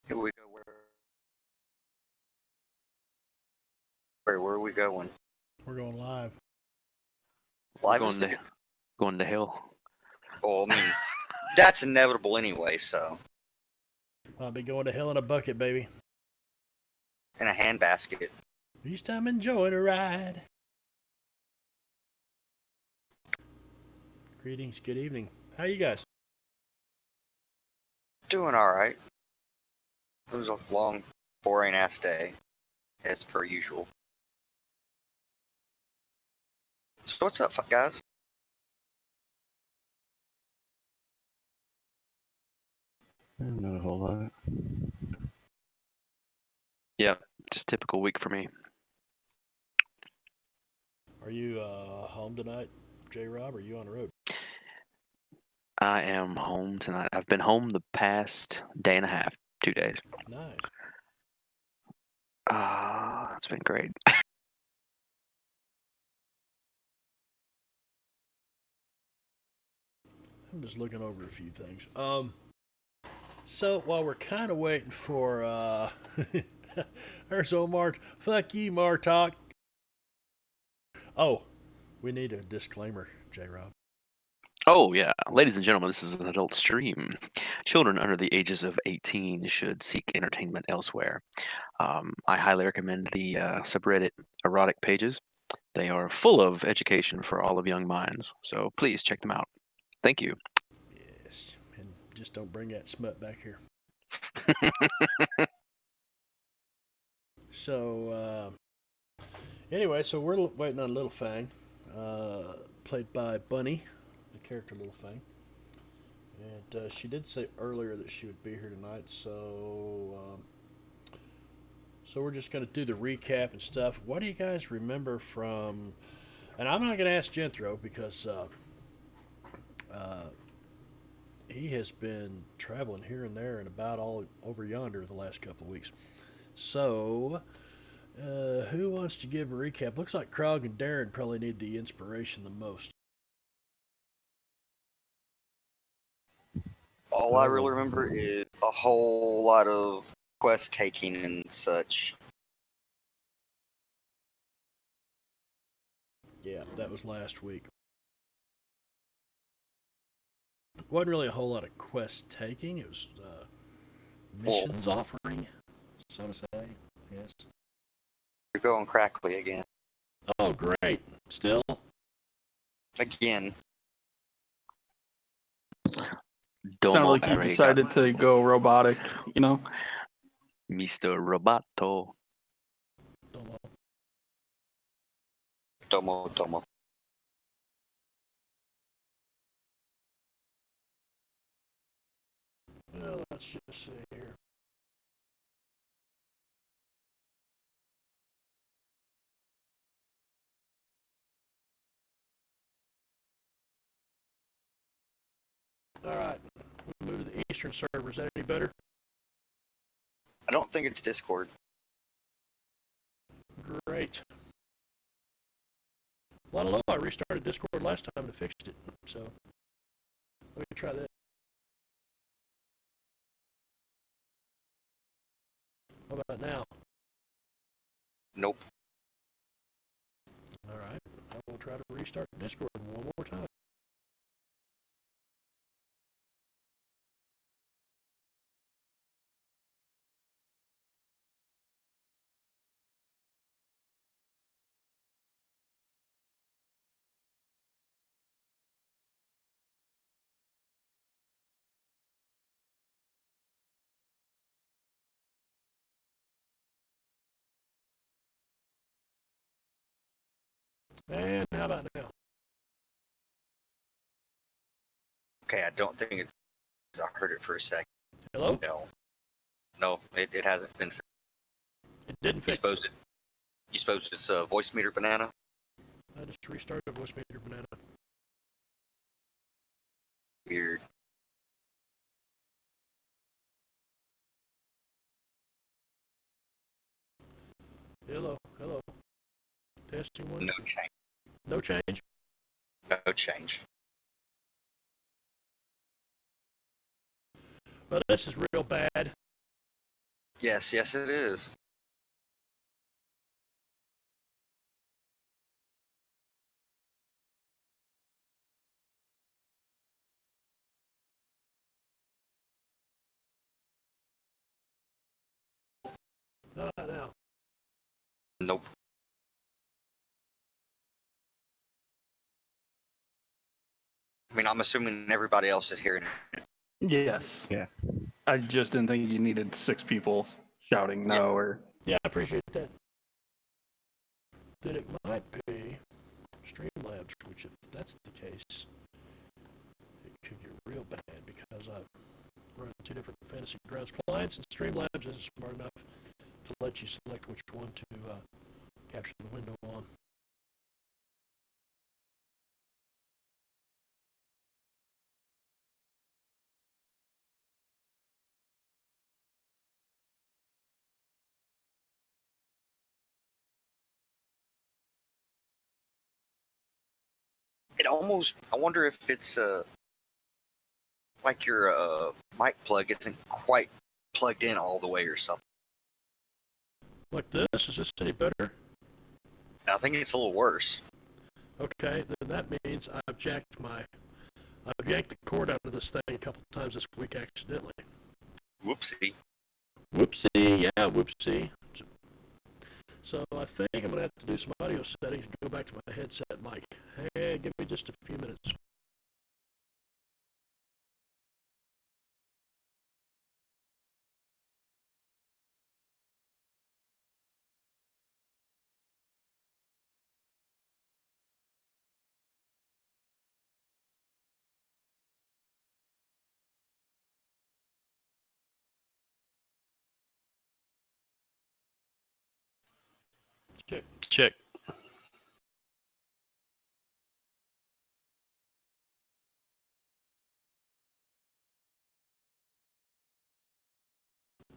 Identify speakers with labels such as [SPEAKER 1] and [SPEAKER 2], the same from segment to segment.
[SPEAKER 1] Here we go. Where are we going?
[SPEAKER 2] We're going live.
[SPEAKER 1] Live
[SPEAKER 3] going to hell.
[SPEAKER 1] Oh, I mean, that's inevitable anyway, so.
[SPEAKER 2] I'll be going to hell in a bucket, baby.
[SPEAKER 1] In a handbasket.
[SPEAKER 2] Each time enjoying a ride. Greetings, good evening. How you guys?
[SPEAKER 1] Doing alright. It was a long, boring ass day, as per usual. So what's up, guys?
[SPEAKER 3] Not a whole lot. Yeah, just typical week for me.
[SPEAKER 2] Are you home tonight, J-Rob? Or are you on the road?
[SPEAKER 3] I am home tonight. I've been home the past day and a half, 2 days.
[SPEAKER 2] Nice.
[SPEAKER 3] It's been great.
[SPEAKER 2] I'm just looking over a few things. So while we're kind of waiting for there's Omar. Fuck you, Martok. Oh, we need a disclaimer, J-Rob.
[SPEAKER 3] Oh, yeah. Ladies and gentlemen, this is an adult stream. Children under the ages of 18 should seek entertainment elsewhere. I highly recommend the subreddit erotic pages. They are full of education for all of young minds, so please check them out. Thank you.
[SPEAKER 2] Yes, and just don't bring that smut back here. So, anyway, so we're waiting on Little Fang, played by Bunny, the character Little Fang. And she did say earlier that she would be here tonight, so we're just going to do the recap and stuff. What do you guys remember from? And I'm not going to ask Genthro because he has been traveling here and there and about all over yonder the last couple of weeks. So, who wants to give a recap? Looks like Krog and Darren probably need the inspiration the most.
[SPEAKER 1] All I really remember is a whole lot of quest taking and such.
[SPEAKER 2] Yeah, that was last week. Wasn't really a whole lot of quest taking. It was missions offering, so to say. Yes.
[SPEAKER 1] You're going crackly again.
[SPEAKER 2] Oh, great! Still.
[SPEAKER 1] Again.
[SPEAKER 4] Sounded like you decided to go robotic, you know?
[SPEAKER 3] Mr. Roboto.
[SPEAKER 1] Tomo.
[SPEAKER 2] Well, let's just see here. All right, we move to the Eastern server. Is that any better?
[SPEAKER 1] I don't think it's Discord.
[SPEAKER 2] Great. Well, I don't know. I restarted Discord last time and fixed it. So let me try that. How about now?
[SPEAKER 1] Nope.
[SPEAKER 2] All right. I will try to restart Discord one more time. And how about now?
[SPEAKER 1] Okay, I don't think it's. I heard it for a second.
[SPEAKER 2] Hello?
[SPEAKER 1] No, it hasn't been.
[SPEAKER 2] It didn't fix it.
[SPEAKER 1] You suppose it's a voice meter banana?
[SPEAKER 2] I just restarted voice meter banana.
[SPEAKER 1] Weird.
[SPEAKER 2] Hello. Testing one.
[SPEAKER 1] No change.
[SPEAKER 2] No change.
[SPEAKER 1] No change.
[SPEAKER 2] Well, this is real bad.
[SPEAKER 1] Yes, yes, it is.
[SPEAKER 2] Not now.
[SPEAKER 1] Nope. I mean, I'm assuming everybody else is hearing it.
[SPEAKER 4] Yes.
[SPEAKER 5] Yeah.
[SPEAKER 4] I just didn't think you needed 6 people shouting no or.
[SPEAKER 2] Yeah, I appreciate that. Then it might be Streamlabs, which if that's the case, it could get real bad because I've run 2 different Fantasy Grounds clients, and Streamlabs isn't smart enough to let you select which one to capture the window on.
[SPEAKER 1] It almost, I wonder if it's like your mic plug isn't quite plugged in all the way or something.
[SPEAKER 2] Like this? Is this any better?
[SPEAKER 1] I think it's a little worse.
[SPEAKER 2] Okay, then that means I've yanked the cord out of this thing a couple times this week accidentally.
[SPEAKER 1] Whoopsie.
[SPEAKER 2] Whoopsie, yeah, whoopsie. So I think I'm going to have to do some audio settings and go back to my headset mic. Hey, give me just a few minutes.
[SPEAKER 6] Check.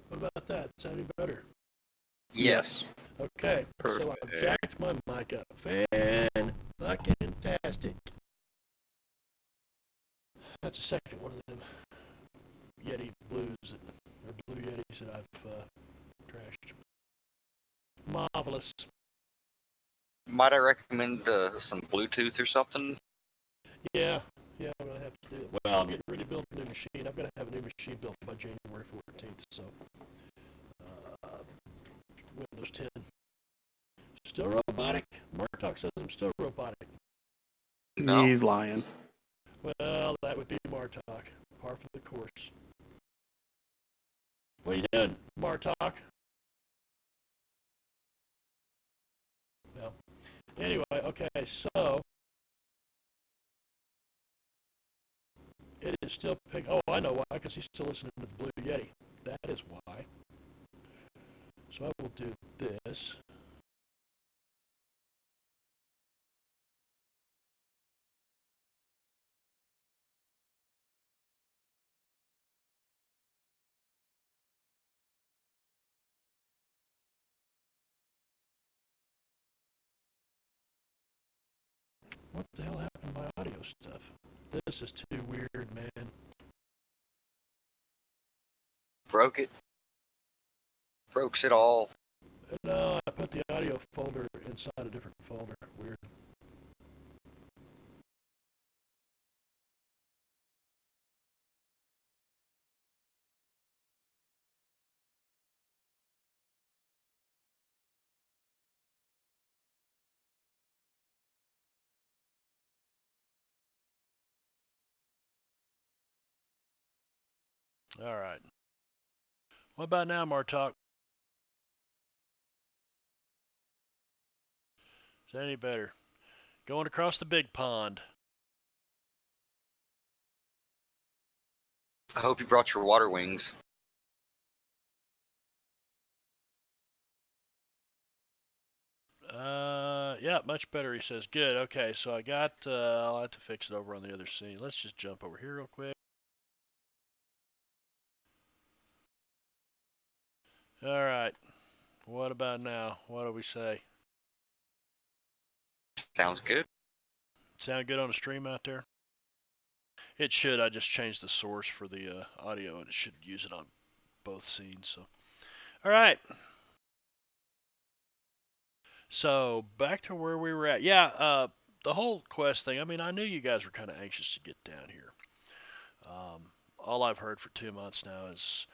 [SPEAKER 2] What about that? Sound any better?
[SPEAKER 1] Yes.
[SPEAKER 2] Okay, so I've jacked my mic up. Fan-fucking-tastic. That's the second one of them Yeti Blues, or Blue Yetis that I've trashed. Marvelous.
[SPEAKER 1] Might I recommend some Bluetooth or something?
[SPEAKER 2] Yeah, I'm going to have to do it. Well, I'm getting ready to build a new machine. I'm going to have a new machine built by January 14th, so Windows 10. Still robotic? Martok says I'm still robotic.
[SPEAKER 1] No.
[SPEAKER 4] He's lying.
[SPEAKER 2] Well, that would be Martok. Par for the course. What are you doing, Martok? Well, anyway, okay, so it is still picking. Oh, I know why, because he's still listening to the Blue Yeti. That is why. So I will do this. What the hell happened to my audio stuff? This is too weird, man.
[SPEAKER 1] Broke it. Broke it all.
[SPEAKER 2] No, I put the audio folder inside a different folder. Weird. All right. What about now, Martok? Is that any better? Going across the big pond.
[SPEAKER 1] I hope you brought your water wings.
[SPEAKER 2] Yeah, much better, he says. Good, okay, so I got, I'll have to fix it over on the other scene. Let's just jump over here real quick. All right, what about now? What do we say?
[SPEAKER 1] Sounds good.
[SPEAKER 2] Sound good on the stream out there? It should. I just changed the source for the audio, and it should use it on both scenes. So, All right. So back to where we were at. Yeah, the whole quest thing. I mean, I knew you guys were kind of anxious to get down here. All I've heard for 2 months now is,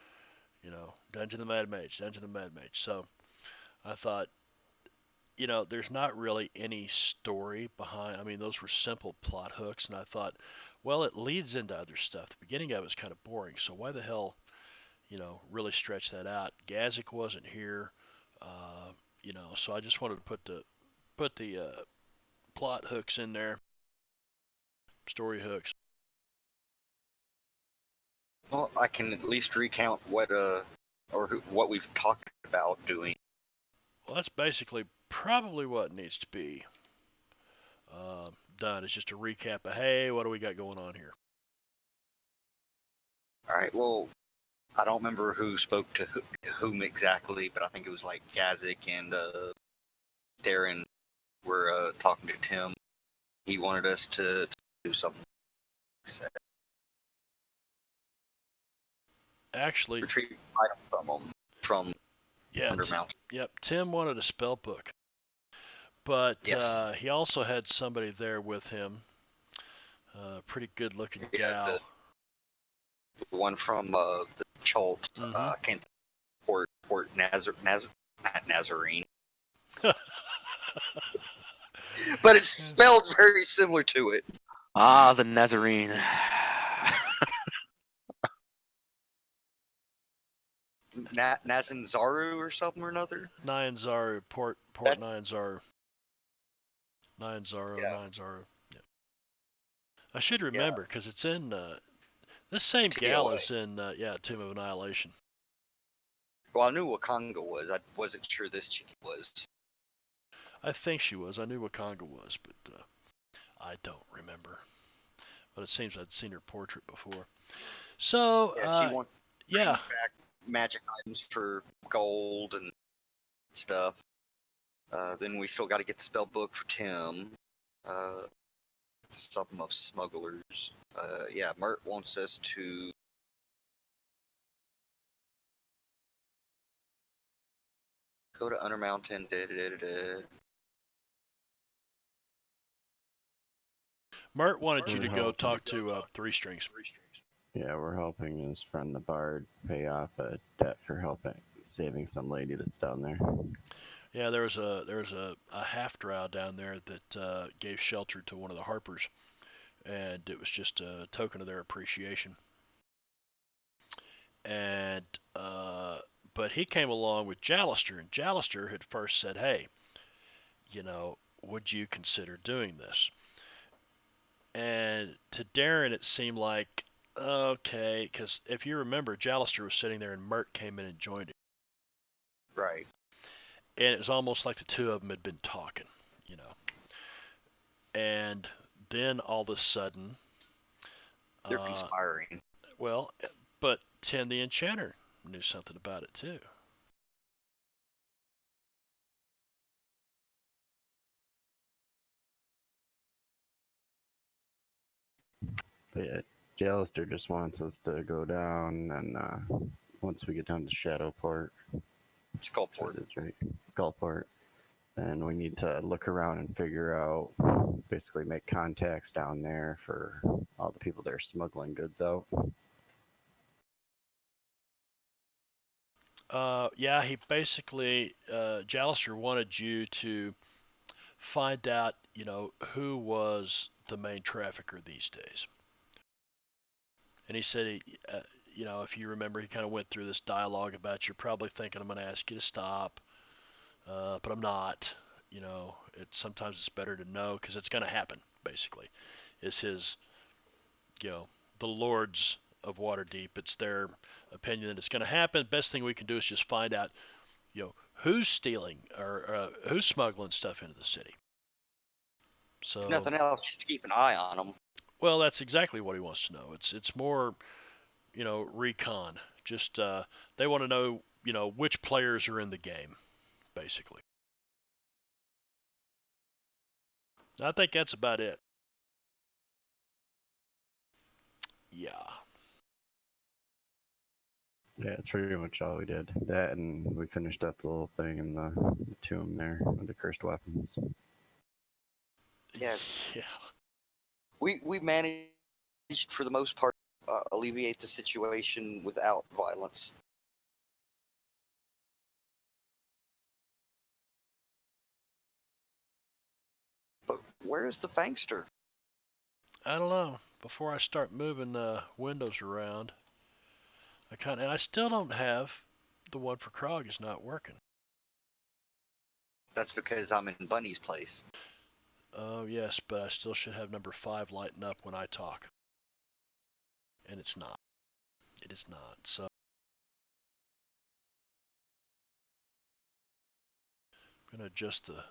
[SPEAKER 2] Dungeon of the Mad Mage, Dungeon of the Mad Mage. So I thought, there's not really any story behind. I mean, those were simple plot hooks, and I thought, well, it leads into other stuff. The beginning of it was kind of boring, so why the hell, really stretch that out? Gazik wasn't here, so I just wanted to put the plot hooks in there, story hooks.
[SPEAKER 1] Well, I can at least recount what we've talked about doing.
[SPEAKER 2] Well, that's basically probably what needs to be done. Is just a recap of, hey, what do we got going on here?
[SPEAKER 1] All right. Well, I don't remember who spoke to whom exactly, but I think it was like Gazik and Darren were talking to Tim. He wanted us to do something.
[SPEAKER 2] Actually,
[SPEAKER 1] Retrieve an item from them from Undermount.
[SPEAKER 2] Yep, Tim wanted a spell book, but
[SPEAKER 1] Yes.
[SPEAKER 2] he also had somebody there with him, pretty good-looking gal.
[SPEAKER 1] The one from the Chult, I can't think, Port Nazarene. But it's spelled very similar to it.
[SPEAKER 3] Ah, the Nazarene.
[SPEAKER 1] Nazanzaru or something or another?
[SPEAKER 2] Nyanzaru, Port Nyanzaru. Nyanzaru,
[SPEAKER 1] Yeah.
[SPEAKER 2] Nyanzaru. Yeah. I should remember, because it's in, this same
[SPEAKER 1] TOA.
[SPEAKER 2] gal is in, Tomb of Annihilation.
[SPEAKER 1] Well, I knew Wakanga was. I wasn't sure this chick was.
[SPEAKER 2] I think she was. I knew Wakanga was, but I don't remember. But it seems I'd seen her portrait before. So,
[SPEAKER 1] Yeah, she wants back magic items for gold and stuff. Then we still got to get the spell book for Tim. Something of smugglers. Mert wants us to go to Undermountain.
[SPEAKER 2] Mert wanted you to go talk to Three Strings.
[SPEAKER 5] Yeah, we're helping his friend the Bard pay off a debt for saving some lady that's down there.
[SPEAKER 2] Yeah, there was a half drow down there that gave shelter to one of the Harpers, and it was just a token of their appreciation. And but he came along with Jallister, and Jallister had first said, "Hey, would you consider doing this?" And to Darren, it seemed like, okay, because if you remember, Jallister was sitting there, and Mert came in and joined him.
[SPEAKER 1] Right.
[SPEAKER 2] And it was almost like the two of them had been talking, And then all of a sudden,
[SPEAKER 1] they're conspiring.
[SPEAKER 2] Well, but Tim the Enchanter knew something about it too.
[SPEAKER 5] But yeah, Jallister just wants us to go down, and once we get down to Shadowport,
[SPEAKER 1] Skullport
[SPEAKER 5] is right, Skullport, then we need to look around and figure out, basically make contacts down there for all the people that are smuggling goods out.
[SPEAKER 2] He basically, Jallister wanted you to find out, who was the main trafficker these days. And he said, if you remember, he kind of went through this dialogue about, you're probably thinking I'm going to ask you to stop, but I'm not. Sometimes it's better to know, because it's going to happen, basically. Is his, the lords of Waterdeep, it's their opinion that it's going to happen. Best thing we can do is just find out, who's stealing or who's smuggling stuff into the city. So
[SPEAKER 1] if nothing else, just to keep an eye on them.
[SPEAKER 2] Well, that's exactly what he wants to know. It's more, recon. Just they want to know, which players are in the game, basically. I think that's about it. Yeah.
[SPEAKER 5] Yeah, that's pretty much all we did. That, and we finished up the little thing in the tomb there with the cursed weapons.
[SPEAKER 1] Yeah.
[SPEAKER 2] Yeah.
[SPEAKER 1] We managed for the most part alleviate the situation without violence. But where is the Fangster?
[SPEAKER 2] I don't know. Before I start moving windows around, and I still don't have the one for Krog is not working.
[SPEAKER 1] That's because I'm in Bunny's place.
[SPEAKER 2] Oh yes, but I still should have number 5 lighting up when I talk, and it's not. It is not. So I'm gonna adjust the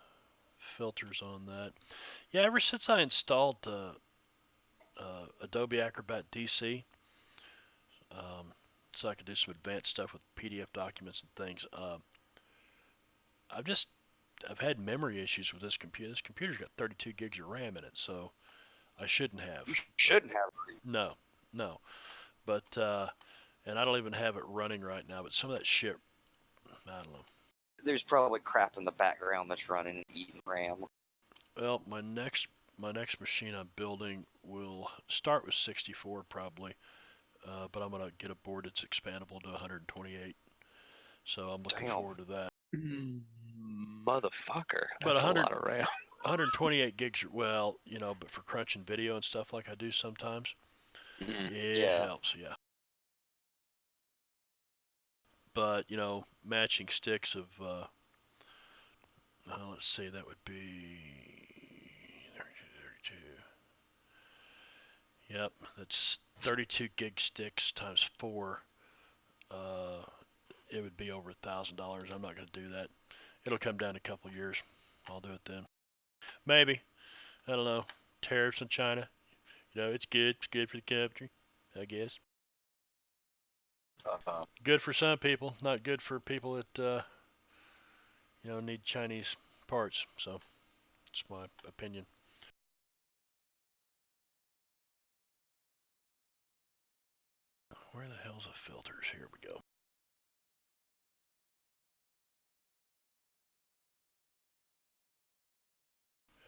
[SPEAKER 2] filters on that. Yeah, ever since I installed Adobe Acrobat DC, so I could do some advanced stuff with PDF documents and things. I've had memory issues with this computer. This computer's got 32 gigs of RAM in it, so I shouldn't have.
[SPEAKER 1] You shouldn't have.
[SPEAKER 2] No, no. But and I don't even have it running right now. But some of that shit, I don't know.
[SPEAKER 1] There's probably crap in the background that's running and eating RAM.
[SPEAKER 2] Well, my next machine I'm building will start with 64 probably, but I'm gonna get a board that's expandable to 128. So I'm looking forward to that.
[SPEAKER 3] Motherfucker,
[SPEAKER 2] But
[SPEAKER 3] that's a lot of RAM.
[SPEAKER 2] 128 gigs, well, but for crunching video and stuff like I do sometimes, it
[SPEAKER 1] Yeah.
[SPEAKER 2] helps, yeah. But, matching sticks of, let's see, that would be 32. Yep, that's 32 gig sticks times 4. It would be over $1,000. I'm not going to do that. It'll come down in a couple years. I'll do it then. Maybe. I don't know. Tariffs in China. It's good. It's good for the country, I guess. Good for some people, not good for people that need Chinese parts. So, it's my opinion. Where the hell's the filters? Here we go.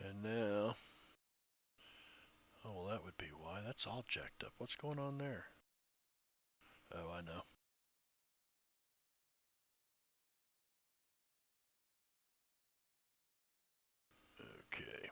[SPEAKER 2] And now, oh well, that would be why. That's all jacked up. What's going on there? Oh, I know. Okay.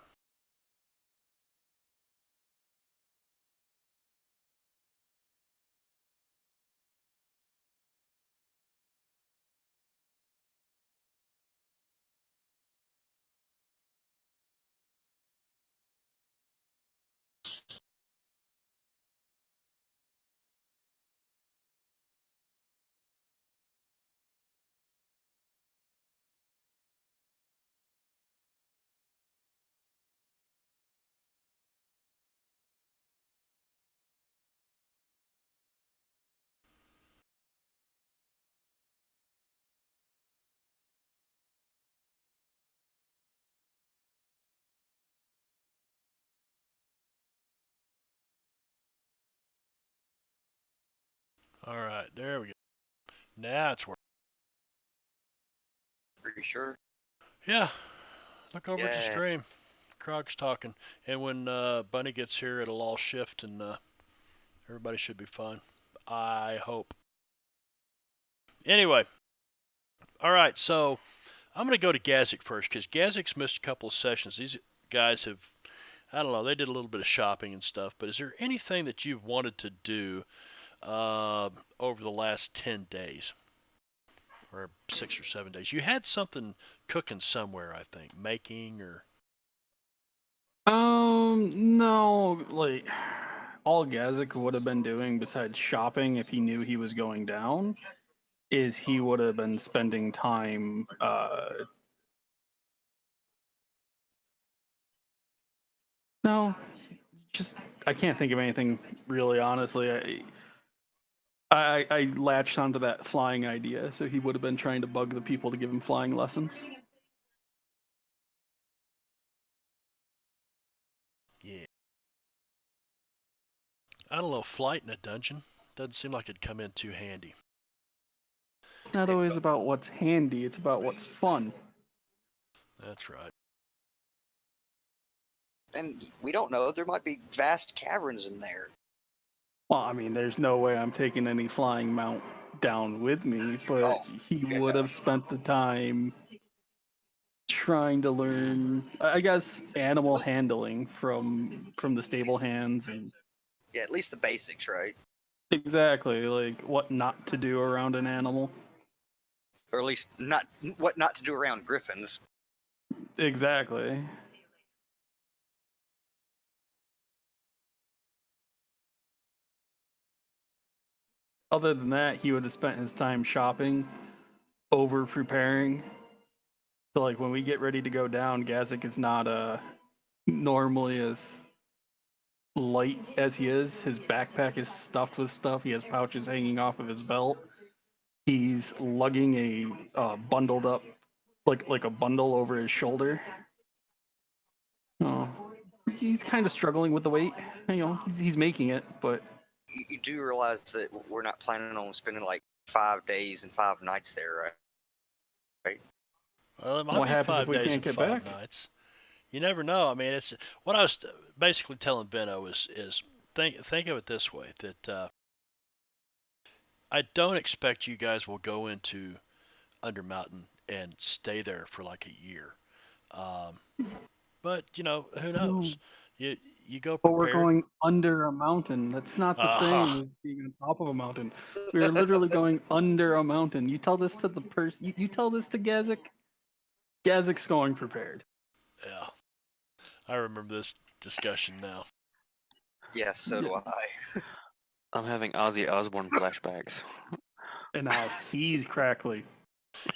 [SPEAKER 2] All right, there we go. Now it's working.
[SPEAKER 1] Are you sure?
[SPEAKER 2] Yeah. Look over at the
[SPEAKER 1] Yeah.
[SPEAKER 2] stream. Krog's talking, and when Bunny gets here, it'll all shift, and everybody should be fine. I hope. Anyway, all right. So I'm gonna go to Gazik first because Gazik's missed a couple of sessions. These guys have, I don't know, they did a little bit of shopping and stuff. But is there anything that you've wanted to do over the last 10 days or 6 or 7 days? You had something cooking somewhere, I think, making or.
[SPEAKER 4] No, like all Gazik would have been doing besides shopping if he knew he was going down is he would have been spending time no, just I can't think of anything really honestly. I latched onto that flying idea, so he would have been trying to bug the people to give him flying lessons.
[SPEAKER 2] Yeah. I don't know, flight in a dungeon doesn't seem like it'd come in too handy.
[SPEAKER 4] It's not always about what's handy, it's about what's fun.
[SPEAKER 6] That's right.
[SPEAKER 1] And we don't know. There might be vast caverns in there.
[SPEAKER 4] Well, I mean, there's no way I'm taking any flying mount down with me, but
[SPEAKER 1] Oh,
[SPEAKER 4] he
[SPEAKER 1] yeah.
[SPEAKER 4] would have spent the time trying to learn, I guess, animal handling from the stable hands and
[SPEAKER 1] Yeah, at least the basics, right?
[SPEAKER 4] exactly like what not to do around an animal.
[SPEAKER 1] Or at least not what not to do around griffins.
[SPEAKER 4] Exactly. Other than that, he would have spent his time shopping, over preparing. So like when we get ready to go down, Gazik is not normally as light as he is. His backpack is stuffed with stuff. He has pouches hanging off of his belt. He's lugging a bundled up, like a bundle over his shoulder. Oh, he's kind of struggling with the weight. You know, he's making it, but
[SPEAKER 1] You do realize that we're not planning on spending like 5 days and 5 nights there, right?
[SPEAKER 6] Well, it might
[SPEAKER 4] what
[SPEAKER 6] be
[SPEAKER 4] happens if
[SPEAKER 6] 5
[SPEAKER 4] we
[SPEAKER 6] days
[SPEAKER 4] can't
[SPEAKER 6] and
[SPEAKER 4] get
[SPEAKER 6] 5
[SPEAKER 4] back?
[SPEAKER 6] nights. You never know. I mean, it's what I was basically telling Benno is think of it this way that I don't expect you guys will go into Undermountain and stay there for like a year. Um, but who
[SPEAKER 4] No,
[SPEAKER 6] knows? You you go
[SPEAKER 4] but we're
[SPEAKER 6] prepared.
[SPEAKER 4] going under a mountain. That's not the
[SPEAKER 6] Ah,
[SPEAKER 4] same as being on top of a mountain. We're literally going under a mountain. You tell this to the person. You tell this to Gazik. Gazik's going prepared.
[SPEAKER 6] yeah. I remember this discussion now.
[SPEAKER 1] Yes, so do
[SPEAKER 4] Yes.
[SPEAKER 1] I.
[SPEAKER 3] I'm having Ozzy Osbourne flashbacks.
[SPEAKER 4] And now he's crackly.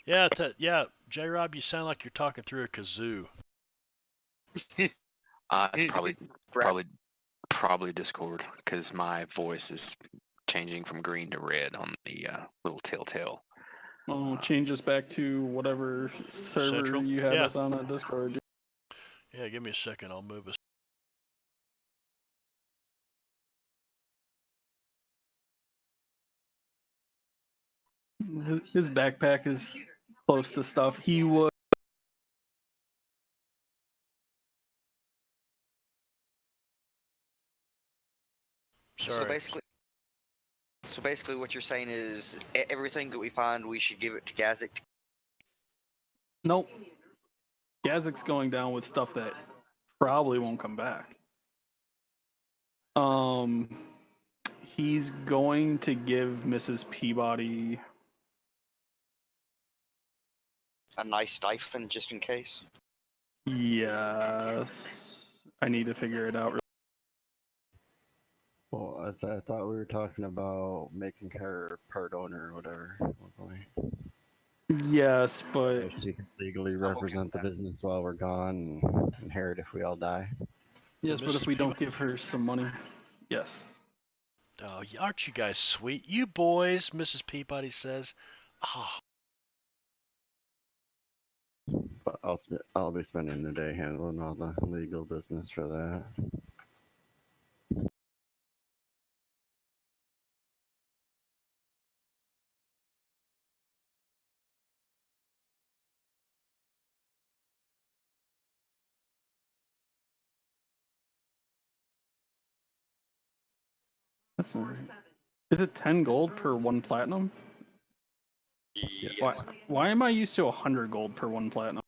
[SPEAKER 6] Yeah, yeah, J Rob, you sound like you're talking through a kazoo.
[SPEAKER 3] It's probably
[SPEAKER 1] Brad,
[SPEAKER 3] probably probably Discord because my voice is changing from green to red on the little telltale.
[SPEAKER 4] Oh, change us back to whatever server
[SPEAKER 6] Central?
[SPEAKER 4] you have
[SPEAKER 6] Yeah.
[SPEAKER 4] us on Discord.
[SPEAKER 6] Yeah, give me a second. I'll move us.
[SPEAKER 4] His backpack is close to stuff. He would.
[SPEAKER 1] so
[SPEAKER 6] Sorry.
[SPEAKER 1] basically, so basically, what you're saying is everything that we find, we should give it to Gazik.
[SPEAKER 4] Nope. Gazik's going down with stuff that probably won't come back. Um, he's going to give Mrs. Peabody.
[SPEAKER 1] A nice stipend just in case.
[SPEAKER 4] Yes, I need to figure it out.
[SPEAKER 5] Well, as I thought we were talking about making her part owner or whatever.
[SPEAKER 4] Yes, but
[SPEAKER 5] So she can legally
[SPEAKER 1] I'm okay
[SPEAKER 5] represent the
[SPEAKER 1] with that.
[SPEAKER 5] business while we're gone and inherit if we all die.
[SPEAKER 4] yes, but if
[SPEAKER 6] Mrs.
[SPEAKER 4] we don't
[SPEAKER 6] Peabody.
[SPEAKER 4] give her some money, yes.
[SPEAKER 6] Oh, aren't you guys sweet? You boys, Mrs. Peabody says. Oh,
[SPEAKER 5] But I'll be spending the day handling all the legal business for that.
[SPEAKER 4] That's not right. Is it 10 gold per 1 platinum?
[SPEAKER 5] Yes.
[SPEAKER 4] Why am I used to 100 gold per 1 platinum?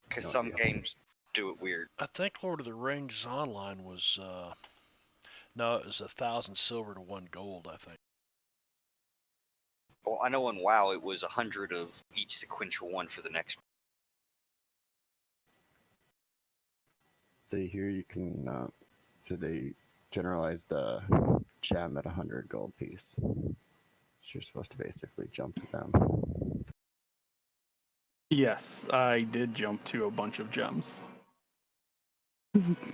[SPEAKER 1] Because
[SPEAKER 5] No
[SPEAKER 1] some
[SPEAKER 5] idea.
[SPEAKER 1] games do it weird.
[SPEAKER 6] I think Lord of the Rings Online was, no, it was 1,000 silver to 1 gold, I think.
[SPEAKER 1] Well, I know in WoW it was 100 of each sequential one for the next one.
[SPEAKER 5] See here you can so they generalize the gem at 100 gold piece. So you're supposed to basically jump to them.
[SPEAKER 4] Yes, I did jump to a bunch of gems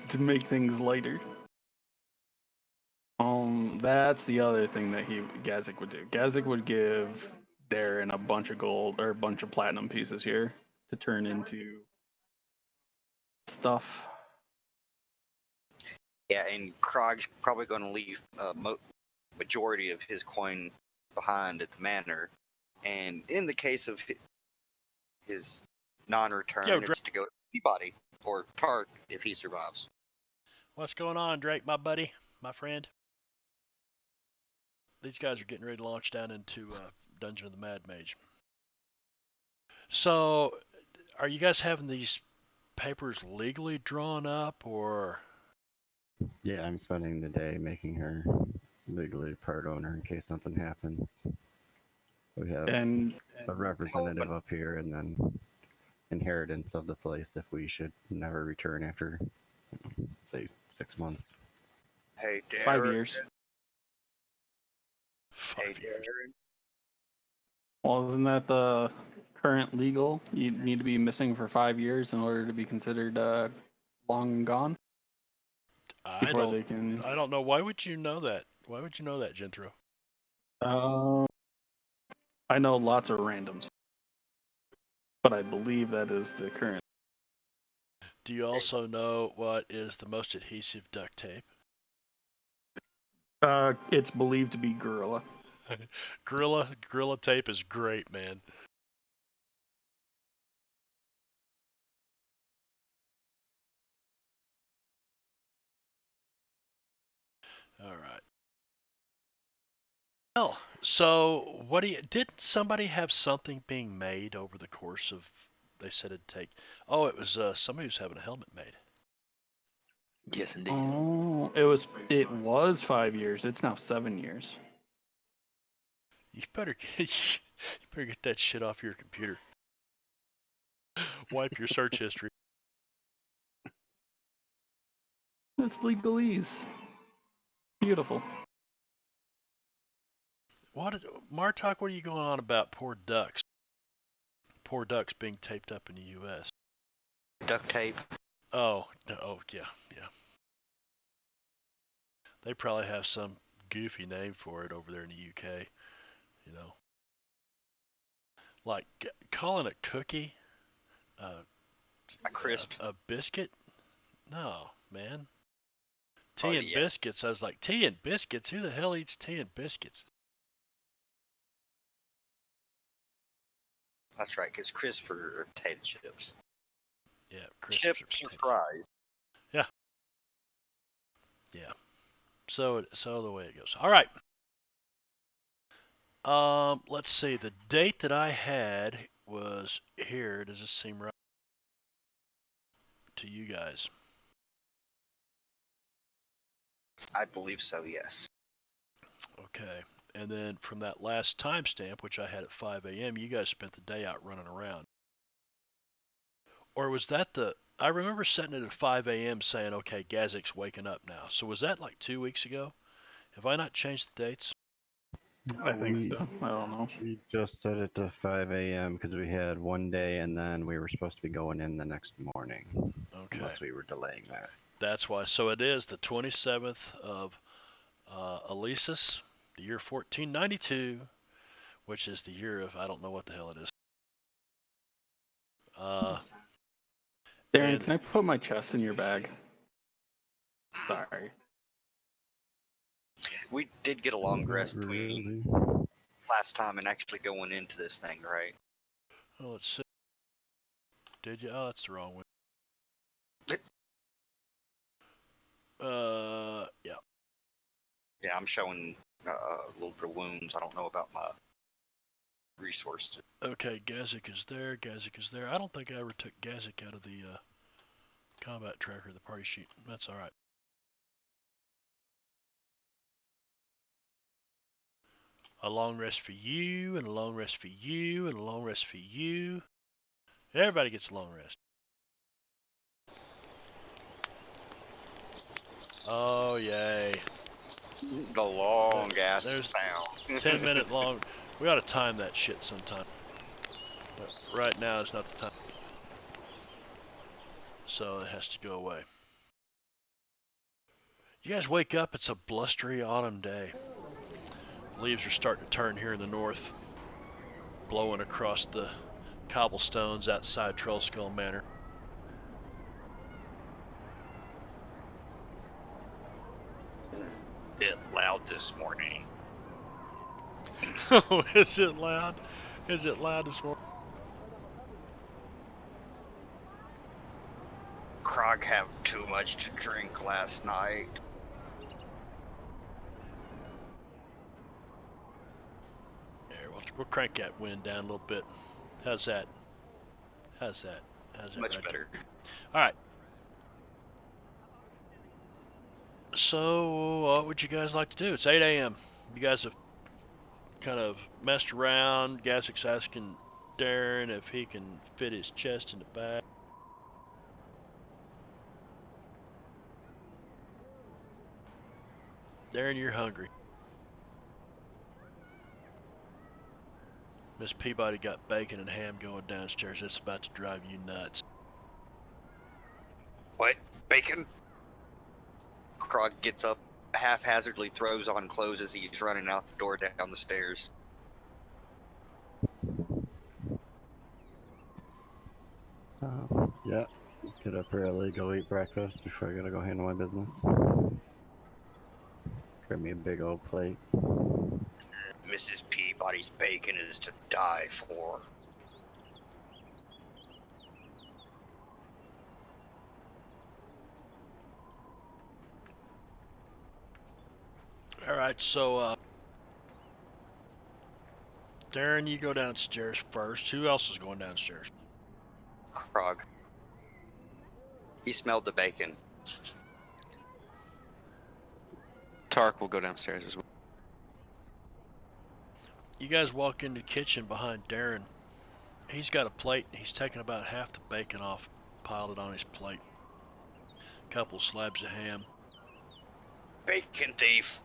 [SPEAKER 4] to make things lighter. That's the other thing that Gazik would do. Gazik would give Darren a bunch of gold or a bunch of platinum pieces here to turn into stuff.
[SPEAKER 1] Yeah, and Krog's probably going to leave majority of his coin behind at the manor. And in the case of his non-return,
[SPEAKER 6] Yo,
[SPEAKER 1] it's to go to Peabody or Tart if he survives.
[SPEAKER 6] What's going on, Drake, my buddy, my friend? These guys are getting ready to launch down into Dungeon of the Mad Mage. So, are you guys having these papers legally drawn up, or?
[SPEAKER 5] Yeah, I'm spending the day making her legally part owner in case something happens. We have
[SPEAKER 4] And
[SPEAKER 5] a representative up here, and then inheritance of the place if we should never return after, say, 6 months.
[SPEAKER 1] Hey, Darren.
[SPEAKER 4] 5 years.
[SPEAKER 1] Hey,
[SPEAKER 6] 5 years.
[SPEAKER 1] Darren.
[SPEAKER 4] Well, isn't that the current legal? You need to be missing for 5 years in order to be considered long gone
[SPEAKER 6] I
[SPEAKER 4] before they
[SPEAKER 6] don't.
[SPEAKER 4] can.
[SPEAKER 6] I don't know. Why would you know that? Why would you know that, Genthro?
[SPEAKER 4] I know lots of randoms, but I believe that is the current.
[SPEAKER 6] Do you also know what is the most adhesive duct tape?
[SPEAKER 4] It's believed to be Gorilla.
[SPEAKER 6] Gorilla tape is great, man. All right. Well, so what do you? Didn't somebody have something being made over the course of? They said it'd take. Oh, it was somebody who's having a helmet made.
[SPEAKER 3] Yes, indeed.
[SPEAKER 4] Oh, it was 5 years. It's now 7 years.
[SPEAKER 6] You better get you better get that shit off your computer. Wipe your search history.
[SPEAKER 4] It's legalese. Beautiful.
[SPEAKER 6] Martok? What are you going on about? Poor ducks. Poor ducks being taped up in the U.S.
[SPEAKER 1] Duct tape.
[SPEAKER 6] Oh, yeah. They probably have some goofy name for it over there in the UK. You know, like calling a cookie
[SPEAKER 1] A crisp.
[SPEAKER 6] a biscuit. No, man.
[SPEAKER 1] Oh,
[SPEAKER 6] Tea and
[SPEAKER 1] yeah.
[SPEAKER 6] biscuits. I was like, tea and biscuits? Who the hell eats tea and biscuits?
[SPEAKER 1] That's right, because crisp are potato chips.
[SPEAKER 6] Yeah, crisps
[SPEAKER 1] Chips
[SPEAKER 6] are
[SPEAKER 1] or
[SPEAKER 6] potatoes.
[SPEAKER 1] fries.
[SPEAKER 6] Yeah. So the way it goes. All right. Let's see. The date that I had was here. Does this seem right to you guys?
[SPEAKER 1] I believe so, yes.
[SPEAKER 6] Okay. And then from that last timestamp, which I had at 5 a.m., you guys spent the day out running around. Or was that I remember setting it at 5 a.m. saying, okay, Gazik's waking up now. So was that like 2 weeks ago? Have I not changed the dates?
[SPEAKER 4] I think so. I don't know.
[SPEAKER 5] We just set it to 5 a.m. because we had one day, and then we were supposed to be going in the next morning,
[SPEAKER 6] Okay.
[SPEAKER 5] unless we were delaying that.
[SPEAKER 6] That's why. So it is the 27th of Elisis, the year 1492, which is the year of, I don't know what the hell it is.
[SPEAKER 4] Darren,
[SPEAKER 6] and
[SPEAKER 4] can I put my chest in your bag? Sorry.
[SPEAKER 1] We did get a long
[SPEAKER 5] Not
[SPEAKER 1] rest between
[SPEAKER 5] really.
[SPEAKER 1] last time and actually going into this thing, right?
[SPEAKER 6] oh, let's see. Did you? Oh, that's the wrong one. Yeah.
[SPEAKER 1] Yeah, I'm showing a little bit of wounds. I don't know about my resources.
[SPEAKER 6] Okay, Gazik is there. Gazik is there. I don't think I ever took Gazik out of the combat tracker, the party sheet. That's all right. A long rest for you, and a long rest for you, and a long rest for you. Everybody gets a long rest. Oh, yay.
[SPEAKER 1] The long ass
[SPEAKER 6] There's
[SPEAKER 1] sound.
[SPEAKER 6] 10-minute long. We ought to time that shit sometime. But right now is not the time. So it has to go away. You guys wake up, it's a blustery autumn day. The leaves are starting to turn here in the north, blowing across the cobblestones outside Trollskull Manor.
[SPEAKER 1] Bit loud this morning.
[SPEAKER 6] Oh, is it loud? Is it loud this morning?
[SPEAKER 1] Krog had too much to drink last night.
[SPEAKER 6] There, we'll crank that wind down a little bit. How's that? How's that? How's that?
[SPEAKER 1] Much
[SPEAKER 6] right
[SPEAKER 1] better.
[SPEAKER 6] All right. So, what would you guys like to do? It's 8 a.m. You guys have kind of messed around. Gazik's asking Darren if he can fit his chest in the bag. Darren, you're hungry. Miss Peabody got bacon and ham going downstairs. That's about to drive you nuts.
[SPEAKER 1] What? Bacon? Krog gets up, haphazardly throws on clothes as he's running out the door down the stairs.
[SPEAKER 5] Yeah. Get up early, go eat breakfast before I gotta go handle my business. Grab me a big old plate.
[SPEAKER 1] Mrs. Peabody's bacon is to die for.
[SPEAKER 6] All right, so Darren, you go downstairs first. Who else is going downstairs?
[SPEAKER 1] Krog. He smelled the bacon.
[SPEAKER 3] Tark will go downstairs as well.
[SPEAKER 6] You guys walk in the kitchen behind Darren. He's got a plate. He's taken about half the bacon off, piled it on his plate. Couple slabs of ham.
[SPEAKER 1] Bacon thief.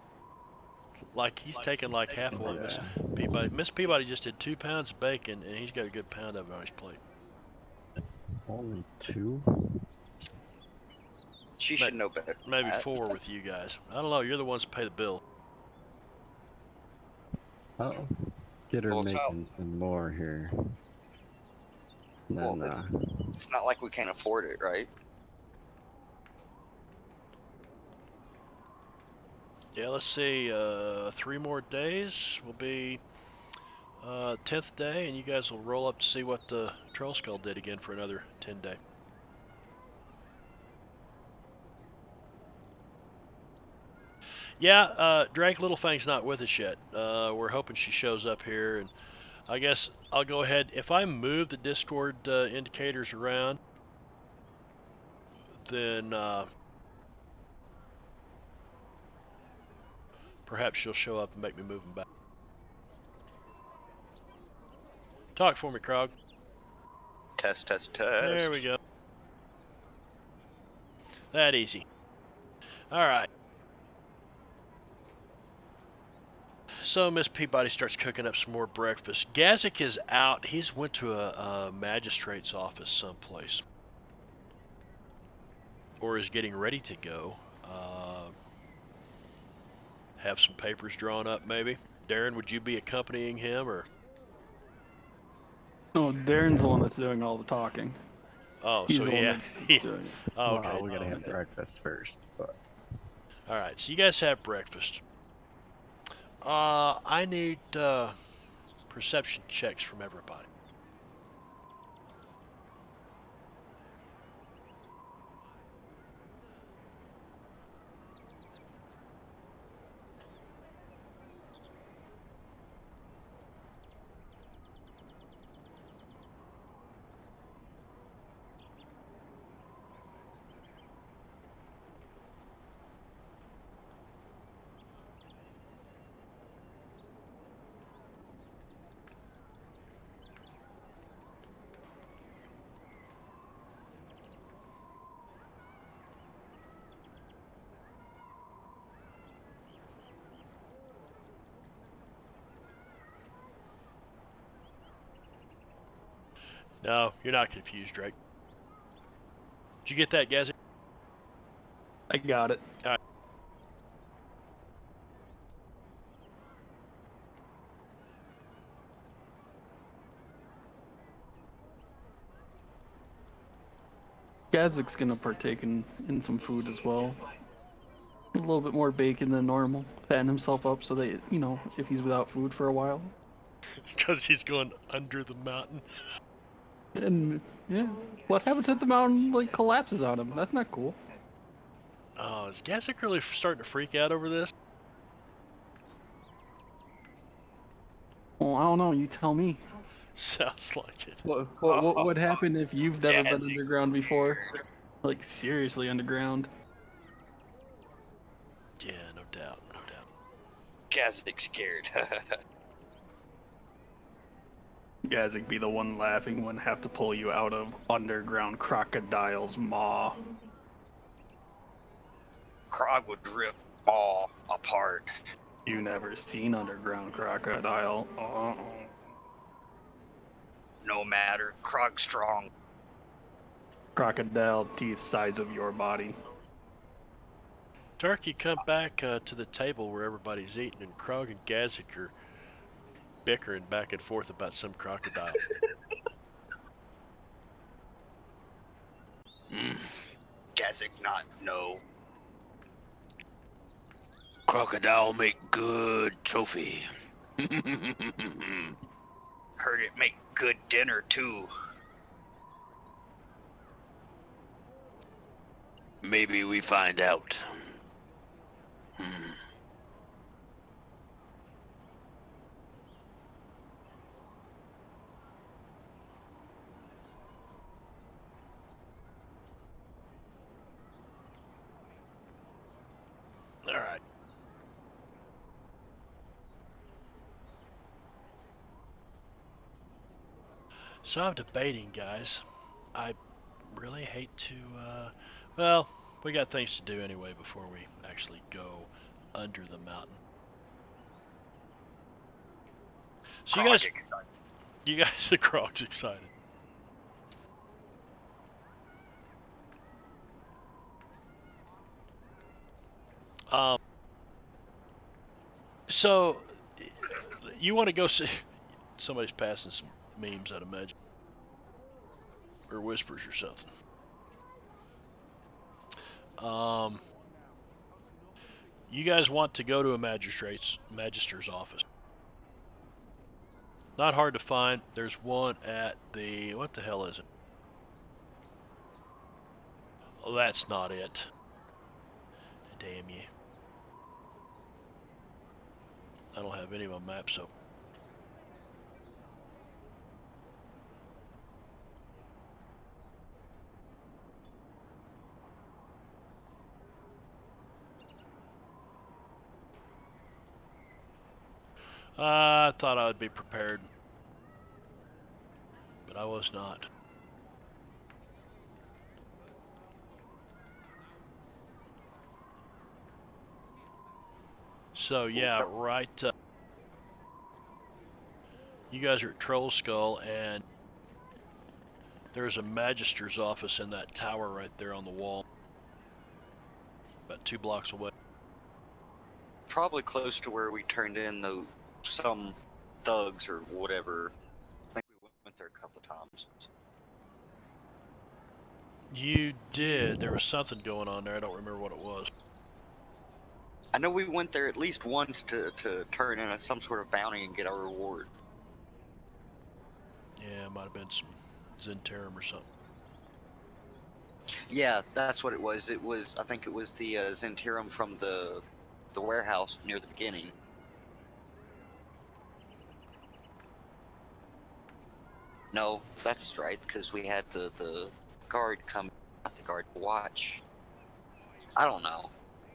[SPEAKER 6] Like he's taken like half of what Miss Peabody. Miss Peabody just did 2 pounds of bacon, and he's got a good pound of it on his plate.
[SPEAKER 5] Only 2?
[SPEAKER 1] She should know better.
[SPEAKER 6] Maybe 4 with you guys. I don't know. You're the ones that pay the bill.
[SPEAKER 5] Oh. Get her
[SPEAKER 1] Well, it's
[SPEAKER 5] making some more here.
[SPEAKER 1] Well,
[SPEAKER 5] Then,
[SPEAKER 1] it's not like we can't afford it, right?
[SPEAKER 6] Yeah, let's see. 3 more days will be 10th day, and you guys will roll up to see what the Troll Skull did again for another 10-day. Yeah, Drake Littlefang's not with us yet. We're hoping she shows up here, and I guess I'll go ahead. If I move the Discord indicators around, then perhaps she'll show up and make me move them back. Talk for me, Krog.
[SPEAKER 1] Test, test, test.
[SPEAKER 6] There we go. That easy. All right. So Miss Peabody starts cooking up some more breakfast. Gazik is out. He's went to a magistrate's office someplace, or is getting ready to go. Have some papers drawn up, maybe. Darren, would you be accompanying him, or?
[SPEAKER 4] No, Darren's the one that's doing all the talking.
[SPEAKER 6] Oh,
[SPEAKER 4] He's
[SPEAKER 6] so
[SPEAKER 4] the one
[SPEAKER 6] yeah.
[SPEAKER 4] that's doing it.
[SPEAKER 6] Oh, okay.
[SPEAKER 5] well, we gotta have breakfast first, but...
[SPEAKER 6] All right, so you guys have breakfast. I need perception checks from everybody. No, you're not confused, Drake. Did you get that, Gazzy?
[SPEAKER 4] I got it.
[SPEAKER 6] All right.
[SPEAKER 4] Gazik's gonna partake in some food as well. little bit more bacon than normal. Fatten himself up so that, you know, if he's without food for a while.
[SPEAKER 6] Because he's going under the mountain.
[SPEAKER 4] And, yeah. What happens if the mountain, like, collapses on him? That's not cool.
[SPEAKER 6] Oh, is Gazik really starting to freak out over this?
[SPEAKER 4] Well, I don't know. You tell me.
[SPEAKER 6] Sounds like it.
[SPEAKER 4] What would happen if you've never been
[SPEAKER 1] Gazik.
[SPEAKER 4] underground before? Like, seriously underground?
[SPEAKER 6] Yeah, no doubt, no doubt.
[SPEAKER 1] Gazik scared.
[SPEAKER 4] Gazik be the one laughing when have to pull you out of underground crocodile's maw.
[SPEAKER 1] Krog would rip all apart.
[SPEAKER 4] You never seen underground crocodile.
[SPEAKER 1] No matter. Krog strong.
[SPEAKER 4] Crocodile teeth size of your body.
[SPEAKER 6] Dark, you come back to the table where everybody's eating, and Krog and Gazik are bickering back and forth about some crocodile.
[SPEAKER 1] Gazik not no.
[SPEAKER 3] Crocodile make good trophy.
[SPEAKER 1] Heard it make good dinner too.
[SPEAKER 3] Maybe we find out.
[SPEAKER 6] All right. So I'm debating, guys. I really hate to, well, we got things to do anyway before we actually go under the mountain. So
[SPEAKER 1] Krog excited.
[SPEAKER 6] you guys, the Krog's excited. So you want to go see? Somebody's passing some memes out of Mage or whispers or something. You guys want to go to a magister's office? Not hard to find. There's one at the, what the hell is it? Oh, that's not it. Damn you. I don't have any of my maps open. I thought I would be prepared, but I was not. So yeah, right. You guys are at Troll Skull, and there's a magister's office in that tower right there on the wall, about 2 blocks away.
[SPEAKER 1] Probably close to where we turned in some thugs or whatever. I think we went there a couple of times.
[SPEAKER 6] You did. There was something going on there. I don't remember what it was.
[SPEAKER 1] I know we went there at least once to turn in some sort of bounty and get our reward.
[SPEAKER 6] Yeah, it might have been some Zentarum or something.
[SPEAKER 1] Yeah, that's what it was. I think it was the Zentirum from the warehouse near the beginning. No, that's right, because we had the guard come, not the guard, watch. I don't know.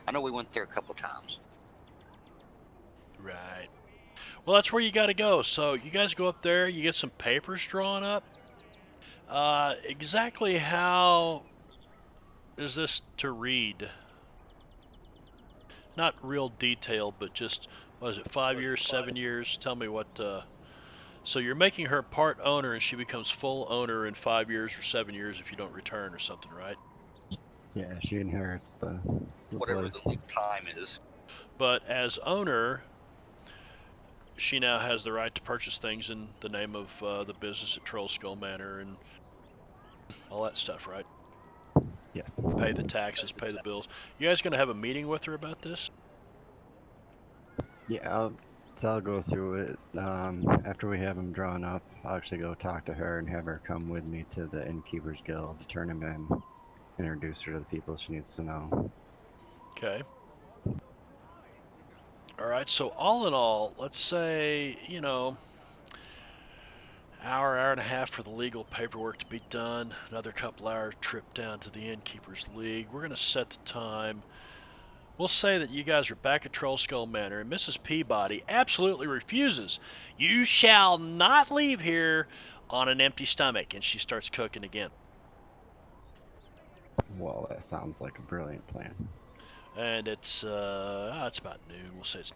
[SPEAKER 1] I know we went there a couple times.
[SPEAKER 6] Right. Well, that's where you got to go. So you guys go up there, you get some papers drawn up. Exactly how is this to read? Not real detail, but just, what is it, 5 years, 7 years? Tell me what, so you're making her part owner and she becomes full owner in 5 years or 7 years if you don't return or something, right?
[SPEAKER 5] Yeah, she inherits the
[SPEAKER 1] Whatever
[SPEAKER 5] place.
[SPEAKER 1] the lead time is.
[SPEAKER 6] But as owner, she now has the right to purchase things in the name of the business at Troll Skull Manor and all that stuff, right?
[SPEAKER 5] Yes.
[SPEAKER 6] pay the taxes, pay the bills. You guys gonna have a meeting with her about this?
[SPEAKER 5] Yeah, I'll go through it. After we have them drawn up, I'll actually go talk to her and have her come with me to the Innkeepers Guild, turn him in, introduce her to the people she needs to know.
[SPEAKER 6] Okay. All right. So all in all, let's say hour and a half for the legal paperwork to be done. Another couple hour trip down to the Innkeepers League. We're gonna set the time. We'll say that you guys are back at Troll Skull Manor, and Mrs. Peabody absolutely refuses. You shall not leave here on an empty stomach, and she starts cooking again.
[SPEAKER 5] Well, that sounds like a brilliant plan.
[SPEAKER 6] And it's about noon. We'll say it's.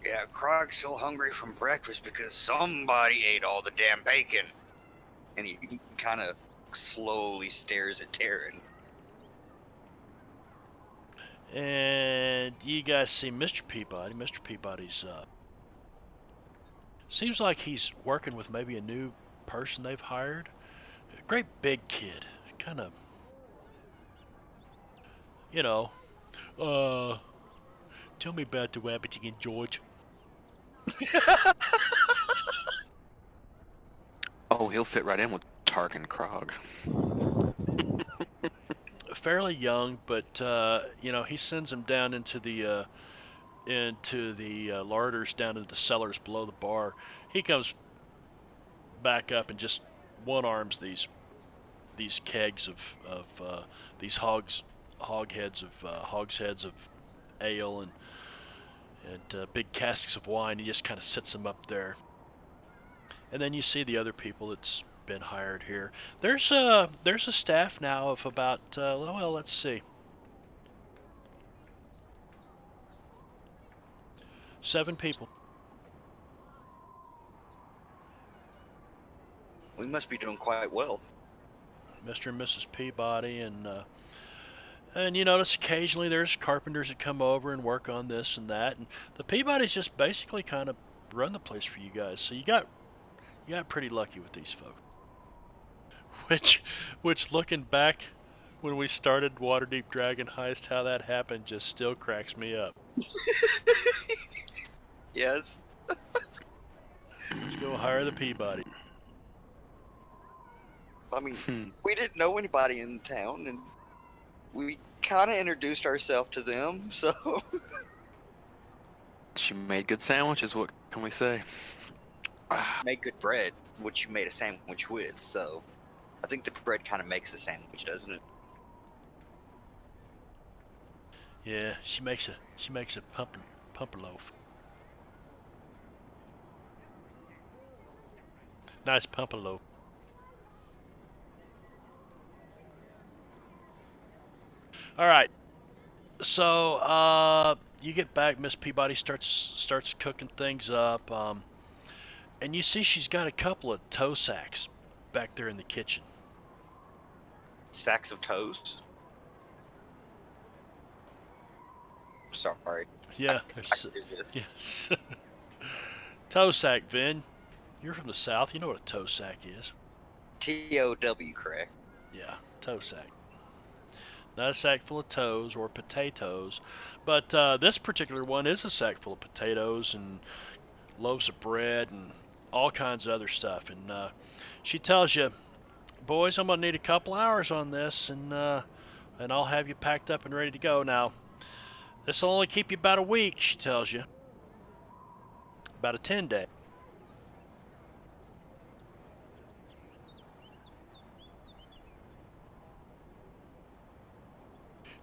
[SPEAKER 1] Yeah, Krog's still hungry from breakfast because somebody ate all the damn bacon. And he kind of slowly stares at Taryn.
[SPEAKER 6] And you guys see Mr. Peabody. Mr. Peabody's seems like he's working with maybe a new person they've hired. A great big kid, kind of, you know. Tell me about the rabbit again, George.
[SPEAKER 3] Oh, he'll fit right in with Tark and Krog.
[SPEAKER 6] Fairly young, but he sends him down into the larders, down into the cellars below the bar. He comes back up and just one arms these kegs of these hogsheads of ale and big casks of wine. He just kind of sits them up there, and then you see the other people that's been hired here. There's a staff now of about let's see, 7 people.
[SPEAKER 1] We must be doing quite well.
[SPEAKER 6] Mr. and Mrs. Peabody, and you notice occasionally there's carpenters that come over and work on this and that, and the Peabodys just basically kind of run the place for you guys. So you got pretty lucky with these folks. Which looking back when we started Waterdeep Dragon Heist, how that happened just still cracks me up.
[SPEAKER 1] Yes.
[SPEAKER 6] Let's go hire the Peabody.
[SPEAKER 1] I mean, we didn't know anybody in town, and we kind of introduced ourselves to them, so...
[SPEAKER 3] She made good sandwiches, what can we say?
[SPEAKER 1] Made good bread, which you made a sandwich with, so... I think the bread kind of makes the sandwich, doesn't it?
[SPEAKER 6] Yeah, she makes a pumper loaf. Nice pumper loaf. All right. So you get back. Miss Peabody starts cooking things up, and you see she's got a couple of toe sacks back there in the kitchen.
[SPEAKER 1] Sacks of toes? Sorry.
[SPEAKER 6] Yeah, yes. Toe sack, Vin. You're from the South. You know what a toe sack is.
[SPEAKER 1] T-O-W, correct?
[SPEAKER 6] Yeah, toe sack. Not a sack full of toes or potatoes, but this particular one is a sack full of potatoes and loaves of bread and all kinds of other stuff. And she tells you, boys, I'm going to need a couple hours on this, and I'll have you packed up and ready to go. Now, this will only keep you about a week, she tells you. About a 10-day.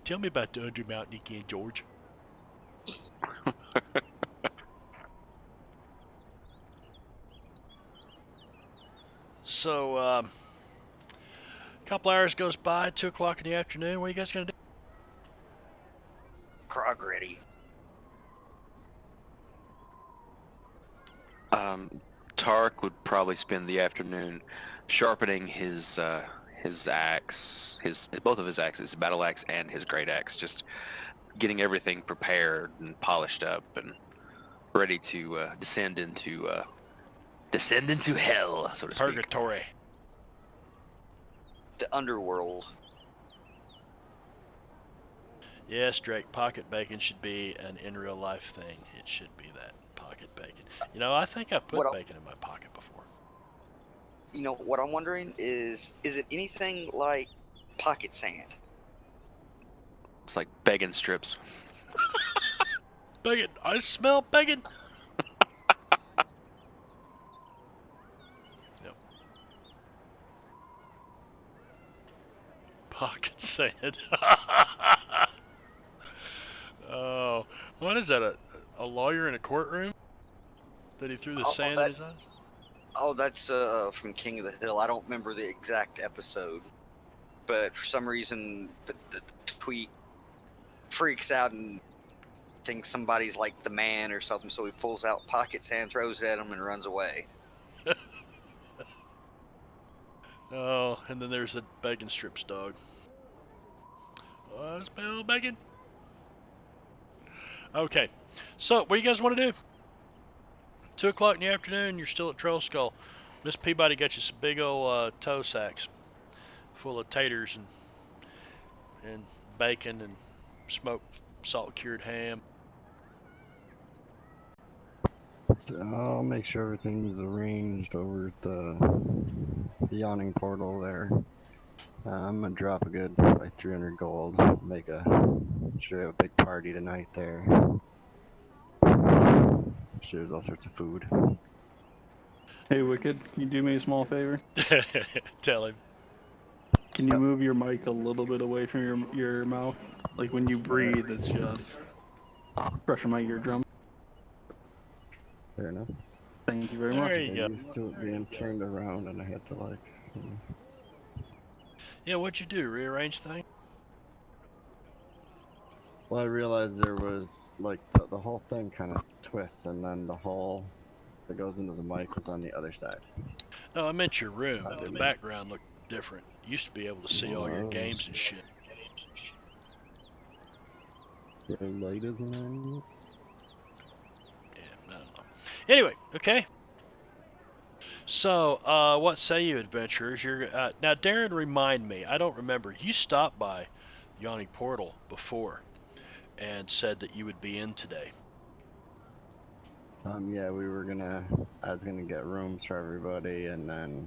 [SPEAKER 6] Tell me about the Undermountain again, George. So, a couple hours goes by, 2 o'clock in the afternoon. What are you guys going to do?
[SPEAKER 1] Krog ready.
[SPEAKER 3] Tark would probably spend the afternoon sharpening his axe, both of his axes, battle axe and his great axe, just getting everything prepared and polished up and ready to descend into hell, so to speak.
[SPEAKER 6] Purgatory.
[SPEAKER 1] The underworld.
[SPEAKER 6] Yes, Drake, pocket bacon should be an in real life thing. It should be that. Pocket bacon. You know, I think I've
[SPEAKER 1] What
[SPEAKER 6] put
[SPEAKER 1] I-
[SPEAKER 6] bacon in my pocket before.
[SPEAKER 1] You know what I'm wondering is it anything like pocket sand?
[SPEAKER 3] It's like begging strips.
[SPEAKER 6] Bacon! I smell bacon! Yep. Pocket sand. Oh, what is that? A lawyer in a courtroom? That he threw the sand in his eyes?
[SPEAKER 1] Oh, that's from King of the Hill. I don't remember the exact episode, but for some reason the tweet freaks out and thinks somebody's like the man or something, so he pulls out pocket sand, throws it at him, and runs away.
[SPEAKER 6] Oh, and then there's the bacon strips dog. Oh, I smell bacon. Okay, so what do you guys want to do? 2 o'clock in the afternoon, you're still at Troll Skull. Miss Peabody got you some big old toe sacks full of taters and bacon and smoked salt cured ham.
[SPEAKER 5] So I'll make sure everything's arranged over at the yawning portal there. I'm gonna drop a good like 300 gold. Should have a big party tonight there. Sure, there's all sorts of food.
[SPEAKER 4] Hey, Wicked, can you do me a small favor?
[SPEAKER 6] Tell him.
[SPEAKER 4] Can you move your mic a little bit away from your mouth? Like when you breathe, it's just crushing my eardrum.
[SPEAKER 5] Fair enough.
[SPEAKER 4] Thank you very
[SPEAKER 6] There
[SPEAKER 4] much.
[SPEAKER 6] you go.
[SPEAKER 5] I'm used to it being turned around, and I had to like.
[SPEAKER 6] Yeah, what'd you do? Rearrange things?
[SPEAKER 5] Well, I realized there was like the whole thing kind of twists, and then the hole that goes into the mic was on the other side.
[SPEAKER 6] No, I meant your room. The background looked different. You used to be able to see all your
[SPEAKER 5] Oh.
[SPEAKER 6] games and shit.
[SPEAKER 5] The light isn't on yet.
[SPEAKER 6] Yeah, I don't know. Anyway, okay. So, what say you, adventurers? You're now, Darren. Remind me. I don't remember. You stopped by Yawning Portal before and said that you would be in today.
[SPEAKER 5] Yeah, I was gonna get rooms for everybody, and then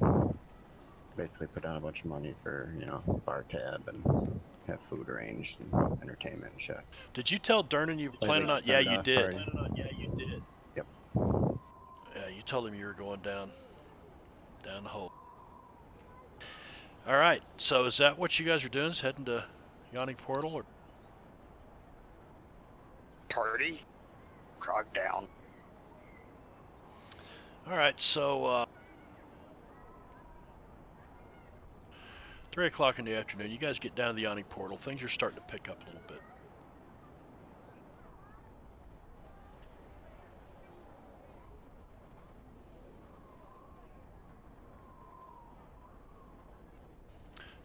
[SPEAKER 5] basically put down a bunch of money for bar tab and have food arranged and entertainment and shit.
[SPEAKER 6] Did you tell Dernan you were
[SPEAKER 5] Like
[SPEAKER 6] planning
[SPEAKER 5] a
[SPEAKER 6] on? Yeah, you
[SPEAKER 5] send-off
[SPEAKER 6] did.
[SPEAKER 5] party. Yep.
[SPEAKER 6] Yeah, you told him you were going down the hole. All right. So is that what you guys are doing? Is heading to Yawning Portal? Or...
[SPEAKER 1] Party, Krog down.
[SPEAKER 6] All right. So 3 o'clock in the afternoon, you guys get down to the Yawning Portal. Things are starting to pick up a little bit.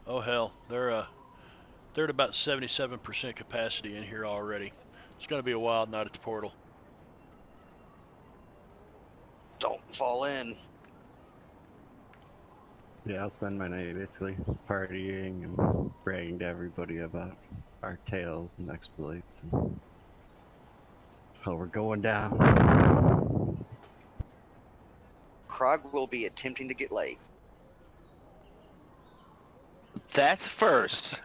[SPEAKER 6] Oh hell, they're at about 77% capacity in here already. It's going to be a wild night at the portal.
[SPEAKER 1] Don't fall in.
[SPEAKER 5] Yeah, I'll spend my night basically partying and bragging to everybody about our tales and exploits and how we're going down.
[SPEAKER 1] Krog will be attempting to get laid.
[SPEAKER 3] That's first.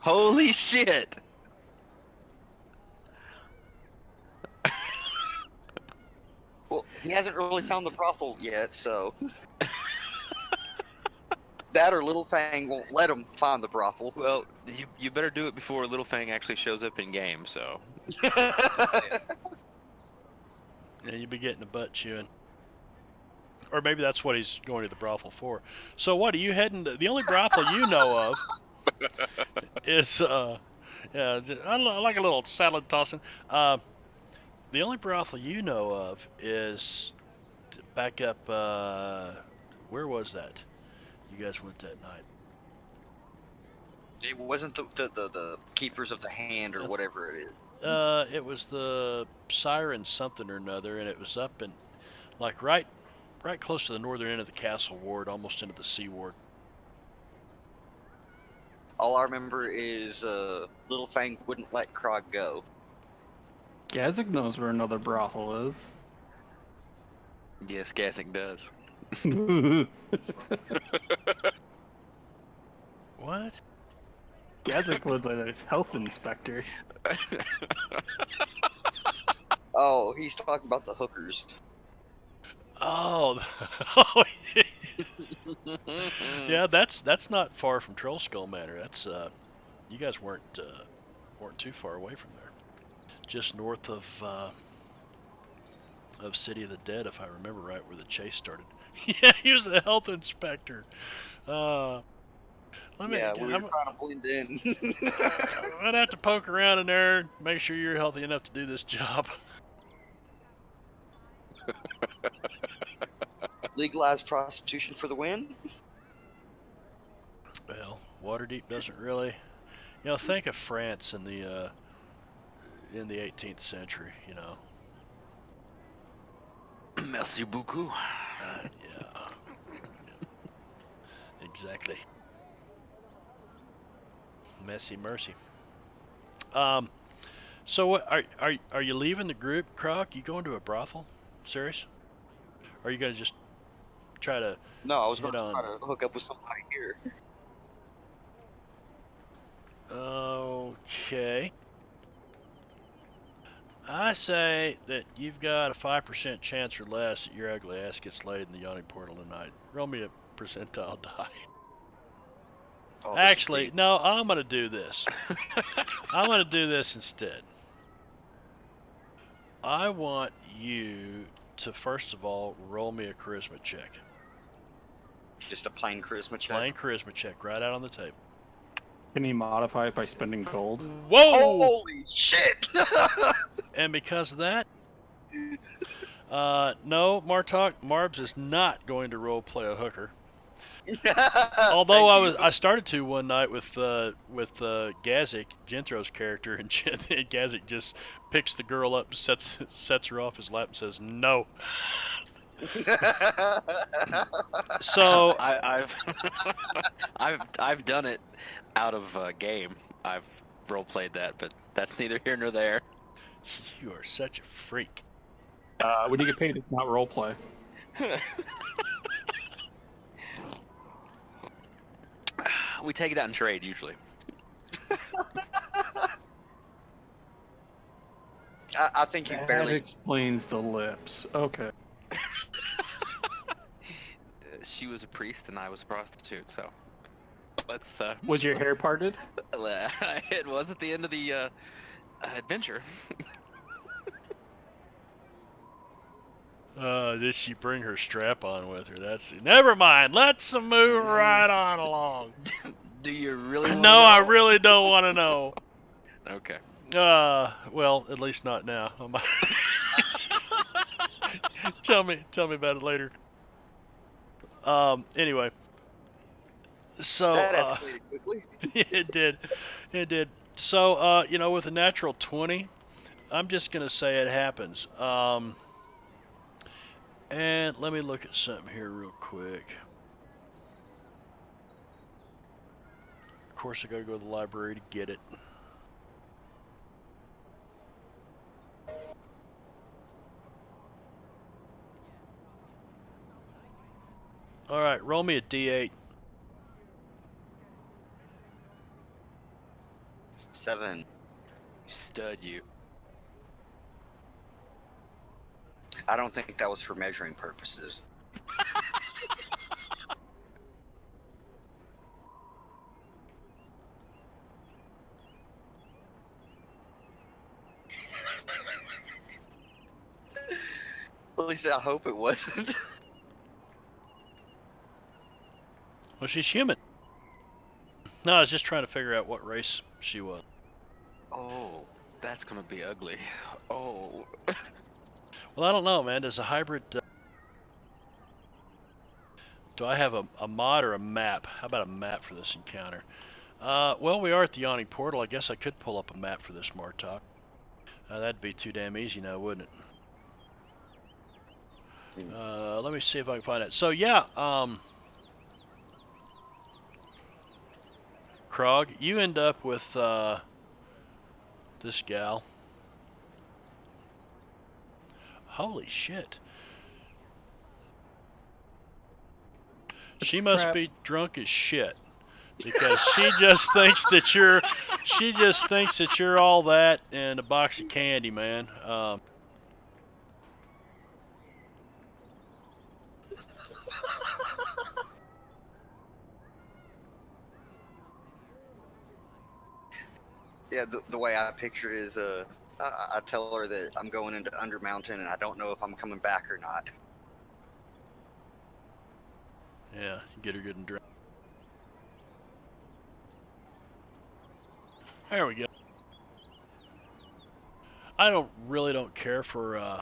[SPEAKER 3] Holy shit.
[SPEAKER 1] Well, he hasn't really found the brothel yet, so that or Little Fang won't let him find the brothel.
[SPEAKER 3] Well, you better do it before Little Fang actually shows up in game, so.
[SPEAKER 6] Yeah, you'll be getting a butt chewing. Or maybe that's what he's going to the brothel for. So what, are you heading to... The only brothel you know of is, yeah, I like a little salad tossing. The only brothel you know of is back up, where was that? You guys went that night.
[SPEAKER 1] It wasn't the Keepers of the Hand or whatever it is.
[SPEAKER 6] It was the Siren something or another, and it was up in, like, right close to the northern end of the castle ward, almost into the sea ward.
[SPEAKER 1] All I remember is Little Fang wouldn't let Krog go.
[SPEAKER 4] Gazig knows where another brothel is.
[SPEAKER 3] Yes, Gassick does.
[SPEAKER 6] What?
[SPEAKER 4] Gazig was a health inspector.
[SPEAKER 1] Oh, he's talking about the hookers.
[SPEAKER 6] Oh, yeah. That's not far from Troll Skull Manor. That's you guys weren't too far away from there. Just north of City of the Dead, if I remember right, where the chase started. Yeah, he was a health inspector. Let me.
[SPEAKER 1] Yeah, we were trying to blend in.
[SPEAKER 6] I'd have to poke around in there, make sure you're healthy enough to do this job.
[SPEAKER 1] Legalized prostitution for the win?
[SPEAKER 6] Well, Waterdeep doesn't really. Think of France in the 18th century.
[SPEAKER 3] Merci beaucoup.
[SPEAKER 6] Yeah. Exactly. Messy mercy. So what are you leaving the group, Croc? You going to a brothel? Serious? Or are you gonna just try to
[SPEAKER 1] No, I was
[SPEAKER 6] hit
[SPEAKER 1] going to
[SPEAKER 6] on?
[SPEAKER 1] try to hook up with somebody here.
[SPEAKER 6] Okay. I say that you've got a 5% chance or less that your ugly ass gets laid in the yawning portal tonight. Roll me a percentile die.
[SPEAKER 1] Oh,
[SPEAKER 6] Actually, no, I'm gonna do this. I'm gonna do this instead. I want you to first of all roll me a charisma check.
[SPEAKER 1] just a plain charisma check.
[SPEAKER 6] Plain charisma check, right out on the table.
[SPEAKER 4] Can he modify it by spending gold?
[SPEAKER 6] Whoa!
[SPEAKER 1] Holy shit!
[SPEAKER 6] And because of that, no, Marbs is not going to role play a hooker. Although I started to one night with Gazik, Jenthro's character, and Gazik just picks the girl up, sets her off his lap, and says no. So
[SPEAKER 3] I've I've done it out of game. I've role played that, but that's neither here nor there.
[SPEAKER 6] You are such a freak.
[SPEAKER 4] When you get paid, it's not roleplay.
[SPEAKER 3] We take it out in trade usually.
[SPEAKER 1] I think you
[SPEAKER 4] That
[SPEAKER 1] barely.
[SPEAKER 4] explains the lips. Okay.
[SPEAKER 3] She was a priest and I was a prostitute, so let's.
[SPEAKER 4] Was your hair parted?
[SPEAKER 3] It was at the end of the adventure.
[SPEAKER 6] Did she bring her strap on with her? Never mind. Let's move right on along.
[SPEAKER 3] Do you really want to
[SPEAKER 6] No,
[SPEAKER 3] know?
[SPEAKER 6] I really don't want to know.
[SPEAKER 3] Okay.
[SPEAKER 6] Well, at least not now. Tell me about it later. Anyway. So
[SPEAKER 1] That escalated quickly.
[SPEAKER 6] it did. So with a natural 20, I'm just gonna say it happens. And let me look at something here real quick. Of course, I gotta go to the library to get it. All right, roll me a d8.
[SPEAKER 1] 7.
[SPEAKER 3] Stud you.
[SPEAKER 1] I don't think that was for measuring purposes. At least I hope it wasn't.
[SPEAKER 6] Well, she's human. No, I was just trying to figure out what race she was.
[SPEAKER 3] Oh, that's gonna be ugly. Oh.
[SPEAKER 6] Well, I don't know, man. Does a hybrid... do I have a mod or a map? How about a map for this encounter? Well, we are at the Yawning Portal. I guess I could pull up a map for this Martok. That'd be too damn easy now, wouldn't it? Let me see if I can find it. So, yeah, Krog, you end up with this gal. Holy shit. She must
[SPEAKER 4] crap.
[SPEAKER 6] be drunk as shit. Because she just thinks that you're all that and a box of candy, man.
[SPEAKER 1] Yeah, the way I picture it is, I tell her that I'm going into Undermountain and I don't know if I'm coming back or not.
[SPEAKER 6] Yeah, get her good and drunk. There we go. I really don't care for. I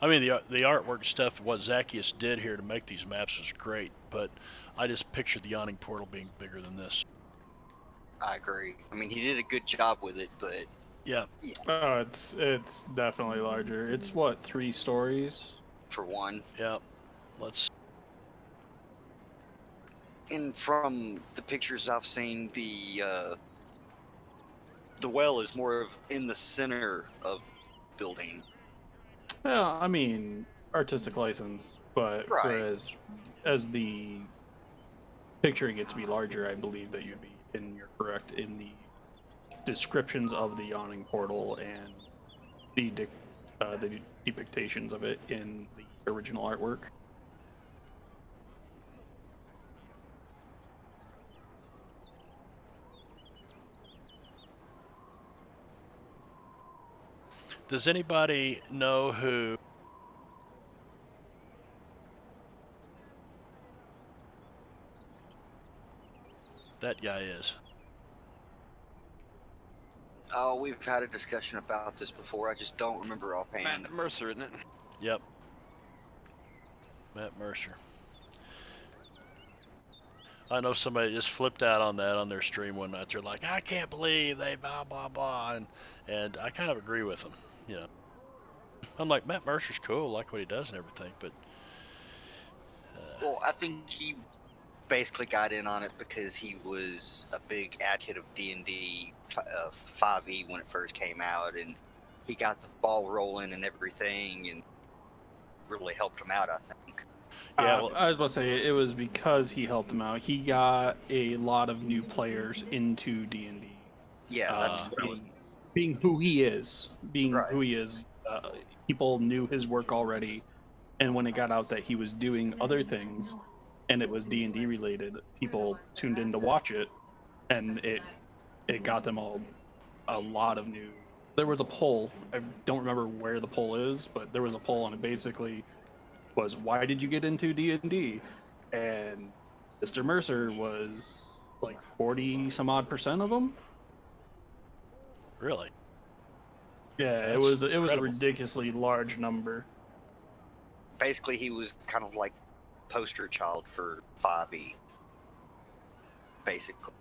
[SPEAKER 6] mean, the artwork stuff, what Zacchaeus did here to make these maps was great, but I just pictured the yawning portal being bigger than this.
[SPEAKER 1] I agree. I mean, he did a good job with it, but
[SPEAKER 6] Yeah.
[SPEAKER 4] Oh, it's definitely larger. It's what, 3 stories?
[SPEAKER 1] for one,
[SPEAKER 6] Yeah. Let's.
[SPEAKER 1] and from the pictures I've seen, the well is more of in the center of building.
[SPEAKER 4] Well, I mean, artistic license, but
[SPEAKER 1] Right.
[SPEAKER 4] whereas as the picturing it to be larger, I believe that you're correct in the descriptions of the yawning portal and the depictions of it in the original artwork.
[SPEAKER 6] Does anybody know who that guy is?
[SPEAKER 1] Oh, we've had a discussion about this before. I just don't remember offhand.
[SPEAKER 3] Matt Mercer, isn't it?
[SPEAKER 6] Yep. Matt Mercer. I know somebody just flipped out on that on their stream one night. They're like, I can't believe they blah blah blah, and I kind of agree with them. You know, I'm like, Matt Mercer's cool, like what he does and everything, but
[SPEAKER 1] Well, I think he basically got in on it because he was a big advocate of D&D 5e when it first came out, and he got the ball rolling and everything, and really helped him out, I think.
[SPEAKER 6] yeah, well,
[SPEAKER 4] I was about to say it was because he helped them out. He got a lot of new players into D&D.
[SPEAKER 1] Yeah, that's what I was.
[SPEAKER 4] Being who he is,
[SPEAKER 1] Right.
[SPEAKER 4] people knew his work already, and when it got out that he was doing other things, and it was D&D related, people tuned in to watch it, and it got them all a lot of new. There was a poll. I don't remember where the poll is, but there was a poll, and it basically was, "Why did you get into D&D?" And Mr. Mercer was like 40 some odd percent of them.
[SPEAKER 6] really,
[SPEAKER 4] Yeah,
[SPEAKER 6] That's
[SPEAKER 4] it was a
[SPEAKER 6] incredible.
[SPEAKER 4] ridiculously large number.
[SPEAKER 1] Basically, he was kind of like poster child for 5e. Basically.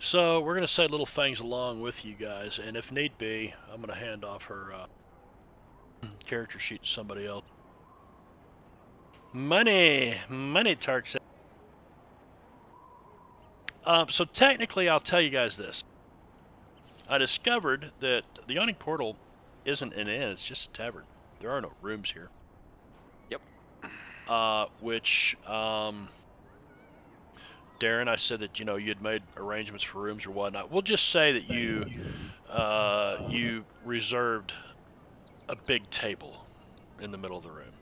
[SPEAKER 6] So we're gonna say little things along with you guys, and if need be, I'm gonna hand off her character sheet to somebody else. Money, Tark said. So technically, I'll tell you guys this. I discovered that the Yawning Portal isn't an inn; it's just a tavern. There are no rooms here.
[SPEAKER 3] Yep.
[SPEAKER 6] Which, Darren, I said that you'd made arrangements for rooms or whatnot. We'll just say that you reserved a big table in the middle of the room,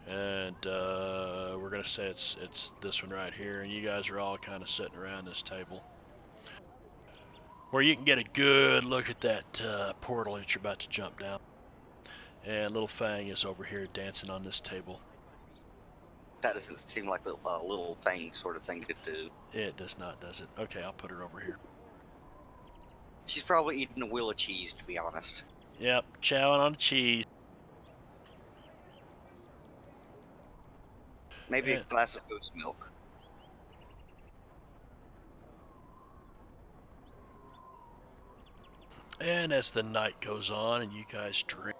[SPEAKER 6] and we're gonna say it's this one right here, and you guys are all kind of sitting around this table, where you can get a good look at that portal that you're about to jump down. And Little Fang is over here dancing on this table.
[SPEAKER 1] That doesn't seem like a little thing sort of thing to do.
[SPEAKER 6] It does not, does it? Okay, I'll put her over here.
[SPEAKER 1] She's probably eating a wheel of cheese, to be honest.
[SPEAKER 6] Yep, chowing on the cheese.
[SPEAKER 1] Maybe a glass of goat's milk.
[SPEAKER 6] And as the night goes on and you guys drink,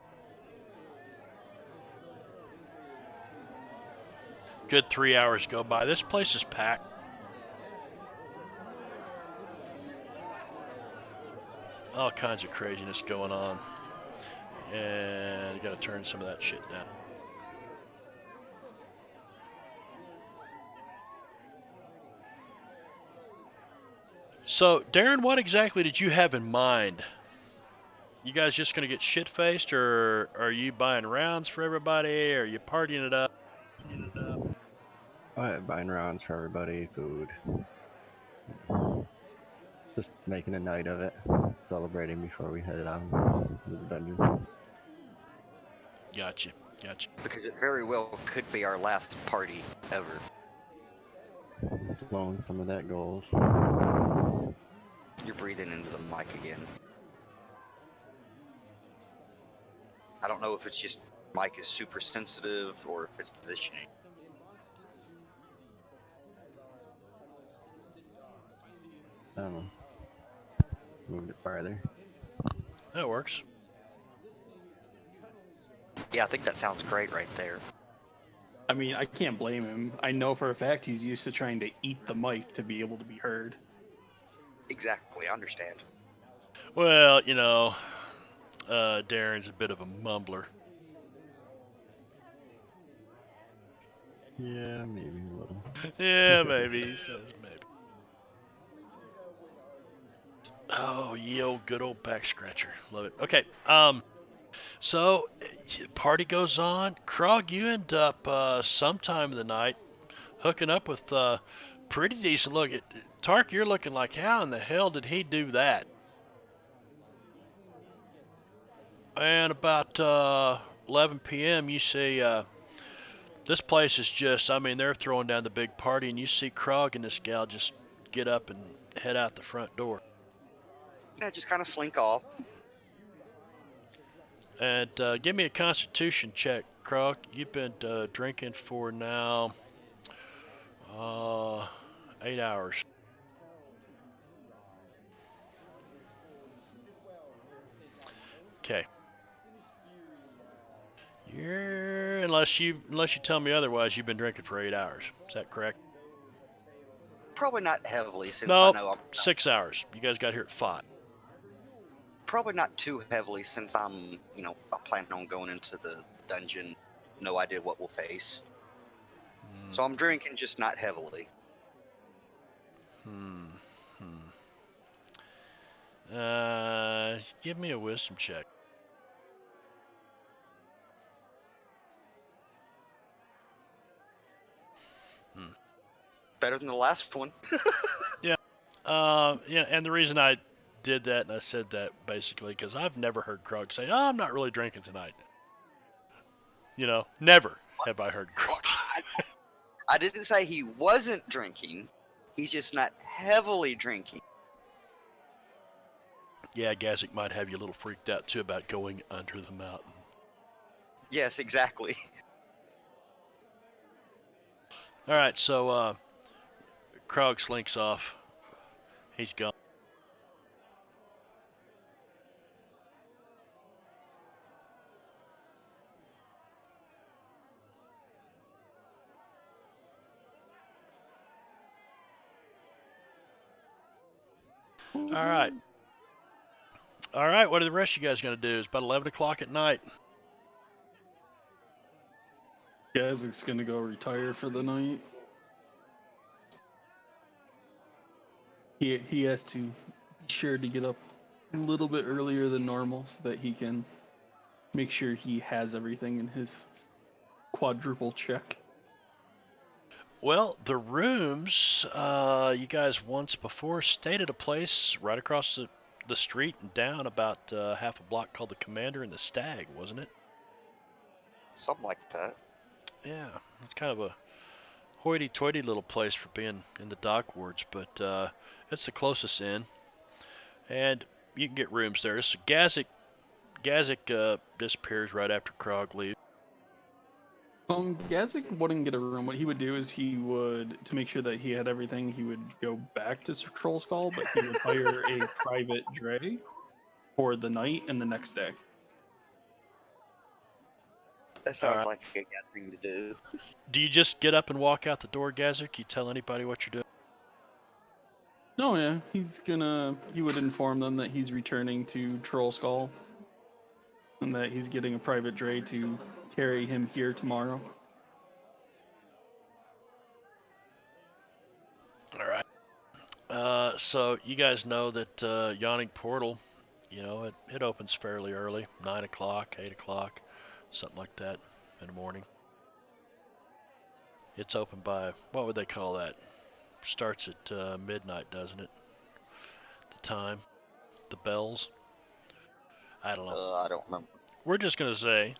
[SPEAKER 6] Good 3 hours go by. This place is packed. All kinds of craziness going on. And you got to turn some of that shit down. So, Darren, what exactly did you have in mind? You guys just going to get shit-faced, or are you buying rounds for everybody, or are you partying it up?
[SPEAKER 5] Buying rounds for everybody, food. Just making a night of it, celebrating before we head out to the dungeon.
[SPEAKER 6] Gotcha.
[SPEAKER 1] Because it very well could be our last party ever.
[SPEAKER 5] Blowing some of that gold.
[SPEAKER 1] You're breathing into the mic again. I don't know if it's just mic is super sensitive or if it's positioning.
[SPEAKER 5] I don't know. Moved it farther.
[SPEAKER 6] That works.
[SPEAKER 1] Yeah, I think that sounds great right there.
[SPEAKER 4] I mean, I can't blame him. I know for a fact he's used to trying to eat the mic to be able to be heard.
[SPEAKER 1] Exactly, I understand.
[SPEAKER 6] Well, Darren's a bit of a mumbler.
[SPEAKER 5] Yeah, maybe a little.
[SPEAKER 6] Yeah, maybe. He says maybe. Oh, ye old good old back scratcher. Love it. Okay. So party goes on. Krog, you end up sometime in the night hooking up with pretty decent look. Tark, you're looking like, how in the hell did he do that? And about 11 p.m., you see this place is just, I mean, they're throwing down the big party, and you see Krog and this gal just get up and head out the front door.
[SPEAKER 1] Yeah, just kind of slink off.
[SPEAKER 6] And give me a constitution check, Krog. You've been drinking for now 8 hours. Okay. Unless you tell me otherwise, you've been drinking for 8 hours. Is that correct?
[SPEAKER 1] Probably not heavily since
[SPEAKER 6] Nope,
[SPEAKER 1] I know I'm
[SPEAKER 6] 6 hours. You guys got here at 5.
[SPEAKER 1] probably not too heavily since I'm planning on going into the dungeon. No idea what we'll face. So I'm drinking, just not heavily.
[SPEAKER 6] Give me a wisdom check.
[SPEAKER 1] Better than the last one.
[SPEAKER 6] Yeah. Yeah, and the reason I did that and I said that basically because I've never heard Krog say, "Oh, I'm not really drinking tonight." Never have I heard Krog say.
[SPEAKER 1] I didn't say he wasn't drinking. He's just not heavily drinking.
[SPEAKER 6] Yeah, Gazik might have you a little freaked out too about going under the mountain.
[SPEAKER 1] Yes, exactly.
[SPEAKER 6] All right, so Krog slinks off. He's gone. All right, what are the rest of you guys going to do? It's about 11 o'clock at night.
[SPEAKER 4] Gazik's gonna go retire for the night. He has to be sure to get up a little bit earlier than normal so that he can make sure he has everything in his quadruple check.
[SPEAKER 6] Well, the rooms, you guys once before stayed at a place right across the street and down about half a block called the Commander and the Stag, wasn't it?
[SPEAKER 1] Something like that.
[SPEAKER 6] Yeah, it's kind of a hoity-toity little place for being in the dock wards, but it's the closest inn, and you can get rooms there. So Gazik disappears right after Krog leaves.
[SPEAKER 4] Gazik wouldn't get a room. What he would do is he would, to make sure that he had everything, he would go back to Troll Skull, but he would hire a private dray for the night and the next day.
[SPEAKER 1] That sounds
[SPEAKER 6] Alright.
[SPEAKER 1] like a good thing to do.
[SPEAKER 6] Do you just get up and walk out the door, Gazik? You tell anybody what you're doing?
[SPEAKER 4] Oh yeah, he would inform them that he's returning to Troll Skull, and that he's getting a private dray to carry him here tomorrow.
[SPEAKER 6] Alright. So you guys know that Yawning Portal, it opens fairly early, 9 o'clock, 8 o'clock, something like that in the morning. It's open by, what would they call that? Starts at midnight, doesn't it? The time, the bells. I don't know.
[SPEAKER 1] I don't remember.
[SPEAKER 6] We're just gonna say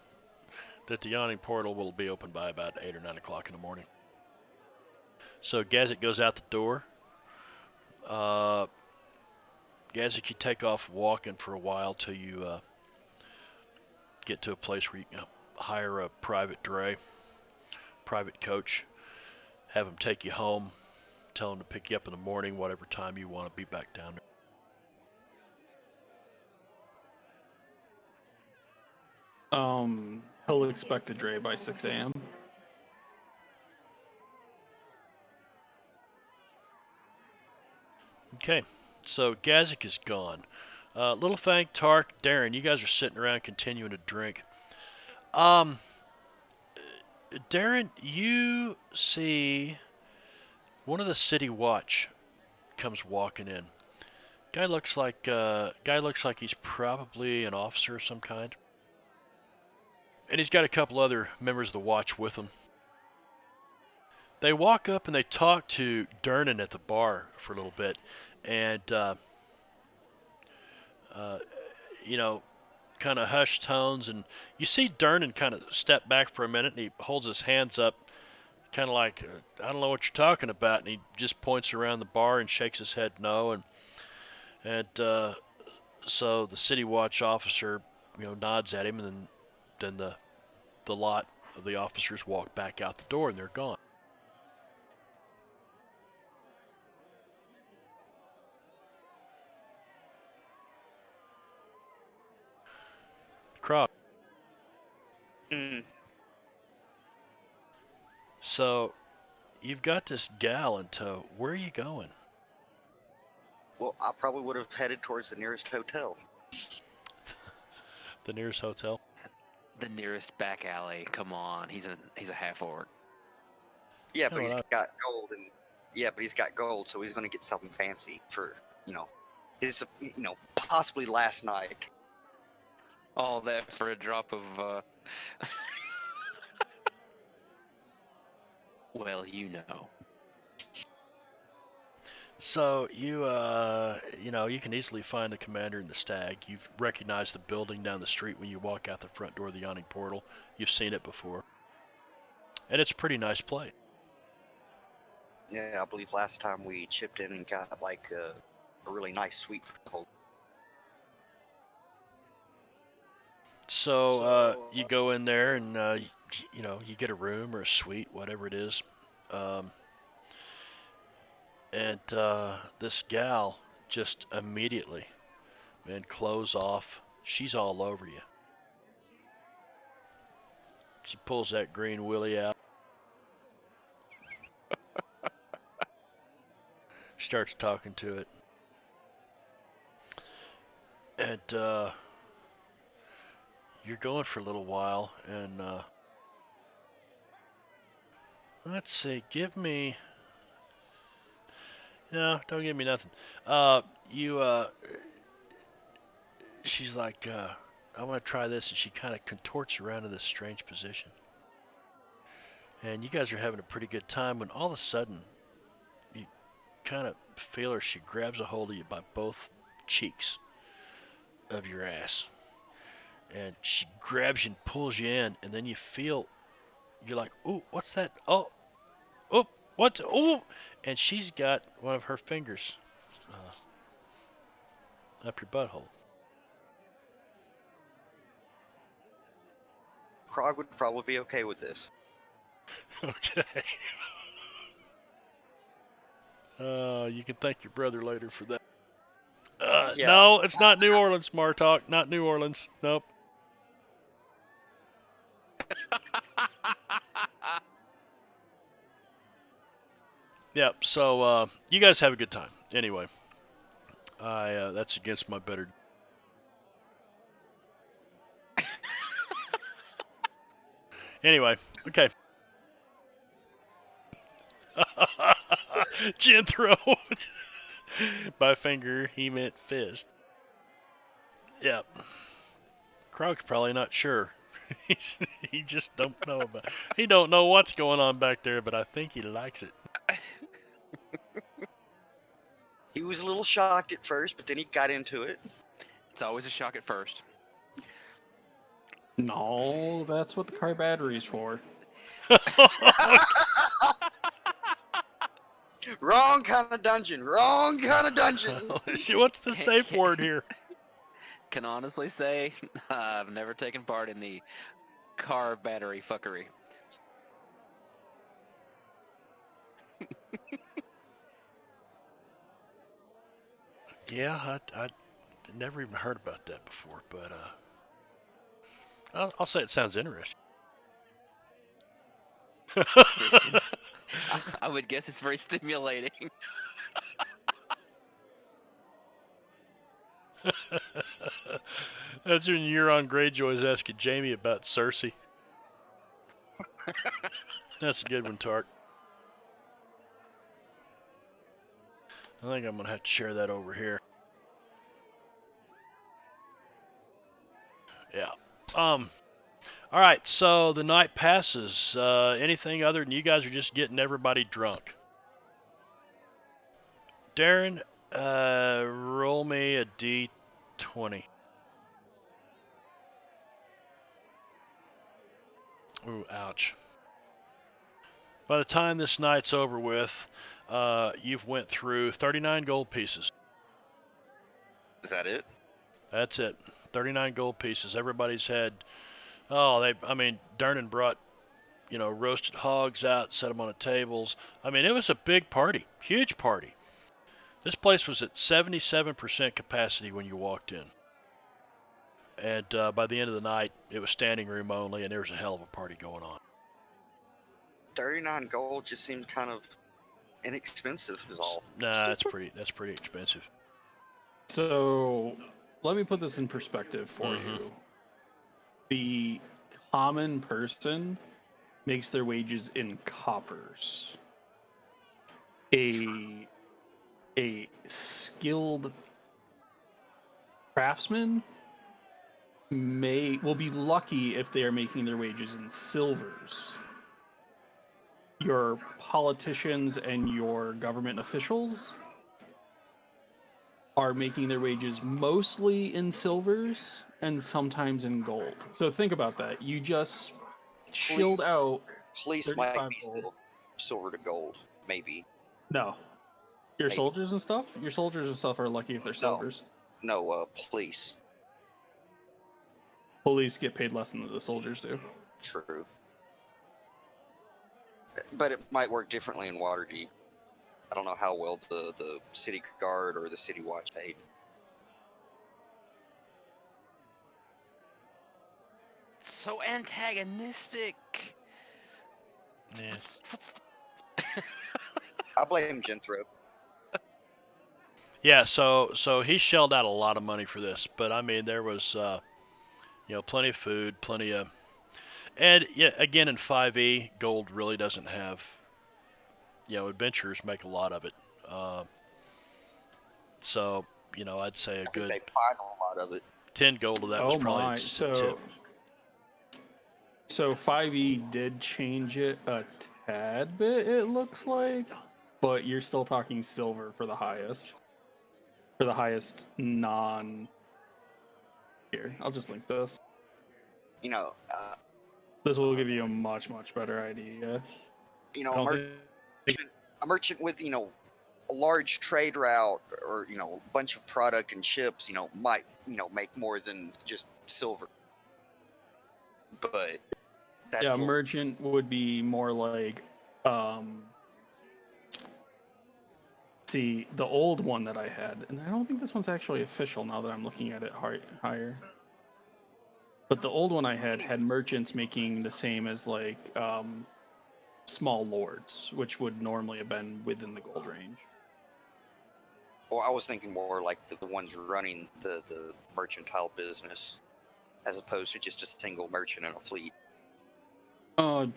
[SPEAKER 6] that the Yawning Portal will be open by about 8 or 9 o'clock in the morning. So Gazik goes out the door. Gazik, you take off walking for a while till you get to a place where you can hire a private dray, private coach, have him take you home, tell him to pick you up in the morning, whatever time you want to be back down there.
[SPEAKER 4] He'll expect a dray by 6 a.m.
[SPEAKER 6] Okay, so Gazik is gone. Little Fang, Tark, Darren, you guys are sitting around continuing to drink. Darren, you see one of the city watch comes walking in. Guy looks like he's probably an officer of some kind, and he's got a couple other members of the watch with him. They walk up and they talk to Dernan at the bar for a little bit, and kind of hushed tones, and you see Dernan kind of step back for a minute, and he holds his hands up, kind of like, I don't know what you're talking about, and he just points around the bar and shakes his head no, and so the city watch officer, nods at him, and then the lot of the officers walk back out the door, and they're gone. Croc. So, you've got this gal in tow. Where are you going?
[SPEAKER 1] Well, I probably would have headed towards the nearest hotel.
[SPEAKER 6] The nearest hotel?
[SPEAKER 3] The nearest back alley. Come on, he's a half orc.
[SPEAKER 1] Yeah, but he's got gold, and he's got gold, so he's going to get something fancy for his possibly last night.
[SPEAKER 3] All that for a drop of well, you know.
[SPEAKER 6] So you can easily find the commander and the stag. You've recognized the building down the street when you walk out the front door of the Yawning Portal. You've seen it before, and it's a pretty nice place.
[SPEAKER 1] Yeah, I believe last time we chipped in and got like a really nice suite for the whole.
[SPEAKER 6] So you go in there and you get a room or a suite, whatever it is, and this gal just immediately, man, clothes off. She's all over you. She pulls that green willy out. Starts talking to it. And you're going for a little while, and let's see, give me... No, don't give me nothing. She's like, I want to try this, and she kind of contorts around in this strange position. And you guys are having a pretty good time when all of a sudden, you kind of feel her, she grabs a hold of you by both cheeks of your ass. And she grabs you and pulls you in, and then you feel, you're like, ooh, what's that? Oh, what? Oh! And she's got one of her fingers up your butthole.
[SPEAKER 1] Krog would probably be okay with this.
[SPEAKER 6] Okay. You can thank your brother later for that.
[SPEAKER 1] Yeah.
[SPEAKER 6] No, it's not New Orleans, Martok. Not New Orleans. Nope. Yep. So you guys have a good time. Anyway, that's against my better. Anyway, okay. Jethro. By finger, he meant fist. Yep. Krog's probably not sure. He just don't know about. He don't know what's going on back there, but I think he likes it.
[SPEAKER 1] He was a little shocked at first, but then he got into it.
[SPEAKER 3] It's always a shock at first.
[SPEAKER 4] No, that's what the car battery's for.
[SPEAKER 1] Wrong kind of dungeon. Wrong kind of dungeon.
[SPEAKER 6] What's the safe word here?
[SPEAKER 3] Can honestly say I've never taken part in the car battery fuckery.
[SPEAKER 6] Yeah, I never even heard about that before, but I'll say it sounds interesting.
[SPEAKER 3] I would guess it's very stimulating.
[SPEAKER 6] That's when Euron Greyjoy's asking Jamie about Cersei. That's a good one, Tart. I think I'm gonna have to share that over here. Yeah. All right. So the night passes. Anything other than you guys are just getting everybody drunk? Darren, roll me a d20. Ooh, ouch. By the time this night's over with, you've went through 39 gold pieces.
[SPEAKER 1] Is that it?
[SPEAKER 6] That's it. 39 gold pieces. Everybody's had. Dernan brought, roasted hogs out, set them on the tables. I mean, it was a big party, huge party. This place was at 77% capacity when you walked in. And by the end of the night, it was standing room only, and there was a hell of a party going on.
[SPEAKER 1] 39 gold just seemed kind of inexpensive, is all.
[SPEAKER 6] Nah, that's pretty expensive.
[SPEAKER 4] So, let me put this in perspective for you. The common person makes their wages in coppers. A skilled craftsman will be lucky if they are making their wages in silvers. Your politicians and your government officials are making their wages mostly in silvers and sometimes in gold. So think about that. You just chilled out.
[SPEAKER 1] Police might
[SPEAKER 4] 35
[SPEAKER 1] be
[SPEAKER 4] gold.
[SPEAKER 1] still silver to gold, maybe.
[SPEAKER 4] No. Your
[SPEAKER 1] Maybe.
[SPEAKER 4] soldiers and stuff? Your soldiers and stuff are lucky if they're silvers.
[SPEAKER 1] No, police.
[SPEAKER 4] Police get paid less than the soldiers do.
[SPEAKER 1] True. But it might work differently in Waterdeep. I don't know how well the city guard or the city watch paid.
[SPEAKER 3] So antagonistic.
[SPEAKER 6] Yeah.
[SPEAKER 3] What's
[SPEAKER 1] I blame Jethro.
[SPEAKER 6] Yeah, so he shelled out a lot of money for this, but I mean there was plenty of food, plenty of, and yeah, again in 5e, gold really doesn't have, adventurers make a lot of it. So I'd say a
[SPEAKER 1] I think
[SPEAKER 6] good
[SPEAKER 1] they find a lot of it.
[SPEAKER 6] 10 gold of that was probably
[SPEAKER 4] my.
[SPEAKER 6] just a tip.
[SPEAKER 4] So 5e did change it a tad bit, it looks like, but you're still talking silver for the highest. For the highest non. Here, I'll just link this. This will give you a much better idea.
[SPEAKER 1] A merchant with a large trade route or a bunch of product and ships might make more than just silver. But that's
[SPEAKER 4] yeah, merchant would be more like see the old one that I had, and I don't think this one's actually official now that I'm looking at it higher. But the old one I had merchants making the same as like small lords, which would normally have been within the gold range.
[SPEAKER 1] Well, I was thinking more like the ones running the mercantile business, as opposed to just a single merchant in a fleet.
[SPEAKER 4] Well,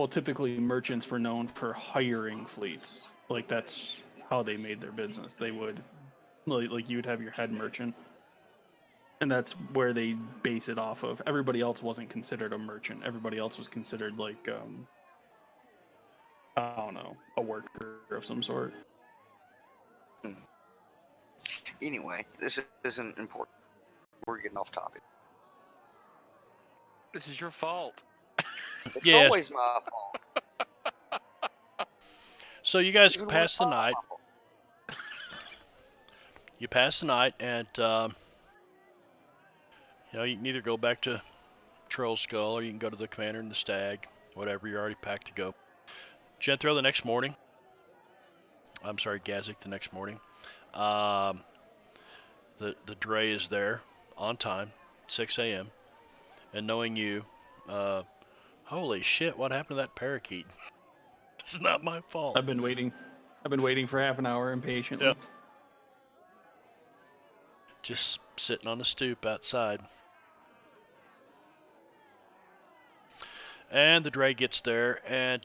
[SPEAKER 4] typically merchants were known for hiring fleets. Like that's how they made their business. They would, like you would have your head merchant, and that's where they base it off of. Everybody else wasn't considered a merchant. Everybody else was considered like I don't know, a worker of some sort.
[SPEAKER 1] Anyway, this isn't important. We're getting off topic.
[SPEAKER 3] This is your fault.
[SPEAKER 1] It's
[SPEAKER 6] Yes.
[SPEAKER 1] always my fault.
[SPEAKER 6] So you guys
[SPEAKER 1] Even when
[SPEAKER 6] pass
[SPEAKER 1] it's
[SPEAKER 6] the
[SPEAKER 1] not
[SPEAKER 6] night.
[SPEAKER 1] my fault.
[SPEAKER 6] You pass the night, and you can either go back to Troll Skull, or you can go to the Commander and the Stag, whatever. You're already packed to go. Jethro the next morning. I'm sorry, Gazik the next morning. The dray is there on time, 6 a.m. And knowing you, holy shit, what happened to that parakeet? It's not my fault.
[SPEAKER 4] I've been waiting for half an hour impatiently.
[SPEAKER 6] Yep. Just sitting on the stoop outside. And the dray gets there, and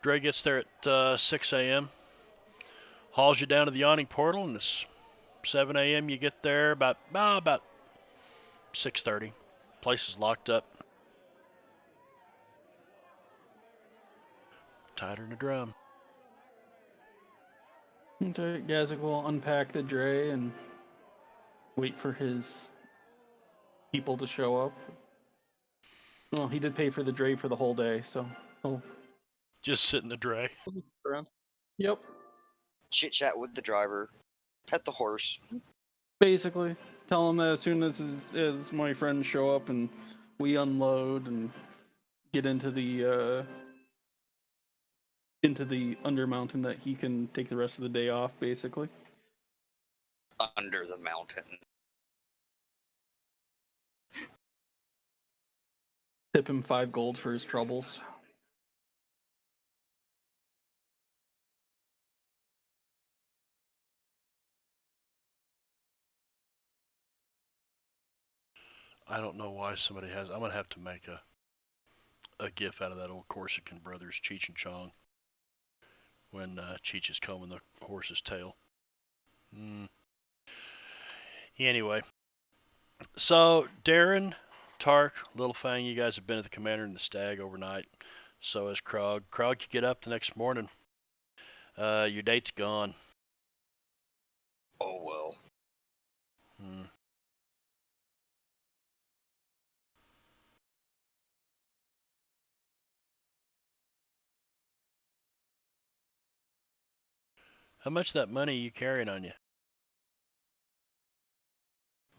[SPEAKER 6] dray gets there at 6 a.m. Hauls you down to the yawning portal, and it's 7 a.m. You get there about 6:30. Place is locked up. Tighter than a drum.
[SPEAKER 4] So Gazik will unpack the dray and wait for his people to show up. Well, he did pay for the dray for the whole day, so he'll
[SPEAKER 6] Just sit in the dray.
[SPEAKER 4] stick around. Yep.
[SPEAKER 1] Chit chat with the driver, pet the horse.
[SPEAKER 4] Basically, tell him that as soon as my friends show up and we unload and get into the Undermountain, that he can take the rest of the day off. Basically,
[SPEAKER 1] Under the mountain.
[SPEAKER 4] tip him 5 gold for his troubles.
[SPEAKER 6] I don't know why somebody has. I'm gonna have to make a gif out of that old Corsican brothers, Cheech and Chong, when Cheech is combing the horse's tail. Anyway, so Darren, Tark, Little Fang, you guys have been at the Commander and the Stag overnight. So has Krog. Krog, you get up the next morning. Your date's gone.
[SPEAKER 1] Oh well.
[SPEAKER 6] How much of that money are you carrying on you?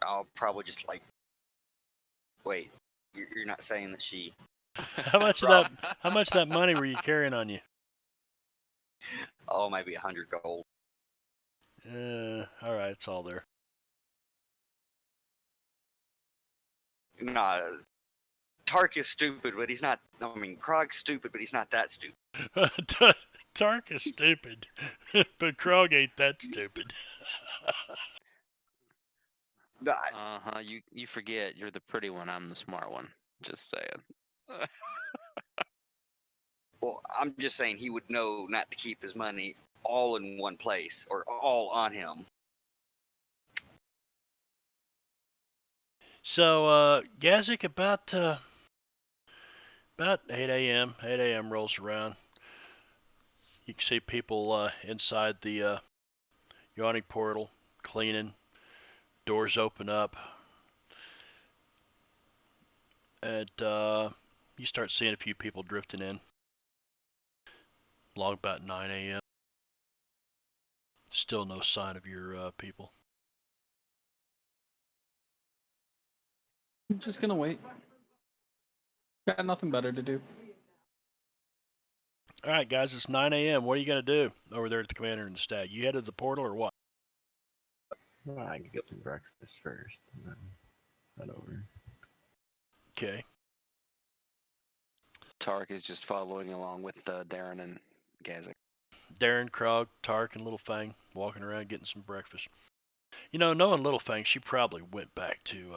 [SPEAKER 1] I'll probably just like. Wait, you're not saying that she.
[SPEAKER 6] How much of that? How much of that money were you carrying on you?
[SPEAKER 1] Oh, maybe 100 gold.
[SPEAKER 6] All right, it's all there.
[SPEAKER 1] Nah, Tark is stupid, but he's not. I mean, Krog's stupid, but he's not that stupid.
[SPEAKER 6] Tark is stupid, but Krog ain't that stupid.
[SPEAKER 3] You forget you're the pretty one. I'm the smart one. Just saying.
[SPEAKER 1] Well, I'm just saying he would know not to keep his money all in one place or all on him.
[SPEAKER 6] So, Gazik, about 8 a.m. 8 a.m. rolls around. You can see people inside the yawning portal cleaning. Doors open up, and you start seeing a few people drifting in. Along about 9 a.m. Still no sign of your people.
[SPEAKER 4] I'm just gonna wait. Got nothing better to do.
[SPEAKER 6] All right, guys, it's 9 a.m. What are you going to do over there at the Commander and the Stag? You headed to the portal or what?
[SPEAKER 5] Well, I can get some breakfast first and then head over.
[SPEAKER 6] Okay.
[SPEAKER 3] Tark is just following along with Darren and Gazik.
[SPEAKER 6] Darren, Krog, Tark, and Little Fang walking around getting some breakfast. You know, knowing Little Fang, she probably went back to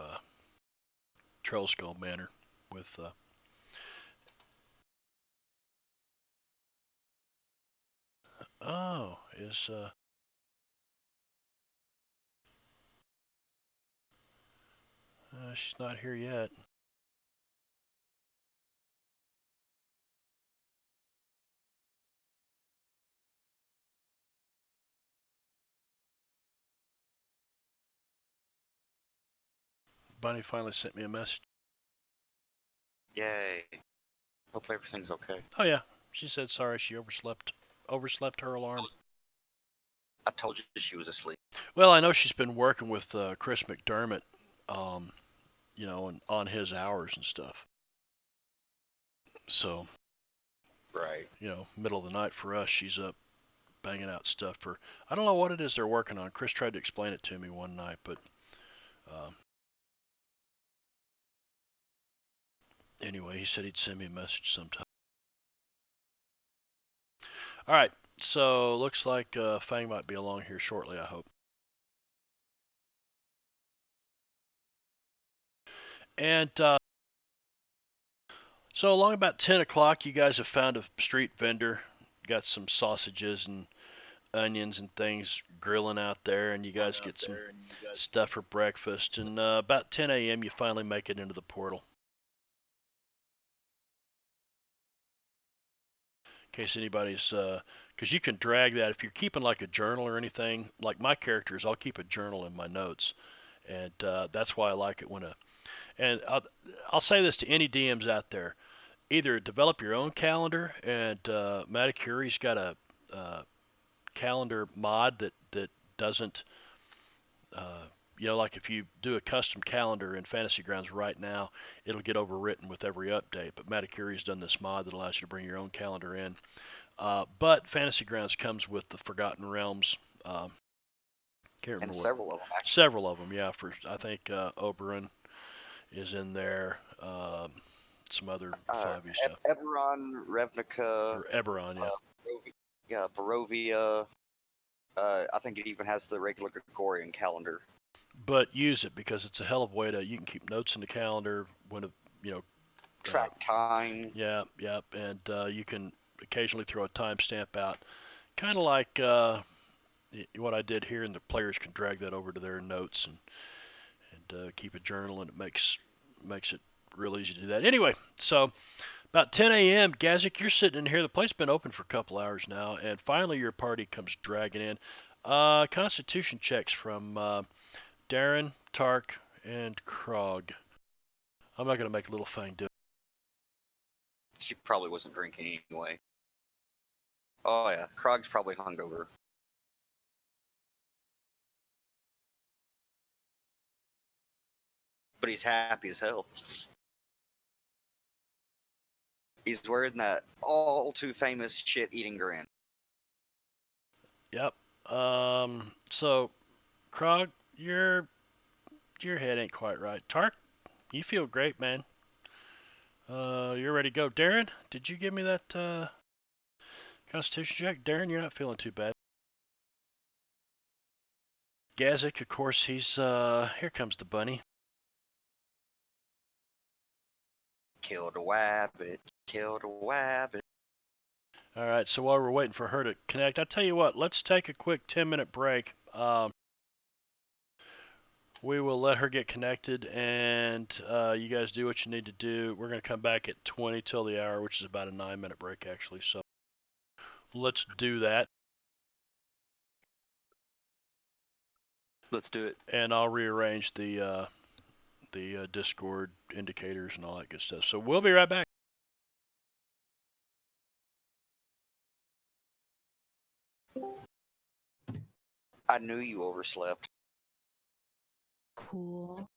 [SPEAKER 6] Troll Skull Manor with. Oh, is she's not here yet. Bunny finally sent me a message.
[SPEAKER 1] Yay. Hope everything's okay.
[SPEAKER 6] Oh yeah, she said sorry she overslept her alarm.
[SPEAKER 1] I told you she was asleep.
[SPEAKER 6] Well, I know she's been working with Chris McDermott, you know, and on his hours and stuff. So,
[SPEAKER 1] Right.
[SPEAKER 6] you know, middle of the night for us, she's up banging out stuff for. I don't know what it is they're working on. Chris tried to explain it to me one night, but anyway, he said he'd send me a message sometime. All right, so looks like Fang might be along here shortly, I hope. And so along about 10 o'clock, you guys have found a street vendor. Got some sausages and onions and things grilling out there, and you guys get some stuff for breakfast. And about 10 a.m., you finally make it into the portal. In case anybody's, because you can drag that if you're keeping like a journal or anything. Like my characters, I'll keep a journal in my notes, and that's why I like it when And I'll say this to any DMs out there: either develop your own calendar, and Matacuri's got a calendar mod that doesn't, you know, like if you do a custom calendar in Fantasy Grounds right now, it'll get overwritten with every update. But Matacuri's done this mod that allows you to bring your own calendar in. But Fantasy Grounds comes with the Forgotten Realms. Can't remember
[SPEAKER 1] And
[SPEAKER 6] what.
[SPEAKER 1] several of them, actually.
[SPEAKER 6] Several of them, yeah. For I think Oberon is in there. Some other 5e stuff.
[SPEAKER 1] Eberron, Ravnica,
[SPEAKER 6] Or Eberron, yeah.
[SPEAKER 1] Barovia. I think it even has the regular Gregorian calendar.
[SPEAKER 6] But use it because it's a hell of a way to. You can keep notes in the calendar when you know.
[SPEAKER 1] Track time.
[SPEAKER 6] Yeah, and you can occasionally throw a timestamp out, kind of like what I did here, and the players can drag that over to their notes and keep a journal, and it makes it real easy to do that. Anyway, so about 10 a.m., Gazik, you're sitting in here. The place's been open for a couple hours now, and finally your party comes dragging in. Constitution checks from Darren, Tark, and Krog. I'm not going to make Little Fang do it.
[SPEAKER 1] She probably wasn't drinking anyway. Oh yeah, Krog's probably hungover. But he's happy as hell. He's wearing that all too famous shit-eating grin.
[SPEAKER 6] Yep. So, Krog, your head ain't quite right. Tark, you feel great, man. You're ready to go. Darren, did you give me that Constitution check? Darren, you're not feeling too bad. Gazik, of course, he's here comes the bunny.
[SPEAKER 1] Killed a wabbit, killed a wabbit.
[SPEAKER 6] All right, so while we're waiting for her to connect, I'll tell you what, let's take a quick 10-minute break. We will let her get connected, and you guys do what you need to do. We're going to come back at 20 till the hour, which is about a 9-minute break, actually. So let's do that.
[SPEAKER 3] Let's do it.
[SPEAKER 6] And I'll rearrange the Discord indicators and all that good stuff. So we'll be right back.
[SPEAKER 1] I knew you overslept.
[SPEAKER 7] Cool.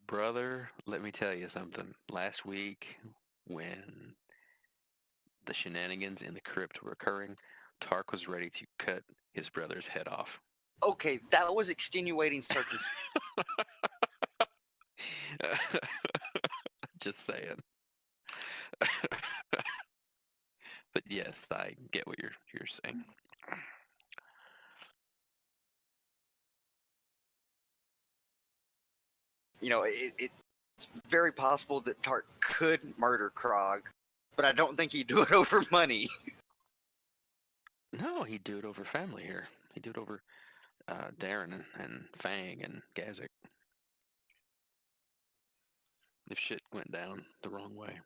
[SPEAKER 3] Brother, let me tell you something. Last week, when the shenanigans in the crypt were occurring, Tark was ready to cut his brother's head off.
[SPEAKER 1] Okay, that was extenuating circumstances.
[SPEAKER 3] Just saying. But yes, I get what you're saying.
[SPEAKER 1] You know, it's very possible that Tark could murder Krog, but I don't think he'd do it over money.
[SPEAKER 3] No, he'd do it over family here. He'd do it over Darren and Fang and Gazik. If shit went down the wrong way.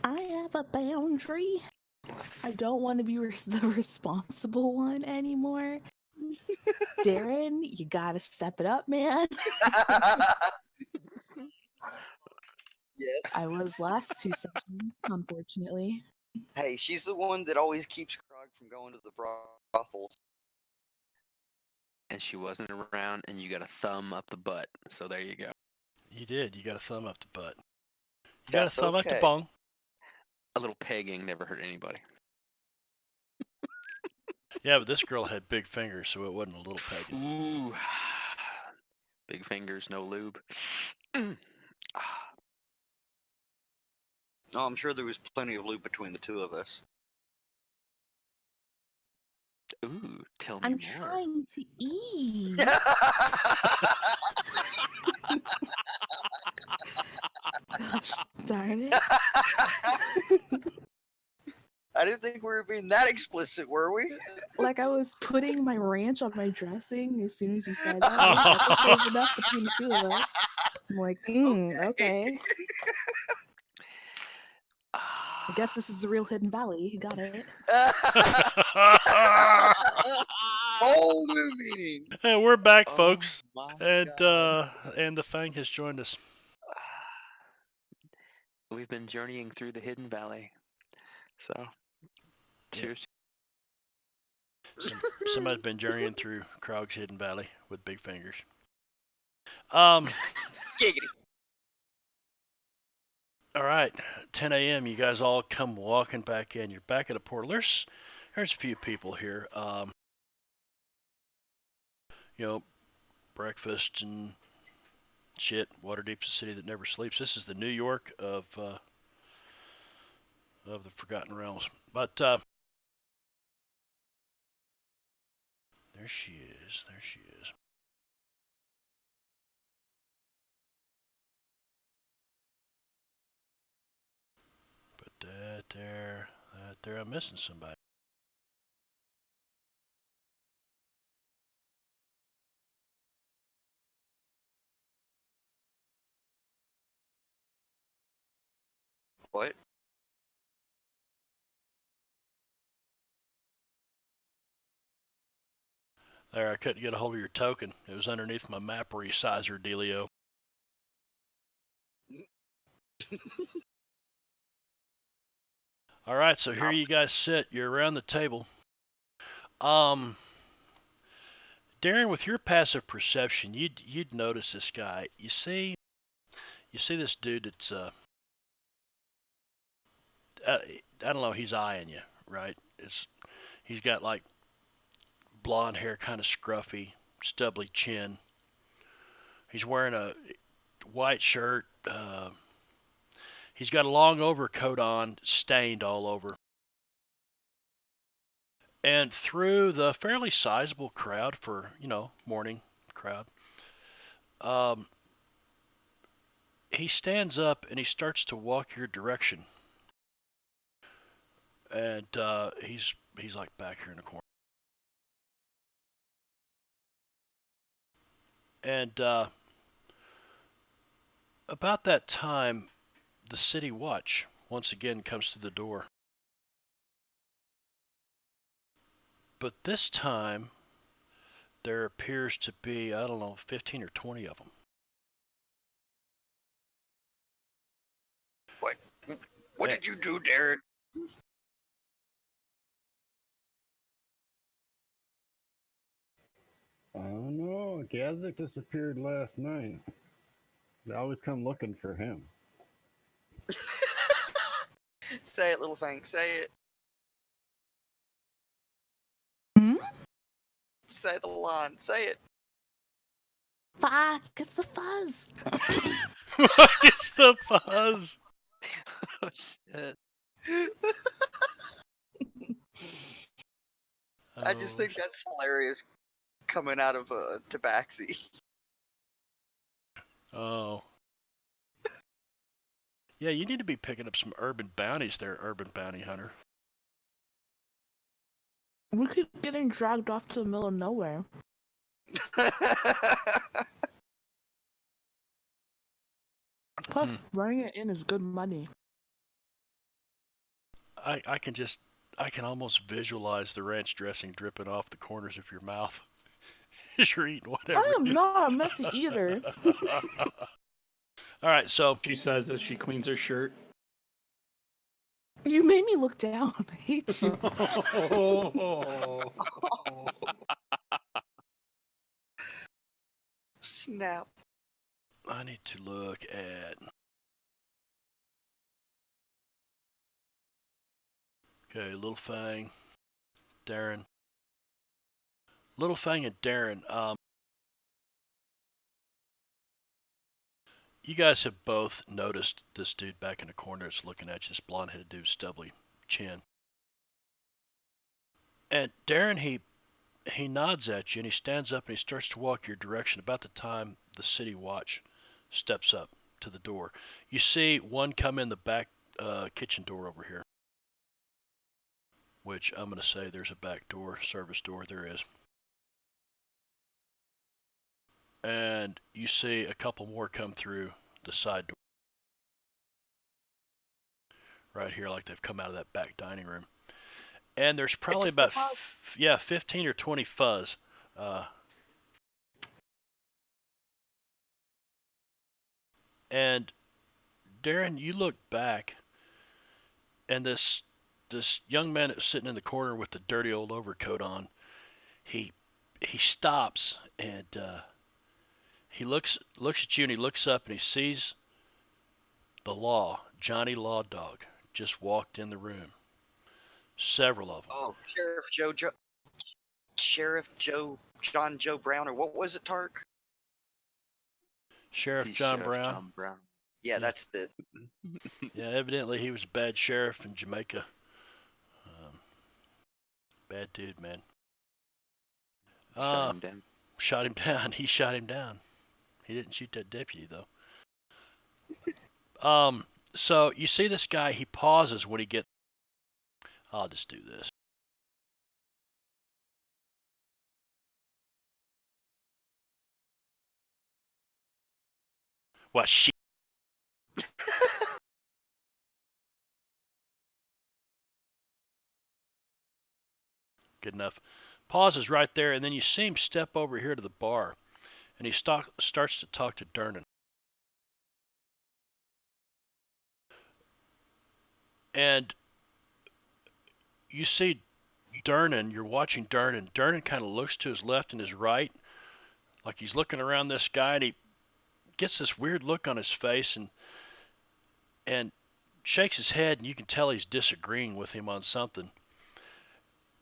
[SPEAKER 7] I have a boundary. I don't want to be the responsible one anymore. Darren, you gotta step it up, man.
[SPEAKER 1] Yes.
[SPEAKER 7] I was last 2 sessions, unfortunately.
[SPEAKER 1] Hey, she's the one that always keeps Krog from going to the brothels.
[SPEAKER 3] And she wasn't around, and you got a thumb up the butt. So there you go.
[SPEAKER 6] You did. You got a thumb up the butt. You got a
[SPEAKER 1] That's
[SPEAKER 6] thumb up the
[SPEAKER 1] okay.
[SPEAKER 6] bong.
[SPEAKER 3] A little pegging never hurt anybody.
[SPEAKER 6] Yeah, but this girl had big fingers, so it wasn't a little pegging.
[SPEAKER 3] Ooh. Big fingers, no lube.
[SPEAKER 1] Oh, I'm sure there was plenty of loot between the two of us.
[SPEAKER 3] Ooh, tell me
[SPEAKER 7] I'm
[SPEAKER 3] more.
[SPEAKER 7] trying to eat. Gosh darn it.
[SPEAKER 1] I didn't think we were being that explicit, were we?
[SPEAKER 7] Like I was putting my ranch on my dressing as soon as you said that. I think there's enough between the two of us. I'm like, okay. I guess this is the real Hidden Valley. You got it.
[SPEAKER 1] Whole new meaning.
[SPEAKER 6] Hey, we're back,
[SPEAKER 3] Oh
[SPEAKER 6] folks,
[SPEAKER 3] my
[SPEAKER 6] and
[SPEAKER 3] God.
[SPEAKER 6] and the Fang has joined us.
[SPEAKER 3] We've been journeying through the Hidden Valley. So, cheers.
[SPEAKER 6] Somebody's been journeying through Krog's Hidden Valley with big fingers.
[SPEAKER 1] Giggity.
[SPEAKER 6] All right, 10 a.m. You guys all come walking back in. You're back at a portal. There's a few people here. You know, breakfast and shit. Waterdeep's a city that never sleeps. This is the New York of the Forgotten Realms. But there she is. There she is. But that there, I'm missing somebody.
[SPEAKER 1] What?
[SPEAKER 6] There, I couldn't get a hold of your token. It was underneath my map resizer dealio. All right, so here you guys sit. You're around the table. Darren, with your passive perception, you'd notice this guy. You see this dude that's I don't know. He's eyeing you, right? He's got like blonde hair, kind of scruffy, stubbly chin. He's wearing a white shirt. He's got a long overcoat on, stained all over. And through the fairly sizable crowd for, morning crowd, he stands up and he starts to walk your direction. And he's like back here in the corner. And about that time, the city watch once again comes to the door. But this time, there appears to be, I don't know, 15 or 20 of them.
[SPEAKER 1] What did you do, Darren?
[SPEAKER 5] I don't know. Gazik disappeared last night. They always come looking for him.
[SPEAKER 1] Say it, Little Fang. Say it.
[SPEAKER 7] Hmm?
[SPEAKER 1] Say the line. Say it.
[SPEAKER 7] Fuck, it's the fuzz.
[SPEAKER 6] It's the fuzz.
[SPEAKER 3] Oh shit.
[SPEAKER 1] I just
[SPEAKER 6] Oh,
[SPEAKER 1] think that's hilarious coming out of Tabaxi.
[SPEAKER 6] Oh. Yeah, you need to be picking up some urban bounties there, urban bounty hunter.
[SPEAKER 7] We keep getting dragged off to the middle of nowhere. Plus, running it in is good money.
[SPEAKER 6] I can almost visualize the ranch dressing dripping off the corners of your mouth as you're eating whatever.
[SPEAKER 7] I am not a messy eater.
[SPEAKER 6] All right, so
[SPEAKER 4] She says as she cleans her shirt.
[SPEAKER 7] You made me look down. I hate you.
[SPEAKER 1] Snap.
[SPEAKER 6] I need to look at. Okay, Little Fang, Darren. Little Fang and Darren. You guys have both noticed this dude back in the corner that's looking at you, this blonde-headed dude, stubbly chin. And Darren, he nods at you and he stands up and he starts to walk your direction. About the time the city watch steps up to the door, you see one come in the back kitchen door over here. Which I'm going to say there's a back door, service door. There is. And you see a couple more come through the side door. Right here, like they've come out of that back dining room. And there's probably about 15 or 20 fuzz. And Darren, you look back, and this young man that's sitting in the corner with the dirty old overcoat on, he stops and he looks at you and he looks up and he sees the law, Johnny Law Dog, just walked in the room. Several of them.
[SPEAKER 1] Oh, Sheriff John Joe Brown, or what was it, Tark?
[SPEAKER 6] Sheriff
[SPEAKER 3] The
[SPEAKER 6] John
[SPEAKER 3] Sheriff
[SPEAKER 6] Brown.
[SPEAKER 3] John Brown.
[SPEAKER 1] Yeah, that's it.
[SPEAKER 6] Yeah, evidently he was a bad sheriff in Jamaica. Bad dude, man.
[SPEAKER 3] Shut him down.
[SPEAKER 6] Shot him down. He shot him down. He didn't shoot that deputy though. So you see this guy. He pauses when he gets. I'll just do this. Well, shit. Good enough. Pauses right there, and then you see him step over here to the bar, and he starts to talk to Dernan. And you see Dernan, you're watching Dernan. Dernan kind of looks to his left and his right, like he's looking around this guy, and he gets this weird look on his face and shakes his head, and you can tell he's disagreeing with him on something.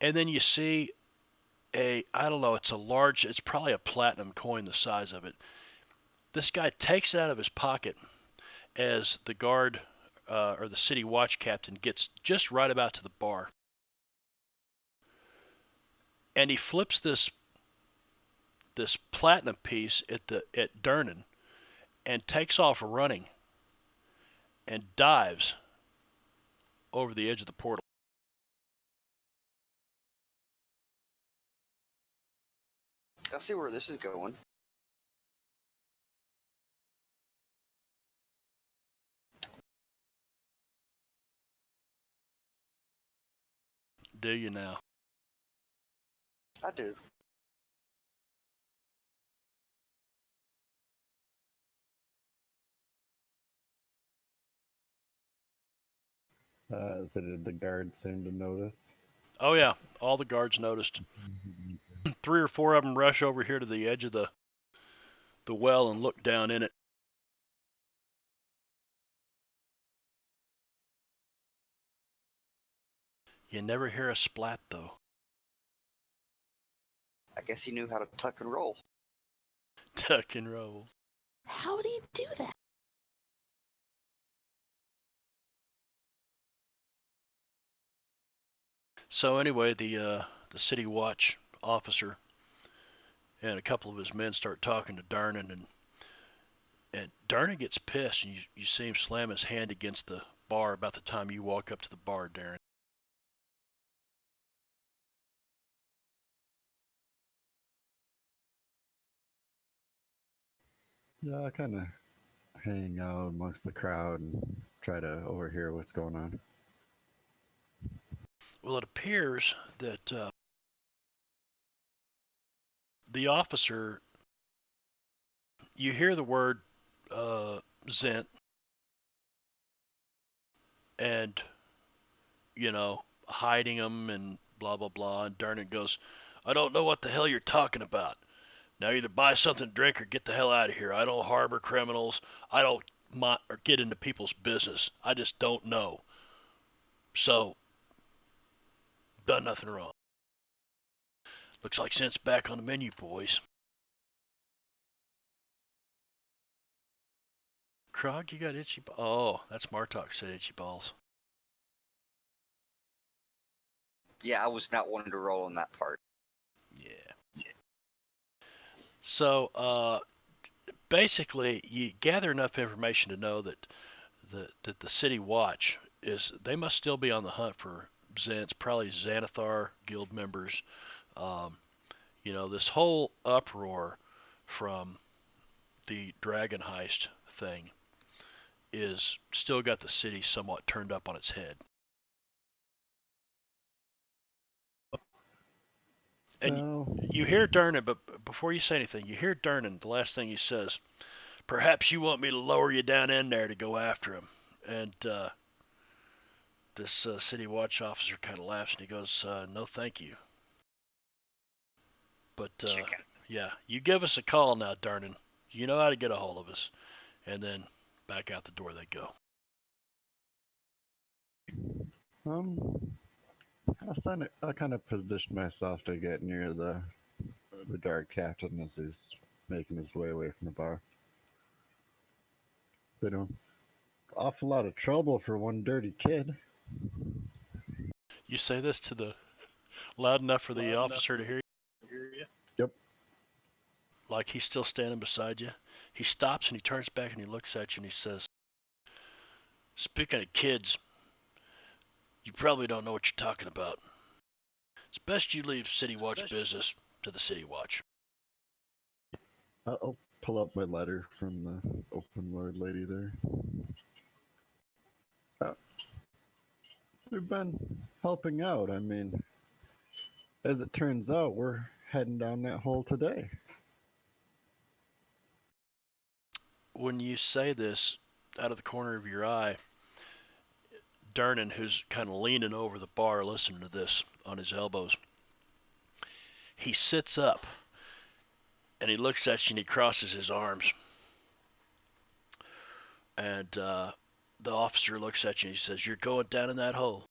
[SPEAKER 6] And then you see I don't know, it's probably a platinum coin the size of it. This guy takes it out of his pocket as the guard or the city watch captain gets just right about to the bar. And he flips this platinum piece at Dernan and takes off running and dives over the edge of the portal.
[SPEAKER 1] I see where this is going.
[SPEAKER 6] Do you now?
[SPEAKER 1] I do.
[SPEAKER 5] So did the guards seem to notice?
[SPEAKER 6] Oh yeah, all the guards noticed. 3 or 4 of them rush over here to the edge of the well and look down in it. You never hear a splat though.
[SPEAKER 1] I guess he knew how to tuck and roll.
[SPEAKER 6] Tuck and roll.
[SPEAKER 7] How do you do that?
[SPEAKER 6] So anyway, the city watch officer and a couple of his men start talking to Darnan, and Darnan gets pissed, and you see him slam his hand against the bar about the time you walk up to the bar, Darren.
[SPEAKER 5] Yeah, I kind of hang out amongst the crowd and try to overhear what's going on.
[SPEAKER 6] Well, it appears that the officer, you hear the word Zent, and hiding them and blah blah blah. And Darnan goes, "I don't know what the hell you're talking about. Now either buy something to drink or get the hell out of here. I don't harbor criminals. I don't or get into people's business. I just don't know. So, done nothing wrong. Looks like Zent's back on the menu, boys." Krog, you got itchy balls. Oh, that's Martok said itchy balls.
[SPEAKER 1] Yeah, I was not wanting to roll on that part.
[SPEAKER 6] Yeah. So, basically, you gather enough information to know that the city watch they must still be on the hunt for Zents, probably Xanathar guild members. This whole uproar from the dragon heist thing is still got the city somewhat turned up on its head. And
[SPEAKER 5] So,
[SPEAKER 6] you hear Durnan, but before you say anything, you hear Durnan, the last thing he says, "Perhaps you want me to lower you down in there to go after him." And this city watch officer kind of laughs and he goes, "No, thank you. But yeah, you give us a call now, Durnan. You know how to get a hold of us." And then back out the door they go.
[SPEAKER 5] I kind of positioned myself to get near the guard captain as he's making his way away from the bar. They don't awful lot of trouble for one dirty kid.
[SPEAKER 6] You say this to the loud enough for the officer to hear you?
[SPEAKER 5] Yep.
[SPEAKER 6] Like he's still standing beside you. He stops and he turns back and he looks at you and he says, "Speaking of kids, you probably don't know what you're talking about. It's best you leave City Watch business to the City Watch."
[SPEAKER 5] I'll pull up my letter from the open lord lady there. We've been helping out. I mean, as it turns out, we're heading down that hole today.
[SPEAKER 6] When you say this, out of the corner of your eye, Durnan, who's kind of leaning over the bar listening to this on his elbows, he sits up and he looks at you and he crosses his arms. And the officer looks at you and he says, "You're going down in that hole."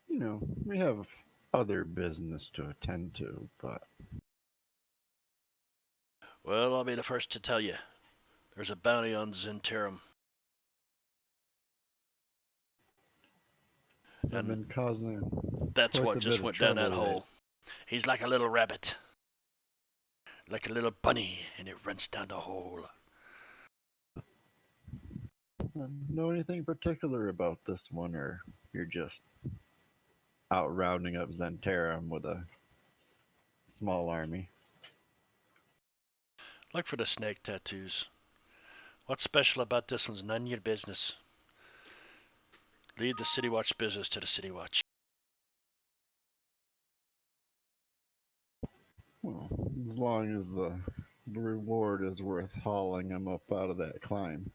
[SPEAKER 5] You know, we have other business to attend to, but...
[SPEAKER 6] "Well, I'll be the first to tell you. There's a bounty on Zentarum."
[SPEAKER 5] I've been causing...
[SPEAKER 6] That's
[SPEAKER 5] quite
[SPEAKER 6] what
[SPEAKER 5] a
[SPEAKER 6] just
[SPEAKER 5] bit of
[SPEAKER 6] went down that
[SPEAKER 5] trouble
[SPEAKER 6] hole. He's like a little rabbit. Like a little bunny, and it runs down the hole.
[SPEAKER 5] Know anything particular about this one, or you're just out rounding up Zentarum with a small army?
[SPEAKER 6] Look for the snake tattoos. What's special about this one's none of your business. Leave the City Watch business to the City Watch.
[SPEAKER 5] Well, as long as the The reward is worth hauling him up out of that climb.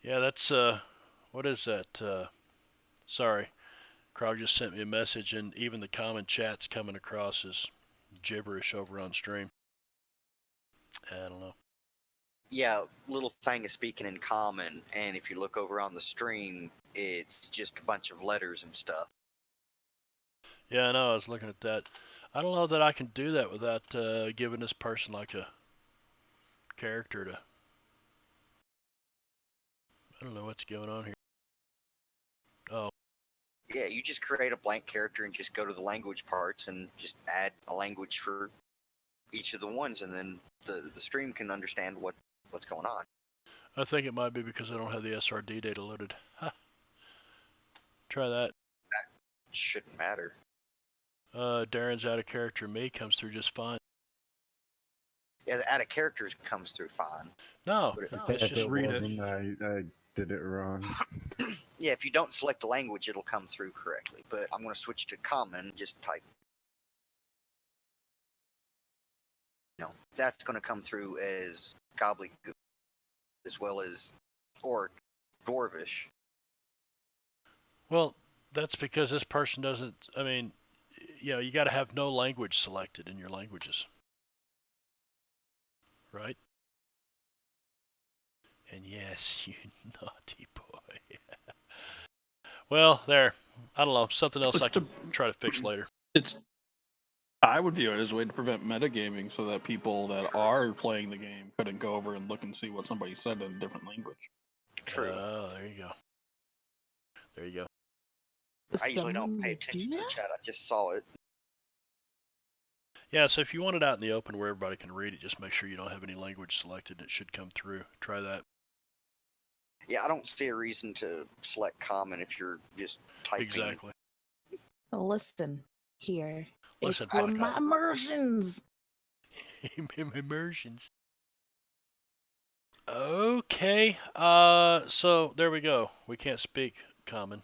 [SPEAKER 6] Yeah, that's what is that? Sorry, Krog just sent me a message, and even the common chat's coming across as gibberish over on stream. I don't know.
[SPEAKER 1] Yeah, Little Fang is speaking in common, and if you look over on the stream, it's just a bunch of letters and stuff.
[SPEAKER 6] Yeah, I know. I was looking at that. I don't know that I can do that without giving this person like a character to. I don't know what's going on here. Oh,
[SPEAKER 1] Yeah, you just create a blank character and just go to the language parts and just add a language for each of the ones, and then the stream can understand what's going on.
[SPEAKER 6] I think it might be because I don't have the SRD data loaded. Huh. Try that.
[SPEAKER 1] That shouldn't matter.
[SPEAKER 6] Darren's out of character. Me comes through just fine.
[SPEAKER 1] Yeah, the add a characters comes through fine.
[SPEAKER 6] No,
[SPEAKER 1] But
[SPEAKER 6] it's
[SPEAKER 5] If
[SPEAKER 6] just
[SPEAKER 5] it
[SPEAKER 4] read it.
[SPEAKER 5] wasn't, I did it wrong.
[SPEAKER 1] yeah, if you don't select the language, it'll come through correctly. But I'm going to switch to common. Just type. That's going to come through as gobbledygook, as well as or dwarvish.
[SPEAKER 6] Well, that's because this person doesn't. I mean, you got to have no language selected in your languages, right? And yes, you naughty boy. Well, there. I don't know. Something else I can try to fix later.
[SPEAKER 4] I would view it as a way to prevent metagaming so that people that are playing the game couldn't go over and look and see what somebody said in a different language.
[SPEAKER 1] True.
[SPEAKER 6] Oh, there you go. There you go.
[SPEAKER 1] I usually don't
[SPEAKER 7] Someone
[SPEAKER 1] pay
[SPEAKER 7] would
[SPEAKER 1] attention
[SPEAKER 7] do
[SPEAKER 1] to the
[SPEAKER 7] that?
[SPEAKER 1] chat. I just saw it.
[SPEAKER 6] Yeah, so if you want it out in the open where everybody can read it, just make sure you don't have any language selected. It should come through. Try that.
[SPEAKER 1] Yeah, I don't see a reason to select common if you're just typing.
[SPEAKER 6] Exactly.
[SPEAKER 7] Listen here.
[SPEAKER 6] Listen,
[SPEAKER 7] It's one of my immersions.
[SPEAKER 6] Immersions. Okay. So there we go. We can't speak common.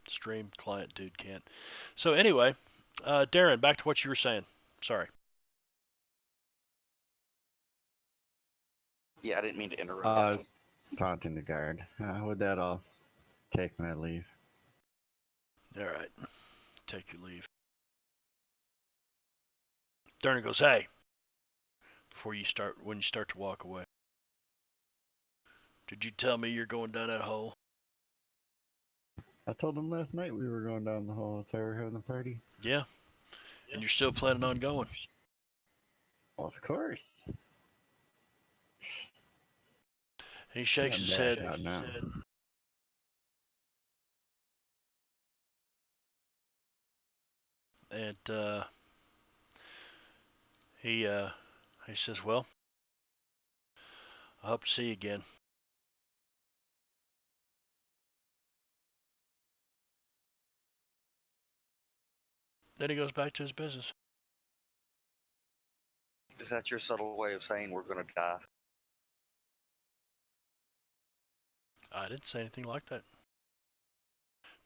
[SPEAKER 6] Stream client dude can't. So anyway, Darren, back to what you were saying. Sorry.
[SPEAKER 1] Yeah, I didn't mean to interrupt.
[SPEAKER 5] I was taunting the guard. With that, I'll take my leave.
[SPEAKER 6] All right. Take your leave. Darren goes, hey. When you start to walk away. Did you tell me you're going down that hole?
[SPEAKER 5] I told him last night we were going down the hole. That's why we're having a party.
[SPEAKER 6] Yeah. And you're still planning on going?
[SPEAKER 5] Well, of course.
[SPEAKER 6] He shakes his head.
[SPEAKER 5] Now.
[SPEAKER 6] And he says, well, I hope to see you again. Then he goes back to his business.
[SPEAKER 1] Is that your subtle way of saying we're going to die?
[SPEAKER 6] I didn't say anything like that.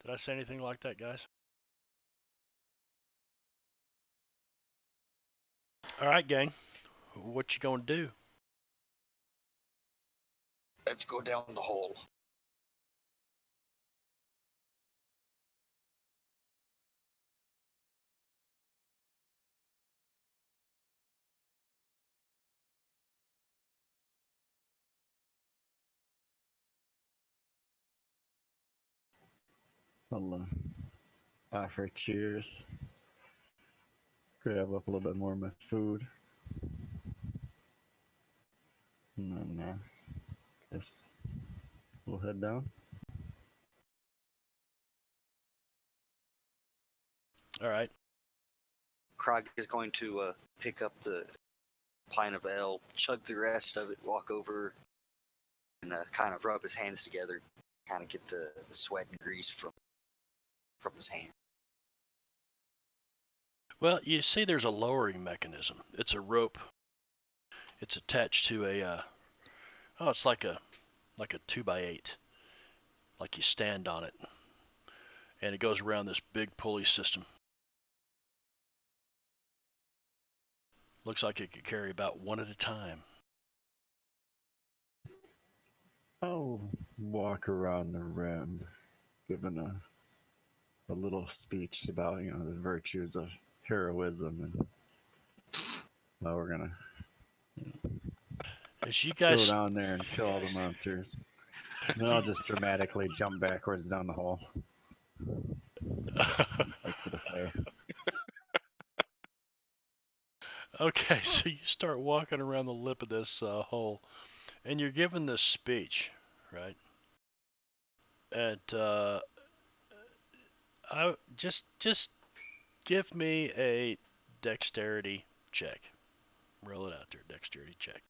[SPEAKER 6] Did I say anything like that, guys? All right, gang. What you gonna do?
[SPEAKER 1] Let's go down the hole.
[SPEAKER 5] I'll offer cheers. Grab up a little bit more of my food. And then, guess we'll head down.
[SPEAKER 6] All right.
[SPEAKER 1] Krog is going to pick up the pint of ale, chug the rest of it, walk over, and kind of rub his hands together, kind of get the sweat and grease from his hand.
[SPEAKER 6] Well, you see, there's a lowering mechanism. It's a rope. It's attached to a. It's like a 2x8. Like you stand on it, and it goes around this big pulley system. Looks like it could carry about one at a time.
[SPEAKER 5] I'll walk around the rim, giving a little speech about the virtues of heroism and how we're gonna
[SPEAKER 6] As you
[SPEAKER 5] go
[SPEAKER 6] guys,
[SPEAKER 5] down there and kill all the monsters. And then I'll just dramatically jump backwards down the hole, like for the play.
[SPEAKER 6] okay, so you start walking around the lip of this hole, and you're giving this speech, right? And I just give me a dexterity check. Roll it out there, dexterity check.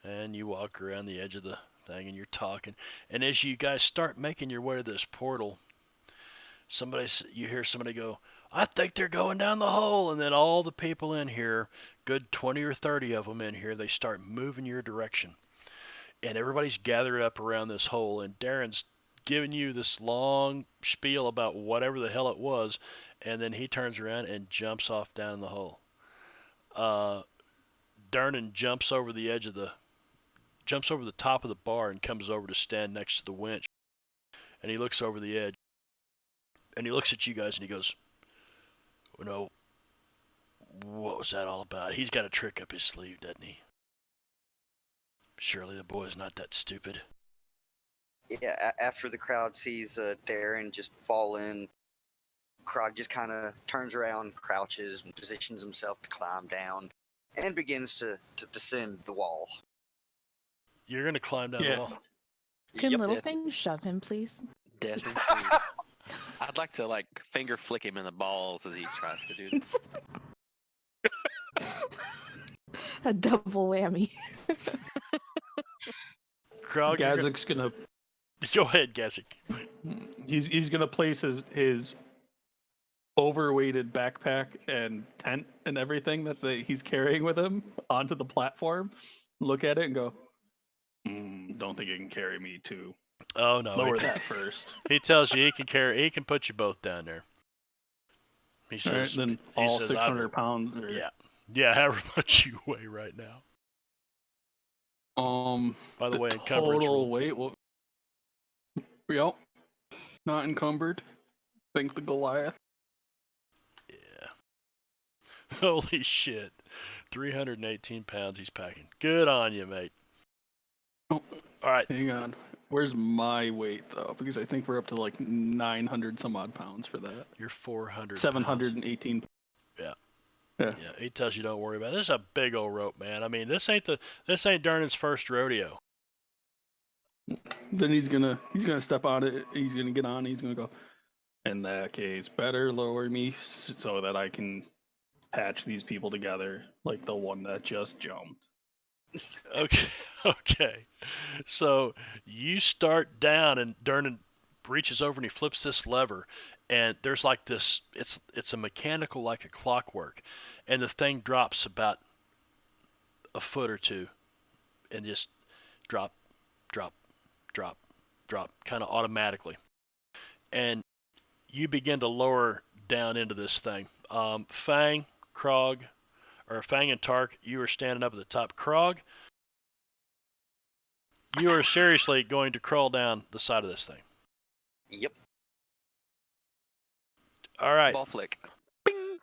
[SPEAKER 6] And you walk around the edge of the thing, and you're talking. And as you guys start making your way to this portal, you hear somebody go, "I think they're going down the hole," and then all the people in here, good 20 or 30 of them in here, they start moving your direction. And everybody's gathered up around this hole, and Darren's giving you this long spiel about whatever the hell it was, and then he turns around and jumps off down the hole. Darren jumps over the top of the bar and comes over to stand next to the winch. And he looks over the edge, and he looks at you guys, and he goes, what was that all about? He's got a trick up his sleeve, doesn't he? Surely the boy's not that stupid.
[SPEAKER 1] Yeah, after the crowd sees Darren just fall in, Krog just kind of turns around, crouches, and positions himself to climb down, and begins to descend the wall.
[SPEAKER 6] You're going to climb down the wall?
[SPEAKER 7] Can
[SPEAKER 1] Yep.
[SPEAKER 7] Littlefang shove him, please?
[SPEAKER 3] Death ensues. I'd like to finger flick him in the balls as he tries to do this.
[SPEAKER 7] A double whammy.
[SPEAKER 6] Krog,
[SPEAKER 4] Gazik's gonna.
[SPEAKER 6] Go ahead, Gazik.
[SPEAKER 4] He's gonna place his overweighted backpack and tent and everything that he's carrying with him onto the platform. Look at it and go, don't think it can carry me too.
[SPEAKER 6] Oh no!
[SPEAKER 4] Lower that first.
[SPEAKER 6] He tells you he can put you both down there. He says,
[SPEAKER 4] all right, then all 600 pounds.
[SPEAKER 6] Yeah, however much you weigh right now. By the way,
[SPEAKER 4] total weight. Yep, not encumbered. Think the Goliath.
[SPEAKER 6] Yeah. Holy shit! 318 pounds he's packing. Good on you, mate.
[SPEAKER 4] Oh,
[SPEAKER 6] all right.
[SPEAKER 4] Hang on. Where's my weight though? Because I think we're up to 900 some odd pounds for that.
[SPEAKER 6] You're 400.
[SPEAKER 4] 718.
[SPEAKER 6] Yeah. Yeah. He tells you don't worry about it. This is a big old rope, man. I mean, this ain't Darnan's first rodeo.
[SPEAKER 4] Then he's gonna step on it. He's gonna get on. He's gonna go. In that case, better lower me so that I can patch these people together, like the one that just jumped.
[SPEAKER 6] Okay. So you start down, and Darnan reaches over and he flips this lever, and there's this. It's a mechanical, like a clockwork, and the thing drops about a foot or two, and just drop, kind of automatically, and you begin to lower down into this thing. Fang, Krog, or Fang and Tark, you are standing up at the top. Krog, you are seriously going to crawl down the side of this thing.
[SPEAKER 1] Yep.
[SPEAKER 6] All right.
[SPEAKER 3] Ball flick.
[SPEAKER 6] Bing.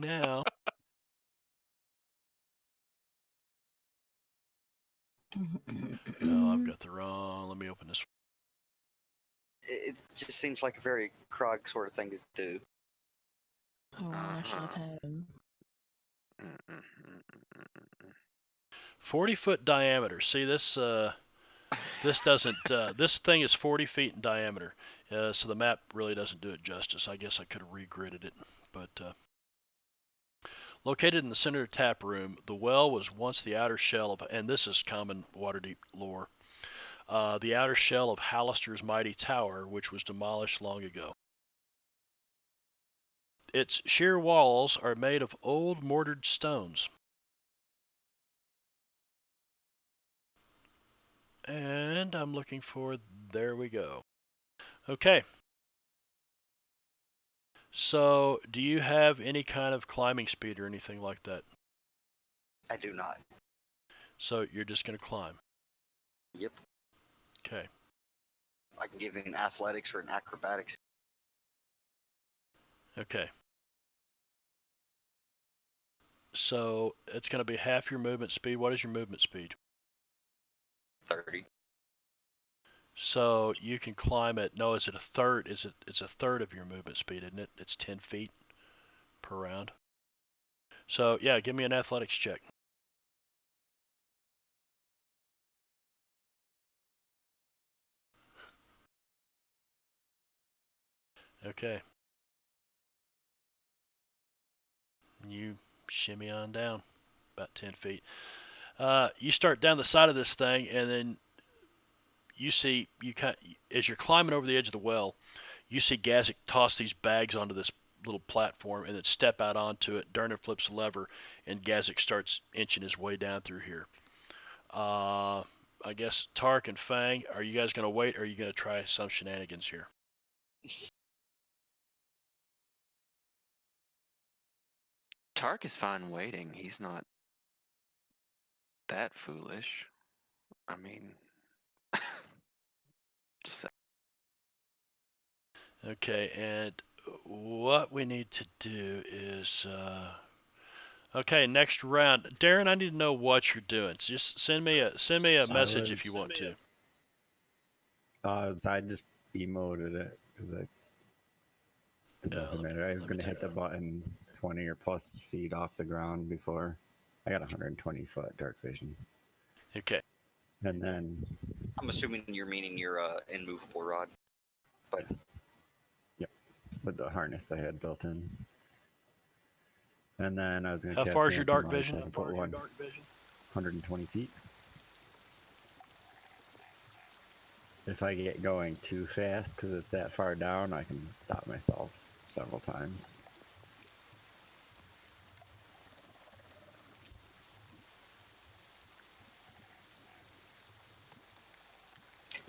[SPEAKER 6] Now. Oh, I've got the wrong. Let me open this.
[SPEAKER 1] It just seems like a very Krog sort of thing to do.
[SPEAKER 7] I want to shove him.
[SPEAKER 6] 40-foot diameter. See this? This doesn't. This thing is 40 feet in diameter. So the map really doesn't do it justice. I guess I could have regridded it, but. Located in the center of the tap room, the well was once the outer shell of, and this is common Waterdeep lore, the outer shell of Hallister's mighty tower, which was demolished long ago. Its sheer walls are made of old mortared stones. And I'm looking for, there we go. Okay. So, do you have any kind of climbing speed or anything like that?
[SPEAKER 1] I do not.
[SPEAKER 6] So, you're just going to climb.
[SPEAKER 1] Yep.
[SPEAKER 6] Okay.
[SPEAKER 1] I can give you an athletics or an acrobatics.
[SPEAKER 6] Okay. So, it's going to be half your movement speed. What is your movement speed?
[SPEAKER 1] 30.
[SPEAKER 6] So, you can climb it. No, is it a third? It's a third of your movement speed, isn't it? It's 10 feet per round. So, yeah, give me an athletics check. Okay. You shimmy on down about 10 feet. You start down the side of this thing, and then you see, as you're climbing over the edge of the well, you see Gazik toss these bags onto this little platform and then step out onto it. Durner flips the lever, and Gazik starts inching his way down through here. I guess Tark and Fang, are you guys going to wait, or are you going to try some shenanigans here?
[SPEAKER 3] Tark is fine waiting. He's not that foolish. I mean, just
[SPEAKER 6] Okay, and what we need to do is, okay, next round. Darren, I need to know what you're doing. So just send me a message if you want to.
[SPEAKER 5] I just emoted it because it doesn't matter. I was going to hit the button 20 or plus feet off the ground before. I got 120 foot dark vision.
[SPEAKER 6] Okay.
[SPEAKER 5] And then.
[SPEAKER 1] I'm assuming you're meaning your immovable rod. But
[SPEAKER 5] Yes. Yep. With the harness I had built in. And then I was going to
[SPEAKER 6] How
[SPEAKER 5] cast
[SPEAKER 6] far is your
[SPEAKER 5] Dancing
[SPEAKER 6] dark
[SPEAKER 5] Lights.
[SPEAKER 6] vision?
[SPEAKER 5] I can put 120 feet. If I get going too fast because it's that far down, I can stop myself several times.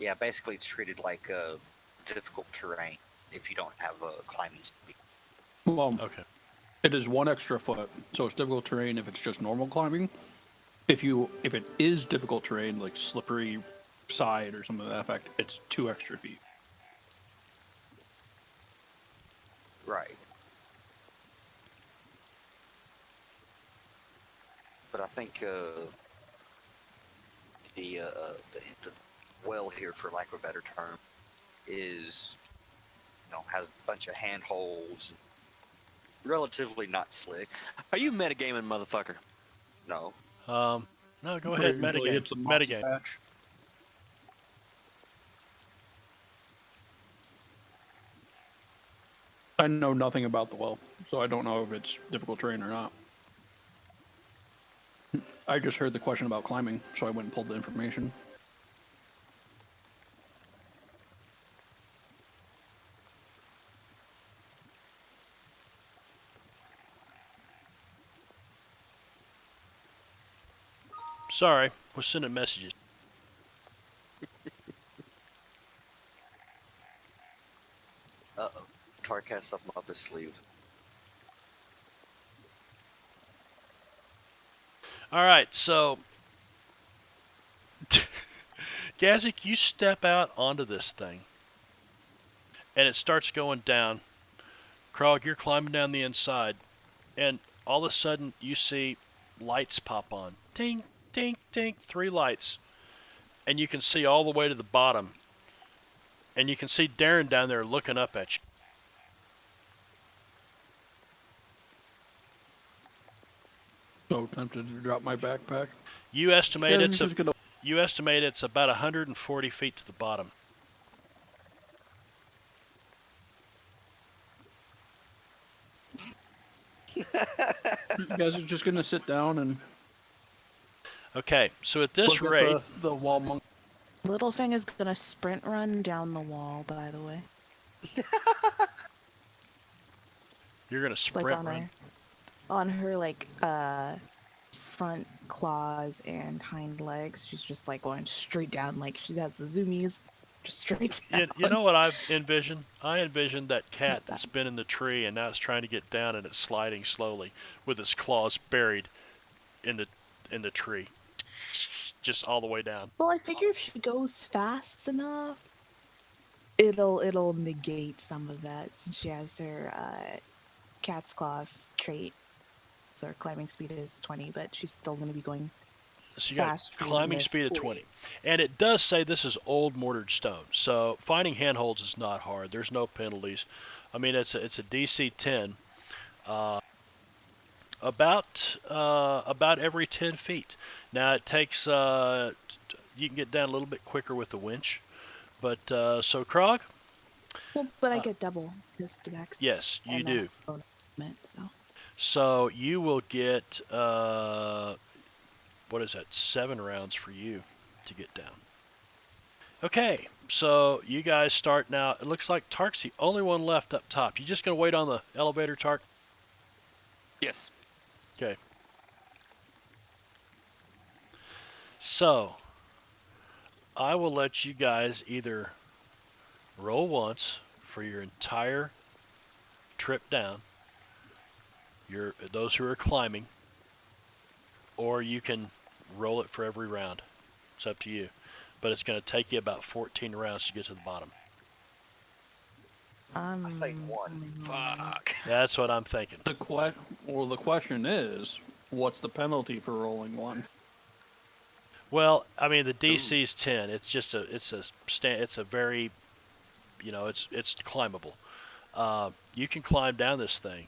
[SPEAKER 1] yeah, basically it's treated like difficult terrain if you don't have a climbing speed.
[SPEAKER 4] Well,
[SPEAKER 6] Okay.
[SPEAKER 4] it is 1 extra foot, so it's difficult terrain if it's just normal climbing. If it is difficult terrain, like slippery side or something to that effect, it's 2 extra feet.
[SPEAKER 1] Right. But I think the well here, for lack of a better term, is, has a bunch of handholds, relatively not slick.
[SPEAKER 3] Are you metagaming, motherfucker?
[SPEAKER 1] No.
[SPEAKER 6] No, go ahead.
[SPEAKER 4] Usually
[SPEAKER 6] Metagame.
[SPEAKER 4] it's a mossy
[SPEAKER 6] Metagame.
[SPEAKER 4] patch. I know nothing about the well, so I don't know if it's difficult terrain or not. I just heard the question about climbing, so I went and pulled the information.
[SPEAKER 6] Sorry, we're sending messages.
[SPEAKER 1] Uh-oh. Tark has something up his sleeve.
[SPEAKER 6] All right, so Gazik, you step out onto this thing, and it starts going down. Krog, you're climbing down the inside, and all of a sudden you see lights pop on. Ting, ting, ting, 3 lights. And you can see all the way to the bottom. And you can see Darren down there looking up at you.
[SPEAKER 4] So tempted to drop my backpack.
[SPEAKER 6] You estimate
[SPEAKER 4] Yeah,
[SPEAKER 6] it's
[SPEAKER 4] just gonna...
[SPEAKER 6] about 140 feet to the bottom.
[SPEAKER 4] You guys are just gonna sit down and
[SPEAKER 6] Okay, so at this
[SPEAKER 4] look
[SPEAKER 6] rate,
[SPEAKER 4] at the wall monk.
[SPEAKER 7] Littlefang is gonna sprint run down the wall, by the way.
[SPEAKER 6] you're gonna
[SPEAKER 7] Like
[SPEAKER 6] sprint run.
[SPEAKER 7] on her front claws and hind legs. She's just like going straight down, like she has the zoomies, just straight down.
[SPEAKER 6] You know what I've envisioned? I envisioned that cat
[SPEAKER 7] What's
[SPEAKER 6] that's
[SPEAKER 7] that?
[SPEAKER 6] been in the tree and now it's trying to get down and it's sliding slowly with its claws buried in the tree, just all the way down.
[SPEAKER 7] Well, I figure if she goes fast enough, it'll negate some of that since she has her cat's claw trait. So her climbing speed is 20, but she's still going to be going
[SPEAKER 6] So you got
[SPEAKER 7] faster than
[SPEAKER 6] climbing
[SPEAKER 7] this
[SPEAKER 6] speed of
[SPEAKER 7] blade.
[SPEAKER 6] 20, and it does say this is old mortared stone. So finding handholds is not hard. There's no penalties. I mean, it's a DC 10. About every 10 feet. Now it takes you can get down a little bit quicker with the winch, but so Krog,
[SPEAKER 7] Well, but I get double this to max,
[SPEAKER 6] yes, you
[SPEAKER 7] and then
[SPEAKER 6] do.
[SPEAKER 7] a bonus movement, so.
[SPEAKER 6] So you will get what is that? 7 rounds for you to get down. Okay, so you guys start now. It looks like Tark's the only one left up top. You just gonna wait on the elevator, Tark?
[SPEAKER 3] Yes.
[SPEAKER 6] Okay. So I will let you guys either roll once for your entire trip down, those who are climbing, or you can roll it for every round. It's up to you. But it's going to take you about 14 rounds to get to the bottom.
[SPEAKER 1] I say one.
[SPEAKER 3] Fuck.
[SPEAKER 6] That's what I'm thinking.
[SPEAKER 4] The question is, what's the penalty for rolling one?
[SPEAKER 6] Well, I mean the DC is 10. It's just it's a very, it's climbable. You can climb down this thing,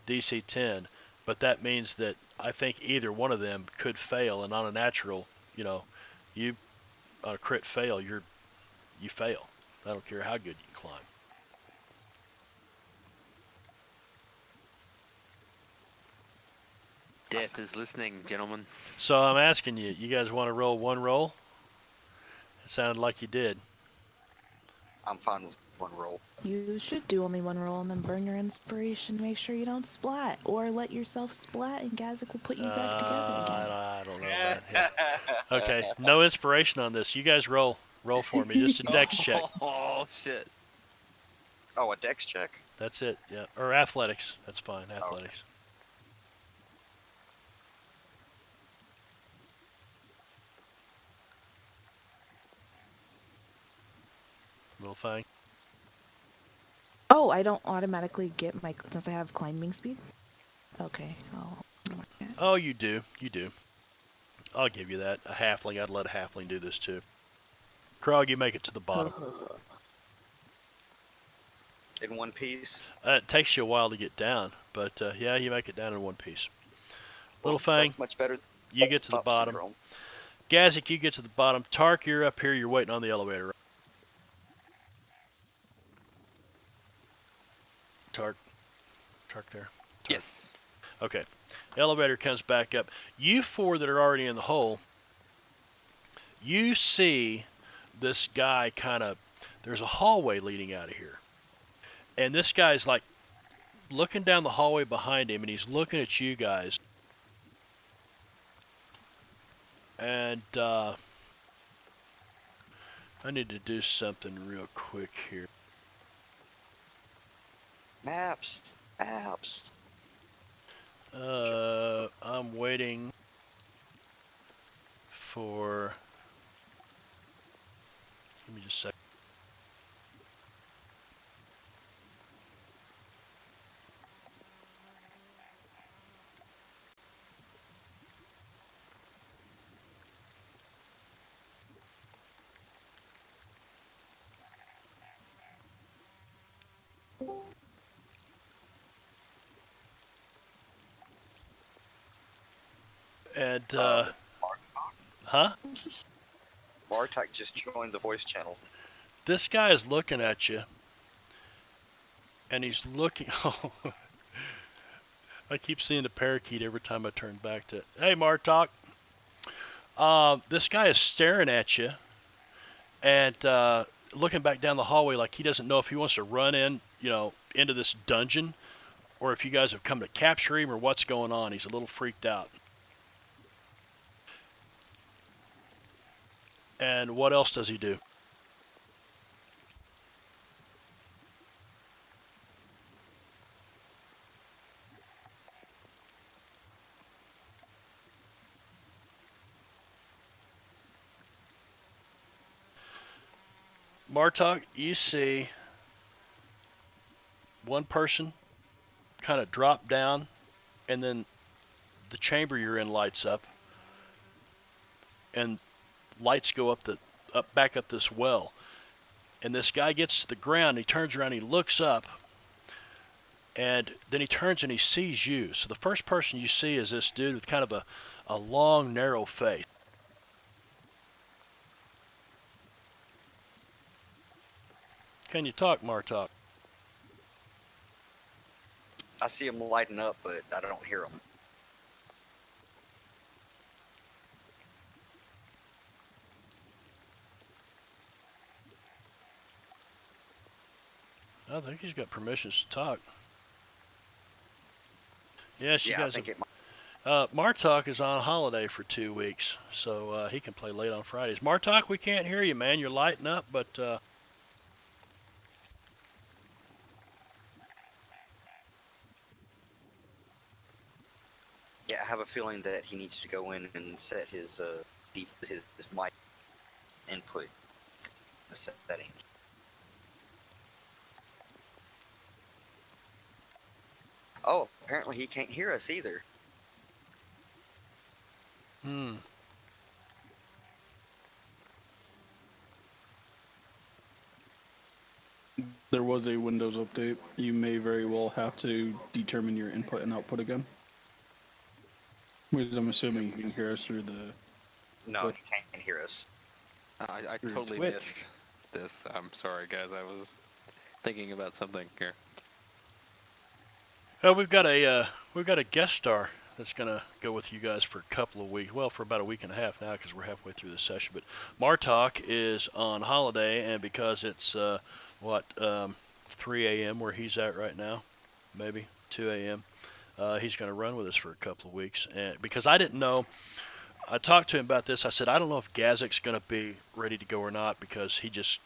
[SPEAKER 6] DC 10, but that means that I think either one of them could fail, and on a natural, you on a crit fail, you fail. I don't care how good you can climb.
[SPEAKER 3] Death is listening, gentlemen.
[SPEAKER 6] So I'm asking you, you guys want to roll one roll? It sounded like you did.
[SPEAKER 1] I'm fine with one roll.
[SPEAKER 7] You should do only one roll and then burn your inspiration. Make sure you don't splat, or let yourself splat, and Gazik will put you back together again.
[SPEAKER 6] I don't know about that. Okay, no inspiration on this. You guys roll for me. Just a dex check.
[SPEAKER 3] Oh shit.
[SPEAKER 1] Oh, a dex check?
[SPEAKER 6] That's it. Yeah, or athletics. That's fine. Athletics. Little thing.
[SPEAKER 7] Oh, I don't automatically get my, since I have climbing speed? Okay, I'll mark it.
[SPEAKER 6] Oh, you do. You do. I'll give you that. A halfling. I'd let a halfling do this too. Krog, you make it to the bottom.
[SPEAKER 1] In one piece?
[SPEAKER 6] It takes you a while to get down, but yeah, you make it down in one piece. Little Fang,
[SPEAKER 1] That's much better.
[SPEAKER 6] you get to the
[SPEAKER 1] Stop
[SPEAKER 6] bottom.
[SPEAKER 1] syndrome.
[SPEAKER 6] Gazik, you get to the bottom. Tark, you're up here. You're waiting on the elevator. Tark there. Tark.
[SPEAKER 3] Yes.
[SPEAKER 6] Okay. Elevator comes back up. You four that are already in the hole, you see this guy there's a hallway leading out of here. And this guy's like looking down the hallway behind him, and he's looking at you guys. And I need to do something real quick here.
[SPEAKER 1] Maps.
[SPEAKER 6] I'm waiting for. Give me just a second. And huh?
[SPEAKER 1] Martak just joined the voice channel.
[SPEAKER 6] This guy is looking at you, and he's looking. Oh, I keep seeing the parakeet every time I turn back to it. Hey, Martok. This guy is staring at you, and looking back down the hallway like he doesn't know if he wants to run into this dungeon, or if you guys have come to capture him, or what's going on. He's a little freaked out. And what else does he do? Martok, you see one person kind of drop down, and then the chamber you're in lights up, and lights go back up this well. And this guy gets to the ground, he turns around, he looks up, and then he turns and he sees you. So the first person you see is this dude with kind of a long, narrow face. Can you talk, Martok?
[SPEAKER 1] I see him lighting up, but I don't hear him.
[SPEAKER 6] I think he's got permissions to talk. Yes, you
[SPEAKER 1] Yeah, I
[SPEAKER 6] guys.
[SPEAKER 1] think it might.
[SPEAKER 6] Martok is on holiday for 2 weeks, so he can play late on Fridays. Martok, we can't hear you, man. You're lighting up, but
[SPEAKER 1] Yeah, I have a feeling that he needs to go in and set his mic input settings. Oh, apparently he can't hear us either.
[SPEAKER 4] There was a Windows update. You may very well have to determine your input and output again. Which I'm assuming you can hear us through the...
[SPEAKER 1] No, he can't hear us.
[SPEAKER 3] I totally
[SPEAKER 6] Twitch.
[SPEAKER 3] missed this. I'm sorry, guys. I was thinking about something here.
[SPEAKER 6] we've got a guest star that's gonna go with you guys for a couple of weeks. Well, for about a week and a half now, because we're halfway through the session. But Martok is on holiday, and because it's 3 a.m. where he's at right now, maybe 2 a.m. He's going to run with us for a couple of weeks, and because I didn't know, I talked to him about this. I said I don't know if Gazik's going to be ready to go or not because he just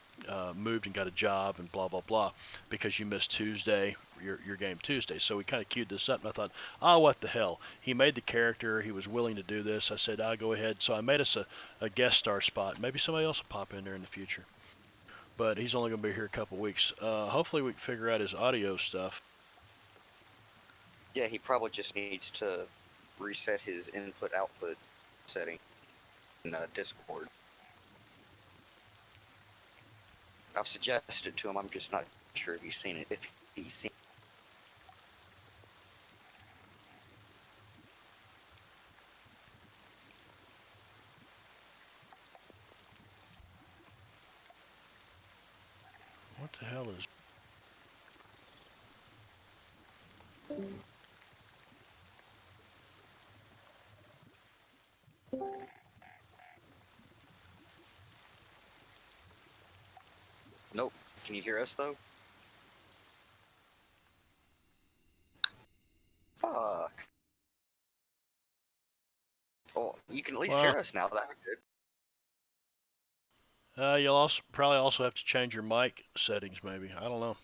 [SPEAKER 6] moved and got a job and blah blah blah. Because you missed Tuesday, your game Tuesday, so we kind of queued this up, and I thought, oh, what the hell? He made the character. He was willing to do this. I said I'll go ahead. So I made us a guest star spot. Maybe somebody else will pop in there in the future. But he's only going to be here a couple of weeks. Hopefully we can figure out his audio stuff.
[SPEAKER 1] Yeah, he probably just needs to reset his input-output setting in Discord. I've suggested it to him. I'm just not sure if he's seen it. If he's seen.
[SPEAKER 6] What the hell is?
[SPEAKER 1] Nope. Can you hear us though? Fuck. Well, you can at least hear us now. That's good.
[SPEAKER 6] You'll probably also have to change your mic settings, maybe. I don't know.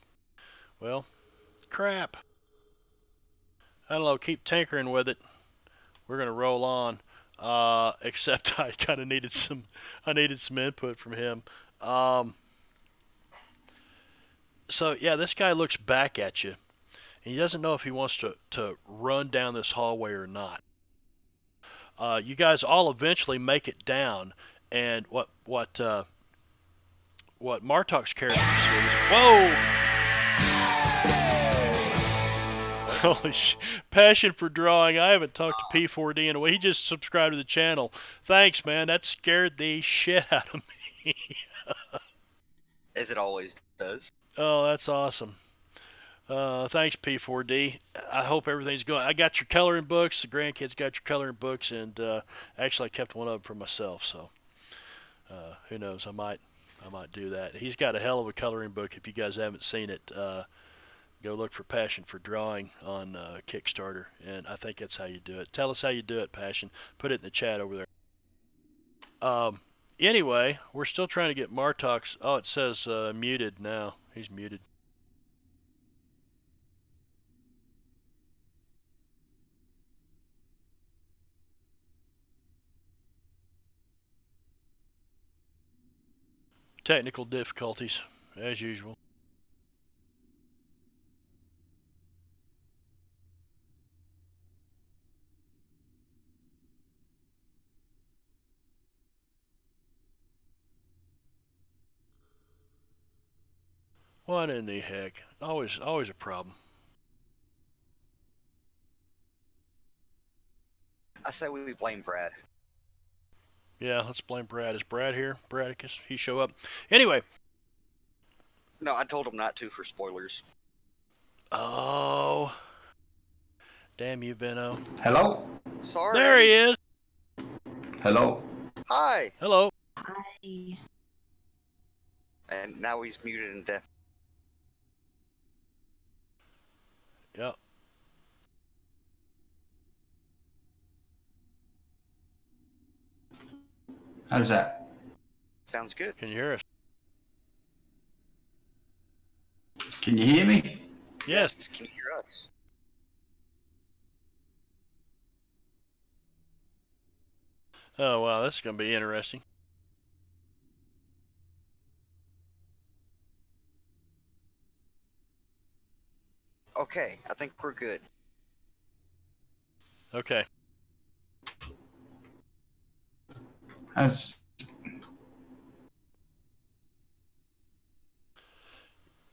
[SPEAKER 6] Well, crap. I don't know. Keep tinkering with it. We're gonna roll on. Except I kind of needed some. I needed some input from him. So yeah, this guy looks back at you, and he doesn't know if he wants to run down this hallway or not. You guys all eventually make it down, and what Martok's character sees. Whoa! Holy passion for drawing. I haven't talked to P4D in a while. He just subscribed to the channel. Thanks, man. That scared the shit out of me.
[SPEAKER 1] As it always does.
[SPEAKER 6] Oh, that's awesome. Thanks, P4D. I hope everything's going. I got your coloring books. The grandkids got your coloring books, and actually I kept one of them for myself. So who knows? I might do that. He's got a hell of a coloring book. If you guys haven't seen it, go look for Passion for Drawing on Kickstarter, and I think that's how you do it. Tell us how you do it, Passion. Put it in the chat over there. Anyway, we're still trying to get Martok's. Oh, it says muted now. He's muted. Technical difficulties, as usual. What in the heck? Always a problem.
[SPEAKER 1] I say we blame Brad.
[SPEAKER 6] Yeah, let's blame Brad. Is Brad here? Bradicus? He show up. Anyway.
[SPEAKER 1] No, I told him not to for spoilers.
[SPEAKER 6] Oh. Damn you, Benno.
[SPEAKER 8] Hello?
[SPEAKER 1] Sorry.
[SPEAKER 6] There he is.
[SPEAKER 8] Hello?
[SPEAKER 1] Hi.
[SPEAKER 6] Hello.
[SPEAKER 7] Hi.
[SPEAKER 1] And now he's muted and deaf.
[SPEAKER 6] Yep.
[SPEAKER 8] How's that?
[SPEAKER 1] Sounds good.
[SPEAKER 6] Can you hear us?
[SPEAKER 8] Can you hear me?
[SPEAKER 6] Yes.
[SPEAKER 1] Can you hear us?
[SPEAKER 6] Oh, wow, this is going to be interesting.
[SPEAKER 1] Okay, I think we're good.
[SPEAKER 6] Okay.
[SPEAKER 8] How's...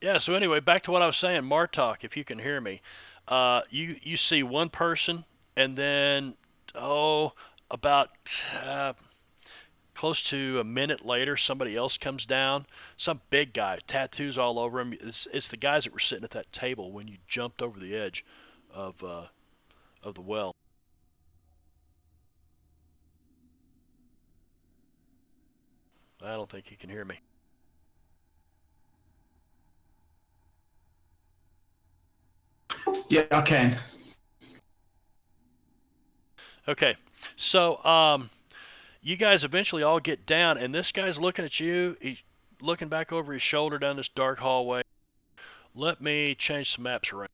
[SPEAKER 6] Yeah, so anyway, back to what I was saying, Martok, if you can hear me. You see one person, and then, about close to a minute later, somebody else comes down. Some big guy, tattoos all over him. It's the guys that were sitting at that table when you jumped over the edge of the well. I don't think he can hear me.
[SPEAKER 8] Yeah, I can.
[SPEAKER 6] Okay, so you guys eventually all get down, and this guy's looking at you. He's looking back over his shoulder down this dark hallway. Let me change some maps around.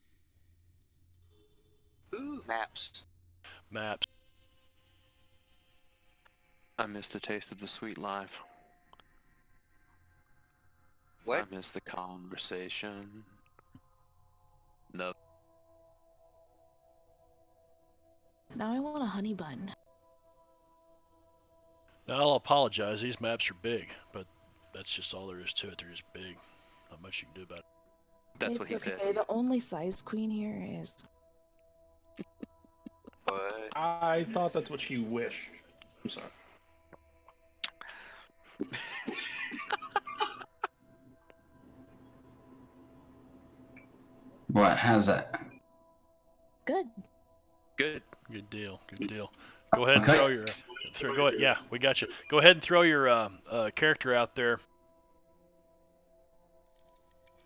[SPEAKER 1] Ooh, maps.
[SPEAKER 6] Maps.
[SPEAKER 3] I miss the taste of the sweet life.
[SPEAKER 1] What?
[SPEAKER 3] I miss the conversation. No.
[SPEAKER 7] Now I want a honey bun.
[SPEAKER 6] Now, I'll apologize. These maps are big, but that's just all there is to it. They're just big. Not much you can do about it.
[SPEAKER 3] That's
[SPEAKER 7] It's
[SPEAKER 3] what he
[SPEAKER 7] okay.
[SPEAKER 3] said.
[SPEAKER 7] The only size queen here is.
[SPEAKER 3] What?
[SPEAKER 4] I thought that's what you wished. I'm sorry.
[SPEAKER 8] What? How's that?
[SPEAKER 7] Good.
[SPEAKER 3] Good.
[SPEAKER 6] Good deal. Good deal. Go ahead and
[SPEAKER 8] Okay.
[SPEAKER 6] throw your. Go ahead. Yeah, we got you. Go ahead and throw your character out there.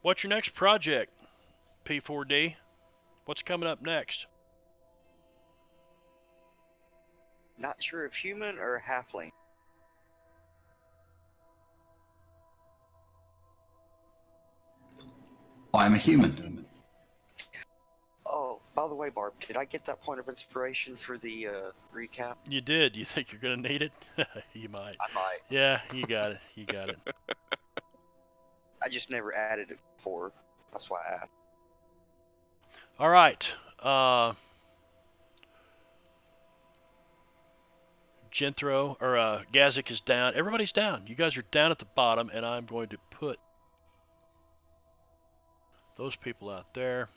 [SPEAKER 6] What's your next project, P4D? What's coming up next?
[SPEAKER 1] Not sure if human or halfling.
[SPEAKER 8] I'm a human.
[SPEAKER 1] Oh, by the way, Barb, did I get that point of inspiration for the recap?
[SPEAKER 6] You did. You think you're gonna need it? You might.
[SPEAKER 1] I might.
[SPEAKER 6] Yeah, you got it. You got it.
[SPEAKER 1] I just never added it before. That's why I asked.
[SPEAKER 6] All right. Genthro or Gazik is down. Everybody's down. You guys are down at the bottom, and I'm going to put those people out there.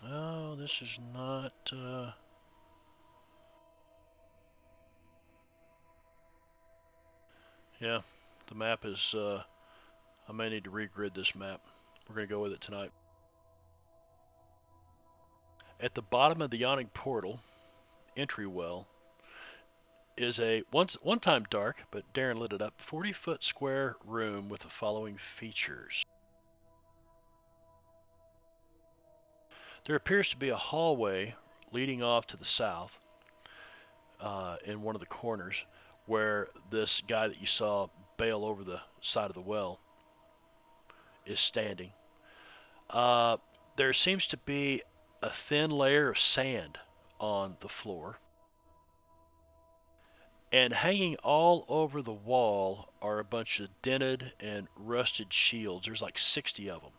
[SPEAKER 6] Oh, this is not. Yeah, the map is. I may need to regrid this map. We're going to go with it tonight. At the bottom of the yawning portal, entry well, is a one time dark, but Darren lit it up, 40-foot square room with the following features. There appears to be a hallway leading off to the south in one of the corners where this guy that you saw bail over the side of the well is standing. There seems to be a thin layer of sand on the floor. And hanging all over the wall are a bunch of dented and rusted shields. There's like 60 of them.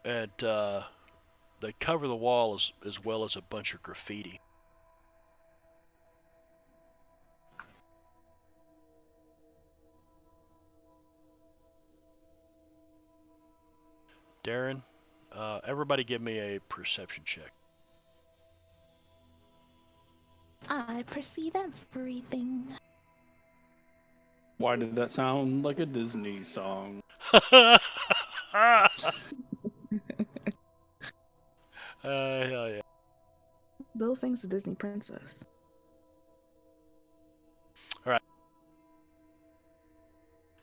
[SPEAKER 6] And they cover the wall as well as a bunch of graffiti. Darren, everybody give me a perception check.
[SPEAKER 7] I perceive everything.
[SPEAKER 4] Why did that sound like a Disney song?
[SPEAKER 6] Hell yeah.
[SPEAKER 7] Littlefinger's a Disney princess.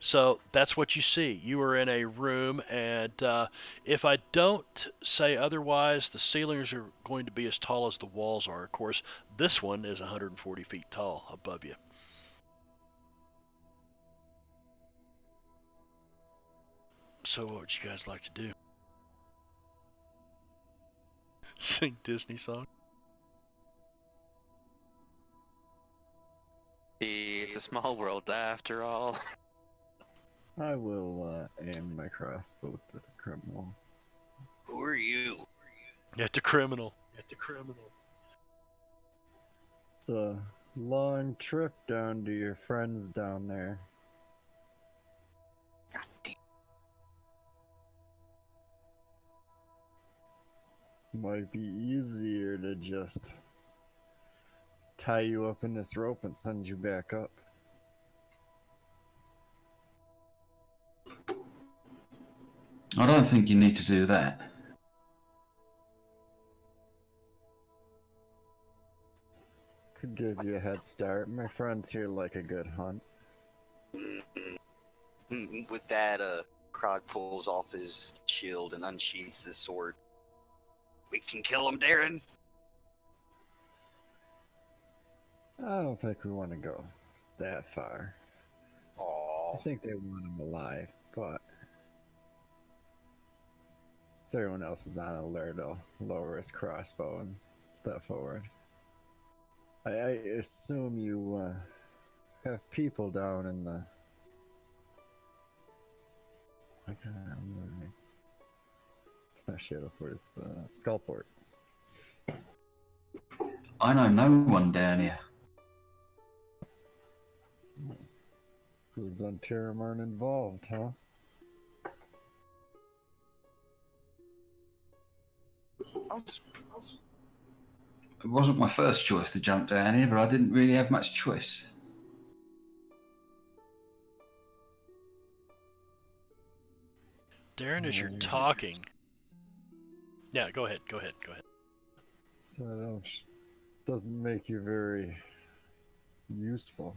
[SPEAKER 6] So that's what you see. You are in a room, and if I don't say otherwise, the ceilings are going to be as tall as the walls are. Of course, this one is 140 feet tall above you. So what would you guys like to do? Sing Disney song?
[SPEAKER 3] It's a small world after all.
[SPEAKER 5] I will aim my crossbow at the criminal.
[SPEAKER 1] Who are you?
[SPEAKER 6] At the criminal.
[SPEAKER 5] It's a long trip down to your friends down there.
[SPEAKER 1] God damn.
[SPEAKER 5] Might be easier to just tie you up in this rope and send you back up.
[SPEAKER 8] I don't think you need to do that.
[SPEAKER 5] Could give you a head start. My friends here like a good hunt.
[SPEAKER 1] With that, Krog pulls off his shield and unsheaths his sword. We can kill him, Darren.
[SPEAKER 5] I don't think we want to go that far.
[SPEAKER 1] Aww.
[SPEAKER 5] I think they want him alive, but so everyone else is on alert, he'll lower his crossbow and step forward. I assume you have people down in the... I can't remember. It's not Shadowport, it's Skullport.
[SPEAKER 8] I know no one down here.
[SPEAKER 5] Who's on Terram aren't involved, huh?
[SPEAKER 8] It wasn't my first choice to jump down here, but I didn't really have much choice.
[SPEAKER 6] Darren, as you're talking... Yeah, go ahead.
[SPEAKER 5] So it doesn't make you very useful.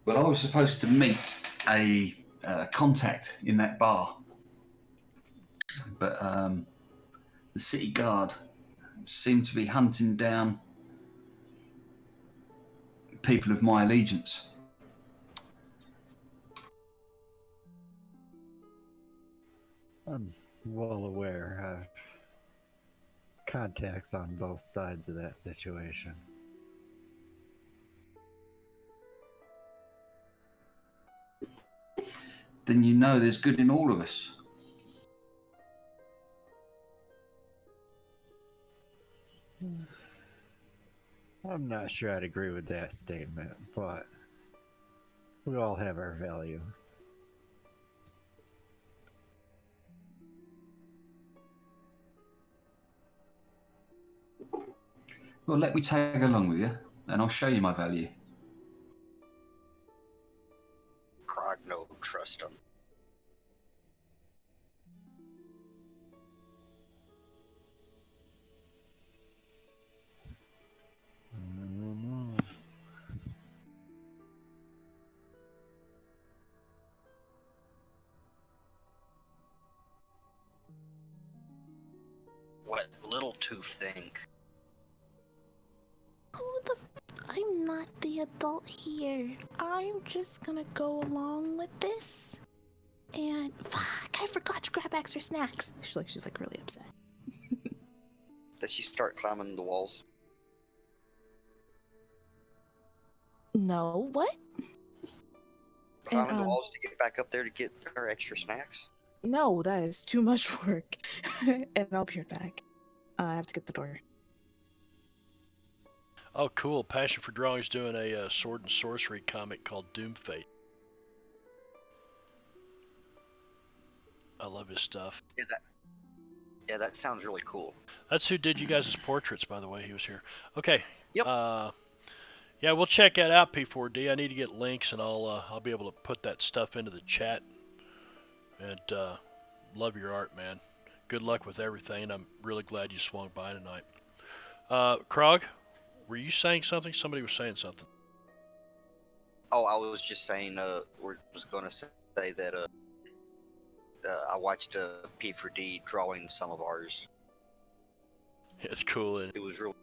[SPEAKER 8] Well, I was supposed to meet a contact in that bar, but the city guard seemed to be hunting down people of my allegiance.
[SPEAKER 5] I'm well aware of contacts on both sides of that situation.
[SPEAKER 8] Then you know there's good in all of us.
[SPEAKER 5] I'm not sure I'd agree with that statement, but we all have our value.
[SPEAKER 8] Well, let me tag along with you, and I'll show you my value.
[SPEAKER 1] Krog Krog no trust him. What little Tooth think?
[SPEAKER 7] I'm not the adult here. I'm just gonna go along with this. And fuck, I forgot to grab extra snacks. She's like really upset.
[SPEAKER 1] Does she start climbing the walls?
[SPEAKER 7] No, what?
[SPEAKER 1] Climbing the walls to get back up there to get her extra snacks?
[SPEAKER 7] No, that is too much work. And I'll be right back. I have to get the door.
[SPEAKER 6] Oh, cool. Passion for Drawing's doing a sword and sorcery comic called Doom Fate. I love his stuff.
[SPEAKER 1] Yeah, that sounds really cool.
[SPEAKER 6] That's who did you guys' portraits, by the way. He was here. Okay.
[SPEAKER 1] Yep.
[SPEAKER 6] Yeah, we'll check that out, P4D. I need to get links, and I'll be able to put that stuff into the chat. And love your art, man. Good luck with everything. I'm really glad you swung by tonight. Krog, were you saying something? Somebody was saying something.
[SPEAKER 1] Oh, I was just saying, was going to say that I watched P4D drawing some of ours.
[SPEAKER 6] It's cool.
[SPEAKER 1] It was real.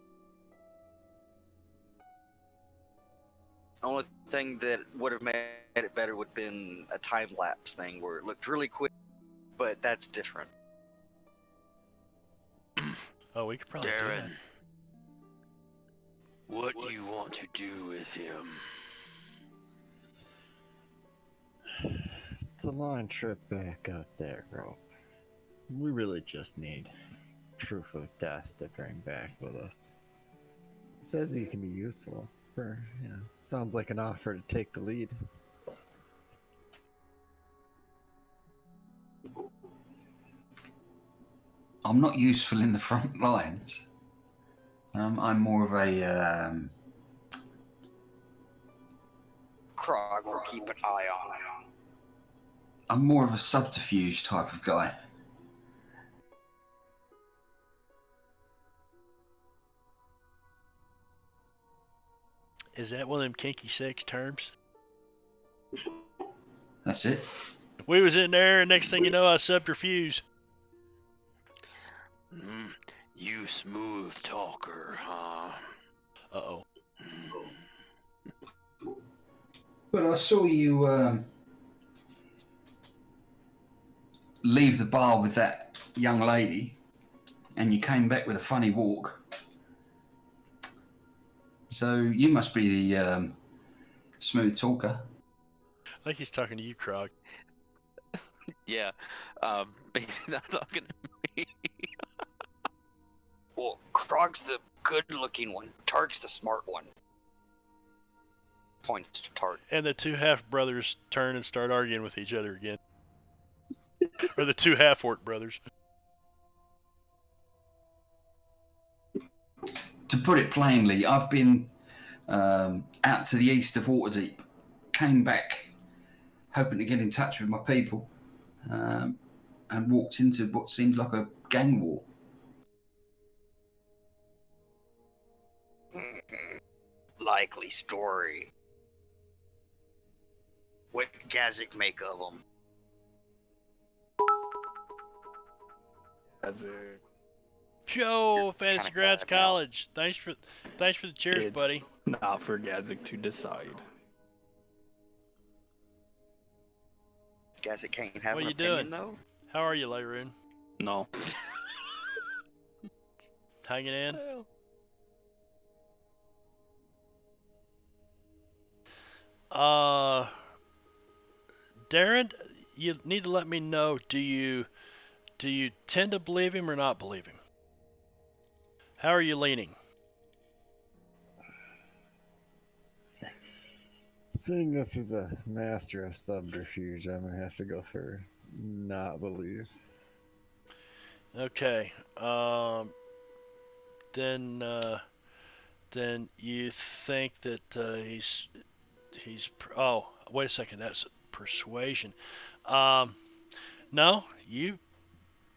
[SPEAKER 1] Only thing that would have made it better would have been a time lapse thing where it looked really quick, but that's different.
[SPEAKER 6] Oh, we could probably do that.
[SPEAKER 3] Darren, what do you want to do with him?
[SPEAKER 5] It's a long trip back up there, bro. We really just need proof of death to bring back with us. It says he can be useful. Sounds like an offer to take the lead.
[SPEAKER 8] I'm not useful in the front lines. I'm more of a
[SPEAKER 1] Krog will keep an eye on.
[SPEAKER 8] I'm more of a subterfuge type of guy.
[SPEAKER 6] Is that one of them kinky sex terms?
[SPEAKER 8] That's it.
[SPEAKER 6] We was in there, and next thing you know, I subterfuge.
[SPEAKER 3] You smooth talker, huh?
[SPEAKER 6] Uh-oh.
[SPEAKER 8] But I saw you leave the bar with that young lady, and you came back with a funny walk. So you must be the smooth talker.
[SPEAKER 6] I think he's talking to you, Krog.
[SPEAKER 3] Yeah, basically not talking to me.
[SPEAKER 1] Well, Krog's the good-looking one. Tark's the smart one. Points to Tark.
[SPEAKER 6] And the two half-brothers turn and start arguing with each other again. Or the two half-orc brothers.
[SPEAKER 8] To put it plainly, I've been out to the east of Waterdeep, came back hoping to get in touch with my people, and walked into what seems like a gang war.
[SPEAKER 1] Likely story. What Gazik make of them?
[SPEAKER 4] That's it.
[SPEAKER 6] Yo, Fantasy
[SPEAKER 1] kinda
[SPEAKER 6] Grounds
[SPEAKER 1] quiet now.
[SPEAKER 6] College. Thanks for the cheers,
[SPEAKER 4] It's
[SPEAKER 6] buddy.
[SPEAKER 4] not for Gazik to decide.
[SPEAKER 1] Gazik can't have
[SPEAKER 6] What
[SPEAKER 1] an
[SPEAKER 6] you
[SPEAKER 1] opinion,
[SPEAKER 6] doing?
[SPEAKER 1] though?
[SPEAKER 6] How are you, Layroon?
[SPEAKER 4] No.
[SPEAKER 6] Hanging in? Darren, you need to let me know. Do you tend to believe him or not believe him? How are you leaning?
[SPEAKER 5] Seeing this is a master of subterfuge, I'm gonna have to go for not believe.
[SPEAKER 6] Okay. Then you think that he's oh, wait a second, that's persuasion. No, you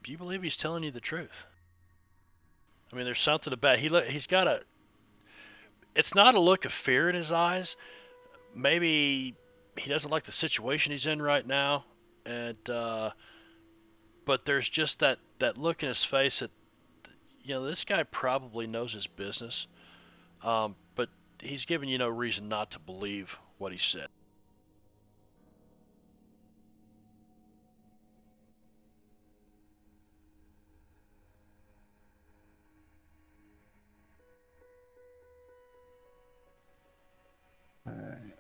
[SPEAKER 6] believe he's telling you the truth. I mean, there's something about he's got a. It's not a look of fear in his eyes. Maybe he doesn't like the situation he's in right now, and but there's just that look in his face that this guy probably knows his business. But he's giving you no reason not to believe what he said.
[SPEAKER 5] Alright.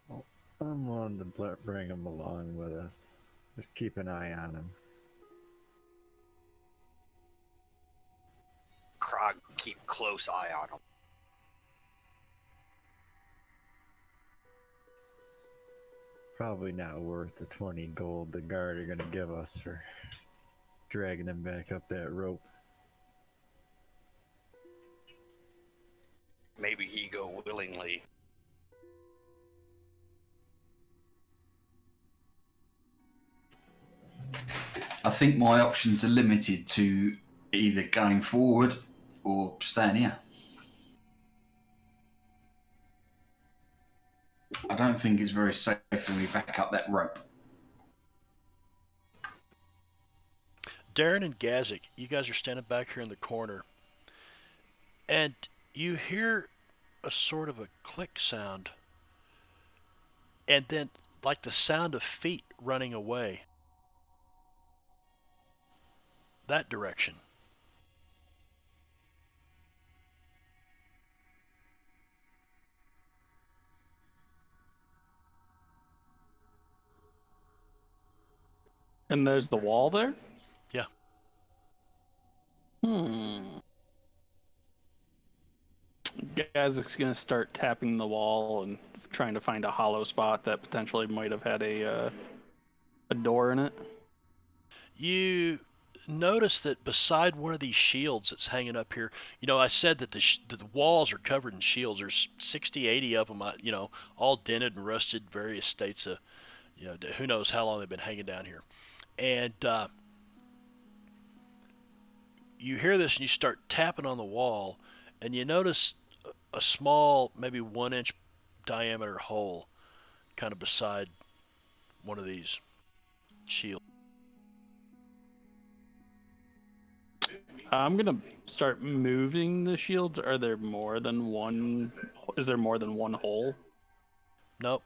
[SPEAKER 5] Well, I'm willing to bring him along with us. Just keep an eye on him.
[SPEAKER 1] Krog, keep close eye on him.
[SPEAKER 5] Probably not worth the 20 gold the guard are gonna give us for dragging him back up that rope.
[SPEAKER 1] Maybe he go willingly.
[SPEAKER 8] I think my options are limited to either going forward or staying here. I don't think it's very safe for me back up that rope.
[SPEAKER 6] Darren and Gazik, you guys are standing back here in the corner, and you hear a sort of a click sound, and then like the sound of feet running away. That direction.
[SPEAKER 4] And there's the wall there?
[SPEAKER 6] Yeah.
[SPEAKER 4] Gazik's gonna start tapping the wall and trying to find a hollow spot that potentially might have had a door in it.
[SPEAKER 6] You notice that beside one of these shields that's hanging up here, I said that the walls are covered in shields. There's 60, 80 of them, all dented and rusted, various states of, who knows how long they've been hanging down here. And you hear this and you start tapping on the wall, and you notice a small, maybe 1-inch diameter hole kind of beside one of these shields.
[SPEAKER 4] I'm gonna start moving the shields. Are there more than one? Is there more than one hole?
[SPEAKER 6] Nope.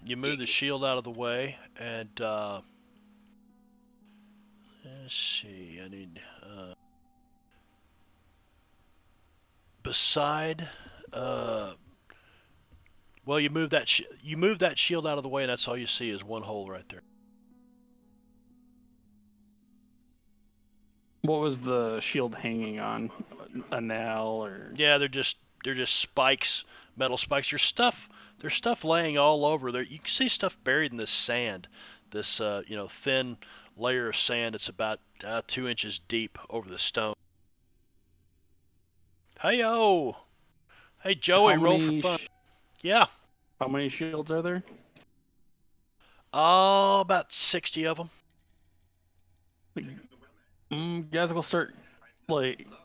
[SPEAKER 6] You move the shield out of the way, and let's see. I need beside. Well, you move that shield out of the way, and that's all you see is one hole right there.
[SPEAKER 4] What was the shield hanging on? A nail or?
[SPEAKER 6] Yeah, they're just spikes, metal spikes. There's stuff laying all over there. You can see stuff buried in this sand, this thin layer of sand. It's about 2 inches deep over the stone. Hey-o! Hey, Joey, roll for fun. Yeah.
[SPEAKER 4] How many shields are there?
[SPEAKER 6] Oh, about 60 of them.
[SPEAKER 4] Gazzik will start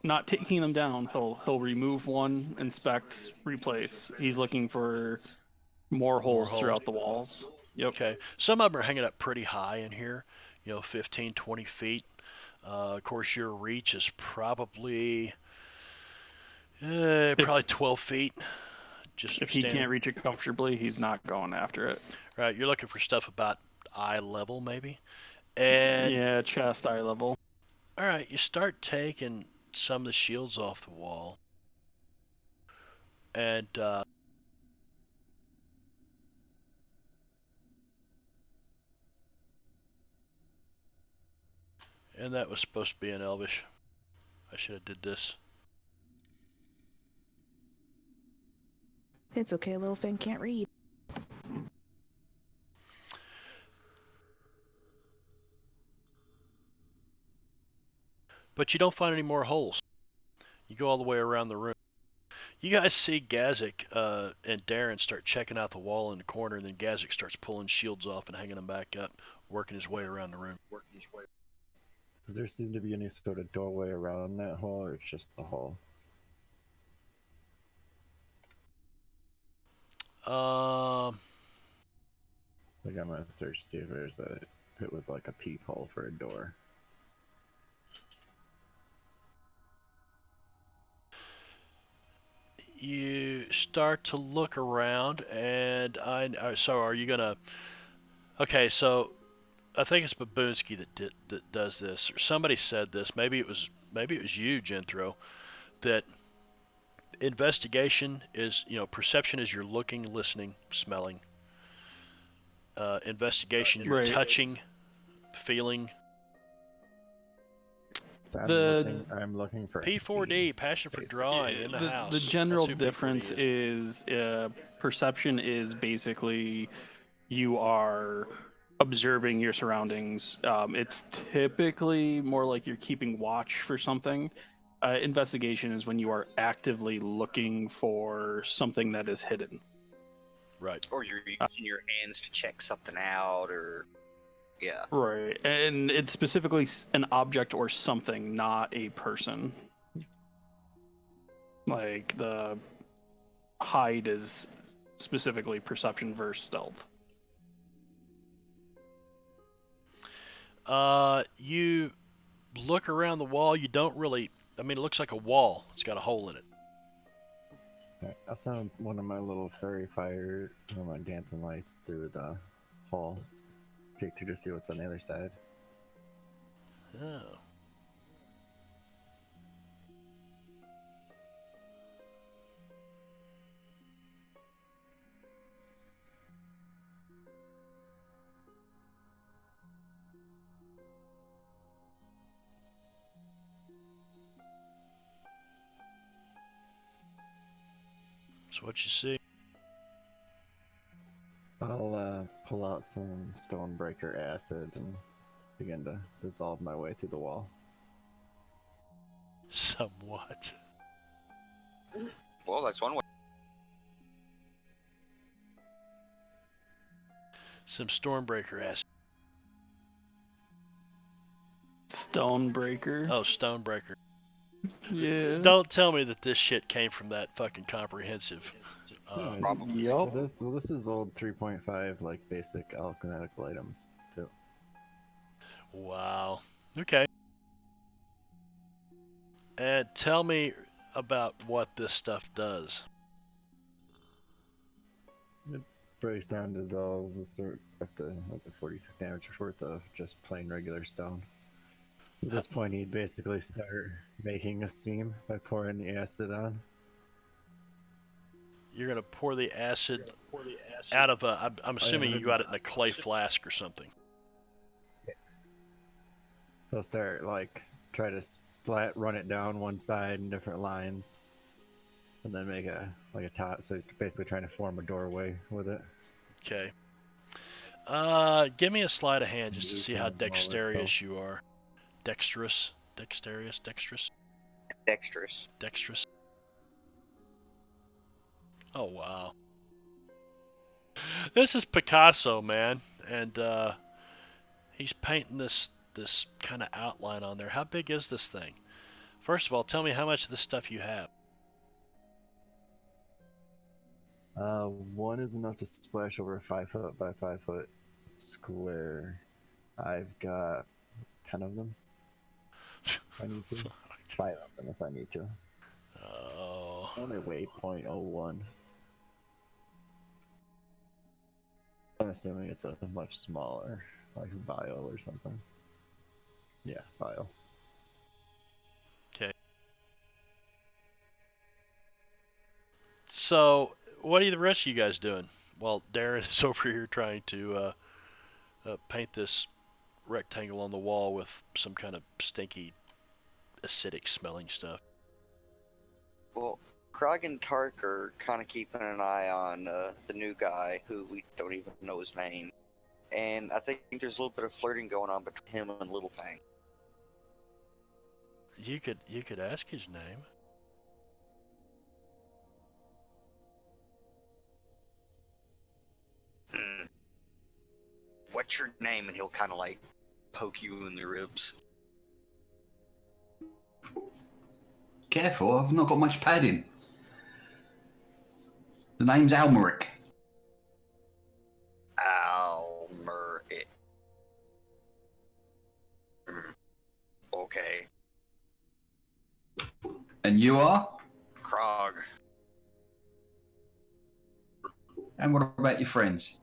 [SPEAKER 4] not taking them down. He'll remove one, inspect, replace. He's looking for more holes throughout the walls. Yep.
[SPEAKER 6] Okay. Some of them are hanging up pretty high in here, 15, 20 feet. Of course, your reach is probably 12 feet. Just
[SPEAKER 4] if he can't reach it comfortably, he's not going after it.
[SPEAKER 6] Right. You're looking for stuff about eye level, maybe. And
[SPEAKER 4] yeah, chest, eye level.
[SPEAKER 6] All right. You start taking some of the shields off the wall, and that was supposed to be in Elvish. I should have did this.
[SPEAKER 7] It's okay, little Finn can't read.
[SPEAKER 6] But you don't find any more holes. You go all the way around the room. You guys see Gazik and Darren start checking out the wall in the corner, and then Gazik starts pulling shields off and hanging them back up, working his way around the room.
[SPEAKER 5] Does there seem to be any sort of doorway around that hall, or it's just the hall? Like I'm gonna search to see if it was like a peephole for a door.
[SPEAKER 6] You start to look around, and so are you gonna? Okay, so I think it's Babunsky that does this, or somebody said this. Maybe it was you, Genthro, that investigation is, perception is you're looking, listening, smelling. Investigation, you're
[SPEAKER 4] Right.
[SPEAKER 6] touching, feeling.
[SPEAKER 5] So I'm looking for a
[SPEAKER 6] P4D,
[SPEAKER 5] scene,
[SPEAKER 6] passion for
[SPEAKER 5] basically.
[SPEAKER 6] drawing in the house.
[SPEAKER 4] The general
[SPEAKER 6] That's who P4D
[SPEAKER 4] difference is perception is basically you are observing your surroundings. It's typically more like you're keeping watch for something. Investigation is when you are actively looking for something that is hidden.
[SPEAKER 6] Right.
[SPEAKER 1] Or you're using your hands to check something out, or yeah.
[SPEAKER 4] Right. And it's specifically an object or something, not a person. Like the hide is specifically perception versus stealth.
[SPEAKER 6] You look around the wall. You don't really. I mean, it looks like a wall. It's got a hole in it.
[SPEAKER 5] Alright, I'll sound one of my little fairy fire, one of my dancing lights through the hall. Peek through to see what's on the other side.
[SPEAKER 6] Oh. So what you see?
[SPEAKER 5] I'll pull out some Stonebreaker acid and begin to dissolve my way through the wall.
[SPEAKER 6] Somewhat.
[SPEAKER 1] Well, that's one way.
[SPEAKER 6] Some Stormbreaker acid.
[SPEAKER 4] Stonebreaker.
[SPEAKER 6] Oh, Stonebreaker.
[SPEAKER 4] Yeah.
[SPEAKER 6] Don't tell me that this shit came from that fucking comprehensive.
[SPEAKER 1] Probably.
[SPEAKER 4] Yup.
[SPEAKER 5] This is old 3.5 like basic alchemical items too.
[SPEAKER 6] Wow. Okay. And tell me about what this stuff does.
[SPEAKER 5] It breaks down, dissolves a sort up to what's it, 46 damage worth of just plain regular stone. At this point, he'd basically start making a seam by pouring the acid on.
[SPEAKER 6] You're gonna pour the acid out of a. I'm assuming you got it in a clay flask or something.
[SPEAKER 5] He'll start try to run it down one side in different lines, and then make a top. So he's basically trying to form a doorway with it.
[SPEAKER 6] Okay. Give me a sleight of hand just to see how dexterous you are. Dexterous. Oh wow. This is Picasso, man, and he's painting this kind of outline on there. How big is this thing? First of all, tell me how much of this stuff you have.
[SPEAKER 5] One is enough to splash over a 5 foot by 5 foot square. I've got 10 of them. If I need to. 5 of them if I need to.
[SPEAKER 6] Oh.
[SPEAKER 5] Only weigh 0.01. I'm assuming it's a much smaller, like vial or something. Yeah, vial.
[SPEAKER 6] Okay. So, what are the rest of you guys doing? Well, Darren is over here trying to paint this rectangle on the wall with some kind of stinky, acidic smelling stuff.
[SPEAKER 1] Well, Krog and Tark are kind of keeping an eye on the new guy who we don't even know his name. And I think there's a little bit of flirting going on between him and Little Fang.
[SPEAKER 6] You could ask his name.
[SPEAKER 1] what's your name? And he'll kind of like poke you in the ribs.
[SPEAKER 8] Careful, I've not got much padding. The name's Almeric.
[SPEAKER 1] Almeric. Okay.
[SPEAKER 8] And you are?
[SPEAKER 1] Krog.
[SPEAKER 8] And what about your friends?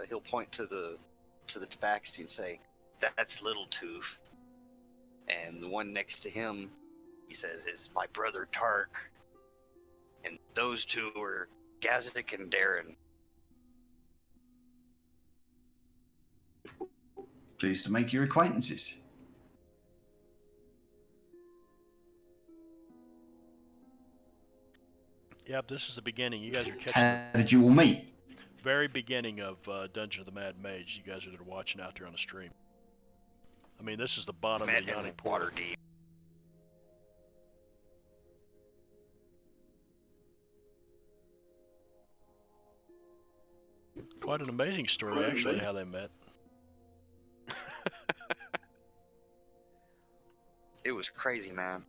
[SPEAKER 1] He'll point to the tabaxi and say, "That's Little Tooth." And the one next to him, he says, is my brother Tark. And those two are Gazik and Darren.
[SPEAKER 8] Pleased to make your acquaintances.
[SPEAKER 6] Yep, this is the beginning. You guys are catching
[SPEAKER 8] How did you all meet?
[SPEAKER 6] the very beginning of Dungeon of the Mad Mage. You guys are watching out there on the stream. I mean, this is the bottom
[SPEAKER 1] Met
[SPEAKER 6] of the
[SPEAKER 1] in
[SPEAKER 6] yawning portal.
[SPEAKER 1] Waterdeep.
[SPEAKER 6] Quite an amazing story, actually, how they met.
[SPEAKER 1] It was crazy, man.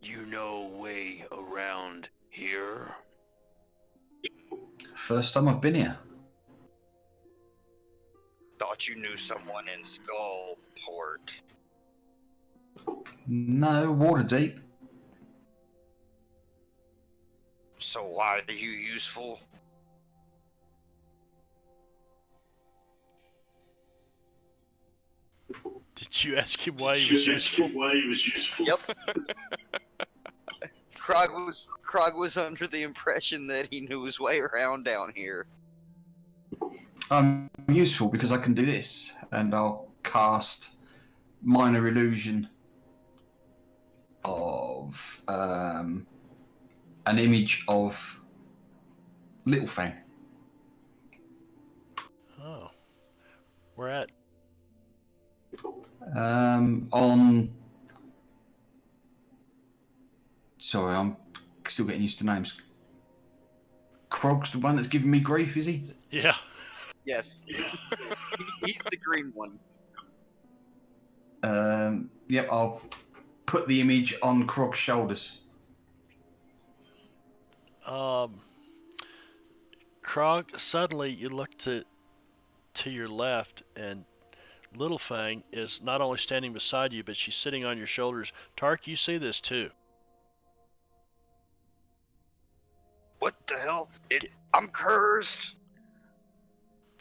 [SPEAKER 3] You know way around here?
[SPEAKER 8] First time I've been here.
[SPEAKER 1] Thought you knew someone in Skullport.
[SPEAKER 8] No, Waterdeep.
[SPEAKER 1] So why are you useful?
[SPEAKER 6] Did you ask him why he was useful?
[SPEAKER 1] Yep. Krog was under the impression that he knew his way around down here.
[SPEAKER 8] I'm useful because I can do this, and I'll cast minor illusion of an image of Littlefang.
[SPEAKER 6] Oh. Where at?
[SPEAKER 8] On. Sorry, I'm still getting used to names. Krog's the one that's giving me grief, is he?
[SPEAKER 6] Yeah.
[SPEAKER 1] Yes. He's the green one.
[SPEAKER 8] Yep, I'll put the image on Krog's shoulders.
[SPEAKER 6] Krog, suddenly you look to your left, and Littlefang is not only standing beside you, but she's sitting on your shoulders. Tark, you see this too.
[SPEAKER 1] What the hell? I'm cursed.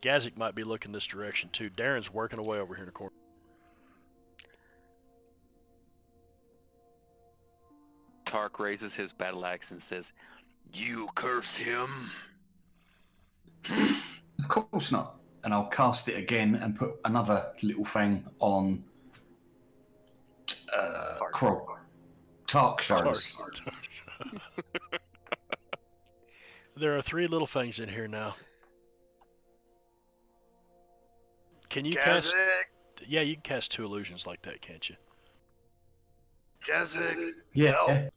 [SPEAKER 6] Gazik might be looking this direction too. Darren's working away over here in the corner.
[SPEAKER 3] Tark raises his battle axe and says, "You curse him?"
[SPEAKER 8] Of course not. And I'll cast it again and put another Littlefang on Krog. Tark shoulders.
[SPEAKER 6] There are 3 Littlefangs in here now. Can you cast? Yeah, you can cast 2 illusions like that, can't you?
[SPEAKER 1] Gazik,
[SPEAKER 8] Yeah.
[SPEAKER 1] help.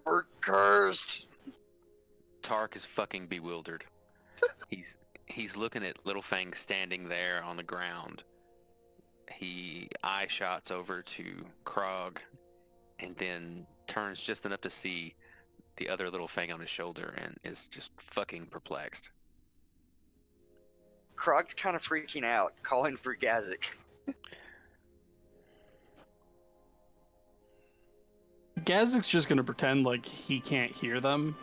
[SPEAKER 1] We're cursed.
[SPEAKER 3] Tark is fucking bewildered. He's looking at Littlefang standing there on the ground. He eye shots over to Krog and then turns just enough to see the other Littlefang on his shoulder and is just fucking perplexed.
[SPEAKER 1] Krog's kind of freaking out, calling for Gazik.
[SPEAKER 4] Gazik's just gonna pretend like he can't hear them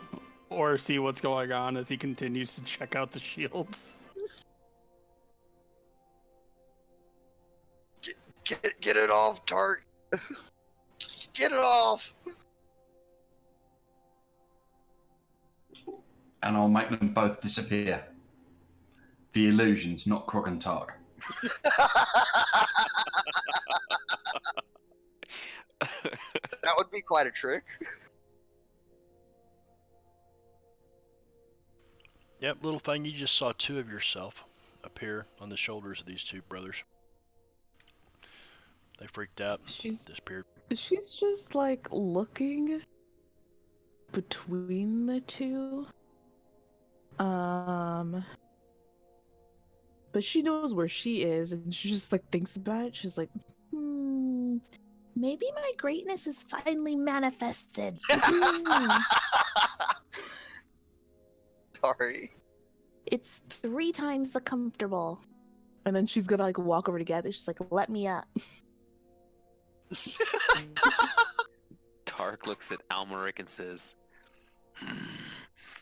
[SPEAKER 4] or see what's going on as he continues to check out the shields.
[SPEAKER 1] Get it off, Tark. Get it off.
[SPEAKER 8] And I'll make them both disappear. The illusions, not Krog and Tark.
[SPEAKER 1] That would be quite a trick.
[SPEAKER 6] Yep, Littlefang, you just saw 2 of yourself. appear on the shoulders of these two brothers. They freaked out, disappeared.
[SPEAKER 7] She's just like looking between the two. But she knows where she is, and she just like thinks about it. She's like, maybe my greatness is finally manifested.
[SPEAKER 1] Sorry.
[SPEAKER 7] It's 3 times the comfortable. And then she's gonna like walk over together. She's like, let me up.
[SPEAKER 3] Tark looks at Almeric and says,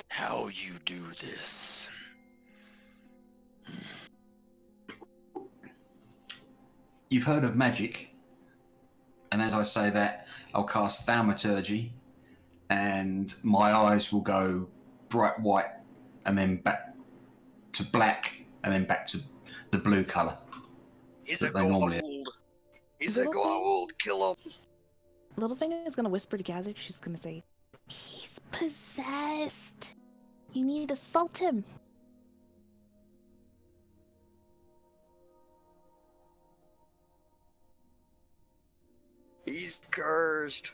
[SPEAKER 3] how you do this?
[SPEAKER 8] You've heard of magic, and as I say that, I'll cast Thaumaturgy, and my eyes will go bright white, and then back to black, and then back to the blue colour.
[SPEAKER 1] He's a
[SPEAKER 8] That they normally are.
[SPEAKER 1] gold. He's a gold. Kill him.
[SPEAKER 7] Littlefinger is gonna whisper to Gazix. She's gonna say, he's possessed. You need to assault him.
[SPEAKER 1] He's cursed.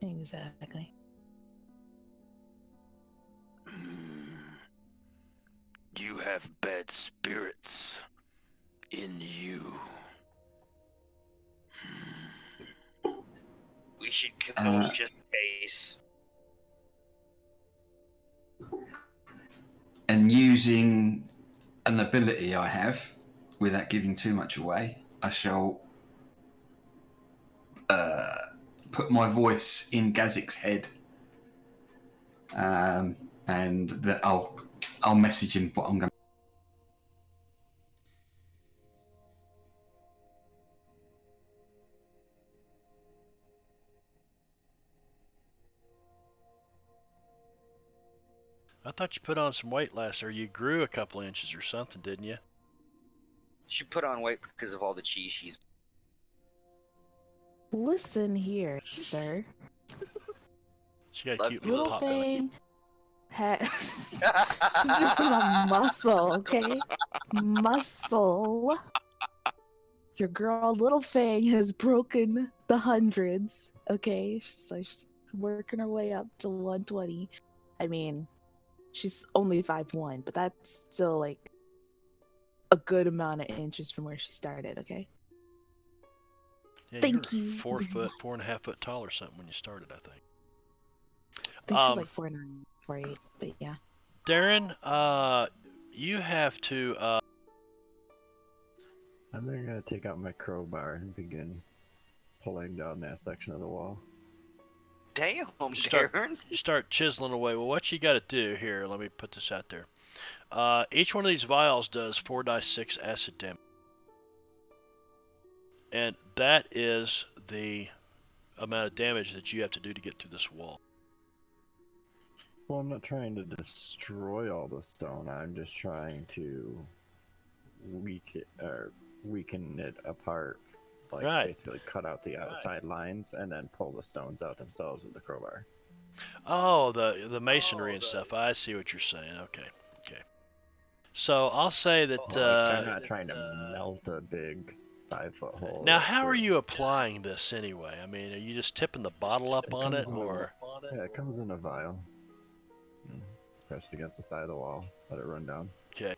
[SPEAKER 7] Exactly.
[SPEAKER 3] You have bad spirits in you.
[SPEAKER 1] We should kill him just in case.
[SPEAKER 8] And using an ability I have, without giving too much away, I shall put my voice in Gazik's head, and that I'll message him what I'm going.
[SPEAKER 6] I thought you put on some weight last year. You grew a couple inches or something, didn't you?
[SPEAKER 1] She put on weight because of all the cheese she's.
[SPEAKER 7] Listen here, sir.
[SPEAKER 6] She got a cute little
[SPEAKER 7] Little
[SPEAKER 6] pot belly.
[SPEAKER 7] Fang has a muscle, okay? Muscle. Your girl, Little Fang, has broken the hundreds, okay? So she's working her way up to 120. I mean, she's only 5'1", but that's still like a good amount of inches from where she started, okay?
[SPEAKER 6] Yeah,
[SPEAKER 7] Thank
[SPEAKER 6] you were
[SPEAKER 7] you.
[SPEAKER 6] 4 foot, 4.5 foot tall or something when you started, I think.
[SPEAKER 7] I think she was like 4'9", 4'8", but yeah.
[SPEAKER 6] Darren, you have to.
[SPEAKER 5] I'm then gonna take out my crowbar and begin pulling down that section of the wall.
[SPEAKER 1] Damn,
[SPEAKER 6] Start-
[SPEAKER 1] Darren.
[SPEAKER 6] You start chiseling away. Well, what you got to do here? Let me put this out there. Each one of these vials does 4d6 acid damage, and that is the amount of damage that you have to do to get through this wall.
[SPEAKER 5] Well, I'm not trying to destroy all the stone. I'm just trying to weaken it apart. Like
[SPEAKER 6] Right.
[SPEAKER 5] basically cut out the outside lines and then pull the stones out themselves with the crowbar.
[SPEAKER 6] Oh, the masonry and stuff. I see what you're saying. Okay. So I'll say that.
[SPEAKER 5] I'm not trying to melt a big 5-foot hole.
[SPEAKER 6] Now, how are you applying this anyway? I mean, are you just tipping the bottle up
[SPEAKER 5] It
[SPEAKER 6] on it,
[SPEAKER 5] comes in a-
[SPEAKER 6] or?
[SPEAKER 5] Yeah, it comes in a vial. Pressed against the side of the wall. Let it run down.
[SPEAKER 6] Okay.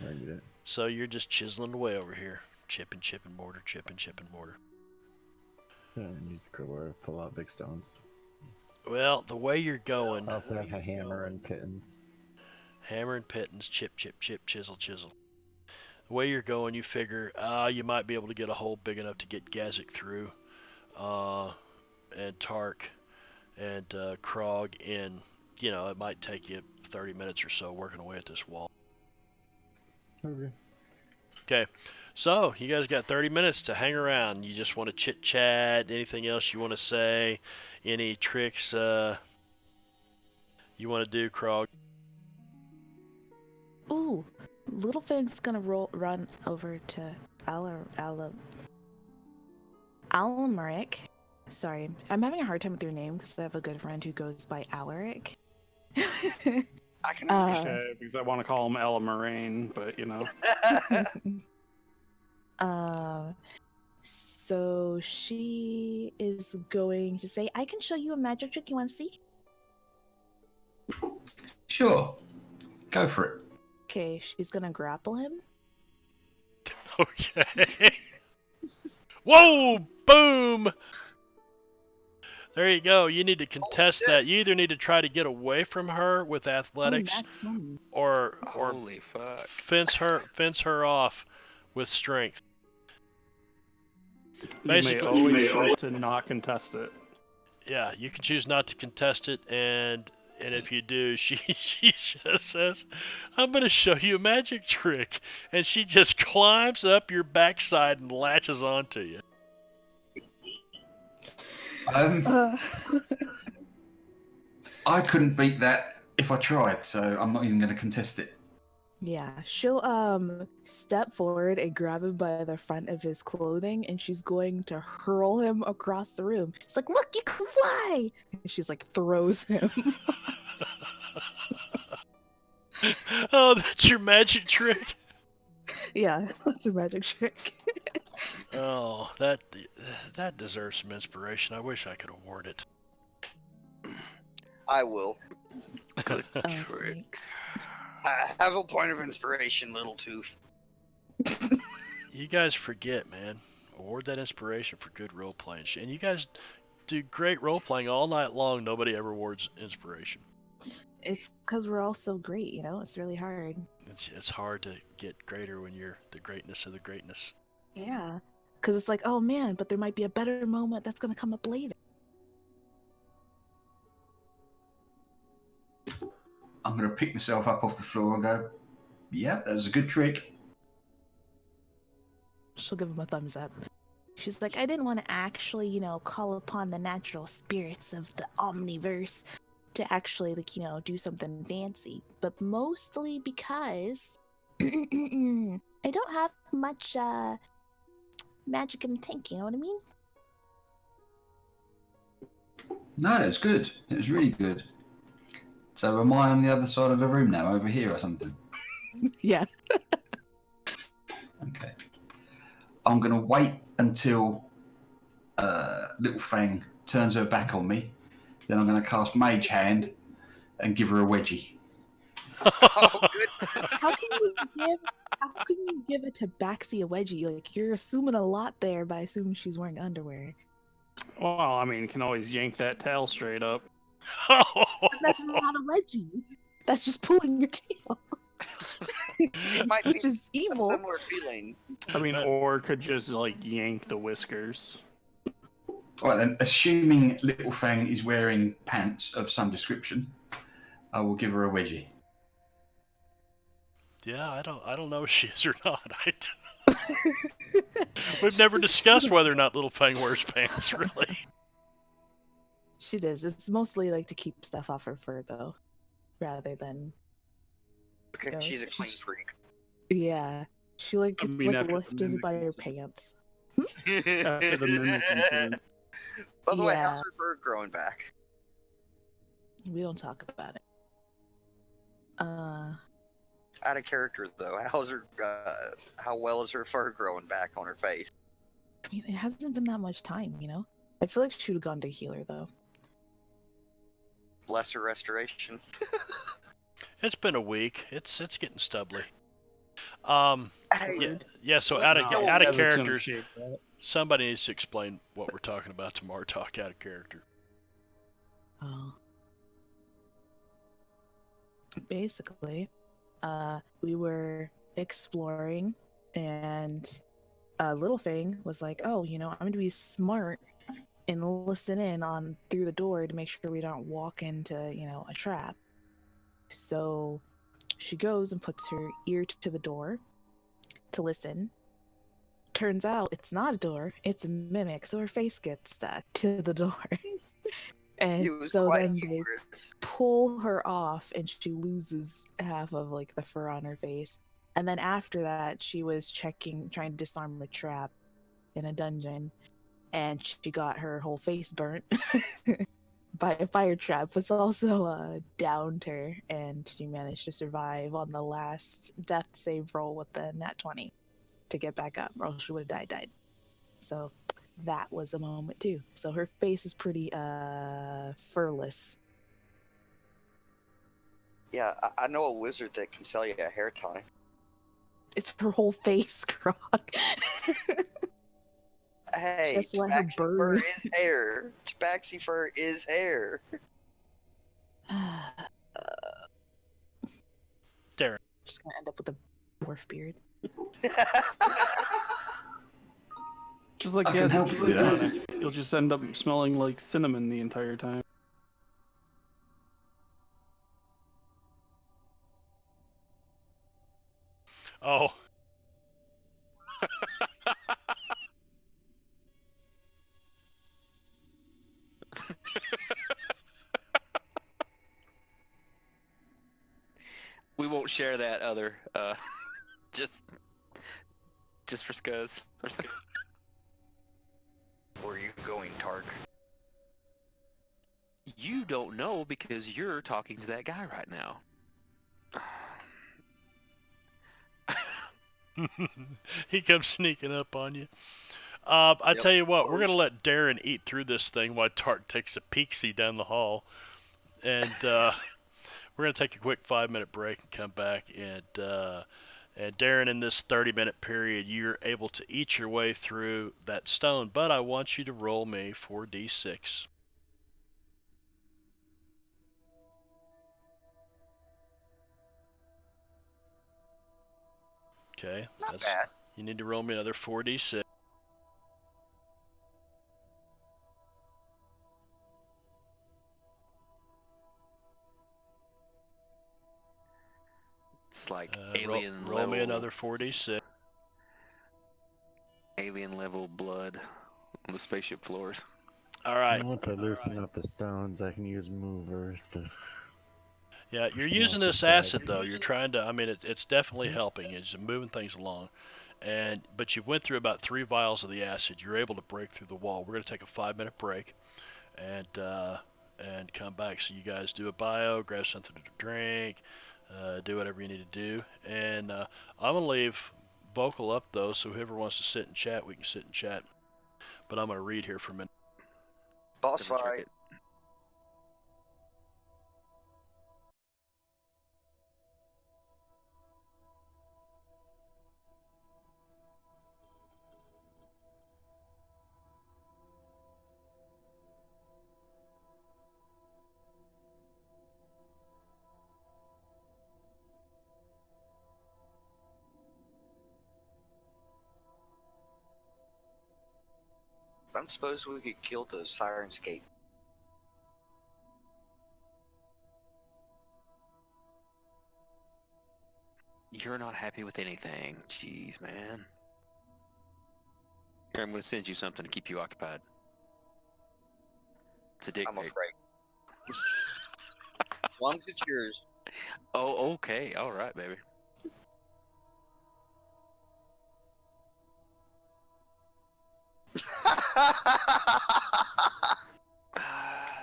[SPEAKER 5] I get it.
[SPEAKER 6] So you're just chiseling away over here, chipping mortar, chipping mortar.
[SPEAKER 5] Yeah, and use the crowbar to pull out big stones.
[SPEAKER 6] Well, the way you're going,
[SPEAKER 5] I also have a hammer and pittons.
[SPEAKER 6] hammer and pittons, chip, chisel. The way you're going, you figure you might be able to get a hole big enough to get Gazik through, and Tark and Krog in. You know, it might take you 30 minutes or so working away at this wall. Okay, so you guys got 30 minutes to hang around. You just want to chit chat? Anything else you want to say? Any tricks you want to do, Krog?
[SPEAKER 7] Ooh, Littlefang's gonna run over to Almeric. Sorry, I'm having a hard time with your name because I have a good friend who goes by Alaric.
[SPEAKER 1] I can
[SPEAKER 7] Uh,
[SPEAKER 1] understand.
[SPEAKER 4] Okay, because I want to call him Ella Moraine, but you know.
[SPEAKER 7] So she is going to say, I can show you a magic trick. You want to see?
[SPEAKER 8] Sure, go for it.
[SPEAKER 7] Okay, she's gonna grapple him.
[SPEAKER 6] Okay. Whoa! Boom! There you go. You need to contest that. You either need to try to get away from her with athletics,
[SPEAKER 7] Oh, that's funny.
[SPEAKER 6] or
[SPEAKER 3] Holy fuck.
[SPEAKER 6] fence her off with strength.
[SPEAKER 4] You may
[SPEAKER 6] Basically-
[SPEAKER 4] always choose to not contest it.
[SPEAKER 6] Yeah, you can choose not to contest it, and if you do, she just says, "I'm gonna show you a magic trick," and she just climbs up your backside and latches onto you.
[SPEAKER 7] Uh,
[SPEAKER 8] I couldn't beat that if I tried, so I'm not even going to contest it.
[SPEAKER 7] yeah, she'll step forward and grab him by the front of his clothing, and she's going to hurl him across the room. She's like, "Look, you can fly!" And she's like throws him.
[SPEAKER 6] Oh, that's your magic trick.
[SPEAKER 7] Yeah, that's a magic trick.
[SPEAKER 6] Oh, that deserves some inspiration. I wish I could award it.
[SPEAKER 1] I will.
[SPEAKER 3] Good
[SPEAKER 7] Oh,
[SPEAKER 3] trick.
[SPEAKER 7] thanks.
[SPEAKER 1] I have a point of inspiration, Little Tooth.
[SPEAKER 6] You guys forget, man. Award that inspiration for good role playing. And you guys do great role playing all night long. Nobody ever awards inspiration.
[SPEAKER 7] It's because we're all so great, you know? It's really hard.
[SPEAKER 6] It's hard to get greater when you're the greatness of the greatness.
[SPEAKER 7] Yeah. Because it's like, oh man, but there might be a better moment that's going to come up later.
[SPEAKER 8] I'm going to pick myself up off the floor and go, yeah, that was a good trick.
[SPEAKER 7] She'll give him a thumbs up. She's like, I didn't want to actually, you know, call upon the natural spirits of the omniverse to actually, like, you know, do something fancy, but mostly because I don't have much magic in the tank, you know what I mean?
[SPEAKER 8] No, that was good. It was really good. So am I on the other side of the room now, over here or something?
[SPEAKER 7] Yeah.
[SPEAKER 8] Okay. I'm going to wait until Little Fang turns her back on me. Then I'm going to cast Mage Hand and give her a wedgie.
[SPEAKER 1] Oh, good.
[SPEAKER 7] How can you give it to Baxi a wedgie? Like, you're assuming a lot there by assuming she's wearing underwear.
[SPEAKER 4] Well, I mean, you can always yank that tail straight up.
[SPEAKER 7] But that's not a wedgie. That's just pulling your tail.
[SPEAKER 1] It might be
[SPEAKER 7] Which is
[SPEAKER 1] a
[SPEAKER 7] evil.
[SPEAKER 1] similar feeling.
[SPEAKER 4] I mean, or could just like yank the whiskers.
[SPEAKER 8] All right, then, assuming Little Fang is wearing pants of some description, I will give her a wedgie.
[SPEAKER 6] Yeah, I don't know if she is or not. We've never discussed whether or not Little Fang wears pants, really.
[SPEAKER 7] She does. It's mostly like to keep stuff off her fur, though, rather than
[SPEAKER 1] Because
[SPEAKER 7] Yeah,
[SPEAKER 1] she's a clean
[SPEAKER 7] she's-
[SPEAKER 1] freak.
[SPEAKER 7] yeah. She like
[SPEAKER 4] I
[SPEAKER 7] gets
[SPEAKER 4] mean,
[SPEAKER 7] like
[SPEAKER 4] after the
[SPEAKER 7] lifted
[SPEAKER 4] mimic
[SPEAKER 7] by her
[SPEAKER 4] incident.
[SPEAKER 7] pants.
[SPEAKER 4] After the mimic incident.
[SPEAKER 1] By the way,
[SPEAKER 7] Yeah.
[SPEAKER 1] how's her fur growing back?
[SPEAKER 7] We don't talk about it.
[SPEAKER 1] Out of character though, how's her? How well is her fur growing back on her face?
[SPEAKER 7] I mean, it hasn't been that much time, you know. I feel like she would have gone to healer though.
[SPEAKER 1] Lesser restoration.
[SPEAKER 6] It's been a week. It's getting stubbly.
[SPEAKER 1] Hey,
[SPEAKER 6] Yeah. So
[SPEAKER 1] No,
[SPEAKER 6] out
[SPEAKER 1] no,
[SPEAKER 6] of
[SPEAKER 1] Kevin's
[SPEAKER 4] gonna
[SPEAKER 6] characters,
[SPEAKER 4] shape that.
[SPEAKER 6] somebody needs to explain what we're talking about tomorrow. Talk out of character.
[SPEAKER 7] Oh. Basically, we were exploring, and Little Fang was like, "Oh, you know, I'm going to be smart and listen in on through the door to make sure we don't walk into, you know, a trap." So she goes and puts her ear to the door to listen. Turns out it's not a door; it's a mimic. So her face gets stuck to the door. And
[SPEAKER 1] it was
[SPEAKER 7] so
[SPEAKER 1] quite
[SPEAKER 7] then they
[SPEAKER 1] humorous.
[SPEAKER 7] pull her off and she loses half of like the fur on her face. And then after that, she was trying to disarm a trap in a dungeon, and she got her whole face burnt by a fire trap was also downed her, and she managed to survive on the last death save roll with the nat 20 to get back up, or else she would have died. So that was a moment too. So her face is pretty furless.
[SPEAKER 1] Yeah, I know a wizard that can sell you a hair tie.
[SPEAKER 7] It's her whole face, Grog.
[SPEAKER 1] Hey,
[SPEAKER 7] Just let her
[SPEAKER 1] tabaxi
[SPEAKER 7] burn.
[SPEAKER 1] fur is hair. Tabaxi fur is hair.
[SPEAKER 6] Darren.
[SPEAKER 7] Just gonna end up with a dwarf beard.
[SPEAKER 4] Just like
[SPEAKER 8] I can help you with that.
[SPEAKER 4] You'll just end up smelling like cinnamon the entire time.
[SPEAKER 6] Oh.
[SPEAKER 3] We won't share that other. Just for scuzz.
[SPEAKER 1] Where are you going, Tark?
[SPEAKER 3] You don't know because you're talking to that guy right now.
[SPEAKER 6] He comes sneaking up on you. I
[SPEAKER 1] Yep.
[SPEAKER 6] tell you what, we're gonna let Darren eat through this thing while Tark takes a peek-see down the hall, and we're gonna take a quick 5-minute break and come back. And Darren, in this 30-minute period, you're able to eat your way through that stone. But I want you to roll me 4d6. Okay,
[SPEAKER 1] Not bad.
[SPEAKER 6] You need to roll me another 4d6.
[SPEAKER 3] It's like
[SPEAKER 6] Roll me another 4d6.
[SPEAKER 3] alien level blood on the spaceship floors.
[SPEAKER 6] All right.
[SPEAKER 5] And once I loosen up the stones, I can use movers to.
[SPEAKER 6] Yeah, you're
[SPEAKER 5] Some
[SPEAKER 6] using
[SPEAKER 5] off
[SPEAKER 6] this
[SPEAKER 5] the side.
[SPEAKER 6] acid though. You're trying to. I mean, it's definitely helping. It's moving things along. But you went through about 3 vials of the acid. You're able to break through the wall. We're gonna take a 5-minute break, and come back. So you guys do a bio, grab something to drink, do whatever you need to do, and I'm gonna leave vocal up though. So whoever wants to sit and chat, we can sit and chat. But I'm gonna read here for a minute.
[SPEAKER 1] Boss
[SPEAKER 3] Double check
[SPEAKER 1] fight.
[SPEAKER 3] it.
[SPEAKER 1] I don't suppose we could kill the Sirenscape.
[SPEAKER 3] You're not happy with anything. Jeez, man. Here, I'm going to send you something to keep you occupied. It's a dick
[SPEAKER 1] I'm
[SPEAKER 3] pic.
[SPEAKER 1] afraid. As long as it's yours.
[SPEAKER 3] Oh, okay. All right, baby.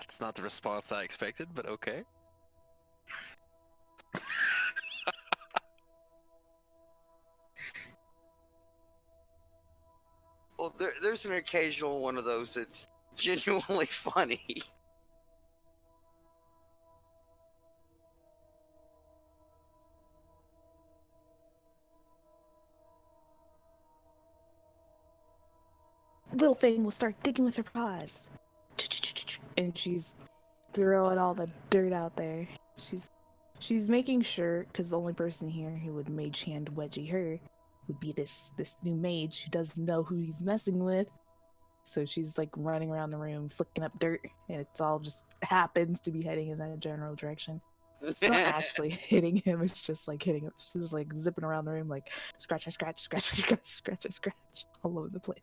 [SPEAKER 3] It's not the response I expected, but okay.
[SPEAKER 1] Well, there's an occasional one of those that's genuinely funny.
[SPEAKER 7] Little thing will start digging with her paws, and she's throwing all the dirt out there. She's making sure, because the only person here who would mage hand wedgie her would be this new mage who doesn't know who he's messing with. So she's like running around the room flicking up dirt, and it's all just happens to be heading in that general direction. It's not actually hitting him, it's just like hitting him. She's like zipping around the room like scratch, scratch, scratch, scratch, scratch, scratch, all over the place.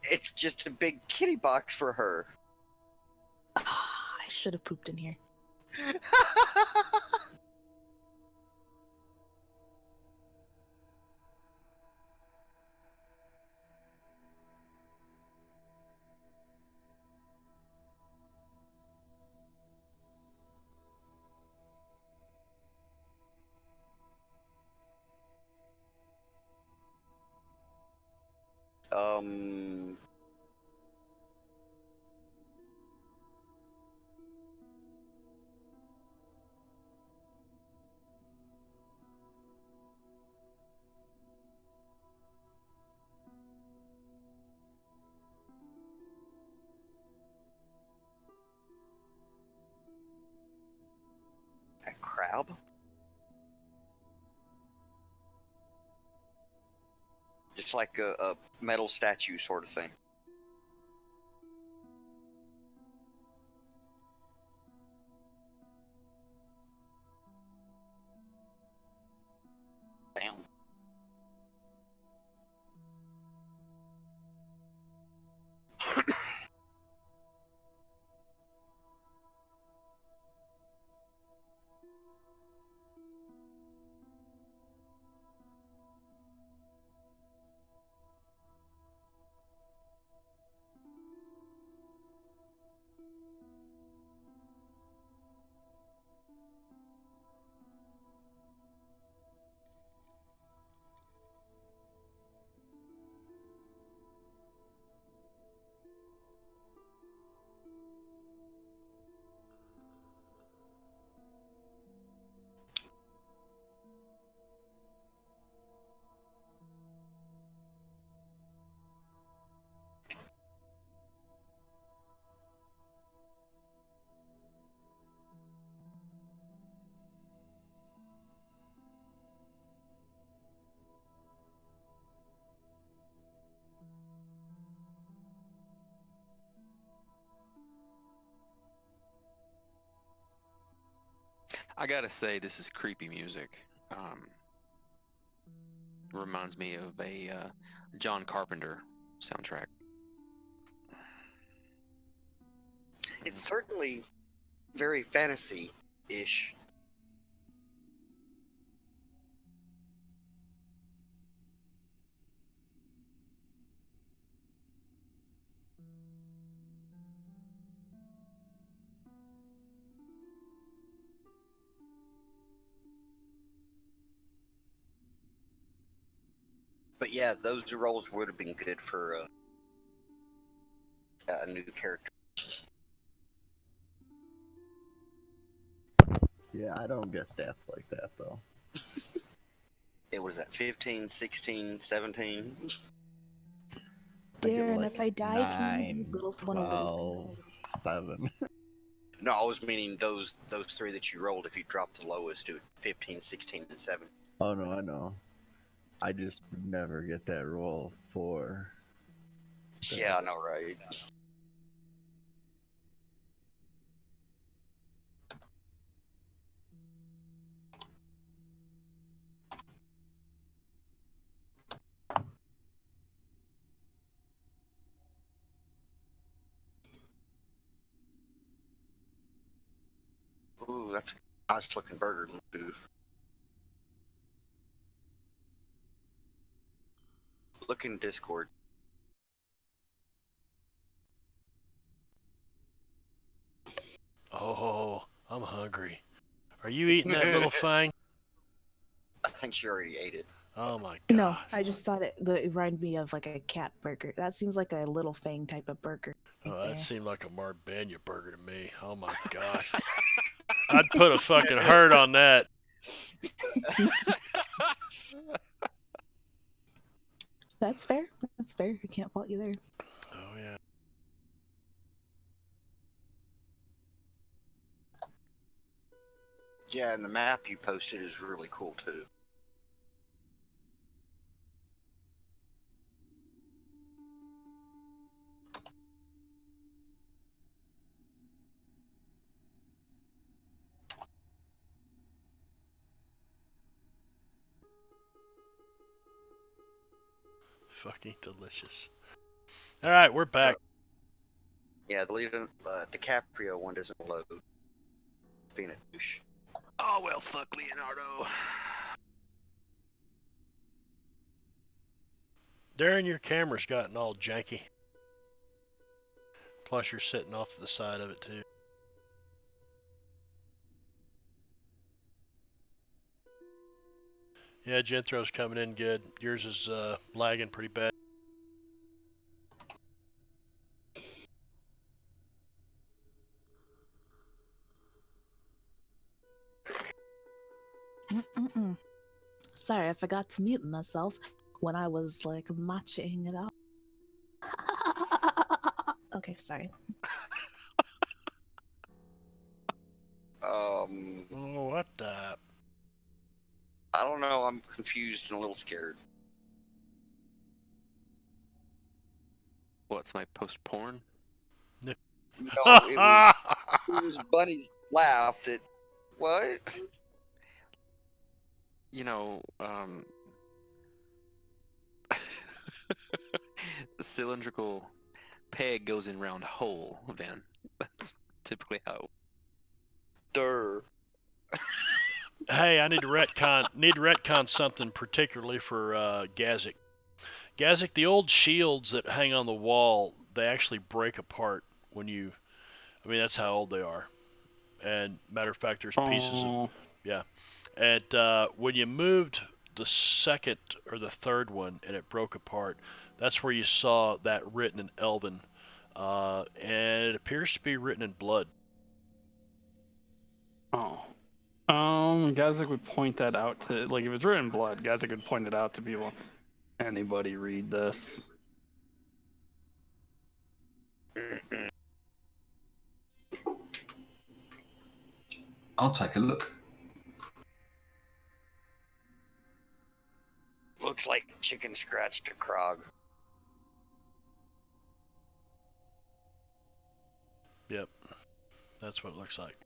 [SPEAKER 1] It's just a big kitty box for her.
[SPEAKER 7] I should have pooped in here.
[SPEAKER 1] Um, a crab? Just like a metal statue sort of thing. Damn.
[SPEAKER 3] I gotta say, this is creepy music. Reminds me of a John Carpenter soundtrack.
[SPEAKER 1] It's certainly very fantasy-ish. But yeah, those roles would have been good for a new character.
[SPEAKER 5] Yeah, I don't get stats like that though.
[SPEAKER 1] It was at 15, 16, 17.
[SPEAKER 5] I get
[SPEAKER 7] Darren,
[SPEAKER 5] like
[SPEAKER 7] if I die, can you
[SPEAKER 5] 9,
[SPEAKER 7] do little one of those?
[SPEAKER 5] 12, 7.
[SPEAKER 1] No, I was meaning those three that you rolled. If you dropped the lowest to 15, 16, and 7.
[SPEAKER 5] Oh no, I know. I just never get that roll for.
[SPEAKER 1] Yeah, I know, right? Ooh, that's a nice looking burger. Ooh. Look in Discord.
[SPEAKER 6] Oh, I'm hungry. Are you eating that little thing?
[SPEAKER 1] I think she already ate it.
[SPEAKER 6] Oh my
[SPEAKER 7] No,
[SPEAKER 6] god.
[SPEAKER 7] I just thought it reminded me of like a cat burger. That seems like a little fang type of burger. Right
[SPEAKER 6] Oh, that
[SPEAKER 7] there.
[SPEAKER 6] seemed like a Marbanya burger to me. Oh my gosh. I'd put a fucking hurt on that.
[SPEAKER 7] That's fair. That's fair. I can't fault you there.
[SPEAKER 6] Oh yeah.
[SPEAKER 1] Yeah, and the map you posted is really cool too.
[SPEAKER 6] Fucking delicious. All right, we're back.
[SPEAKER 1] Yeah, the DiCaprio one doesn't load. Being a douche.
[SPEAKER 3] Oh well, fuck Leonardo.
[SPEAKER 6] Darren, your camera's gotten all janky. Plus, you're sitting off to the side of it too. Yeah, Genthro's coming in good. Yours is lagging pretty bad.
[SPEAKER 7] forgot to mute myself when I was like matching it up. Okay, sorry.
[SPEAKER 6] Oh, what the?
[SPEAKER 1] I don't know. I'm confused and a little scared.
[SPEAKER 3] What's my post porn?
[SPEAKER 1] No, it was Bunny's laugh that. What?
[SPEAKER 3] You know, the cylindrical peg goes in round hole, Van. That's typically how.
[SPEAKER 1] Durr.
[SPEAKER 6] Hey, I need to retcon something particularly for Gazik. Gazik, the old shields that hang on the wall, they actually break apart when you. I mean, that's how old they are. And matter of fact, there's pieces of
[SPEAKER 4] Oh,
[SPEAKER 6] yeah. And when you moved the second or the third one and it broke apart, that's where you saw that written in Elven, and it appears to be written in blood.
[SPEAKER 4] oh. Gazek would point that out to, like, if it's written in blood, Gazek would point it out to people. Anybody read this?
[SPEAKER 8] I'll take a look.
[SPEAKER 1] Looks like chicken scratched a Krog.
[SPEAKER 6] Yep, that's what it looks like.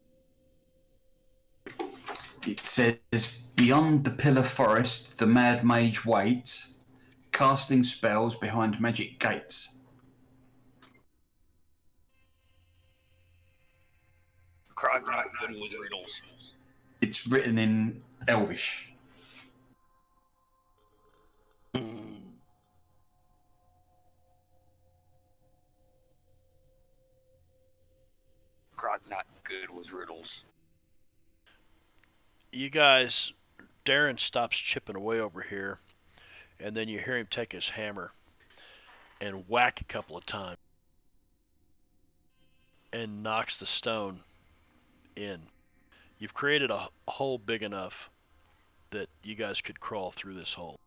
[SPEAKER 8] It says, beyond the pillar forest, the mad mage waits, casting spells behind magic gates.
[SPEAKER 1] Krog not good with riddles.
[SPEAKER 8] It's written in Elvish.
[SPEAKER 1] Krog not good with riddles.
[SPEAKER 6] You guys, Darren stops chipping away over here, and then you hear him take his hammer and whack a couple of times and knocks the stone in. You've created a hole big enough that you guys could crawl through this hole.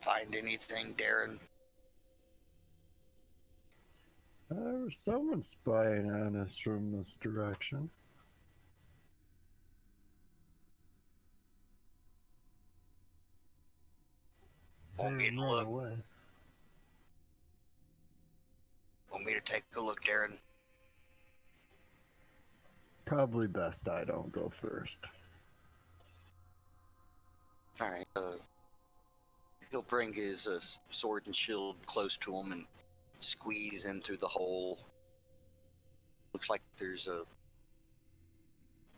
[SPEAKER 1] Find anything, Darren?
[SPEAKER 5] There was someone spying on us from this direction.
[SPEAKER 1] Want me to
[SPEAKER 5] Run
[SPEAKER 1] look?
[SPEAKER 5] away.
[SPEAKER 1] Want me to take a look, Darren?
[SPEAKER 5] Probably best I don't go first.
[SPEAKER 1] All right. He'll bring his sword and shield close to him and squeeze in through the hole. Looks like there's a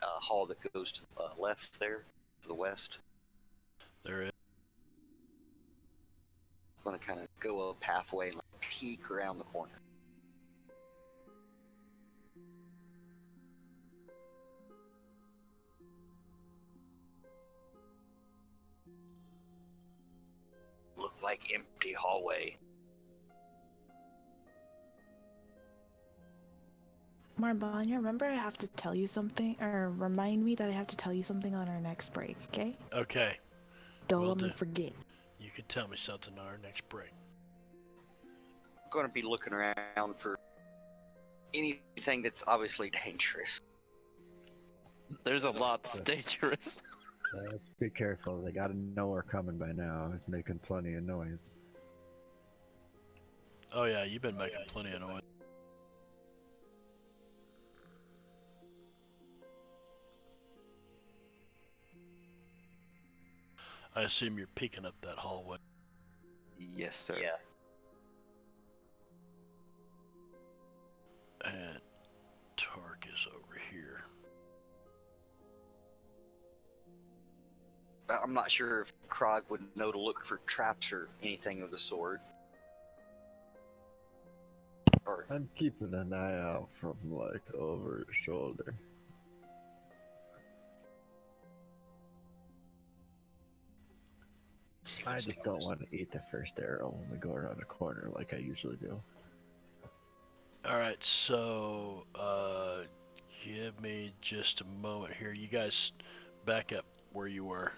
[SPEAKER 1] hall that goes to the left there, to the west.
[SPEAKER 6] There is.
[SPEAKER 1] I'm gonna kind of go up halfway and peek around the corner. Look like empty hallway.
[SPEAKER 7] Marbanya, remember I have to tell you something, or remind me that I have to tell you something on our next break, okay?
[SPEAKER 6] Okay.
[SPEAKER 7] Don't
[SPEAKER 6] Will
[SPEAKER 7] let me
[SPEAKER 6] do.
[SPEAKER 7] forget.
[SPEAKER 6] You can tell me something on our next break.
[SPEAKER 1] I'm gonna be looking around for anything that's obviously dangerous.
[SPEAKER 3] There's a lot that's dangerous.
[SPEAKER 5] Be careful, they gotta know we're coming by now. It's making plenty of noise.
[SPEAKER 6] Oh yeah, you've been making plenty of noise. I assume you're peeking up that hallway.
[SPEAKER 3] Yes, sir.
[SPEAKER 1] Yeah.
[SPEAKER 6] And Tark is over here.
[SPEAKER 1] I'm not sure if Krog would know to look for traps or anything of the sort. Or
[SPEAKER 5] I'm keeping an eye out from like over his shoulder.
[SPEAKER 1] see
[SPEAKER 5] I
[SPEAKER 1] what's
[SPEAKER 5] just
[SPEAKER 1] going
[SPEAKER 5] don't
[SPEAKER 1] on.
[SPEAKER 5] want to eat the first arrow when we go around a corner like I usually do.
[SPEAKER 6] All right, so Give me just a moment here. You guys back up where you were.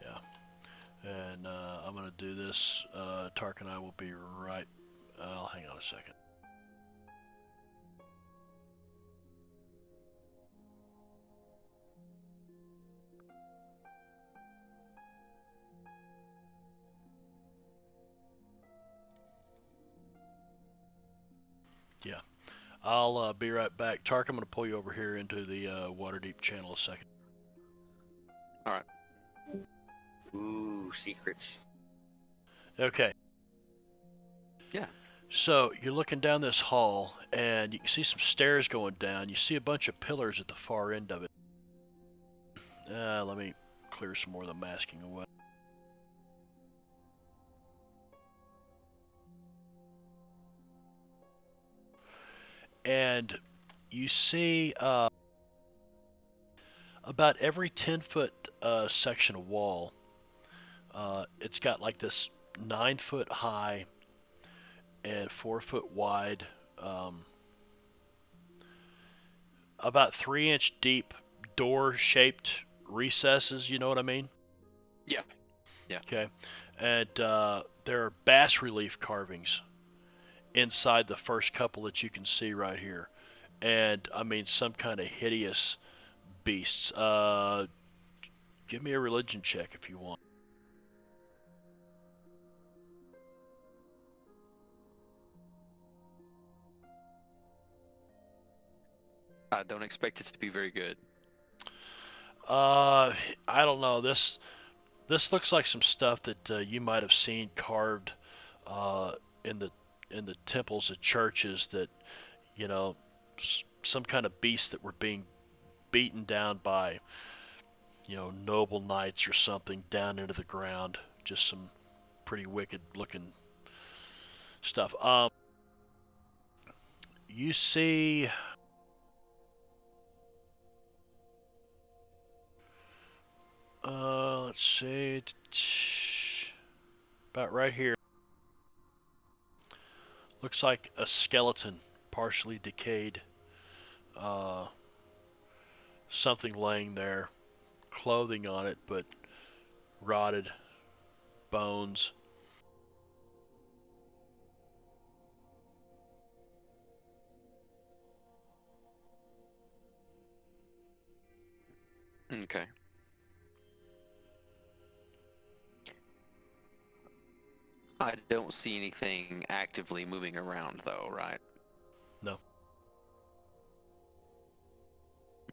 [SPEAKER 6] Yeah. And I'm going to do this. Tark and I will be right. I'll hang on a second. Yeah. I'll be right back. Tark, I'm going to pull you over here into the Waterdeep channel a second.
[SPEAKER 3] All right.
[SPEAKER 1] Ooh, secrets.
[SPEAKER 6] Okay.
[SPEAKER 3] Yeah.
[SPEAKER 6] So you're looking down this hall, and you can see some stairs going down. You see a bunch of pillars at the far end of it. Let me clear some more of the masking away. And you see about every 10-foot section of wall, it's got like this 9-foot high and 4-foot wide, about 3-inch deep door-shaped recesses. You know what I mean?
[SPEAKER 3] Yeah. Yeah.
[SPEAKER 6] Okay. And there are bas relief carvings inside the first couple that you can see right here. And I mean, some kind of hideous beasts. Give me a religion check if you want.
[SPEAKER 3] I don't expect it to be very good.
[SPEAKER 6] I don't know. This looks like some stuff that you might have seen carved uh, in the temples of churches that, you know, some kind of beasts that were being beaten down by, noble knights or something down into the ground. Just some pretty wicked looking stuff. You see, let's see, about right here. Looks like a skeleton, partially decayed. Something laying there, clothing on it, but rotted bones.
[SPEAKER 3] Okay. I don't see anything actively moving around, though, right?
[SPEAKER 6] No.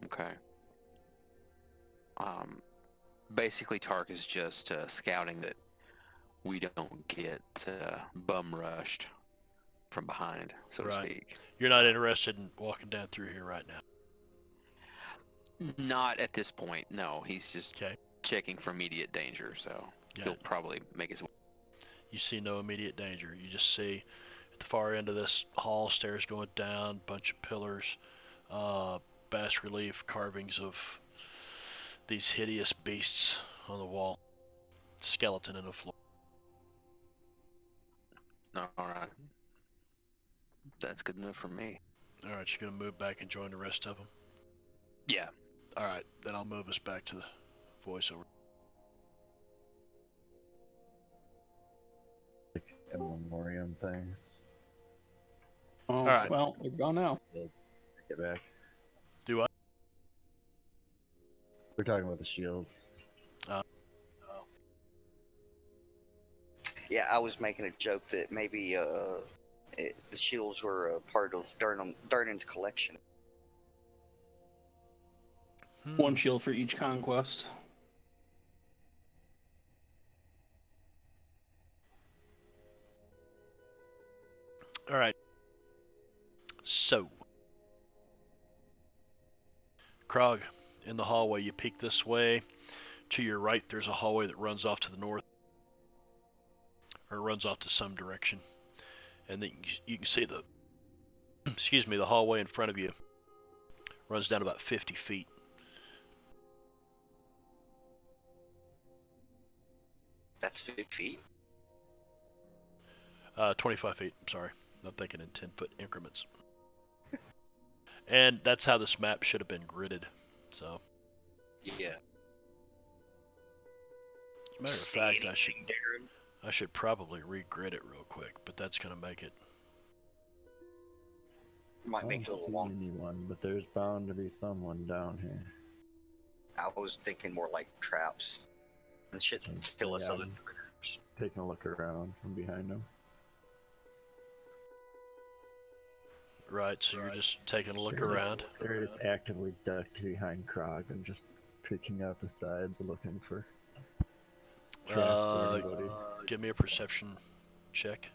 [SPEAKER 3] Okay. Basically, Tark is just scouting that we don't get bum rushed from behind, so to
[SPEAKER 6] Right.
[SPEAKER 3] speak.
[SPEAKER 6] You're not interested in walking down through here right now.
[SPEAKER 3] Not at this point, no. He's just
[SPEAKER 6] Okay.
[SPEAKER 3] checking for immediate danger, so he'll probably make his way.
[SPEAKER 6] You see no immediate danger. You just see at the far end of this hall, stairs going down, bunch of pillars, bas relief carvings of these hideous beasts on the wall, skeleton in the floor.
[SPEAKER 3] All right. That's good enough for me.
[SPEAKER 6] All right, you're gonna move back and join the rest of them.
[SPEAKER 3] Yeah.
[SPEAKER 6] All right, then I'll move us back to the voiceover.
[SPEAKER 5] Like in memoriam things.
[SPEAKER 4] Oh,
[SPEAKER 6] All right.
[SPEAKER 4] well, they're gone now.
[SPEAKER 5] Get back.
[SPEAKER 6] Do I?
[SPEAKER 5] We're talking about the shields.
[SPEAKER 1] Yeah, I was making a joke that maybe the shields were a part of Darnan's collection.
[SPEAKER 4] One shield for each conquest.
[SPEAKER 6] All right. So, Krog, in the hallway, you peek this way. To your right, there's a hallway that runs off to the north, or runs off to some direction, and then you can see the, excuse me, the hallway in front of you runs down about 50 feet.
[SPEAKER 1] That's 50 feet.
[SPEAKER 6] 25 feet. Sorry, I'm thinking in 10-foot increments. And that's how this map should have been gridded. So,
[SPEAKER 1] Yeah.
[SPEAKER 6] as a matter of
[SPEAKER 1] See
[SPEAKER 6] fact,
[SPEAKER 1] anything, Darren?
[SPEAKER 6] I should probably re-grid it real quick, but that's gonna make it.
[SPEAKER 1] Might
[SPEAKER 5] I
[SPEAKER 1] make it a
[SPEAKER 5] don't
[SPEAKER 1] little
[SPEAKER 5] see
[SPEAKER 1] long.
[SPEAKER 5] anyone, but there's bound to be someone down here.
[SPEAKER 1] I was thinking more like traps and shit to kill us
[SPEAKER 5] Yeah,
[SPEAKER 1] other
[SPEAKER 5] I'm
[SPEAKER 1] critters.
[SPEAKER 5] taking a look around from behind them.
[SPEAKER 6] Right, so you're just taking a look
[SPEAKER 5] They're
[SPEAKER 6] around.
[SPEAKER 5] They're just actively ducked behind Krog and just peeking out the sides looking for traps or anybody.
[SPEAKER 6] Give me a perception check.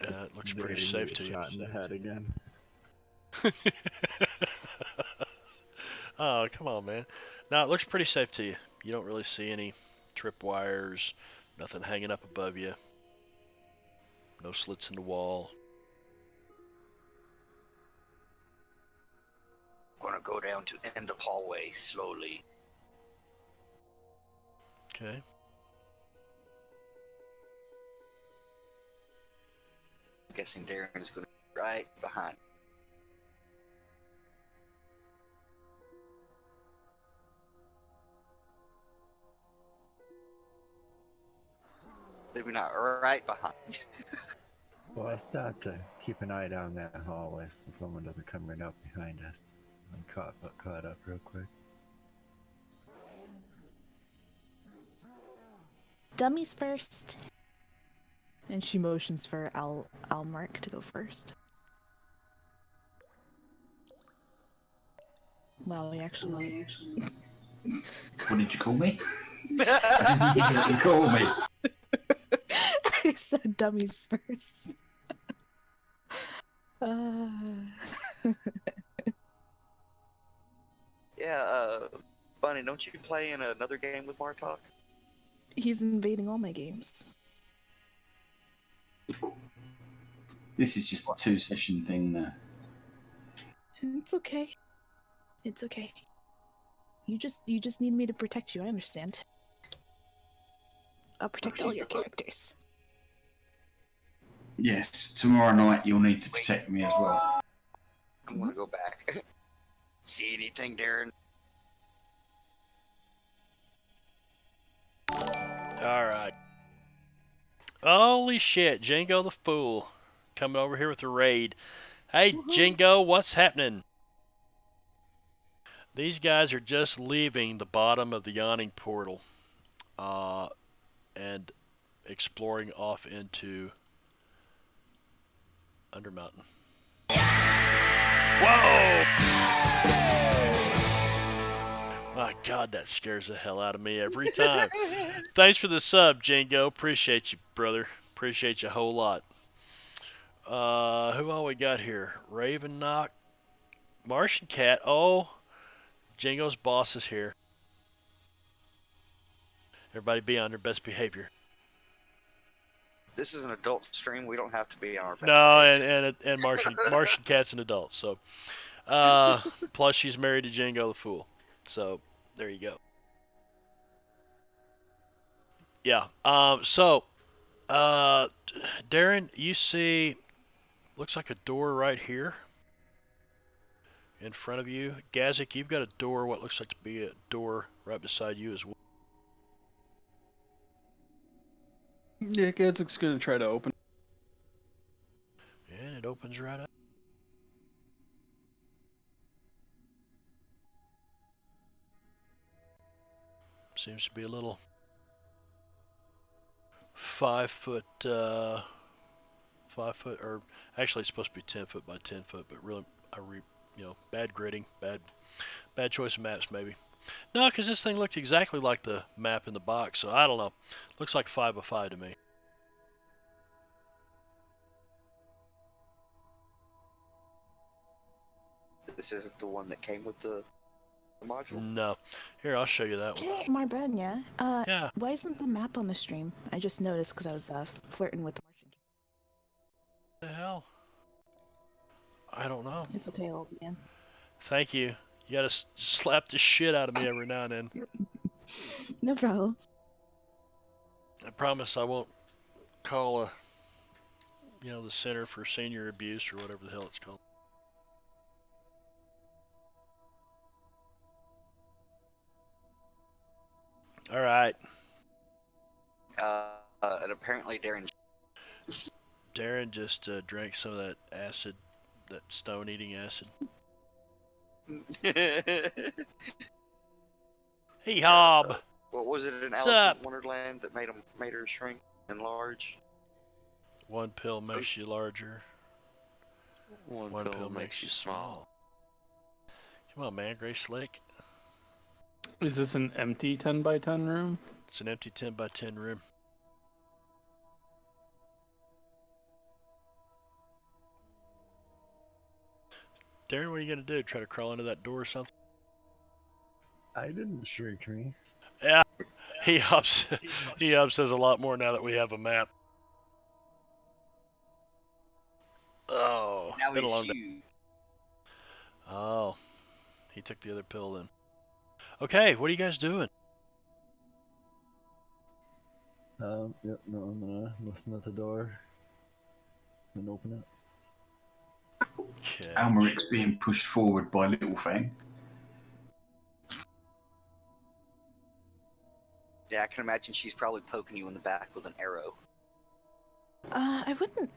[SPEAKER 6] It looks pretty
[SPEAKER 5] They
[SPEAKER 6] safe
[SPEAKER 5] get
[SPEAKER 6] to you.
[SPEAKER 5] shot in the head again.
[SPEAKER 6] Oh, come on, man. No, it looks pretty safe to you. You don't really see any tripwires, nothing hanging up above you, no slits in the wall.
[SPEAKER 1] Gonna go down to end of hallway slowly.
[SPEAKER 6] Okay.
[SPEAKER 1] I'm guessing Darren's gonna be right behind. Maybe not right behind.
[SPEAKER 5] Well, I stopped to keep an eye down that hallway so someone doesn't come right up behind us. I'm caught up real quick.
[SPEAKER 7] Dummies first. And she motions for Almark to go first. Well, we actually.
[SPEAKER 8] What did you call me? I didn't hear what you called me.
[SPEAKER 7] I said dummies first.
[SPEAKER 1] Yeah, Bunny, don't you play in another game with Martok?
[SPEAKER 7] He's invading all my games.
[SPEAKER 8] This is just a 2-session thing.
[SPEAKER 7] It's okay. It's okay. You just need me to protect you. I understand. I'll protect all your characters.
[SPEAKER 8] Yes, tomorrow night you'll need to protect me as well.
[SPEAKER 1] I'm gonna go back. See anything, Darren?
[SPEAKER 6] Alright. Holy shit, Jingo the Fool. Coming over here with a raid. Hey, Jingo, what's happening? These guys are just leaving the bottom of the yawning portal. And exploring off into Undermountain. Whoa! My God, that scares the hell out of me every time. Thanks for the sub, Jingo. Appreciate you, brother. Appreciate you a whole lot. Who all we got here? Raven Knock, Martian Cat. Oh, Jingo's boss is here. Everybody be on their best behavior.
[SPEAKER 1] This is an adult stream. We don't have to be on our best
[SPEAKER 6] No,
[SPEAKER 1] behavior.
[SPEAKER 6] and Martian Cat's an adult. So, plus she's married to Jingo the Fool. So there you go. Yeah. Darren, you see, looks like a door right here in front of you. Gazik, you've got a door. What looks like to be a door right beside you as well.
[SPEAKER 4] Yeah, Gadzik's gonna try to open.
[SPEAKER 6] And it opens right up. Seems to be a little 5 foot, 5 foot, or actually it's supposed to be 10 foot by 10 foot, but really, bad gridding, bad choice of maps maybe. No, because this thing looked exactly like the map in the box, so I don't know. Looks like 5 by 5 to me.
[SPEAKER 1] This isn't the one that came with the module?
[SPEAKER 6] No. Here, I'll show you that one.
[SPEAKER 7] Hey, Marbanya.
[SPEAKER 6] Yeah.
[SPEAKER 7] Why isn't the map on the stream? I just noticed because I was flirting with Martian.
[SPEAKER 6] What the hell? I don't know.
[SPEAKER 7] It's okay, old man.
[SPEAKER 6] Thank you. You gotta slap the shit out of me every now and then.
[SPEAKER 7] No problem.
[SPEAKER 6] I promise I won't call the Center for Senior Abuse or whatever the hell it's called. All right.
[SPEAKER 1] And apparently
[SPEAKER 6] Darren just drank some of that acid, that stone-eating acid. Hey, Hob.
[SPEAKER 1] What was it in
[SPEAKER 6] What's
[SPEAKER 1] Alice
[SPEAKER 6] up?
[SPEAKER 1] in Wonderland that made her shrink and large?
[SPEAKER 6] One pill makes you larger.
[SPEAKER 3] One
[SPEAKER 6] One
[SPEAKER 3] pill makes you small.
[SPEAKER 6] Come on, man. Gray Slick.
[SPEAKER 4] Is this an empty 10 by 10 room?
[SPEAKER 6] It's an empty 10 by 10 room. Darren, what are you going to do? Try to crawl into that door or something?
[SPEAKER 5] I didn't shrink me.
[SPEAKER 6] Yeah. He says a lot more now that we have a map. Oh,
[SPEAKER 1] Now
[SPEAKER 6] been a
[SPEAKER 1] he's
[SPEAKER 6] long day.
[SPEAKER 1] huge.
[SPEAKER 6] Oh, he took the other pill then. Okay, what are you guys doing?
[SPEAKER 5] Yep, no, I'm gonna listen at the door and open it.
[SPEAKER 6] Okay.
[SPEAKER 8] Almeric's being pushed forward by Little Fang.
[SPEAKER 1] Yeah, I can imagine she's probably poking you in the back with an arrow.
[SPEAKER 7] I wouldn't.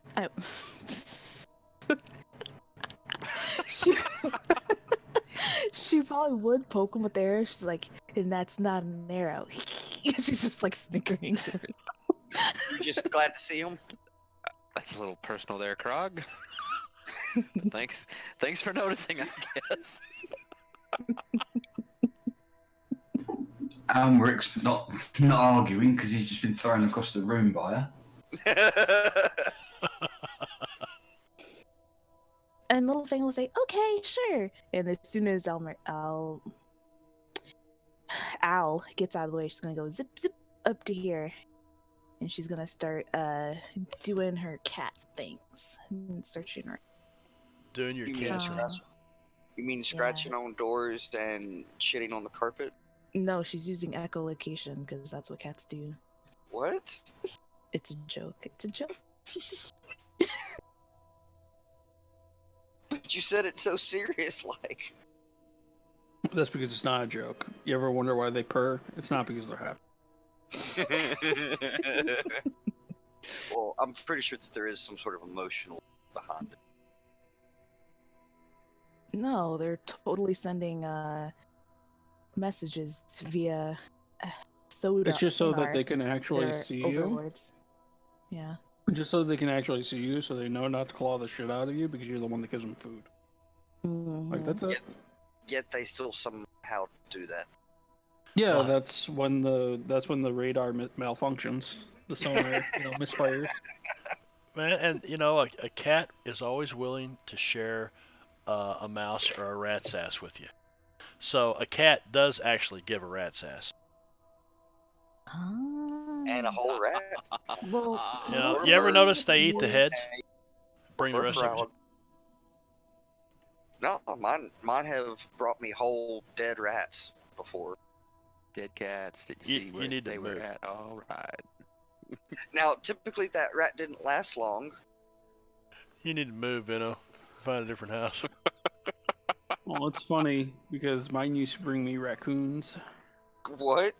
[SPEAKER 7] She probably would poke him with the arrow. She's like, and that's not an arrow. She's just like snickering to her.
[SPEAKER 1] You're just glad to see him.
[SPEAKER 3] That's a little personal there, Krog. Thanks for noticing, I guess.
[SPEAKER 8] Almeric's not arguing because he's just been thrown across the room by her.
[SPEAKER 7] And Little Fang will say, okay, sure. And as soon as Al gets out of the way, she's gonna go zip zip up to here. And she's gonna start doing her cat things and searching her.
[SPEAKER 6] Doing your
[SPEAKER 1] You mean
[SPEAKER 6] cancer.
[SPEAKER 1] scratching? You mean scratching on doors and shitting on the carpet?
[SPEAKER 7] No, she's using echolocation because that's what cats do.
[SPEAKER 1] What?
[SPEAKER 7] It's a joke. It's a joke.
[SPEAKER 1] But you said it so serious, like.
[SPEAKER 4] That's because it's not a joke. You ever wonder why they purr? It's not because they're happy.
[SPEAKER 1] Well, I'm pretty sure that there is some sort of emotional behind it.
[SPEAKER 7] No, they're totally sending messages via soda.
[SPEAKER 4] It's just so that
[SPEAKER 7] sonar
[SPEAKER 4] they can
[SPEAKER 7] to
[SPEAKER 4] actually
[SPEAKER 7] their
[SPEAKER 4] see you.
[SPEAKER 7] overlords. Yeah.
[SPEAKER 4] Just so they can actually see you, so they know not to claw the shit out of you because you're the one that gives them food. Like, that's it.
[SPEAKER 1] Yet they still somehow do that.
[SPEAKER 4] Yeah,
[SPEAKER 6] Well-
[SPEAKER 4] that's when the radar malfunctions. The sonar, misfires.
[SPEAKER 6] Man, and a cat is always willing to share a mouse or a rat's ass with you. So a cat does actually give a rat's ass.
[SPEAKER 1] And a whole rat.
[SPEAKER 7] Well,
[SPEAKER 6] You ever notice they eat the heads? Bring the
[SPEAKER 1] Or
[SPEAKER 6] rest of
[SPEAKER 1] frog. No, mine have brought me whole dead rats before.
[SPEAKER 3] Dead cats. Did
[SPEAKER 6] You-
[SPEAKER 3] you see
[SPEAKER 6] you
[SPEAKER 3] where
[SPEAKER 6] need to
[SPEAKER 3] they were
[SPEAKER 6] move.
[SPEAKER 3] at? All right.
[SPEAKER 1] Now, typically that rat didn't last long.
[SPEAKER 6] You need to move, find a different house.
[SPEAKER 4] Well, it's funny because mine used to bring me raccoons.
[SPEAKER 1] What?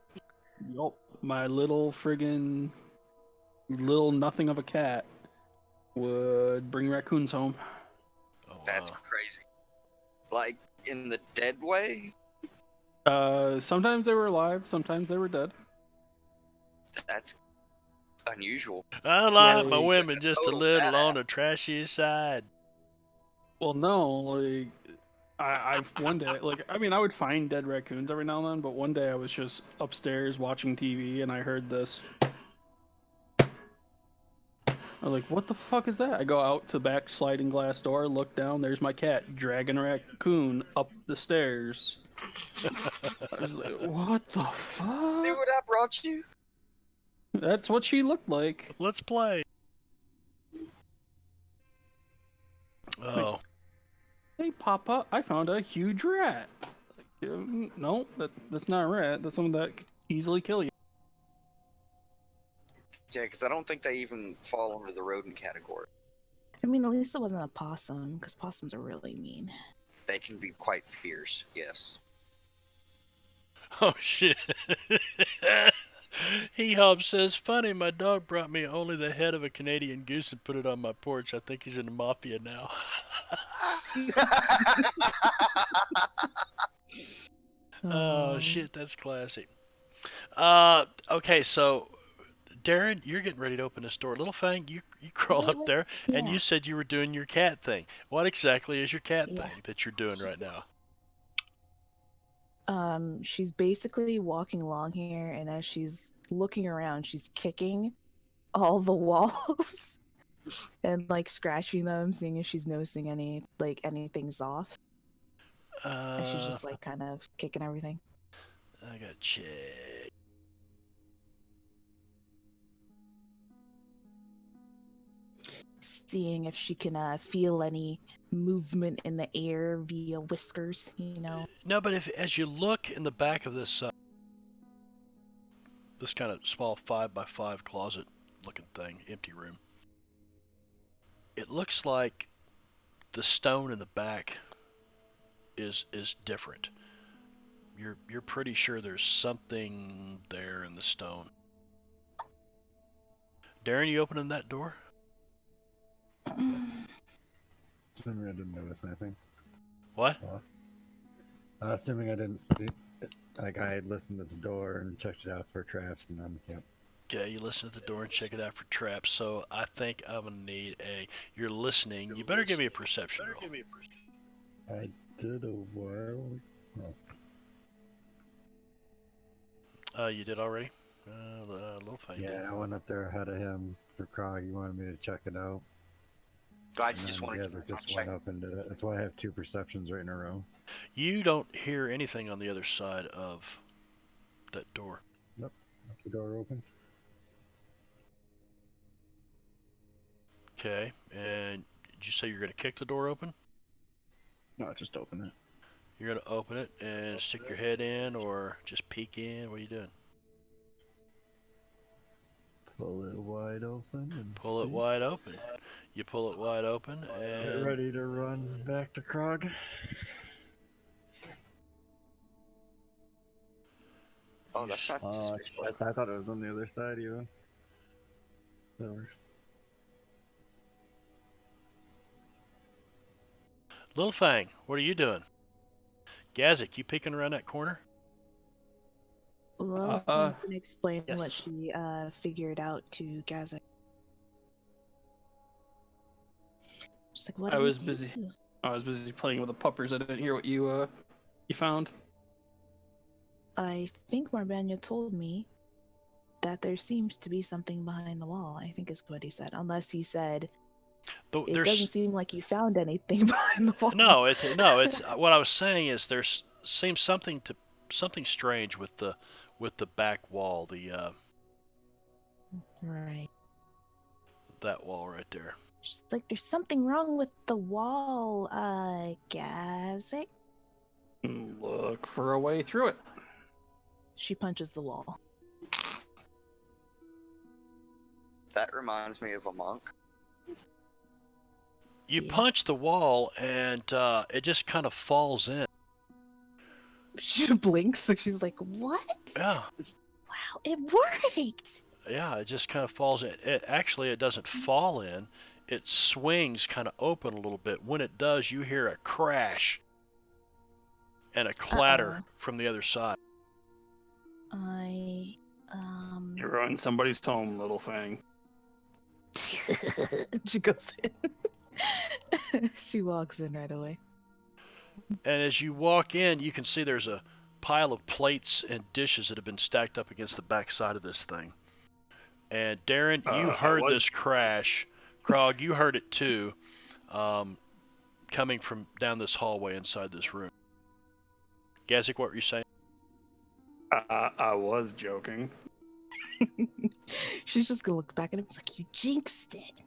[SPEAKER 4] Yup, my little friggin' little nothing of a cat would bring raccoons home.
[SPEAKER 6] Oh,
[SPEAKER 1] That's
[SPEAKER 6] wow.
[SPEAKER 1] crazy. Like, in the dead way?
[SPEAKER 4] Sometimes they were alive, sometimes they were dead.
[SPEAKER 1] That's unusual.
[SPEAKER 6] I like my
[SPEAKER 4] Like-
[SPEAKER 6] women just a
[SPEAKER 1] Total
[SPEAKER 6] little on
[SPEAKER 1] badass.
[SPEAKER 6] the trashy side.
[SPEAKER 4] Well, no, like I one day, I would find dead raccoons every now and then, but one day I was just upstairs watching TV and I heard this. I was like, "What the fuck is that?" I go out to the back sliding glass door, look down. There's my cat dragging a raccoon up the stairs. I was like, "What the
[SPEAKER 1] See
[SPEAKER 4] fuck?"
[SPEAKER 1] what I brought you?
[SPEAKER 4] That's what she looked like.
[SPEAKER 6] Let's play. Oh,
[SPEAKER 4] Hey, Papa, I found a huge rat. Like, no, that's not a rat. That's something that could easily kill you.
[SPEAKER 1] Yeah, because I don't think they even fall under the rodent category.
[SPEAKER 7] I mean, at least it wasn't a possum, because possums are really mean.
[SPEAKER 1] They can be quite fierce, yes.
[SPEAKER 6] Oh shit. He Hop says, funny, my dog brought me only the head of a Canadian goose and put it on my porch. I think he's in the mafia now. Oh shit, that's classic. Okay, so Darren, you're getting ready to open this door. Little Fang, you crawled
[SPEAKER 7] Wait,
[SPEAKER 6] up
[SPEAKER 7] wait.
[SPEAKER 6] there and
[SPEAKER 7] Yeah.
[SPEAKER 6] you said you were doing your cat thing. What exactly is your cat
[SPEAKER 7] Yeah.
[SPEAKER 6] thing that you're doing right now?
[SPEAKER 7] She's basically walking along here, and as she's looking around, she's kicking all the walls and like scratching them, seeing if she's noticing anything's off. And she's just like kind of kicking everything.
[SPEAKER 6] I got check.
[SPEAKER 7] Seeing if she can feel any movement in the air via whiskers, you know.
[SPEAKER 6] No, but as you look in the back of this this kind of small 5x5 closet looking thing, empty room, it looks like the stone in the back is different. You're pretty sure there's something there in the stone. Darren, you opening that door?
[SPEAKER 5] Assuming I didn't notice anything.
[SPEAKER 6] What?
[SPEAKER 5] Assuming I didn't see. Like I had listened to the door and checked it out for traps, and then yep.
[SPEAKER 6] Okay, you listen to the door and check it out for traps. So I think I'm gonna need you're listening. You better give me a perception roll.
[SPEAKER 5] I did a while.
[SPEAKER 6] You did already? Little Fang did.
[SPEAKER 5] Yeah, I went up there ahead of him for Krog. He wanted me to check it out.
[SPEAKER 1] I
[SPEAKER 5] And
[SPEAKER 1] just
[SPEAKER 5] then
[SPEAKER 1] wanted
[SPEAKER 5] the
[SPEAKER 1] to
[SPEAKER 5] other just
[SPEAKER 1] check.
[SPEAKER 5] went up and did it. That's why I have 2 perceptions right in a row.
[SPEAKER 6] You don't hear anything on the other side of that door.
[SPEAKER 5] Left the door open.
[SPEAKER 6] Okay, and did you say you're gonna kick the door open?
[SPEAKER 5] No, just open it.
[SPEAKER 6] You're gonna open it and stick your head in, or just peek in? What are you doing?
[SPEAKER 5] Pull it wide open and
[SPEAKER 6] Pull it
[SPEAKER 5] see.
[SPEAKER 6] wide open. You pull it wide open
[SPEAKER 5] Get
[SPEAKER 6] and
[SPEAKER 5] ready to run back to Krog.
[SPEAKER 1] Oh, that's not suspicious.
[SPEAKER 5] I thought it was on the other side even. That works.
[SPEAKER 6] Little Fang, what are you doing? Gazik, you peeking around that corner?
[SPEAKER 7] Love can explain
[SPEAKER 4] yes.
[SPEAKER 7] what she figured out to Gazek. She's like, what
[SPEAKER 4] I
[SPEAKER 7] do we
[SPEAKER 4] was busy.
[SPEAKER 7] do?
[SPEAKER 4] I was busy playing with the puppers. I didn't hear what you found.
[SPEAKER 7] I think Marbanya told me that there seems to be something behind the wall, I think is what he said. Unless he said, it doesn't seem like you found anything behind the wall.
[SPEAKER 6] No, it's what I was saying is there's seems something strange with the back wall,
[SPEAKER 7] right.
[SPEAKER 6] That wall right there.
[SPEAKER 7] She's like, there's something wrong with the wall, Gazek.
[SPEAKER 4] Look for a way through it.
[SPEAKER 7] She punches the wall.
[SPEAKER 1] That reminds me of a monk.
[SPEAKER 6] You
[SPEAKER 7] Yeah.
[SPEAKER 6] punch the wall and it just kind of falls in.
[SPEAKER 7] She blinks, so she's like, what?
[SPEAKER 6] Yeah.
[SPEAKER 7] Wow, it worked!
[SPEAKER 6] Yeah, it just kind of falls in. It doesn't fall in. It swings kind of open a little bit. When it does, you hear a crash and a clatter from the other side.
[SPEAKER 4] You ruined somebody's home, Little Fang.
[SPEAKER 7] She goes in. She walks in right away.
[SPEAKER 6] And as you walk in, you can see there's a pile of plates and dishes that have been stacked up against the back side of this thing. And Darren, you heard this crash. Krog, you heard it too, coming from down this hallway inside this room. Gazik, what were you saying?
[SPEAKER 4] I was joking.
[SPEAKER 7] She's just gonna look back at him like, you jinxed it.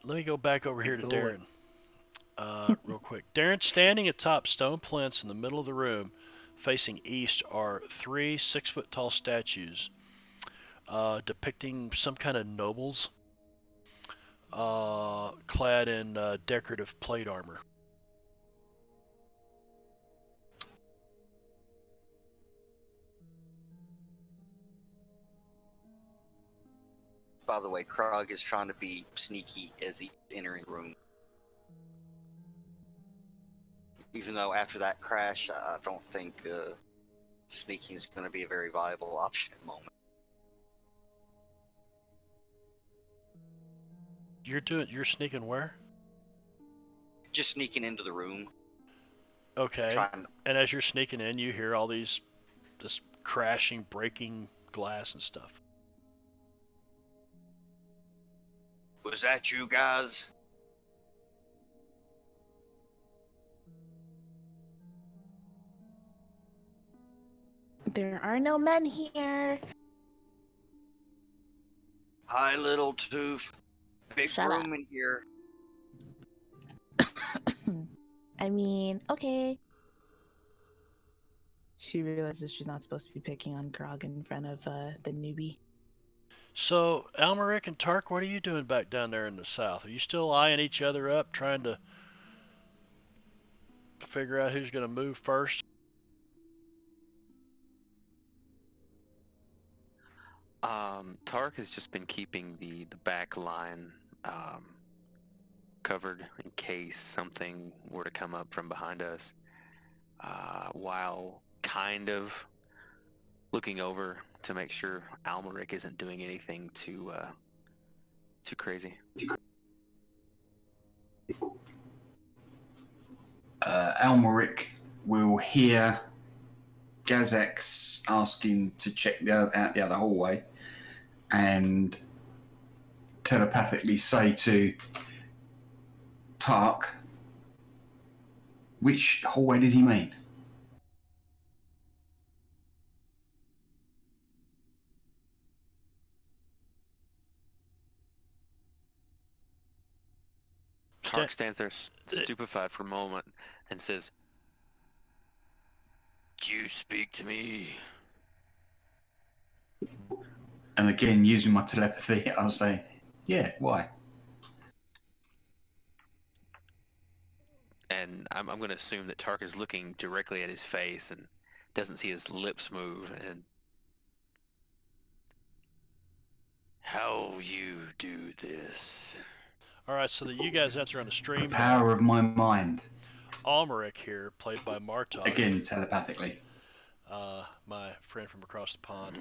[SPEAKER 6] Let me go back over here to Darren real quick. Darren's standing atop stone plinths in the middle of the room. facing east are 3 6-foot-tall statues depicting some kind of nobles clad in decorative plate armor.
[SPEAKER 1] By the way, Krog is trying to be sneaky as he's entering the room. Even though after that crash, I don't think sneaking is going to be a very viable option at the moment.
[SPEAKER 6] You're sneaking where?
[SPEAKER 1] Just sneaking into the room.
[SPEAKER 6] Okay.
[SPEAKER 1] Trying.
[SPEAKER 6] And as you're sneaking in, you hear all this crashing, breaking glass and stuff.
[SPEAKER 1] Was that you guys?
[SPEAKER 7] There are no men here.
[SPEAKER 1] Hi, little tooth. Big
[SPEAKER 7] Shut
[SPEAKER 1] room in here.
[SPEAKER 7] I mean, okay. She realizes she's not supposed to be picking on Grog in front of the newbie.
[SPEAKER 6] So, Almeric and Tark, what are you doing back down there in the south? Are you still eyeing each other up, trying to figure out who's going to move first?
[SPEAKER 3] Tark has just been keeping the back line covered in case something were to come up from behind us, while kind of looking over to make sure Almeric isn't doing anything too crazy.
[SPEAKER 8] Almeric will hear Gazek's asking to check out the other hallway and telepathically say to Tark, which hallway does he mean?
[SPEAKER 3] Tark stands there stupefied for a moment and says, "Do you speak to me?"
[SPEAKER 8] And again, using my telepathy, I'll say, yeah, why?
[SPEAKER 3] And I'm going to assume that Tark is looking directly at his face and doesn't see his lips move. And how you do this?
[SPEAKER 6] All right, so that you guys answer on the
[SPEAKER 8] The
[SPEAKER 6] stream
[SPEAKER 8] power
[SPEAKER 6] now.
[SPEAKER 8] of my mind.
[SPEAKER 6] Almeric here, played by Martok.
[SPEAKER 8] Again, telepathically.
[SPEAKER 6] My friend from across the pond.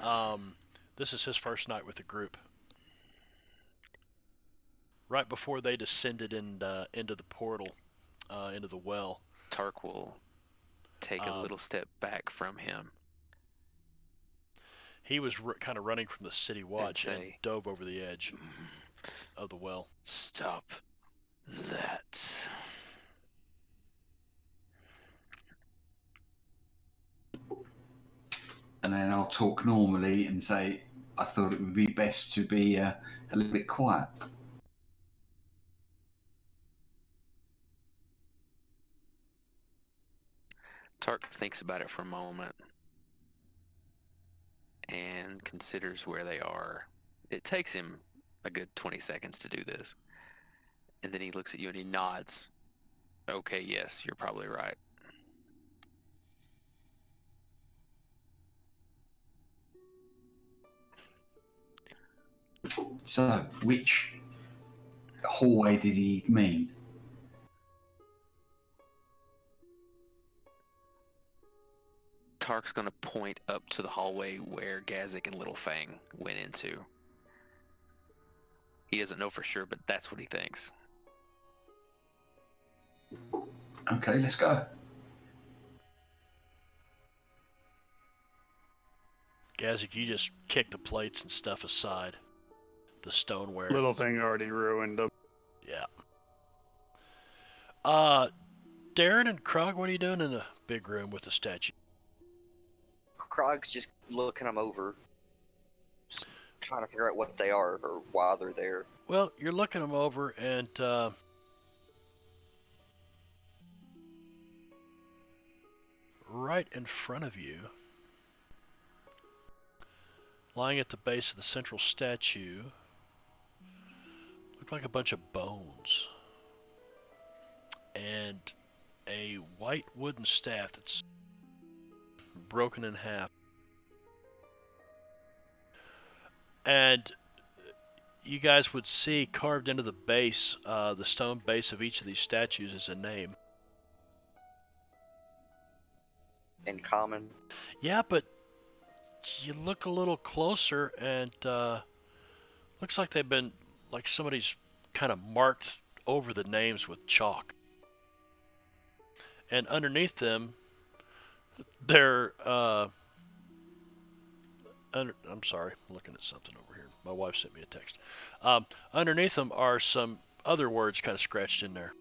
[SPEAKER 3] Mm.
[SPEAKER 6] This is his first night with the group. Right before they descended into the portal, into the well.
[SPEAKER 3] Tark will take a little step back from him.
[SPEAKER 6] He was kind of running from the city watch and
[SPEAKER 3] say,
[SPEAKER 6] dove over the edge of the well.
[SPEAKER 3] Stop that.
[SPEAKER 8] And then I'll talk normally and say, I thought it would be best to be a little bit quiet.
[SPEAKER 3] Tark thinks about it for a moment and considers where they are. It takes him a good 20 seconds to do this. And then he looks at you and he nods. Okay, yes, you're probably right.
[SPEAKER 8] So, which hallway did he mean?
[SPEAKER 3] Tark's going to point up to the hallway where Gazek and Little Fang went into. He doesn't know for sure, but that's what he thinks.
[SPEAKER 8] Okay, let's go.
[SPEAKER 6] Gazek, you just kick the plates and stuff aside. The stoneware.
[SPEAKER 4] Little thing already ruined them.
[SPEAKER 6] Yeah. Darren and Krog, what are you doing in the big room with the statue?
[SPEAKER 1] Krog's just looking them over, just trying to figure out what they are or why they're there.
[SPEAKER 6] Well, you're looking them over, and right in front of you, lying at the base of the central statue, look like a bunch of bones. And a white wooden staff that's broken in half. And you guys would see carved into the base, the stone base of each of these statues is a name.
[SPEAKER 1] In common.
[SPEAKER 6] Yeah, but you look a little closer and looks like they've been, like somebody's kind of marked over the names with chalk. And underneath them, they're, I'm sorry, I'm looking at something over here. My wife sent me a text. Underneath them are some other words kind of scratched in there.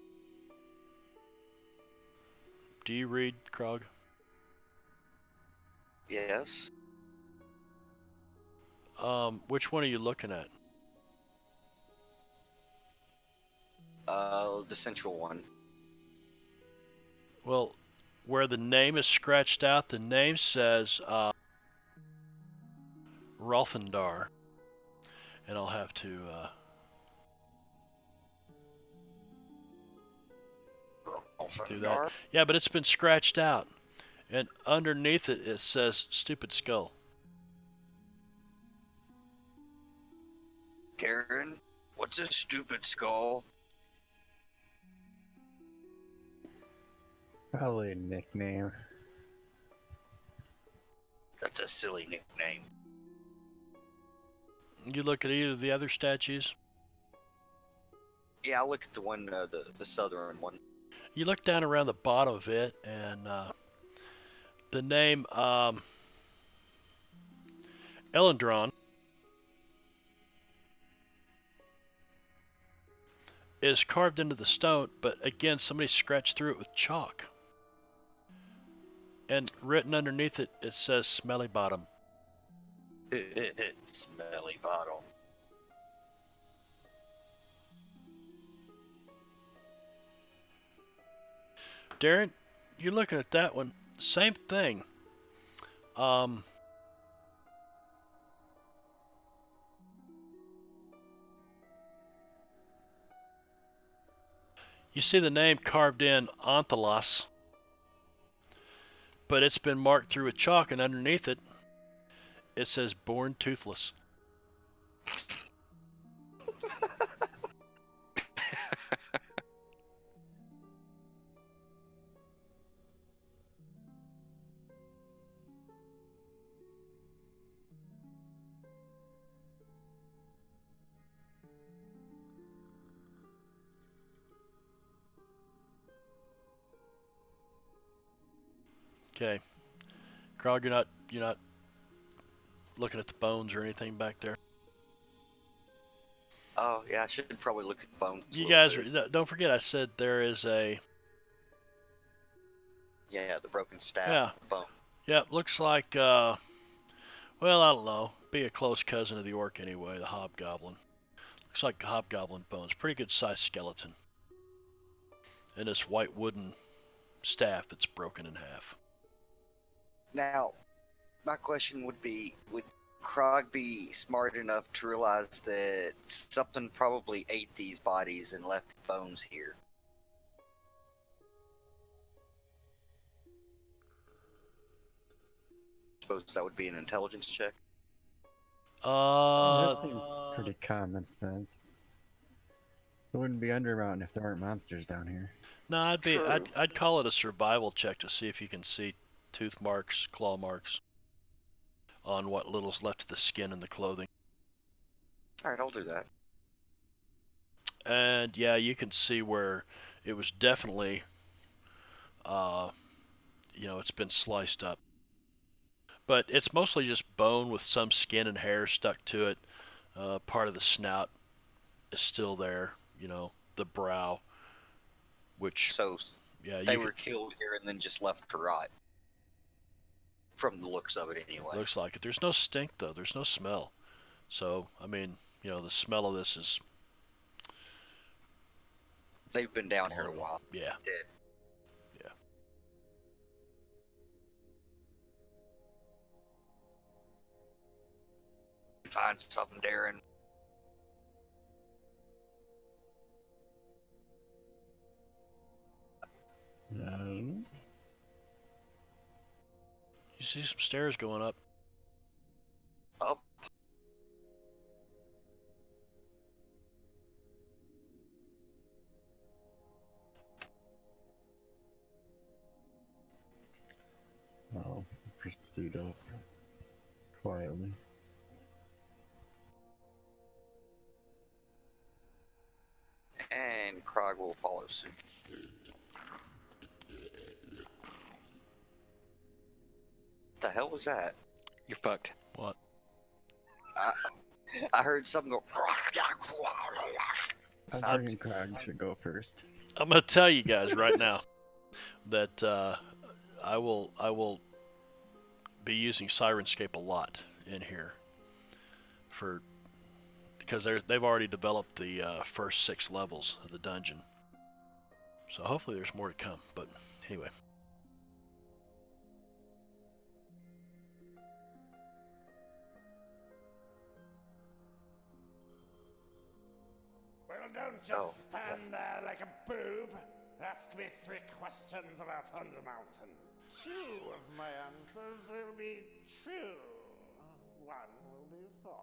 [SPEAKER 6] Do you read, Krog?
[SPEAKER 1] Yes.
[SPEAKER 6] Which one are you looking at?
[SPEAKER 1] The central one.
[SPEAKER 6] Well, where the name is scratched out, the name says Rothendar. And I'll have to do that. Yeah, but it's been scratched out. And underneath it, it says Stupid Skull.
[SPEAKER 1] Darren, what's a stupid skull?
[SPEAKER 5] Probably a nickname.
[SPEAKER 1] That's a silly nickname.
[SPEAKER 6] You look at either of the other statues.
[SPEAKER 1] Yeah, I'll look at the one, the southern one.
[SPEAKER 6] You look down around the bottom of it, and the name Elendron is carved into the stone, but again, somebody scratched through it with chalk. And written underneath it, it says Smelly Bottom.
[SPEAKER 1] Smelly bottom.
[SPEAKER 6] Darren, you're looking at that one. Same thing. You see the name carved in Onthelos, but it's been marked through with chalk, and underneath it, it says Born Toothless. Okay. Krog, you're not looking at the bones or anything back there.
[SPEAKER 1] Oh, yeah, I should probably look at the bones.
[SPEAKER 6] You guys, don't forget I said there is a...
[SPEAKER 1] Yeah, the broken staff.
[SPEAKER 6] Yeah.
[SPEAKER 1] Bone.
[SPEAKER 6] Yeah, looks like, well, I don't know. Be a close cousin of the orc anyway, the hobgoblin. Looks like hobgoblin bones. Pretty good sized skeleton. And this white wooden staff that's broken in half.
[SPEAKER 1] Now, my question would be, would Krog be smart enough to realize that something probably ate these bodies and left the bones here? Suppose that would be an intelligence check.
[SPEAKER 5] That seems pretty common sense. It wouldn't be Undermountain if there weren't monsters down here.
[SPEAKER 6] No, I'd call it a survival check to see if you can see tooth marks, claw marks on what little's left of the skin and the clothing.
[SPEAKER 1] All right, I'll do that.
[SPEAKER 6] And yeah, you can see where it was definitely, it's been sliced up. But it's mostly just bone with some skin and hair stuck to it. Part of the snout is still there, the brow, which...
[SPEAKER 1] So they were killed here and then just left to rot. From the looks of it, anyway.
[SPEAKER 6] Looks like it. There's no stink, though. There's no smell. So, I mean, the smell of this is...
[SPEAKER 1] They've been down here a while.
[SPEAKER 6] Yeah.
[SPEAKER 1] Dead.
[SPEAKER 6] Yeah.
[SPEAKER 1] find something, Darren.
[SPEAKER 5] No.
[SPEAKER 6] You see some stairs going up.
[SPEAKER 1] Up.
[SPEAKER 5] I'll proceed up quietly.
[SPEAKER 1] And Krog will follow suit. The hell was that?
[SPEAKER 3] You're fucked.
[SPEAKER 6] What?
[SPEAKER 1] I heard something go.
[SPEAKER 5] I'm
[SPEAKER 1] Sound-
[SPEAKER 5] thinking Crag should go first.
[SPEAKER 6] I'm gonna tell you guys right now that I will be using Sirenscape a lot in here because they've already developed the first 6 levels of the dungeon. So hopefully there's more to come. But anyway.
[SPEAKER 9] Well, don't just stand there like a boob. Ask me 3 questions about Undermountain. 2 of my answers will be true. 1 will be false.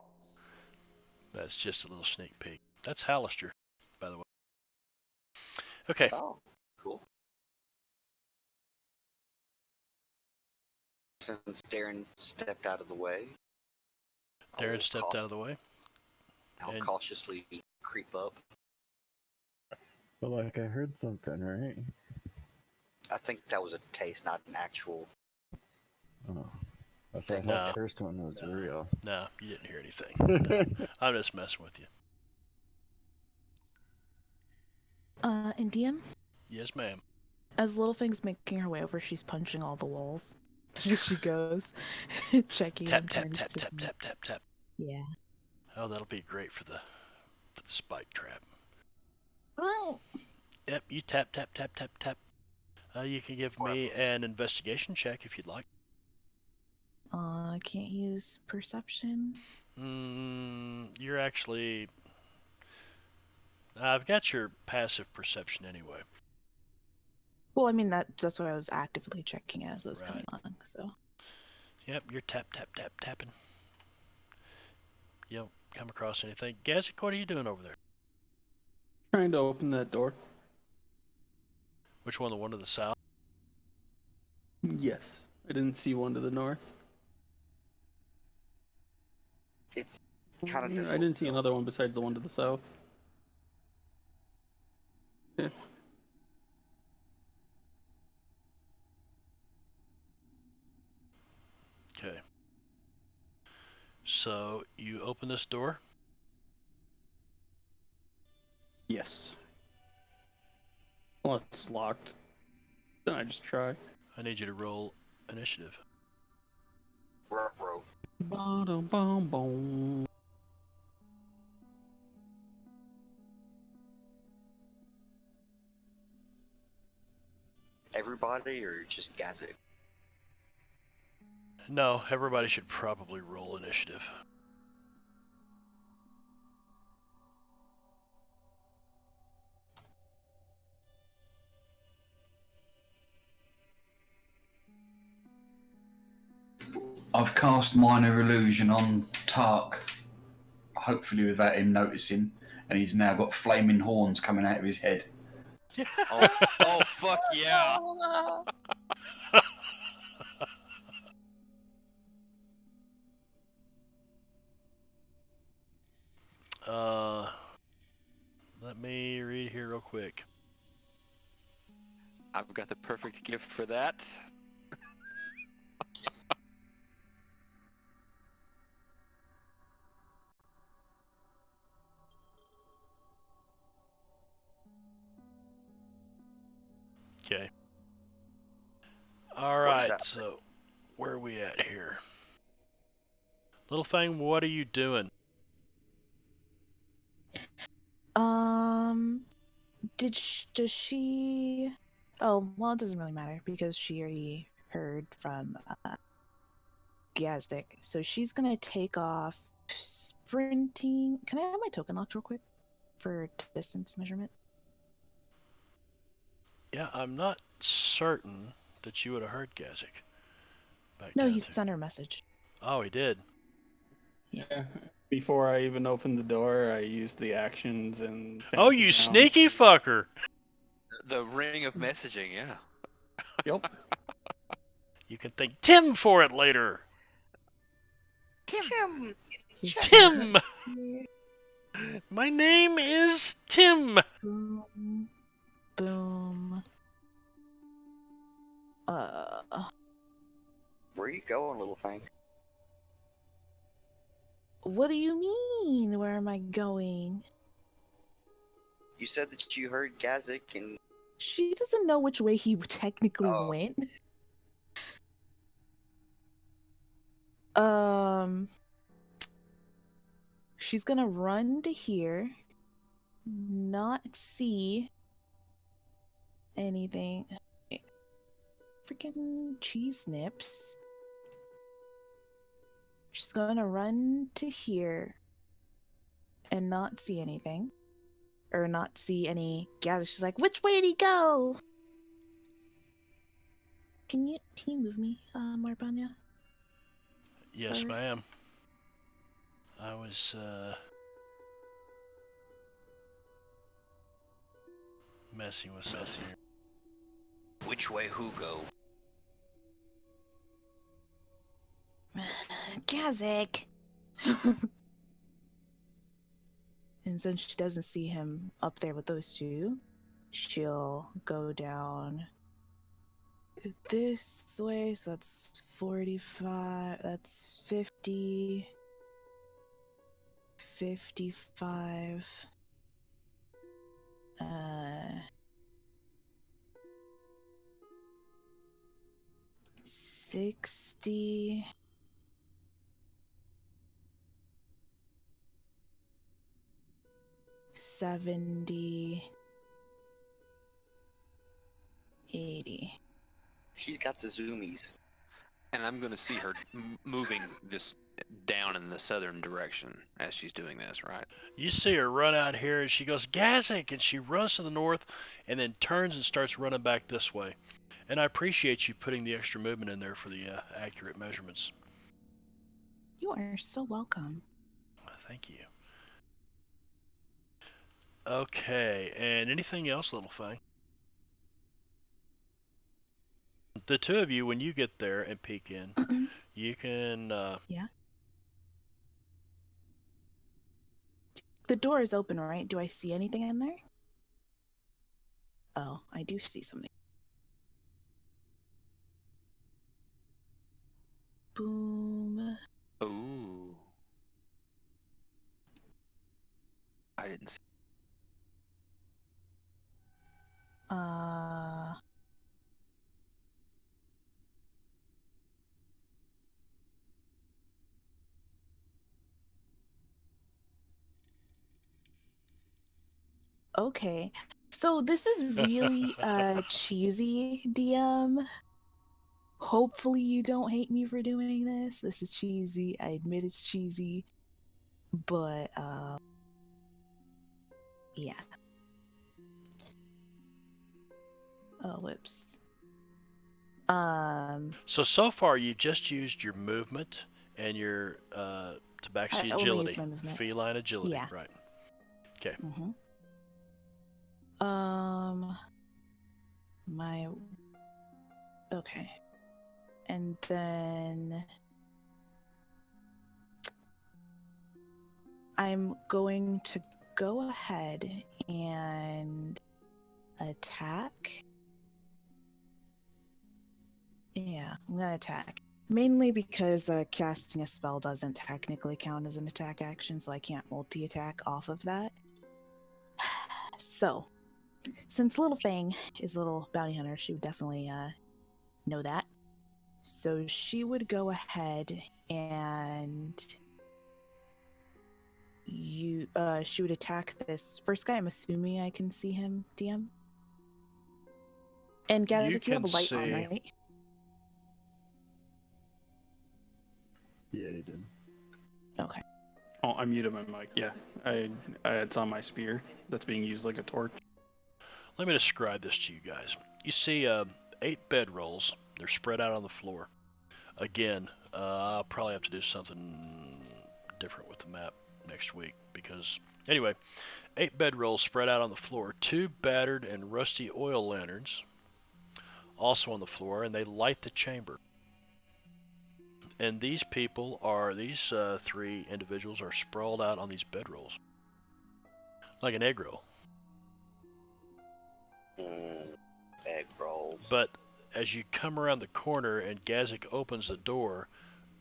[SPEAKER 6] That's just a little sneak peek. That's Hallister, by the way. Okay.
[SPEAKER 1] Oh, cool. Since Darren stepped out of the way,
[SPEAKER 6] Darren stepped out of the way.
[SPEAKER 1] I'll
[SPEAKER 6] And-
[SPEAKER 1] cautiously creep up.
[SPEAKER 5] But like I heard something, right?
[SPEAKER 1] I think that was a taste, not an actual.
[SPEAKER 5] Oh. So I thought
[SPEAKER 6] No.
[SPEAKER 5] the first one was real.
[SPEAKER 6] No, you didn't hear anything. I'm just messing with you.
[SPEAKER 7] And DM,
[SPEAKER 6] Yes, ma'am.
[SPEAKER 7] as Littlefing's making her way over, she's punching all the walls. As she goes, checking
[SPEAKER 6] Tap,
[SPEAKER 7] them,
[SPEAKER 6] tap,
[SPEAKER 7] trying
[SPEAKER 6] tap,
[SPEAKER 7] to-
[SPEAKER 6] tap, tap, tap, tap.
[SPEAKER 7] Yeah.
[SPEAKER 6] Oh, that'll be great for the spike trap.
[SPEAKER 7] Oh!
[SPEAKER 6] Yep, you tap, tap, tap, tap, tap. You can give me an investigation check if you'd like.
[SPEAKER 7] I can't use perception.
[SPEAKER 6] You're actually... I've got your passive perception anyway.
[SPEAKER 7] Well, I mean that's what I was actively checking as it was coming
[SPEAKER 6] Right.
[SPEAKER 7] along. So
[SPEAKER 6] Yep, you're tap, tap, tap, tapping. You don't come across anything. Gazik, what are you doing over there?
[SPEAKER 4] Trying to open that door.
[SPEAKER 6] Which one? The one to the south?
[SPEAKER 4] Yes. I didn't see one to the north.
[SPEAKER 1] It's kind of
[SPEAKER 4] I
[SPEAKER 1] difficult.
[SPEAKER 4] didn't see another one besides the one to the south. Yeah.
[SPEAKER 6] Okay. So you open this door.
[SPEAKER 4] Yes. Well, it's locked. Then I just try.
[SPEAKER 6] I need you to roll initiative.
[SPEAKER 1] Ruh-roh.
[SPEAKER 4] Bottom, bom, bom.
[SPEAKER 1] Everybody or just Gazik?
[SPEAKER 6] No, everybody should probably roll initiative.
[SPEAKER 8] I've cast Minor Illusion on Tark, hopefully without him noticing, and he's now got flaming horns coming out of his head.
[SPEAKER 3] Oh, fuck yeah.
[SPEAKER 6] Let me read here real quick.
[SPEAKER 3] I've got the perfect gift for that.
[SPEAKER 6] Okay. All
[SPEAKER 1] What is
[SPEAKER 6] right.
[SPEAKER 1] that?
[SPEAKER 6] So, where are we at here? Little thing, what are you doing?
[SPEAKER 7] does she? Oh, well, it doesn't really matter because she already heard from Gazdik. So she's gonna take off sprinting. Can I have my token locked real quick for distance measurement?
[SPEAKER 6] Yeah, I'm not certain that you would have heard Gazik. Back
[SPEAKER 7] No,
[SPEAKER 6] down
[SPEAKER 7] he
[SPEAKER 6] to.
[SPEAKER 7] sent her a message.
[SPEAKER 6] Oh, he did.
[SPEAKER 4] Yeah. Before I even opened the door, I used the actions and.
[SPEAKER 6] Oh,
[SPEAKER 4] fancy
[SPEAKER 6] you
[SPEAKER 4] nouns.
[SPEAKER 6] sneaky fucker!
[SPEAKER 3] The ring of messaging, yeah.
[SPEAKER 4] Yep.
[SPEAKER 6] You can thank Tim for it later.
[SPEAKER 1] Tim.
[SPEAKER 6] Tim! My name is Tim.
[SPEAKER 7] Boom. Boom.
[SPEAKER 1] Where you going, little thing?
[SPEAKER 7] What do you mean? Where am I going?
[SPEAKER 1] You said that you heard Gazik and
[SPEAKER 7] She doesn't know which way he technically
[SPEAKER 1] Oh.
[SPEAKER 7] went. She's gonna run to here, not see anything. Freaking cheese nips. She's gonna run to here and not see anything. Or not see any gather. She's like, which way did he go? Can you move me, Marbanya?
[SPEAKER 6] Yes,
[SPEAKER 7] Sir?
[SPEAKER 6] ma'am. I was, messing with something here.
[SPEAKER 1] which way who go?
[SPEAKER 7] Gazik! And since she doesn't see him up there with those two, she'll go down this way. So that's 45, that's 50, 55, 60, 70, 80.
[SPEAKER 1] She's got the zoomies.
[SPEAKER 3] And I'm going to see her moving just down in the southern direction as she's doing this, right?
[SPEAKER 6] You see her run out here, and she goes, Gazik! And she runs to the north, and then turns and starts running back this way. And I appreciate you putting the extra movement in there for the accurate measurements.
[SPEAKER 7] You are so welcome.
[SPEAKER 6] Thank you. Okay, and anything else, little thing? The two of you, when you get there and peek in, you can...
[SPEAKER 7] Yeah. The door is open, right? Do I see anything in there? Oh, I do see something. Boom.
[SPEAKER 3] Ooh. I didn't see.
[SPEAKER 7] Okay. So this is really cheesy, DM. Hopefully you don't hate me for doing this. This is cheesy. I admit it's cheesy. But yeah. Oh, whoops.
[SPEAKER 6] So far you've just used your movement and your tabaxi
[SPEAKER 7] I only
[SPEAKER 6] agility.
[SPEAKER 7] used my movement.
[SPEAKER 6] Feline agility,
[SPEAKER 7] Yeah.
[SPEAKER 6] right. Okay.
[SPEAKER 7] Mm-hmm. Okay. And then I'm going to go ahead and attack. Yeah, I'm gonna attack. Mainly because casting a spell doesn't technically count as an attack action, so I can't multi-attack off of that. So, since Little Fang is a little bounty hunter, she would definitely know that. So she would go ahead and she would attack this first guy. I'm assuming I can see him, DM. And Gazik, you have a light on, right?
[SPEAKER 5] Yeah, you did.
[SPEAKER 7] Okay.
[SPEAKER 4] Oh, I muted my mic. Yeah, it's on my spear that's being used like a torch.
[SPEAKER 6] Let me describe this to you guys. You see 8 bedrolls. They're spread out on the floor. Again, I'll probably have to do something different with the map next week because, anyway, 8 bedrolls spread out on the floor. 2 battered and rusty oil lanterns also on the floor, and they light the chamber. And these 3 individuals are sprawled out on these bedrolls like an egg roll.
[SPEAKER 1] Egg rolls.
[SPEAKER 6] But as you come around the corner and Gazik opens the door,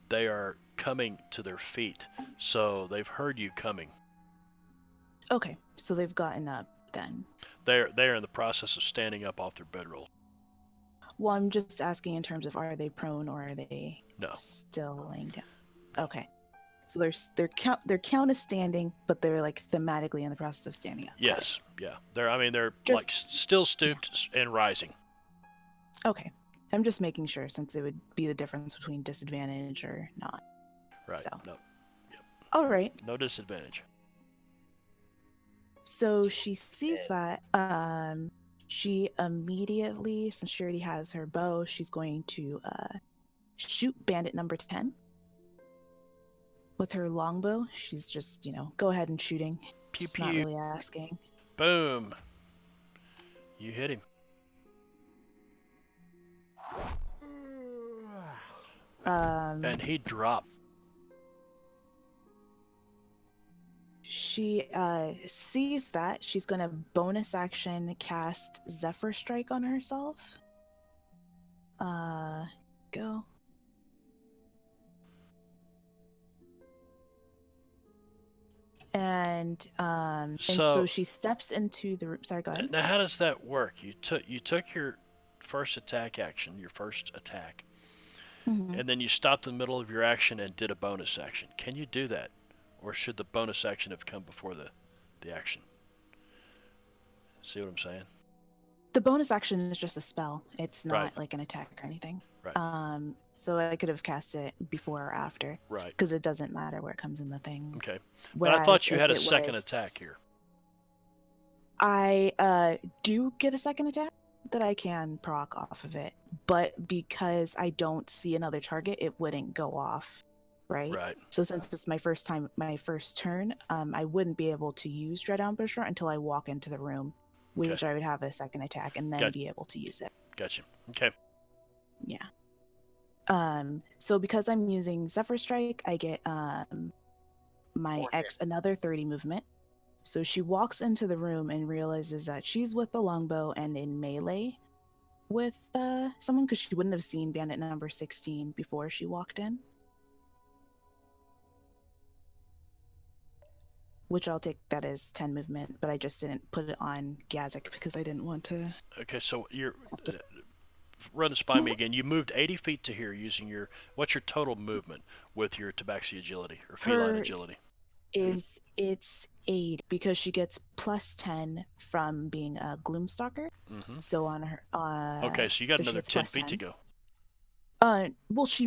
[SPEAKER 6] they are coming to their feet. So they've heard you coming.
[SPEAKER 7] Okay, so they've gotten up then.
[SPEAKER 6] They're in the process of standing up off their bedroll.
[SPEAKER 7] Well, I'm just asking in terms of, are they prone or are they
[SPEAKER 6] No.
[SPEAKER 7] still laying down? Okay, so their count is standing, but they're like thematically in the process of standing up. Got it.
[SPEAKER 6] Yes. Yeah. They're
[SPEAKER 7] Just-
[SPEAKER 6] like still stooped and rising.
[SPEAKER 7] Okay, I'm just making sure since it would be the difference between disadvantage or not.
[SPEAKER 6] Right.
[SPEAKER 7] So.
[SPEAKER 6] No.
[SPEAKER 7] All right.
[SPEAKER 6] No disadvantage.
[SPEAKER 7] So she sees that. She immediately, since she already has her bow, she's going to shoot bandit number 10 with her longbow. She's just, go ahead and shooting.
[SPEAKER 6] Pew
[SPEAKER 7] She's not
[SPEAKER 6] pew.
[SPEAKER 7] really asking.
[SPEAKER 6] Boom. You hit him. And he dropped.
[SPEAKER 7] She sees that. She's going to bonus action cast Zephyr Strike on herself. Go. And so she steps into the room. Sorry, go ahead.
[SPEAKER 6] Now, how does that work? You took your first attack action, your first attack, and then you stopped in the middle of your action and did a bonus action. Can you do that, or should the bonus action have come before the action? See what I'm saying?
[SPEAKER 7] The bonus action is just a spell. It's not
[SPEAKER 6] Right.
[SPEAKER 7] like an attack or anything.
[SPEAKER 6] Right.
[SPEAKER 7] So I could have cast it before or after.
[SPEAKER 6] Right.
[SPEAKER 7] Because it doesn't matter where it comes in the thing.
[SPEAKER 6] Okay.
[SPEAKER 7] Whereas
[SPEAKER 6] But I thought you
[SPEAKER 7] if
[SPEAKER 6] had a
[SPEAKER 7] it
[SPEAKER 6] second
[SPEAKER 7] was-
[SPEAKER 6] attack here.
[SPEAKER 7] I do get a second attack that I can proc off of it, but because I don't see another target, it wouldn't go off, right?
[SPEAKER 6] Right.
[SPEAKER 7] So since it's my first turn, I wouldn't be able to use Dread Ambusher until I walk into the room, which I would have a second attack and then be able to use it.
[SPEAKER 6] Gotcha. Okay.
[SPEAKER 7] Yeah. So because I'm using Zephyr Strike, I get another 30 movement. So she walks into the room and realizes that she's with the longbow and in melee with someone, because she wouldn't have seen bandit number 16 before she walked in. Which I'll take that as 10 movement, but I just didn't put it on Gazik because I didn't want to.
[SPEAKER 6] Okay, so you're run this by me again. You moved 80 feet to here using what's your total movement with your tabaxi agility or feline agility?
[SPEAKER 7] It's 8 because she gets plus 10 from being a Gloomstalker.
[SPEAKER 6] Mm-hmm.
[SPEAKER 7] So on her
[SPEAKER 6] okay, so you got another 10 feet to go.
[SPEAKER 7] Well, she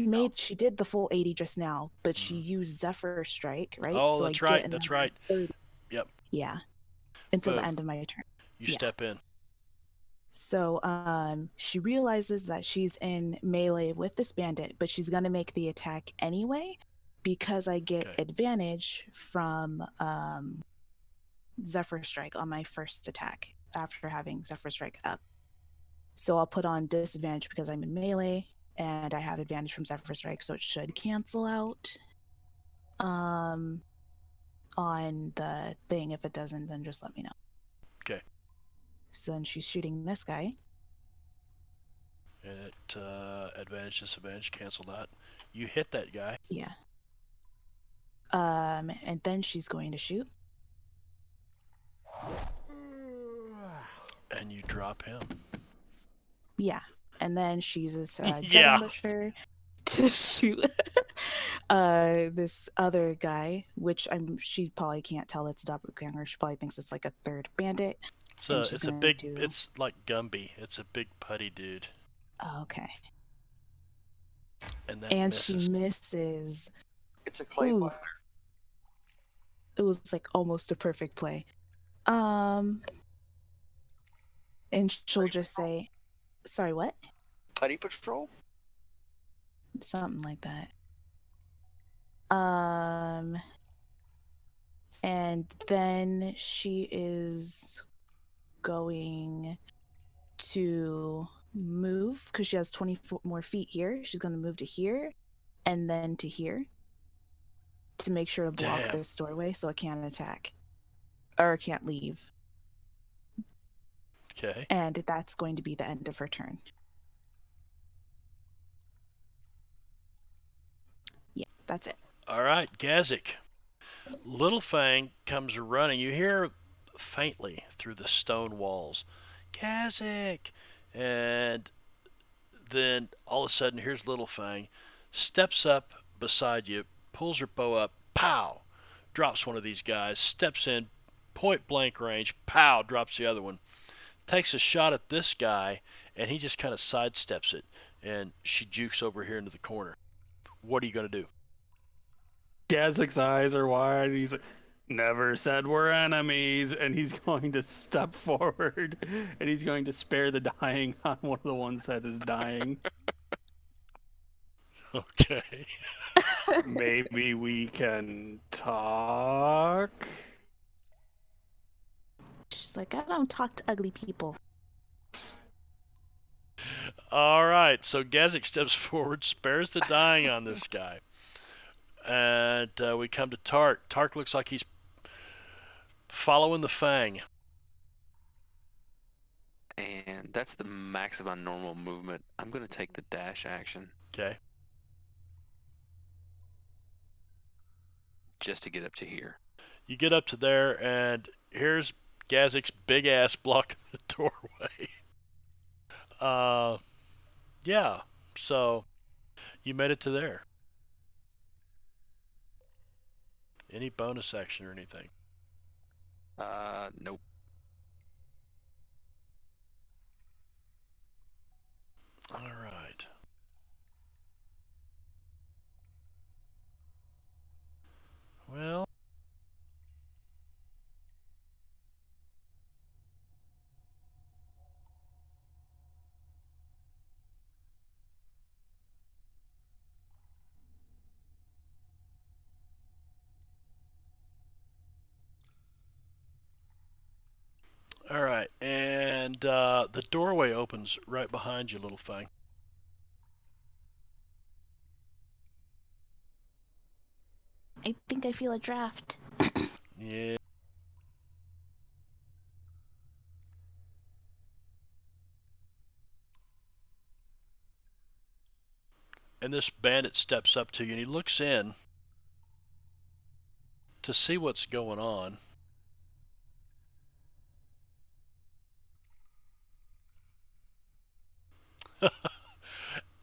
[SPEAKER 7] did the full 80 just now, but she used Zephyr Strike, right?
[SPEAKER 6] Oh,
[SPEAKER 7] so
[SPEAKER 6] that's right. That's right.
[SPEAKER 7] 30.
[SPEAKER 6] Yep.
[SPEAKER 7] Yeah. Until
[SPEAKER 6] Boom.
[SPEAKER 7] the end of my turn.
[SPEAKER 6] You step in.
[SPEAKER 7] So she realizes that she's in melee with this bandit, but she's gonna make the attack anyway because I get advantage from Zephyr Strike on my first attack after having Zephyr Strike up. So I'll put on disadvantage because I'm in melee and I have advantage from Zephyr Strike, so it should cancel out on the thing. If it doesn't, then just let me know.
[SPEAKER 6] Okay.
[SPEAKER 7] So then she's shooting this guy.
[SPEAKER 6] And it advantage, disadvantage, cancel that. You hit that guy.
[SPEAKER 7] Yeah. And then she's going to shoot.
[SPEAKER 6] And you drop him.
[SPEAKER 7] Yeah. And then she uses Dread
[SPEAKER 6] Yeah.
[SPEAKER 7] Ambusher to shoot this other guy, which she probably can't tell it's a doppelganger. She probably thinks it's like a third bandit.
[SPEAKER 6] It's a big, it's like Gumby. It's a big putty dude.
[SPEAKER 7] Oh, okay.
[SPEAKER 6] And
[SPEAKER 7] she misses.
[SPEAKER 1] It's a clay fighter.
[SPEAKER 7] it was like almost a perfect play. And she'll just say, "Sorry, what?"
[SPEAKER 1] Putty Patrol?
[SPEAKER 7] Something like that. And then she is going to move because she has 20 more feet here. She's going to move to here and then to here to make sure to block
[SPEAKER 6] Damn.
[SPEAKER 7] this doorway so it can't attack or can't leave.
[SPEAKER 6] Okay.
[SPEAKER 7] And that's going to be the end of her turn. Yeah, that's it.
[SPEAKER 6] All right, Gazik. Little Fang comes running. You hear faintly through the stone walls, Gazik! And then all of a sudden, here's Little Fang, steps up beside you, pulls her bow up, pow! Drops one of these guys, steps in, point blank range, pow! Drops the other one. Takes a shot at this guy, and he just kind of sidesteps it, and she jukes over here into the corner. What are you going to do?
[SPEAKER 4] Gazik's eyes are wide. He's like, never said we're enemies. And he's going to step forward and he's going to spare the dying on one of the ones that is dying.
[SPEAKER 6] Okay.
[SPEAKER 4] Maybe we can talk.
[SPEAKER 7] She's like, "I don't talk to ugly people."
[SPEAKER 6] All right, so Gazik steps forward, spares the dying on this guy. And we come to Tark. Tark looks like he's following the Fang.
[SPEAKER 3] And that's the max of my normal movement. I'm going to take the dash action
[SPEAKER 6] Okay.
[SPEAKER 3] just to get up to here.
[SPEAKER 6] You get up to there, and here's Gazik's big ass blocking the doorway. Yeah. So you made it to there. Any bonus action or anything?
[SPEAKER 3] Nope.
[SPEAKER 6] All right. Well. All right, and the doorway opens right behind you, Little Fang.
[SPEAKER 7] I think I feel a draft.
[SPEAKER 6] Yeah. And this bandit steps up to you, and he looks in to see what's going on.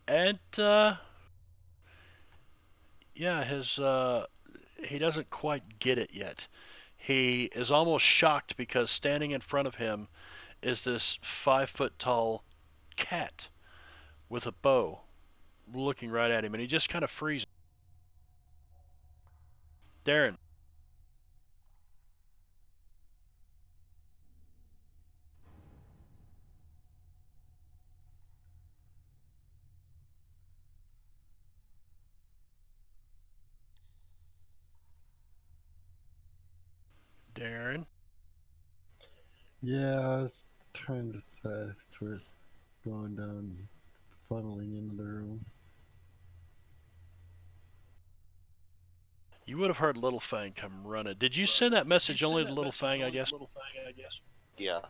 [SPEAKER 6] And yeah, he doesn't quite get it yet. He is almost shocked because standing in front of him is this 5 foot tall cat with a bow looking right at him, and he just kind of freezes. Darren. Darren.
[SPEAKER 5] Yeah, I was trying to decide if it's worth going down and funneling into the room.
[SPEAKER 6] You would have heard Little Fang come running. Did you send that message only to Little Fang, I guess?
[SPEAKER 1] Yeah.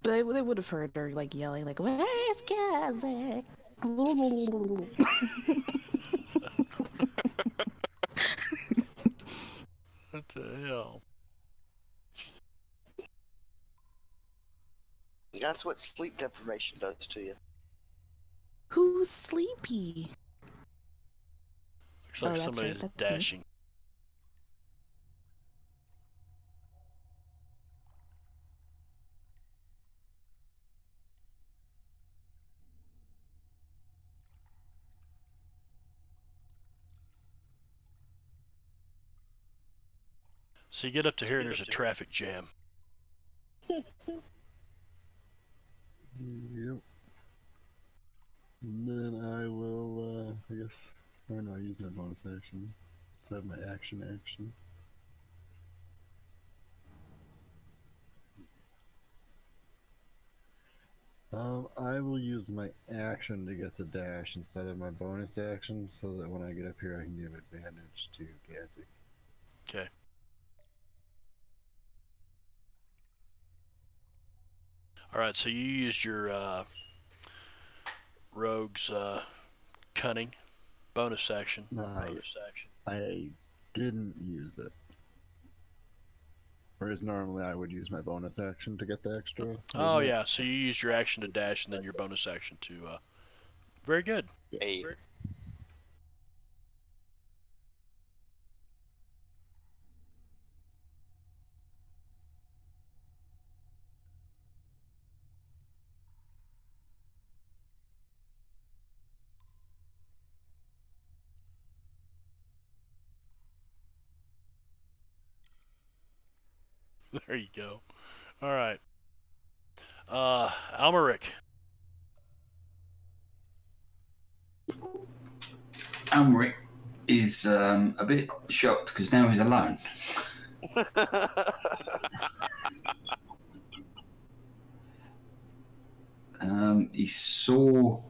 [SPEAKER 7] But they would have heard her like yelling, like, "Where's Gazik?"
[SPEAKER 6] What the hell?
[SPEAKER 1] That's what sleep deprivation does to you.
[SPEAKER 7] Who's sleepy?
[SPEAKER 6] Looks like
[SPEAKER 7] that's
[SPEAKER 6] somebody's
[SPEAKER 7] right, that's me.
[SPEAKER 6] dashing. So you get up to here and there's a traffic jam.
[SPEAKER 5] Yep. And then I will, I guess, or no, I use my bonus action. So I have my action. I will use my action to get the dash instead of my bonus action, so that when I get up here I can give advantage to Gatsy.
[SPEAKER 6] Okay. Alright, so you used your rogue's cunning bonus action.
[SPEAKER 5] I didn't use it. Whereas normally I would use my bonus action to get the extra.
[SPEAKER 6] Oh yeah, so you used your action to dash and then your bonus action to very good.
[SPEAKER 1] Hey,
[SPEAKER 6] There you go. Alright. Almeric.
[SPEAKER 8] Almeric is a bit shocked because now he's alone. He saw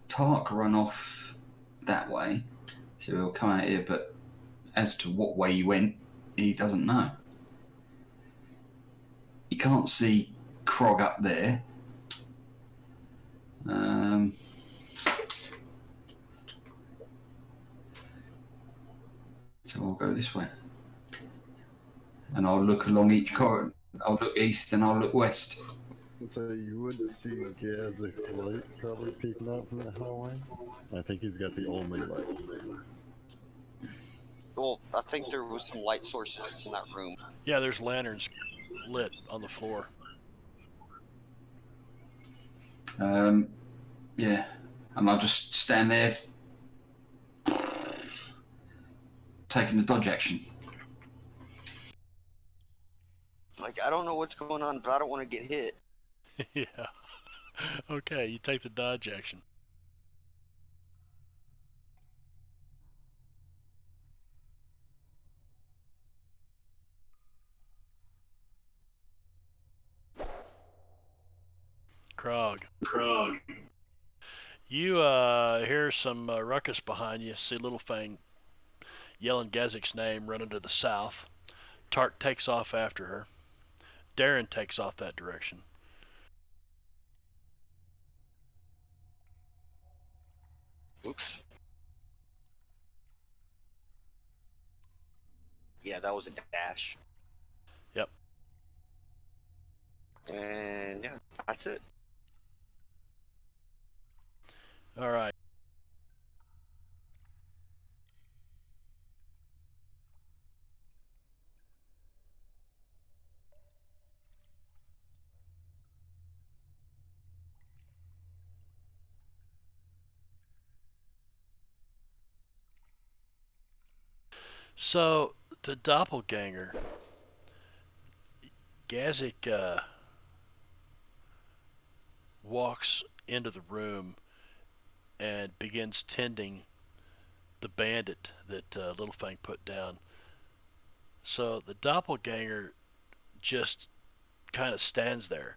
[SPEAKER 8] Tark run off that way, so he'll come out here, but as to what way he went, he doesn't know. You can't see Krog up there. So I'll go this way. And I'll look along each corridor. I'll look east and I'll look west.
[SPEAKER 5] So you would see Gazik's light probably peeking out from the hallway. I think he's got the only light.
[SPEAKER 1] well, I think there was some light sources in that room.
[SPEAKER 6] Yeah, there's lanterns lit on the floor.
[SPEAKER 8] Yeah. And I'll just stand there taking the dodge action.
[SPEAKER 1] Like, I don't know what's going on, but I don't want to get hit.
[SPEAKER 6] Yeah. Okay, you take the dodge action. Krog. You hear some ruckus behind you. See Little Fang yelling Gazik's name running to the south. Tark takes off after her. Darren takes off that direction.
[SPEAKER 1] Oops. Yeah, that was a dash.
[SPEAKER 6] Yep.
[SPEAKER 1] And yeah, that's it.
[SPEAKER 6] All right. So the doppelganger, Gazik walks into the room and begins tending the bandit that Little Fang put down. So the doppelganger just kind of stands there.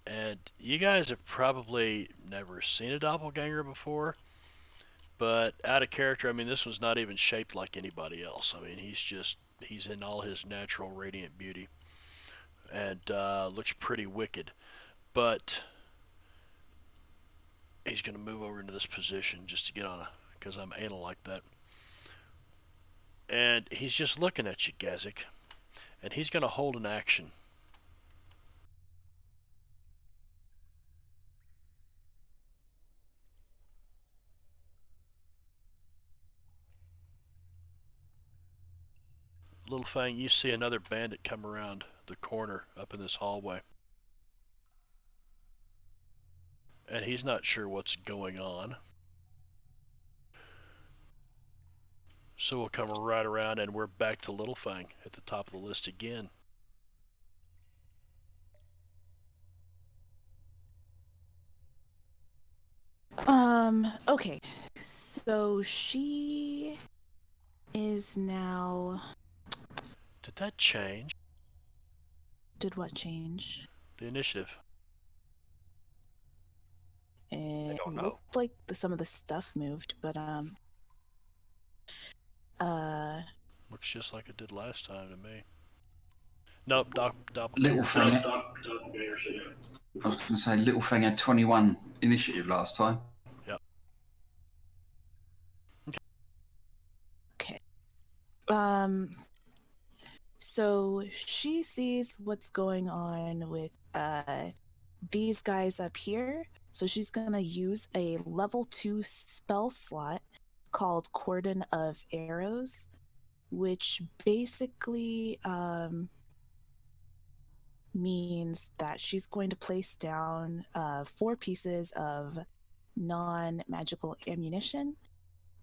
[SPEAKER 6] And you guys have probably never seen a doppelganger before, but out of character, I mean, this one's not even shaped like anybody else. I mean, he's in all his natural radiant beauty and looks pretty wicked. But he's going to move over into this position just to get on because I'm anal like that. And he's just looking at you, Gazik. And he's going to hold an action. Little Fang, you see another bandit come around the corner up in this hallway. And he's not sure what's going on. So we'll come right around, and we're back to Littlefang at the top of the list again.
[SPEAKER 7] Okay. So she is now.
[SPEAKER 6] Did that change?
[SPEAKER 7] Did what change?
[SPEAKER 6] The initiative.
[SPEAKER 7] It
[SPEAKER 1] don't know.
[SPEAKER 7] looked like some of the stuff moved, but
[SPEAKER 6] Looks just like it did last time to me. Nope, doppelganger.
[SPEAKER 8] Littlefang. I was going to say Littlefang had 21 initiative last time.
[SPEAKER 6] Yep.
[SPEAKER 7] okay. So she sees what's going on with these guys up here. So she's gonna use a level 2 spell slot called Cordon of Arrows, which basically means that she's going to place down 4 pieces of non-magical ammunition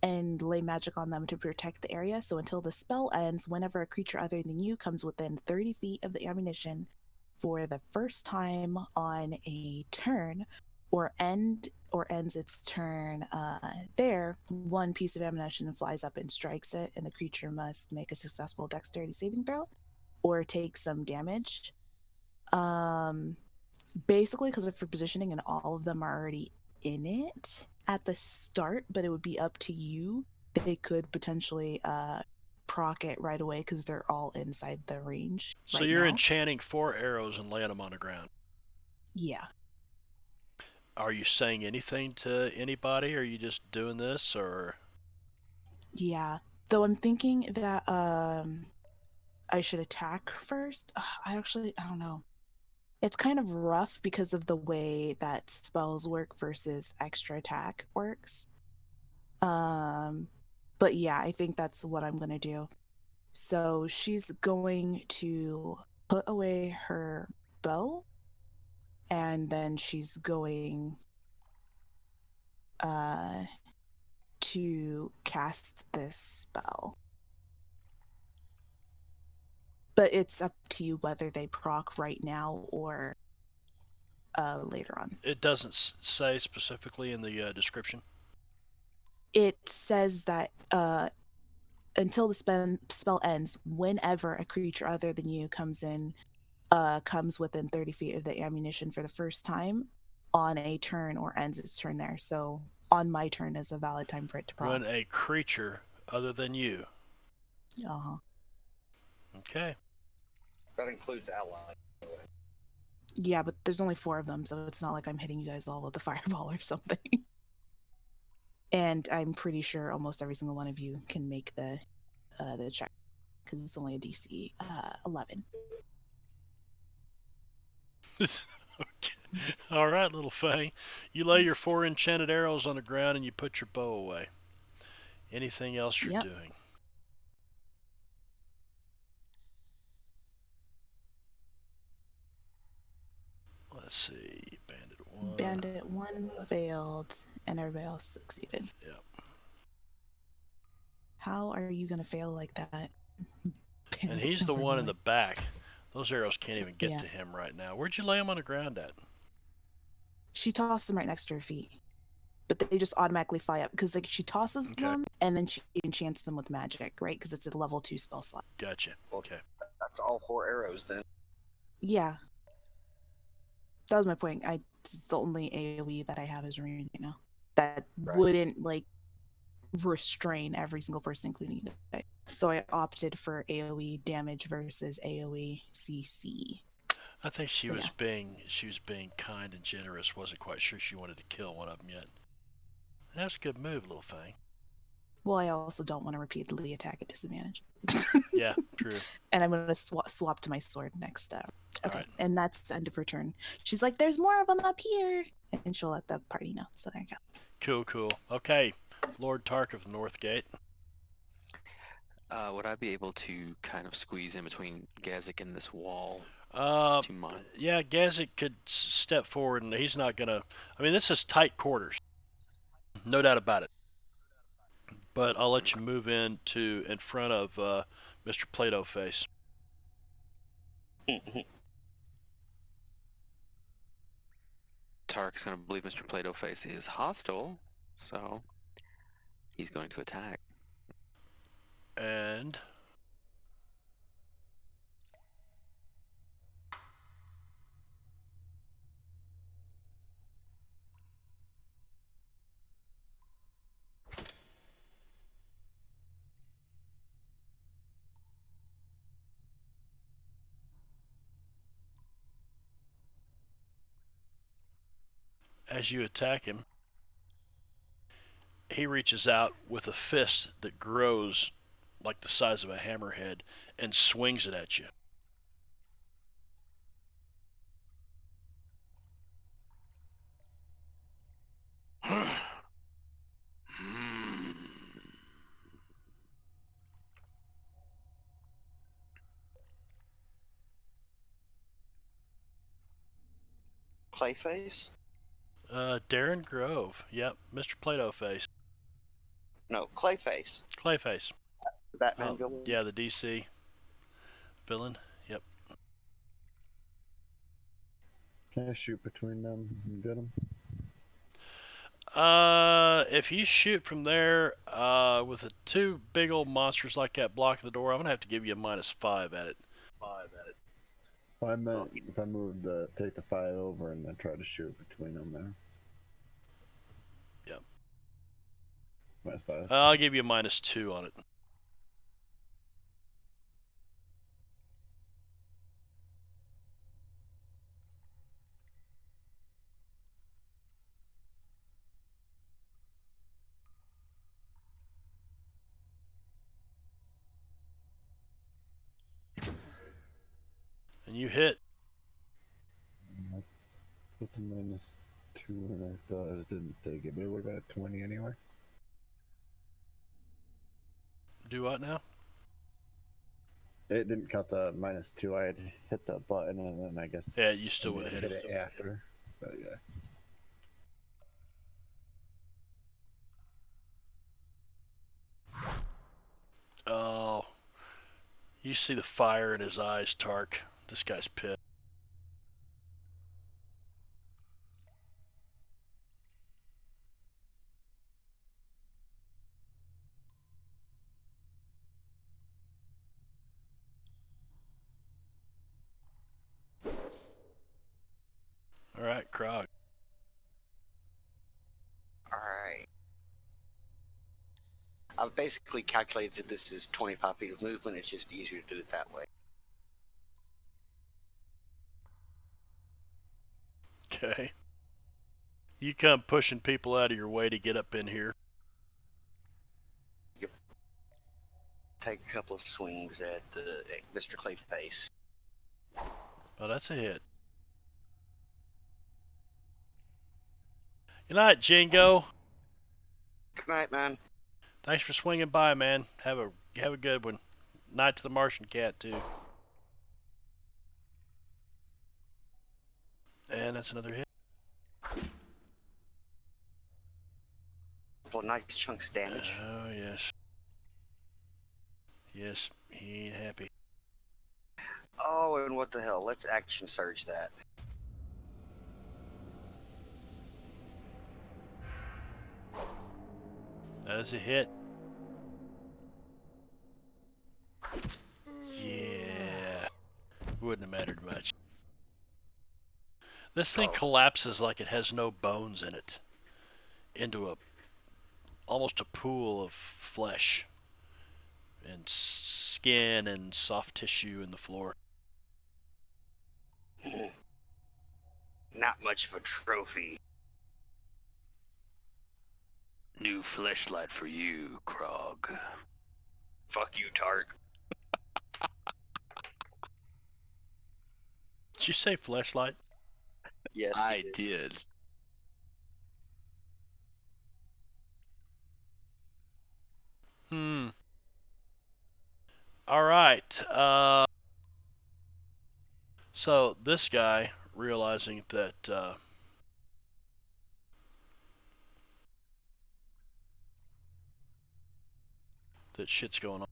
[SPEAKER 7] and lay magic on them to protect the area. So until the spell ends, whenever a creature other than you comes within 30 feet of the ammunition for the first time on a turn, or ends its turn there, 1 piece of ammunition flies up and strikes it, and the creature must make a successful dexterity saving throw or take some damage. Basically, because of her positioning, and all of them are already in it at the start, but it would be up to you. They could potentially proc it right away because they're all inside the range.
[SPEAKER 6] So
[SPEAKER 7] right
[SPEAKER 6] you're
[SPEAKER 7] now.
[SPEAKER 6] enchanting 4 arrows and laying them on the ground.
[SPEAKER 7] Yeah.
[SPEAKER 6] Are you saying anything to anybody? Or are you just doing this, or?
[SPEAKER 7] Yeah. Though I'm thinking that I should attack first. I don't know. It's kind of rough because of the way that spells work versus extra attack works. But yeah, I think that's what I'm gonna do. So she's going to put away her bow, and then she's going to cast this spell. But it's up to you whether they proc right now or later on.
[SPEAKER 6] It doesn't say specifically in the description.
[SPEAKER 7] It says that until the spell ends, whenever a creature other than you comes within 30 feet of the ammunition for the first time on a turn or ends its turn there. So on my turn is a valid time for it to proc.
[SPEAKER 6] When a creature other than you.
[SPEAKER 7] Uh-huh.
[SPEAKER 6] Okay.
[SPEAKER 1] That includes allies.
[SPEAKER 7] Yeah, but there's only 4 of them, so it's not like I'm hitting you guys all with a fireball or something. And I'm pretty sure almost every single one of you can make the check because it's only a DC 11.
[SPEAKER 6] Okay. All right, Littlefang. You lay your 4 enchanted arrows on the ground and you put your bow away. Anything else you're doing? Let's see.
[SPEAKER 7] Bandit 1 failed, and everybody else succeeded.
[SPEAKER 6] Yep.
[SPEAKER 7] How are you gonna fail like that?
[SPEAKER 6] And he's the one in the back. Those arrows can't even get to him right now. Where'd you lay them on the ground at?
[SPEAKER 7] She tossed them right next to her feet, but they just automatically fly up because she tosses them and then she enchants them with magic, right? Because it's a level 2 spell slot.
[SPEAKER 6] Gotcha. Okay.
[SPEAKER 1] That's all 4 arrows then.
[SPEAKER 7] Yeah. That was my point. It's the only AoE that I have is range right now. That wouldn't restrain every single person, including you guys. So I opted for AoE damage versus AoE CC.
[SPEAKER 6] I think she was being kind and generous. Wasn't quite sure she wanted to kill one of them yet. That's a good move, Littlefang.
[SPEAKER 7] Well, I also don't want to repeatedly attack at disadvantage.
[SPEAKER 6] Yeah, true.
[SPEAKER 7] And I'm going to swap to my sword next. Okay,
[SPEAKER 6] right.
[SPEAKER 7] And that's the end of her turn. She's like, there's more of them up here. And she'll let the party know. So there you go.
[SPEAKER 6] Cool. Okay, Lord Tark of Northgate.
[SPEAKER 3] Would I be able to kind of squeeze in between Gazik and this wall?
[SPEAKER 6] Yeah, Gazik could step forward, and he's not going to... I mean, this is tight quarters. No doubt about it. but I'll let you move in front of Mr. Plato Face.
[SPEAKER 3] Tark's going to believe Mr. Plato Face is hostile, so he's going to attack.
[SPEAKER 6] And as you attack him, he reaches out with a fist that grows like the size of a hammerhead and swings it at you.
[SPEAKER 1] Clayface?
[SPEAKER 6] Darren Grove. Yep, Mr. Plato Face.
[SPEAKER 1] No, Clayface.
[SPEAKER 6] Clayface.
[SPEAKER 1] The Batman villain?
[SPEAKER 6] Yeah, the DC villain. Yep.
[SPEAKER 5] Can I shoot between them and get them?
[SPEAKER 6] If you shoot from there, with the two big old monsters like that blocking the door, I'm gonna have to give you a -5 at it.
[SPEAKER 5] I meant if I move take the 5 over and then try to shoot between them there.
[SPEAKER 6] Yep.
[SPEAKER 5] -5.
[SPEAKER 6] I'll give you a -2 on it. And you hit.
[SPEAKER 5] I put the -2 and I thought it didn't take it, but it would have got 20 anyway.
[SPEAKER 6] Do what now?
[SPEAKER 5] It didn't count the -2. I had hit the button and then I guess
[SPEAKER 6] Yeah, you still would have hit
[SPEAKER 5] it
[SPEAKER 6] it.
[SPEAKER 5] after. But yeah.
[SPEAKER 6] Oh, you see the fire in his eyes, Tark. This guy's pissed. All right, Krog.
[SPEAKER 1] Alright. I've basically calculated this is 25 feet of movement. It's just easier to do it that way.
[SPEAKER 6] Okay. You come pushing people out of your way to get up in here.
[SPEAKER 1] Yep. Take a couple of swings at Mr. Clayface.
[SPEAKER 6] Oh, that's a hit. Good night, Jingo.
[SPEAKER 1] Good night, man.
[SPEAKER 6] Thanks for swinging by, man. Have a good one. Night to the Martian cat too. And that's another hit.
[SPEAKER 1] Couple of nice chunks of damage.
[SPEAKER 6] Oh yes. Yes, he ain't happy.
[SPEAKER 1] Oh, and what the hell? Let's action surge that.
[SPEAKER 6] That's a hit. Yeah. Wouldn't have mattered much. This thing collapses like it has no bones in it. Into almost a pool of flesh. And skin and soft tissue in the floor.
[SPEAKER 1] Not much of a trophy.
[SPEAKER 3] New fleshlight for you, Krog.
[SPEAKER 1] Fuck you, Tark.
[SPEAKER 6] Did you say fleshlight?
[SPEAKER 1] Yes,
[SPEAKER 3] I did.
[SPEAKER 6] Alright. So this guy, realizing that that shit's going on.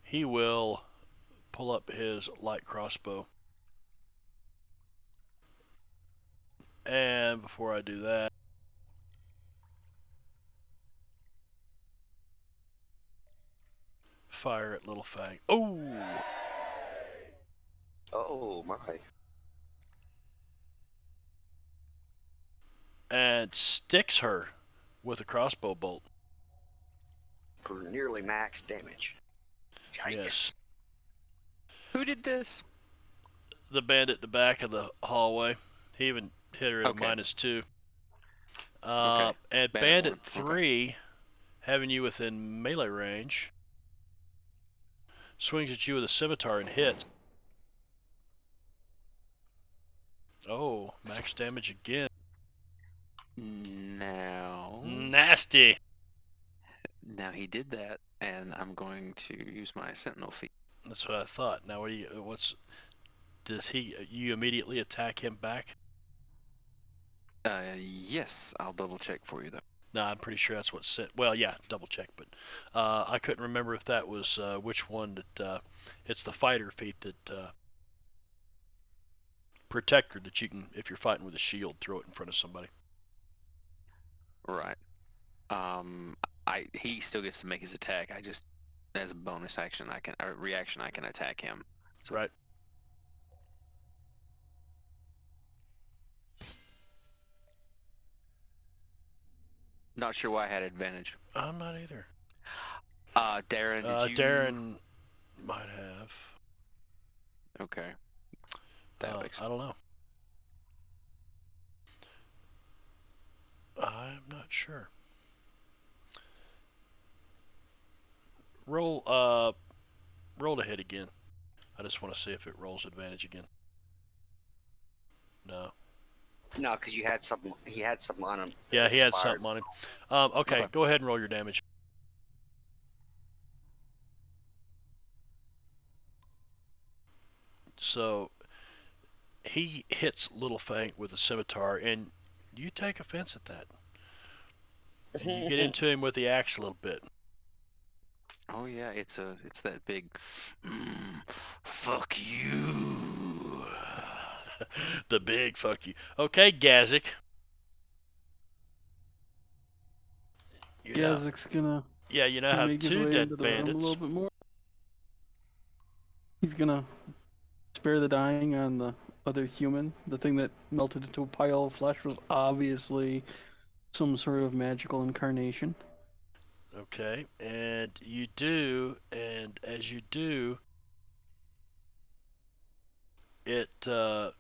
[SPEAKER 6] He will pull up his light crossbow. And before I do that, fire at Little Fang. Oh!
[SPEAKER 1] Oh my!
[SPEAKER 6] And sticks her with a crossbow bolt.
[SPEAKER 1] For nearly max damage. Yikes.
[SPEAKER 6] Yes.
[SPEAKER 3] Who did this?
[SPEAKER 6] The bandit at the back of the hallway. He even hit her at
[SPEAKER 3] Okay.
[SPEAKER 6] -2.
[SPEAKER 3] Okay.
[SPEAKER 6] And
[SPEAKER 3] Bandit
[SPEAKER 6] bandit
[SPEAKER 3] one. Okay.
[SPEAKER 6] 3, having you within melee range, swings at you with a scimitar and hits. Oh, max damage again.
[SPEAKER 3] Now
[SPEAKER 6] Nasty.
[SPEAKER 3] he did that, and I'm going to use my sentinel feat.
[SPEAKER 6] That's what I thought. Now does you immediately attack him back?
[SPEAKER 3] Yes, I'll double check for you though.
[SPEAKER 6] No, I'm pretty sure that's what sent. Well, yeah, double check, but I couldn't remember if that was which one that. It's the fighter feat that protector that you can, if you're fighting with a shield, throw it in front of somebody.
[SPEAKER 3] Right. He still gets to make his attack. I just, as a bonus action, reaction, I can attack him. So.
[SPEAKER 6] Right.
[SPEAKER 3] Not sure why I had advantage.
[SPEAKER 6] I'm not either.
[SPEAKER 3] Darren, did you?
[SPEAKER 6] Darren might have.
[SPEAKER 3] Okay. That makes.
[SPEAKER 6] I don't know. I'm not sure. Roll to hit again. I just want to see if it rolls advantage again. No.
[SPEAKER 1] No, because he had something on him.
[SPEAKER 6] Yeah, he had
[SPEAKER 1] expired.
[SPEAKER 6] something on him. Okay, go ahead and roll your damage. So he hits Little Fang with a scimitar, and you take offense at that. And you get into him with the axe a little bit.
[SPEAKER 3] Oh yeah, it's that big. Fuck you.
[SPEAKER 6] The big fuck you. Okay, Gazik.
[SPEAKER 4] Gazik's gonna
[SPEAKER 6] Yeah, you now have
[SPEAKER 4] make his
[SPEAKER 6] 2
[SPEAKER 4] way
[SPEAKER 6] dead
[SPEAKER 4] into the room a
[SPEAKER 6] bandits.
[SPEAKER 4] little bit more. He's gonna spare the dying on the other human. The thing that melted into a pile of flesh was obviously some sort of magical incarnation.
[SPEAKER 6] Okay, and you do, and as you do, it, the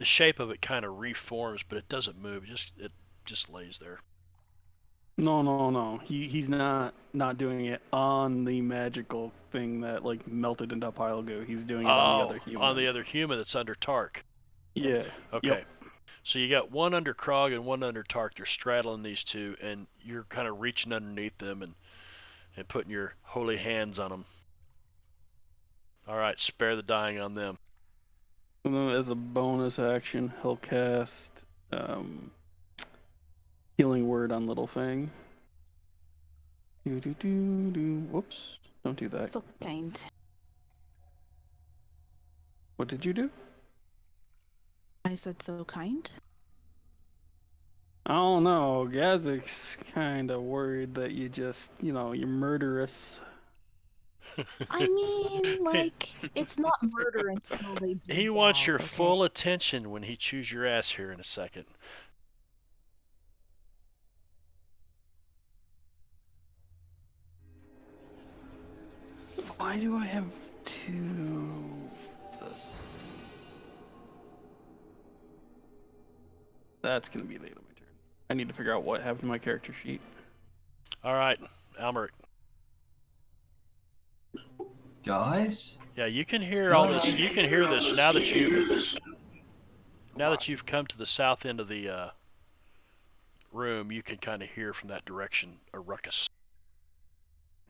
[SPEAKER 6] shape of it kind of reforms, but it doesn't move. It just lays there.
[SPEAKER 4] No. He's not doing it on the magical thing that like melted into a pile of goo. He's doing it on the other human.
[SPEAKER 6] On the other human that's under Tark.
[SPEAKER 4] Yeah.
[SPEAKER 6] Okay.
[SPEAKER 4] Yep.
[SPEAKER 6] So you got one under Krog and one under Tark. You're straddling these two, and you're kind of reaching underneath them and putting your holy hands on them. All right, spare the dying on them.
[SPEAKER 4] And then as a bonus action, he'll cast Healing Word on Little Fang. Whoops. Don't do that.
[SPEAKER 7] So kind.
[SPEAKER 4] What did you do?
[SPEAKER 7] I said so kind.
[SPEAKER 4] I don't know. Gazik's kind of worried that you just, you're murderous.
[SPEAKER 7] I mean, like, it's not murder until they bleed
[SPEAKER 6] He wants
[SPEAKER 7] out,
[SPEAKER 6] your
[SPEAKER 7] okay?
[SPEAKER 6] full attention when he chews your ass here in a second.
[SPEAKER 4] Why do I have 2? What's this? That's gonna be the end of my turn. I need to figure out what happened to my character sheet.
[SPEAKER 6] All right, Almeric.
[SPEAKER 8] Guys?
[SPEAKER 6] Yeah, you can hear all this. You can hear this now that you've come to the south end of the room. You can kind of hear from that direction a ruckus.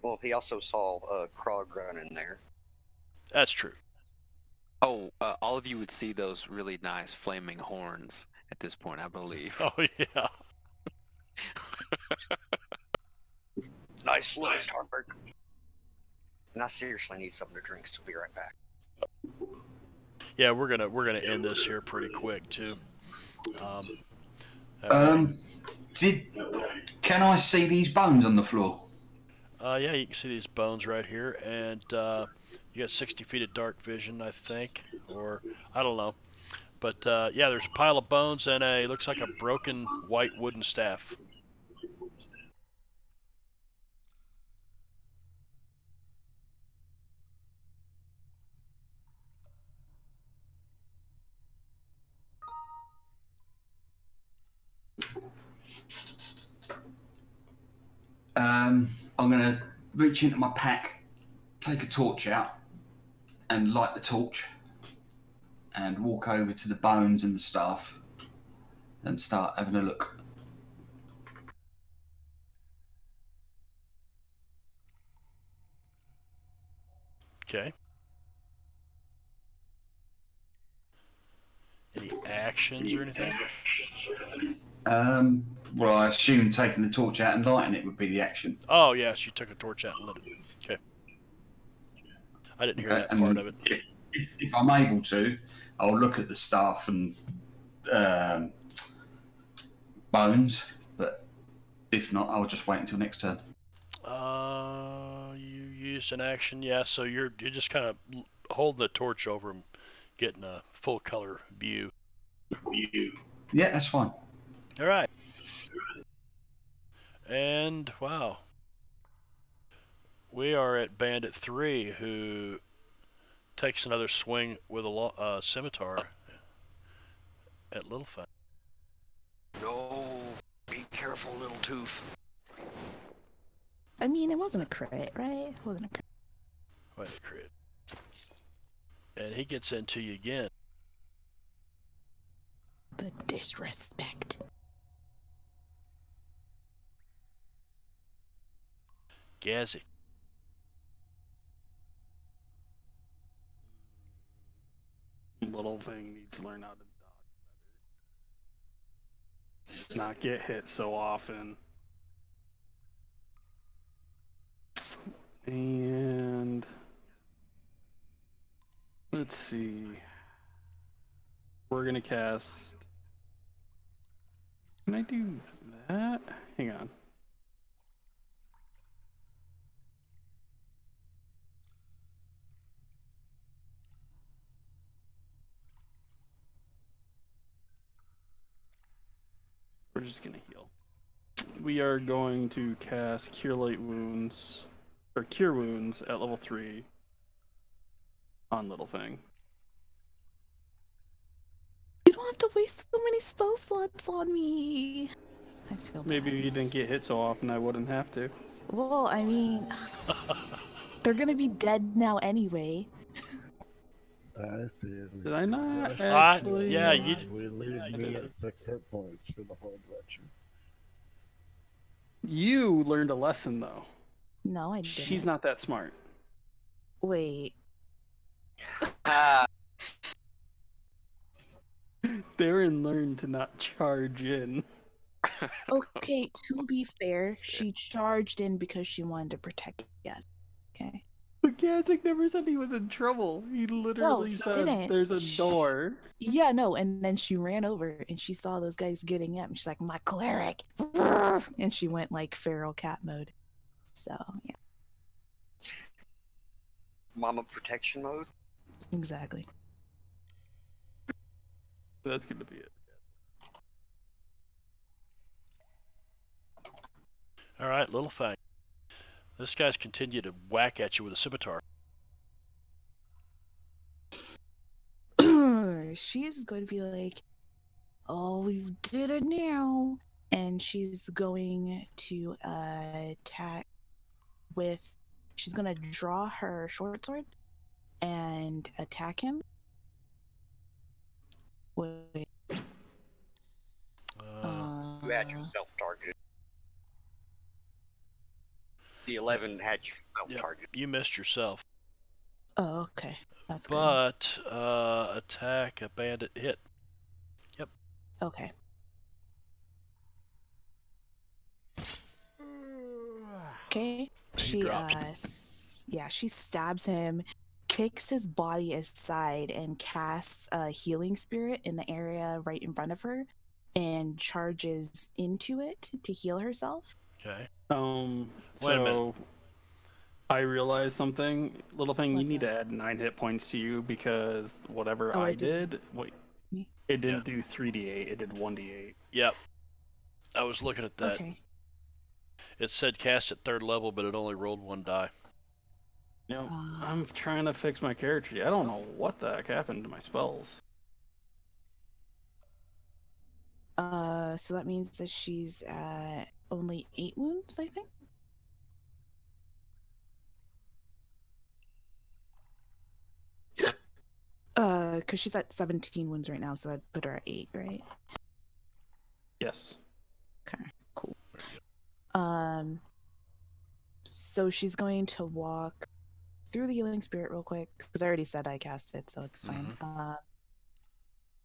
[SPEAKER 1] Well, he also saw Krog running there.
[SPEAKER 6] That's true.
[SPEAKER 3] Oh, all of you would see those really nice flaming horns at this point, I believe.
[SPEAKER 6] Oh yeah.
[SPEAKER 1] Nice little Starberg. And I seriously need something to drink, so be right back.
[SPEAKER 6] Yeah, we're gonna end this here pretty quick too.
[SPEAKER 8] Can I see these bones on the floor?
[SPEAKER 6] Yeah, you can see these bones right here, and you got 60 feet of dark vision, I think, or I don't know. But yeah, there's a pile of bones and looks like a broken white wooden staff.
[SPEAKER 8] I'm gonna reach into my pack, take a torch out, and light the torch, and walk over to the bones and the staff, and start having a look.
[SPEAKER 6] Okay. Any actions or anything?
[SPEAKER 8] Well, I assume taking the torch out and lighting it would be the action.
[SPEAKER 6] Oh yes, you took a torch out and lit it. Okay. I didn't hear
[SPEAKER 8] Okay,
[SPEAKER 6] that
[SPEAKER 8] and
[SPEAKER 6] part of it.
[SPEAKER 8] if I'm able to, I'll look at the staff and bones, but if not, I'll just wait until next turn.
[SPEAKER 6] You used an action, yeah. So you're just kind of holding the torch over him, getting a full color view.
[SPEAKER 8] Yeah, that's fine.
[SPEAKER 6] All right. And wow, we are at Bandit 3, who takes another swing with a scimitar at Littlefang.
[SPEAKER 1] No, be careful, little tooth.
[SPEAKER 7] I mean, it wasn't a crit, right? It wasn't a crit.
[SPEAKER 6] What a crit. And he gets into you again.
[SPEAKER 7] The disrespect.
[SPEAKER 6] Gazik.
[SPEAKER 4] Little thing needs to learn how to dodge better. Not get hit so often. And let's see. We're gonna cast. Can I do that? Hang on. We're just gonna heal. We are going to cast Cure Light Wounds, or Cure Wounds at level 3 on Littlefang.
[SPEAKER 7] You don't have to waste so many spell slots on me. I feel bad.
[SPEAKER 4] Maybe if you didn't get hit so often, I wouldn't have to.
[SPEAKER 7] Well, I mean, they're gonna be dead now anyway.
[SPEAKER 5] I see.
[SPEAKER 4] Did I not
[SPEAKER 5] Yeah.
[SPEAKER 4] actually?
[SPEAKER 6] Yeah, you.
[SPEAKER 5] We leave
[SPEAKER 4] I
[SPEAKER 5] me
[SPEAKER 4] did.
[SPEAKER 5] at 6 hit points for the whole adventure.
[SPEAKER 4] You learned a lesson though.
[SPEAKER 7] No, I didn't.
[SPEAKER 4] She's not that smart.
[SPEAKER 7] Wait.
[SPEAKER 4] Darren learned to not charge in.
[SPEAKER 7] Okay, to be fair, she charged in because she wanted to protect Yes. Okay.
[SPEAKER 4] But Kazik never said he was in trouble. He literally
[SPEAKER 7] he
[SPEAKER 4] said
[SPEAKER 7] didn't.
[SPEAKER 4] there's a door.
[SPEAKER 7] Yeah, no, and then she ran over and she saw those guys getting up and she's like, my cleric. And she went like feral cat mode. So, yeah.
[SPEAKER 1] Mama protection mode?
[SPEAKER 7] Exactly.
[SPEAKER 4] That's gonna be it.
[SPEAKER 6] All right, Littlefang. This guy's continued to whack at you with a scimitar.
[SPEAKER 7] She's going to be like, oh, we did it now. And she's going to attack with, she's going to draw her short sword and attack him. Wait.
[SPEAKER 1] You had yourself targeted. The 11 had yourself targeted.
[SPEAKER 6] You missed yourself.
[SPEAKER 7] Oh, okay. That's good.
[SPEAKER 6] But attack a bandit hit. Yep.
[SPEAKER 7] Okay. Okay.
[SPEAKER 6] He
[SPEAKER 7] She
[SPEAKER 6] dropped.
[SPEAKER 7] yeah, she stabs him, kicks his body aside, and casts a healing spirit in the area right in front of her, and charges into it to heal herself.
[SPEAKER 6] Okay. Wait a minute.
[SPEAKER 4] So I realized something. Little thing, you
[SPEAKER 7] What's
[SPEAKER 4] need
[SPEAKER 7] that?
[SPEAKER 4] to add 9 hit points to you because whatever
[SPEAKER 7] Oh,
[SPEAKER 4] I
[SPEAKER 7] it didn't.
[SPEAKER 4] did, wait,
[SPEAKER 7] Me.
[SPEAKER 4] it didn't do 3d8. It did 1d8.
[SPEAKER 6] Yep. I was looking at that.
[SPEAKER 7] Okay.
[SPEAKER 6] It said cast at 3rd level, but it only rolled 1 die.
[SPEAKER 4] You know,
[SPEAKER 7] Uh,
[SPEAKER 4] I'm trying to fix my character. I don't know what the heck happened to my spells.
[SPEAKER 7] So that means that she's at only 8 wounds, I think. Because she's at 17 wounds right now, so that'd put her at 8, right?
[SPEAKER 4] Yes.
[SPEAKER 7] Okay, cool.
[SPEAKER 6] There you go.
[SPEAKER 7] So she's going to walk through the healing spirit real quick because I already said I cast it, so it's fine.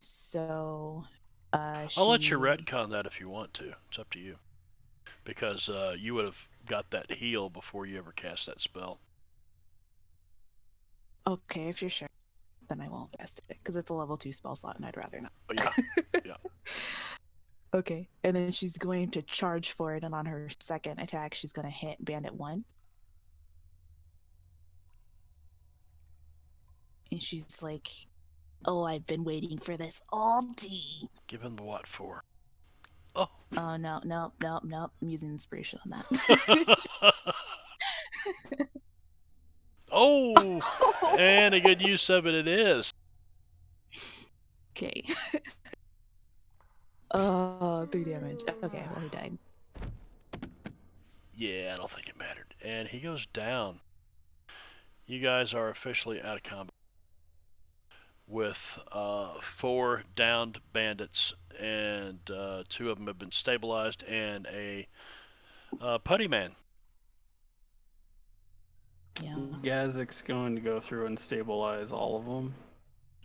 [SPEAKER 7] So,
[SPEAKER 6] I'll let you retcon that if you want to. It's up to you. Because you would have got that heal before you ever cast that spell.
[SPEAKER 7] Okay, if you're sure, then I won't cast it because it's a level 2 spell slot, and I'd rather not.
[SPEAKER 6] Oh, yeah. Yeah.
[SPEAKER 7] Okay, and then she's going to charge for it, and on her second attack, she's going to hit Bandit 1. And she's like, "Oh, I've been waiting for this all day."
[SPEAKER 6] Give him the what for? Oh.
[SPEAKER 7] Oh, no. I'm using inspiration on that.
[SPEAKER 6] Oh! And a good use of it is.
[SPEAKER 7] Okay. Oh, 3 damage. Okay, well, he died.
[SPEAKER 6] Yeah, I don't think it mattered. And he goes down. You guys are officially out of combat with 4 downed bandits, and 2 of them have been stabilized, and a putty man.
[SPEAKER 7] Yeah.
[SPEAKER 4] Gazik's going to go through and stabilize all of them.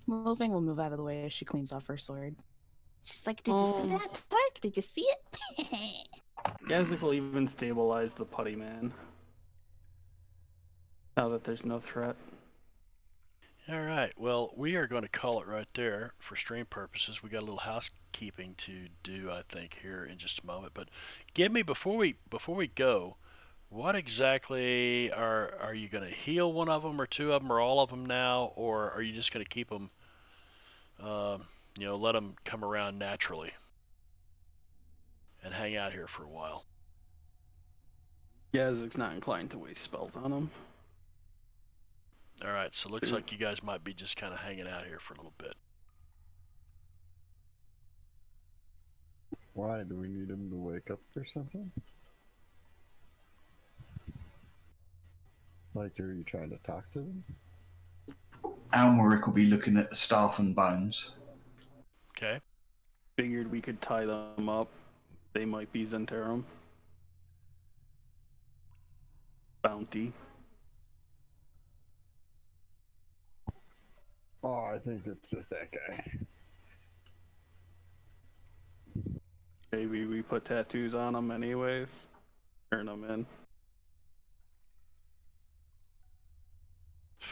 [SPEAKER 7] Little thing will move out of the way as she cleans off her sword. She's like, "Did you see that, Clark? Did you see it?"
[SPEAKER 4] Gazik will even stabilize the putty man. Now that there's no threat.
[SPEAKER 6] All right. Well, we are going to call it right there for stream purposes. We got a little housekeeping to do, I think, here in just a moment. But give me before we go, what exactly are you going to heal one of them or 2 of them or all of them now, or are you just going to keep them? Let them come around naturally and hang out here for a while.
[SPEAKER 4] Gazik's not inclined to waste spells on him.
[SPEAKER 6] All right. So it looks like you guys might be just kind of hanging out here for a little bit.
[SPEAKER 5] Why do we need him to wake up or something? Like, are you trying to talk to them?
[SPEAKER 8] Almeric will be looking at the staff and bones.
[SPEAKER 6] Okay.
[SPEAKER 4] Figured we could tie them up. They might be Zentarum. Bounty.
[SPEAKER 5] Oh, I think it's just that guy.
[SPEAKER 4] Maybe we put tattoos on them anyways. Turn them in.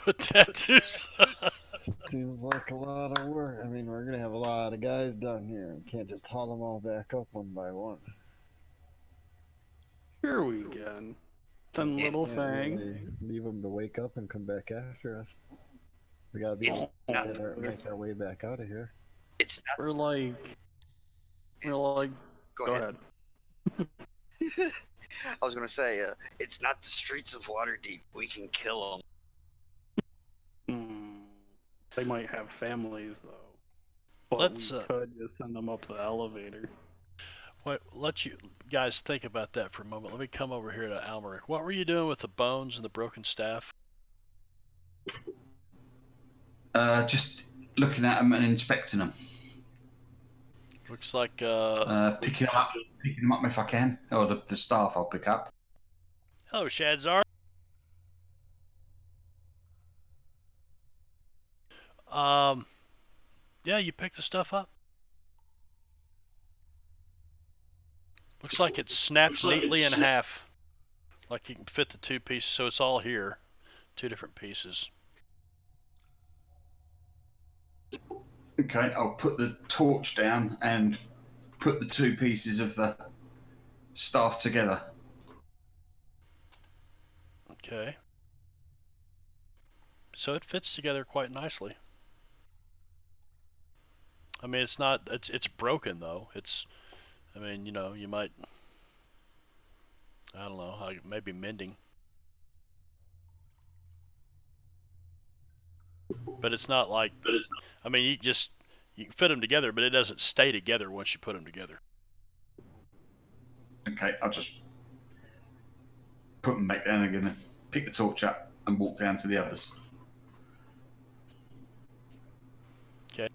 [SPEAKER 6] Put tattoos.
[SPEAKER 5] Seems like a lot of work. I mean, we're gonna have a lot of guys down here. We can't just haul them all back up one by one.
[SPEAKER 4] Sure we can. Send Little
[SPEAKER 5] Can't
[SPEAKER 4] Fang.
[SPEAKER 5] really leave them to wake up and come back after us. We gotta be
[SPEAKER 1] It's
[SPEAKER 5] able
[SPEAKER 1] not-
[SPEAKER 5] to make our way back out of here.
[SPEAKER 1] It's not.
[SPEAKER 4] We're like,
[SPEAKER 1] Go
[SPEAKER 4] go
[SPEAKER 1] ahead.
[SPEAKER 4] ahead.
[SPEAKER 1] I was gonna say, it's not the streets of Waterdeep. We can kill them.
[SPEAKER 4] They might have families though. But
[SPEAKER 6] Let's,
[SPEAKER 4] we could just send them up the elevator.
[SPEAKER 6] Wait, let you guys think about that for a moment. Let me come over here to Almeric. What were you doing with the bones and the broken staff?
[SPEAKER 8] Just looking at them and inspecting them.
[SPEAKER 6] Looks like
[SPEAKER 8] Picking them up if I can, or the staff I'll pick up.
[SPEAKER 6] hello, Shadzar. Yeah, you picked the stuff up. Looks like it's snapped neatly in half. Like you can fit the 2 pieces, so it's all here, 2 different pieces.
[SPEAKER 8] Okay, I'll put the torch down and put the 2 pieces of the staff together.
[SPEAKER 6] Okay. So it fits together quite nicely. I mean, it's not. It's broken though. I mean, you might. I don't know. Maybe mending. But it's not like. I mean, you can fit them together, but it doesn't stay together once you put them together.
[SPEAKER 8] Okay, I'll just put them back down again and pick the torch up and walk down to the others.
[SPEAKER 6] Okay.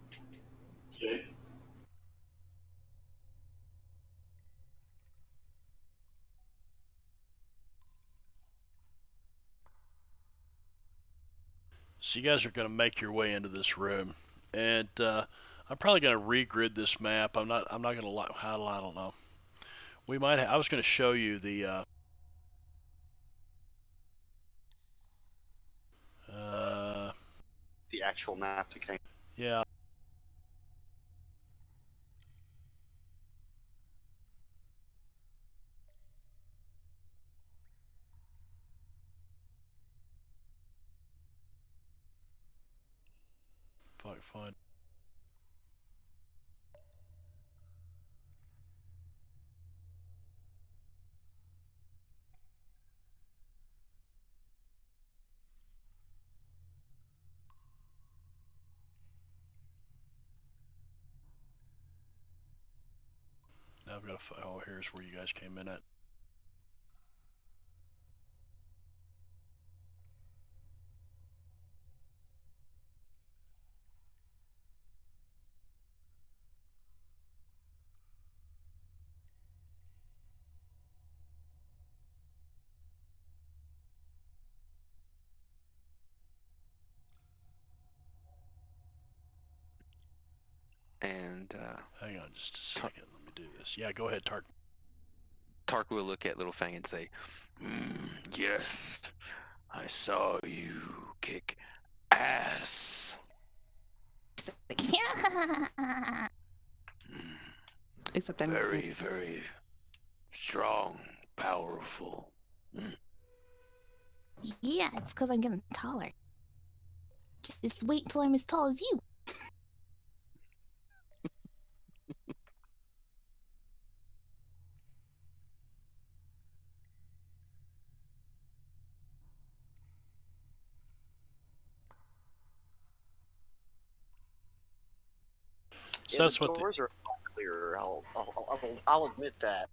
[SPEAKER 6] So you guys are going to make your way into this room, and I'm probably going to regrid this map. I'm not going to lie. I don't know. We might. I was going to show you the.
[SPEAKER 1] The actual map that came.
[SPEAKER 6] Yeah. If I can find. Now I've got to. Oh, here's where you guys came in at.
[SPEAKER 3] And
[SPEAKER 6] Hang on just a second. Let me do this. Yeah, go ahead, Tark.
[SPEAKER 3] Tark will look at Little Fang and say, yes, I saw you kick ass.
[SPEAKER 7] Except I'm
[SPEAKER 3] Very, very strong, powerful.
[SPEAKER 7] Yeah, it's because I'm getting taller. Just wait till I'm as tall as you.
[SPEAKER 6] So
[SPEAKER 1] Yeah,
[SPEAKER 6] that's
[SPEAKER 1] the
[SPEAKER 6] what.
[SPEAKER 1] doors are a lot clearer. I'll admit that.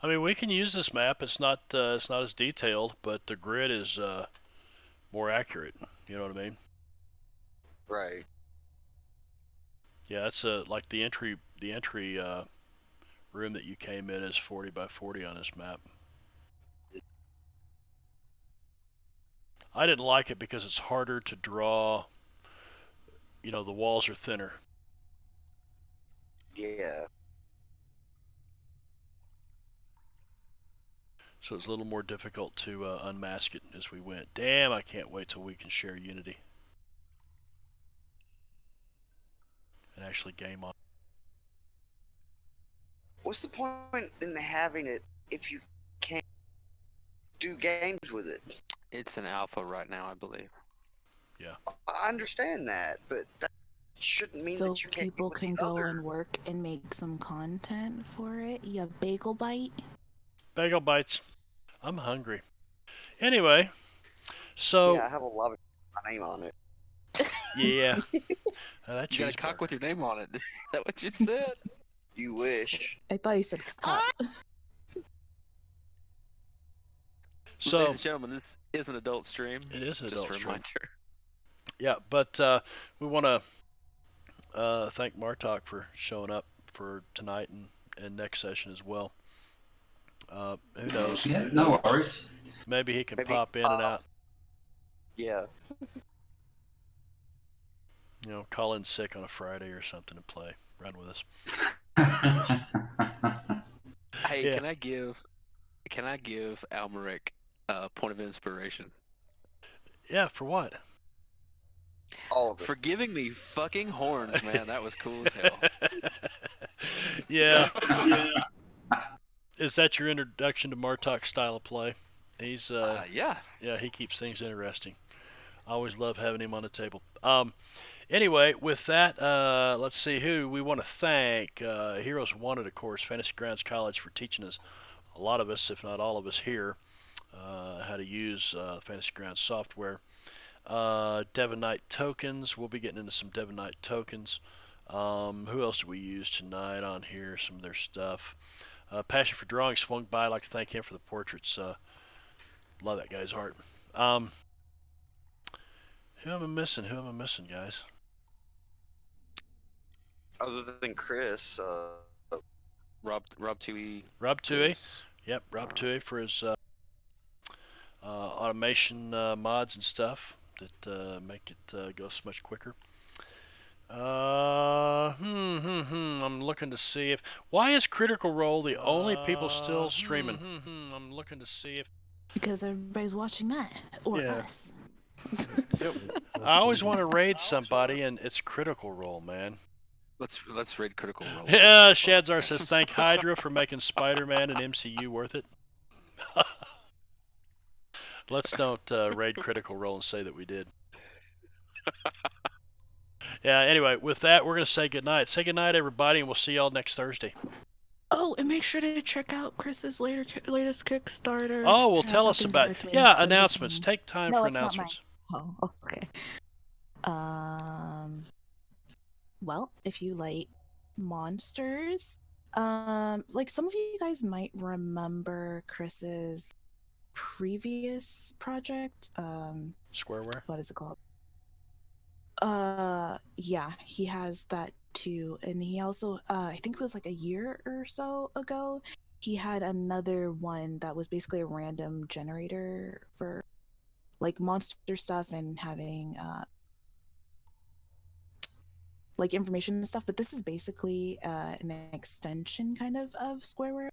[SPEAKER 6] I mean, we can use this map. It's not as detailed, but the grid is more accurate. You know what I mean?
[SPEAKER 1] Right.
[SPEAKER 6] Yeah, that's like the entry room that you came in is 40 by 40 on this map. I didn't like it because it's harder to draw. The walls are thinner.
[SPEAKER 1] Yeah.
[SPEAKER 6] So it's a little more difficult to unmask it as we went. Damn, I can't wait till we can share Unity and actually game on.
[SPEAKER 1] What's the point in having it if you can't do games with it?
[SPEAKER 3] It's an alpha right now, I believe.
[SPEAKER 6] Yeah.
[SPEAKER 1] I understand that, but that shouldn't mean
[SPEAKER 7] So
[SPEAKER 1] that you can't
[SPEAKER 7] people
[SPEAKER 1] get with
[SPEAKER 7] can
[SPEAKER 1] the
[SPEAKER 7] go
[SPEAKER 1] other.
[SPEAKER 7] and work and make some content for it. Yeah, bagel bite.
[SPEAKER 6] Bagel bites. I'm hungry. Anyway, so
[SPEAKER 1] Yeah, I have a lot of my name on it.
[SPEAKER 6] yeah, that
[SPEAKER 3] You got a cock
[SPEAKER 6] cheeseburger.
[SPEAKER 3] with your name on it. Is that what you said?
[SPEAKER 1] You wish.
[SPEAKER 7] I thought you said cut.
[SPEAKER 6] So
[SPEAKER 3] Ladies and gentlemen, this is an adult stream.
[SPEAKER 6] it is an
[SPEAKER 3] Just
[SPEAKER 6] adult
[SPEAKER 3] a
[SPEAKER 6] stream.
[SPEAKER 3] reminder.
[SPEAKER 6] Yeah, but we want to thank Martok for showing up for tonight and next session as well. Who knows?
[SPEAKER 8] Yeah, no worries.
[SPEAKER 6] Maybe he can
[SPEAKER 1] Maybe
[SPEAKER 6] pop in and out.
[SPEAKER 1] Yeah.
[SPEAKER 6] Call in sick on a Friday or something to play around with us.
[SPEAKER 3] Hey,
[SPEAKER 6] Yeah.
[SPEAKER 3] can I give Can I give Almeric a point of inspiration
[SPEAKER 6] Yeah, for what?
[SPEAKER 1] All of it.
[SPEAKER 3] for giving me fucking horns, man? That was cool as hell.
[SPEAKER 6] Yeah. Is that your introduction to Martok's style of play? He's
[SPEAKER 3] Yeah.
[SPEAKER 6] yeah, he keeps things interesting. I always love having him on the table. Anyway, with that, let's see who we want to thank. Heroes Wanted, of course, Fantasy Grounds College for teaching us, a lot of us, if not all of us here, how to use Fantasy Grounds software. Devon Knight tokens. We'll be getting into some Devon Knight tokens. Who else do we use tonight on here? Some of their stuff. Passion for Drawing swung by. I'd like to thank him for the portraits. Love that guy's art. Who am I missing? Who am I missing, guys?
[SPEAKER 1] Other than Chris,
[SPEAKER 3] Rob Tui.
[SPEAKER 6] Rob Tui.
[SPEAKER 3] Yes.
[SPEAKER 6] Yep, Rob Tui for his automation mods and stuff that make it go so much quicker. I'm looking to see if. Why is Critical Role the only people still streaming? I'm looking to see if.
[SPEAKER 7] Because everybody's watching that. Or
[SPEAKER 4] Yeah.
[SPEAKER 7] us.
[SPEAKER 6] I always want to raid somebody, and it's Critical Role, man.
[SPEAKER 3] Let's raid Critical Role.
[SPEAKER 6] Yeah, Shadzar says thank Hydra for making Spider-Man and MCU worth it. Let's don't raid Critical Role and say that we did. Yeah, anyway, with that, we're going to say goodnight. Say goodnight, everybody, and we'll see y'all next Thursday.
[SPEAKER 7] Oh, and make sure to check out Chris's latest Kickstarter.
[SPEAKER 6] Oh, well,
[SPEAKER 7] It has
[SPEAKER 6] tell us
[SPEAKER 7] something to
[SPEAKER 6] about
[SPEAKER 7] do
[SPEAKER 6] it.
[SPEAKER 7] with
[SPEAKER 6] Yeah,
[SPEAKER 7] me.
[SPEAKER 6] announcements. Take time
[SPEAKER 7] No,
[SPEAKER 6] for
[SPEAKER 7] it's not
[SPEAKER 6] announcements.
[SPEAKER 7] Oh, okay. Well, if you like monsters, like some of you guys might remember Chris's previous project.
[SPEAKER 6] Squareware?
[SPEAKER 7] What is it called? Yeah, he has that too, and he also, I think it was like a year or so ago, he had another one that was basically a random generator for like monster stuff and having like information and stuff. But this is basically an extension kind of Squareware.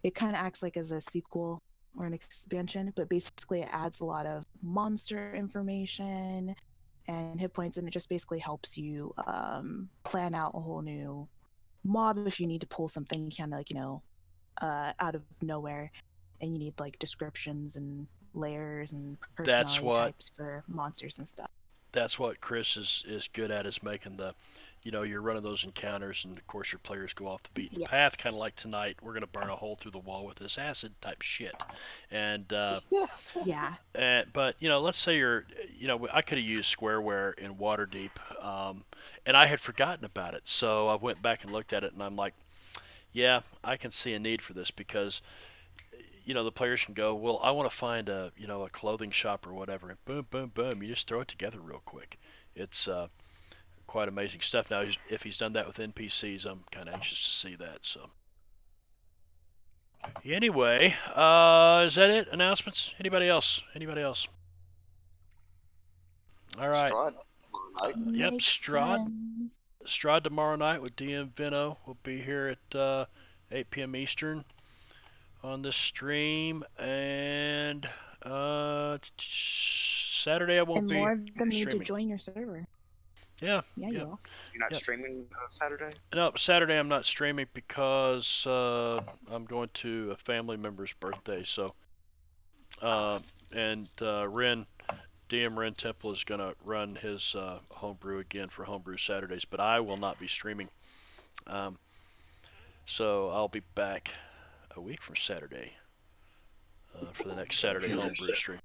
[SPEAKER 7] It kind of acts like as a sequel or an expansion, but basically it adds a lot of monster information and hit points, and it just basically helps you plan out a whole new mob if you need to pull something kind of like, out of nowhere, and you need like descriptions and layers and personality types for monsters and stuff.
[SPEAKER 6] That's what Chris is good at, is making the, you're running those encounters, and of course your players go off the beaten path, kind of like tonight. We're going to burn a hole through the wall with this acid type shit. And
[SPEAKER 7] yeah.
[SPEAKER 6] But let's say I could have used Squareware in Waterdeep, and I had forgotten about it. So I went back and looked at it, and I'm like, yeah, I can see a need for this, because the players can go, well, I want to find a clothing shop or whatever, and boom, boom, boom, you just throw it together real quick. It's quite amazing stuff. Now, if he's done that with NPCs, I'm kind of anxious to see that. So anyway, is that it? Announcements? Anybody else? All right. Yep, Strahd tomorrow night with DM Vino. We'll be here at 8 p.m. Eastern on this stream, and Saturday I won't be
[SPEAKER 7] streaming. And more of them need to
[SPEAKER 6] streaming.
[SPEAKER 7] join your server.
[SPEAKER 6] Yeah.
[SPEAKER 7] Yeah, you will.
[SPEAKER 1] You're not streaming Saturday?
[SPEAKER 6] No, Saturday I'm not streaming because I'm going to a family member's birthday. So, and DM Ren Temple is going to run his homebrew again for Homebrew Saturdays, but I will not be streaming. So I'll be back a week from Saturday for the next Saturday homebrew stream.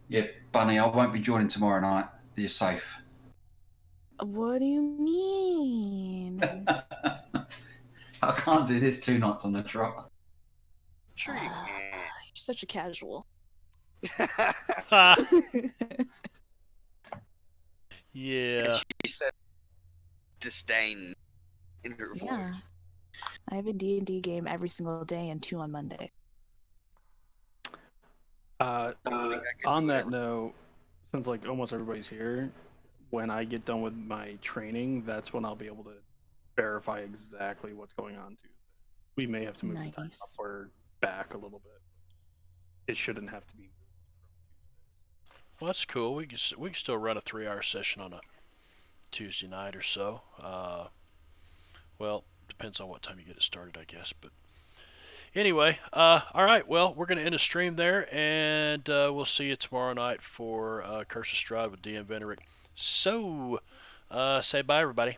[SPEAKER 8] Yeah, Bunny, I won't be joining tomorrow night. You're safe.
[SPEAKER 7] What do you mean?
[SPEAKER 8] I can't do this 2 nights on the trot.
[SPEAKER 1] Sure you can.
[SPEAKER 7] You're such a casual.
[SPEAKER 6] Yeah.
[SPEAKER 1] She said disdain in her voice.
[SPEAKER 7] I have a D&D game every single day and 2 on Monday.
[SPEAKER 4] On that note, since like almost everybody's here, when I get done with my training, that's when I'll be able to verify exactly what's going on Tuesdays. We may have to move the time up, or back a little bit. It shouldn't have to be.
[SPEAKER 6] Well, that's cool. We can still run a 3-hour session on a Tuesday night or so. Well, depends on what time you get it started, I guess. But anyway, all right. Well, we're gonna end the stream there, and we'll see you tomorrow night for Curse of Strahd with DM Veneric. So, say bye, everybody.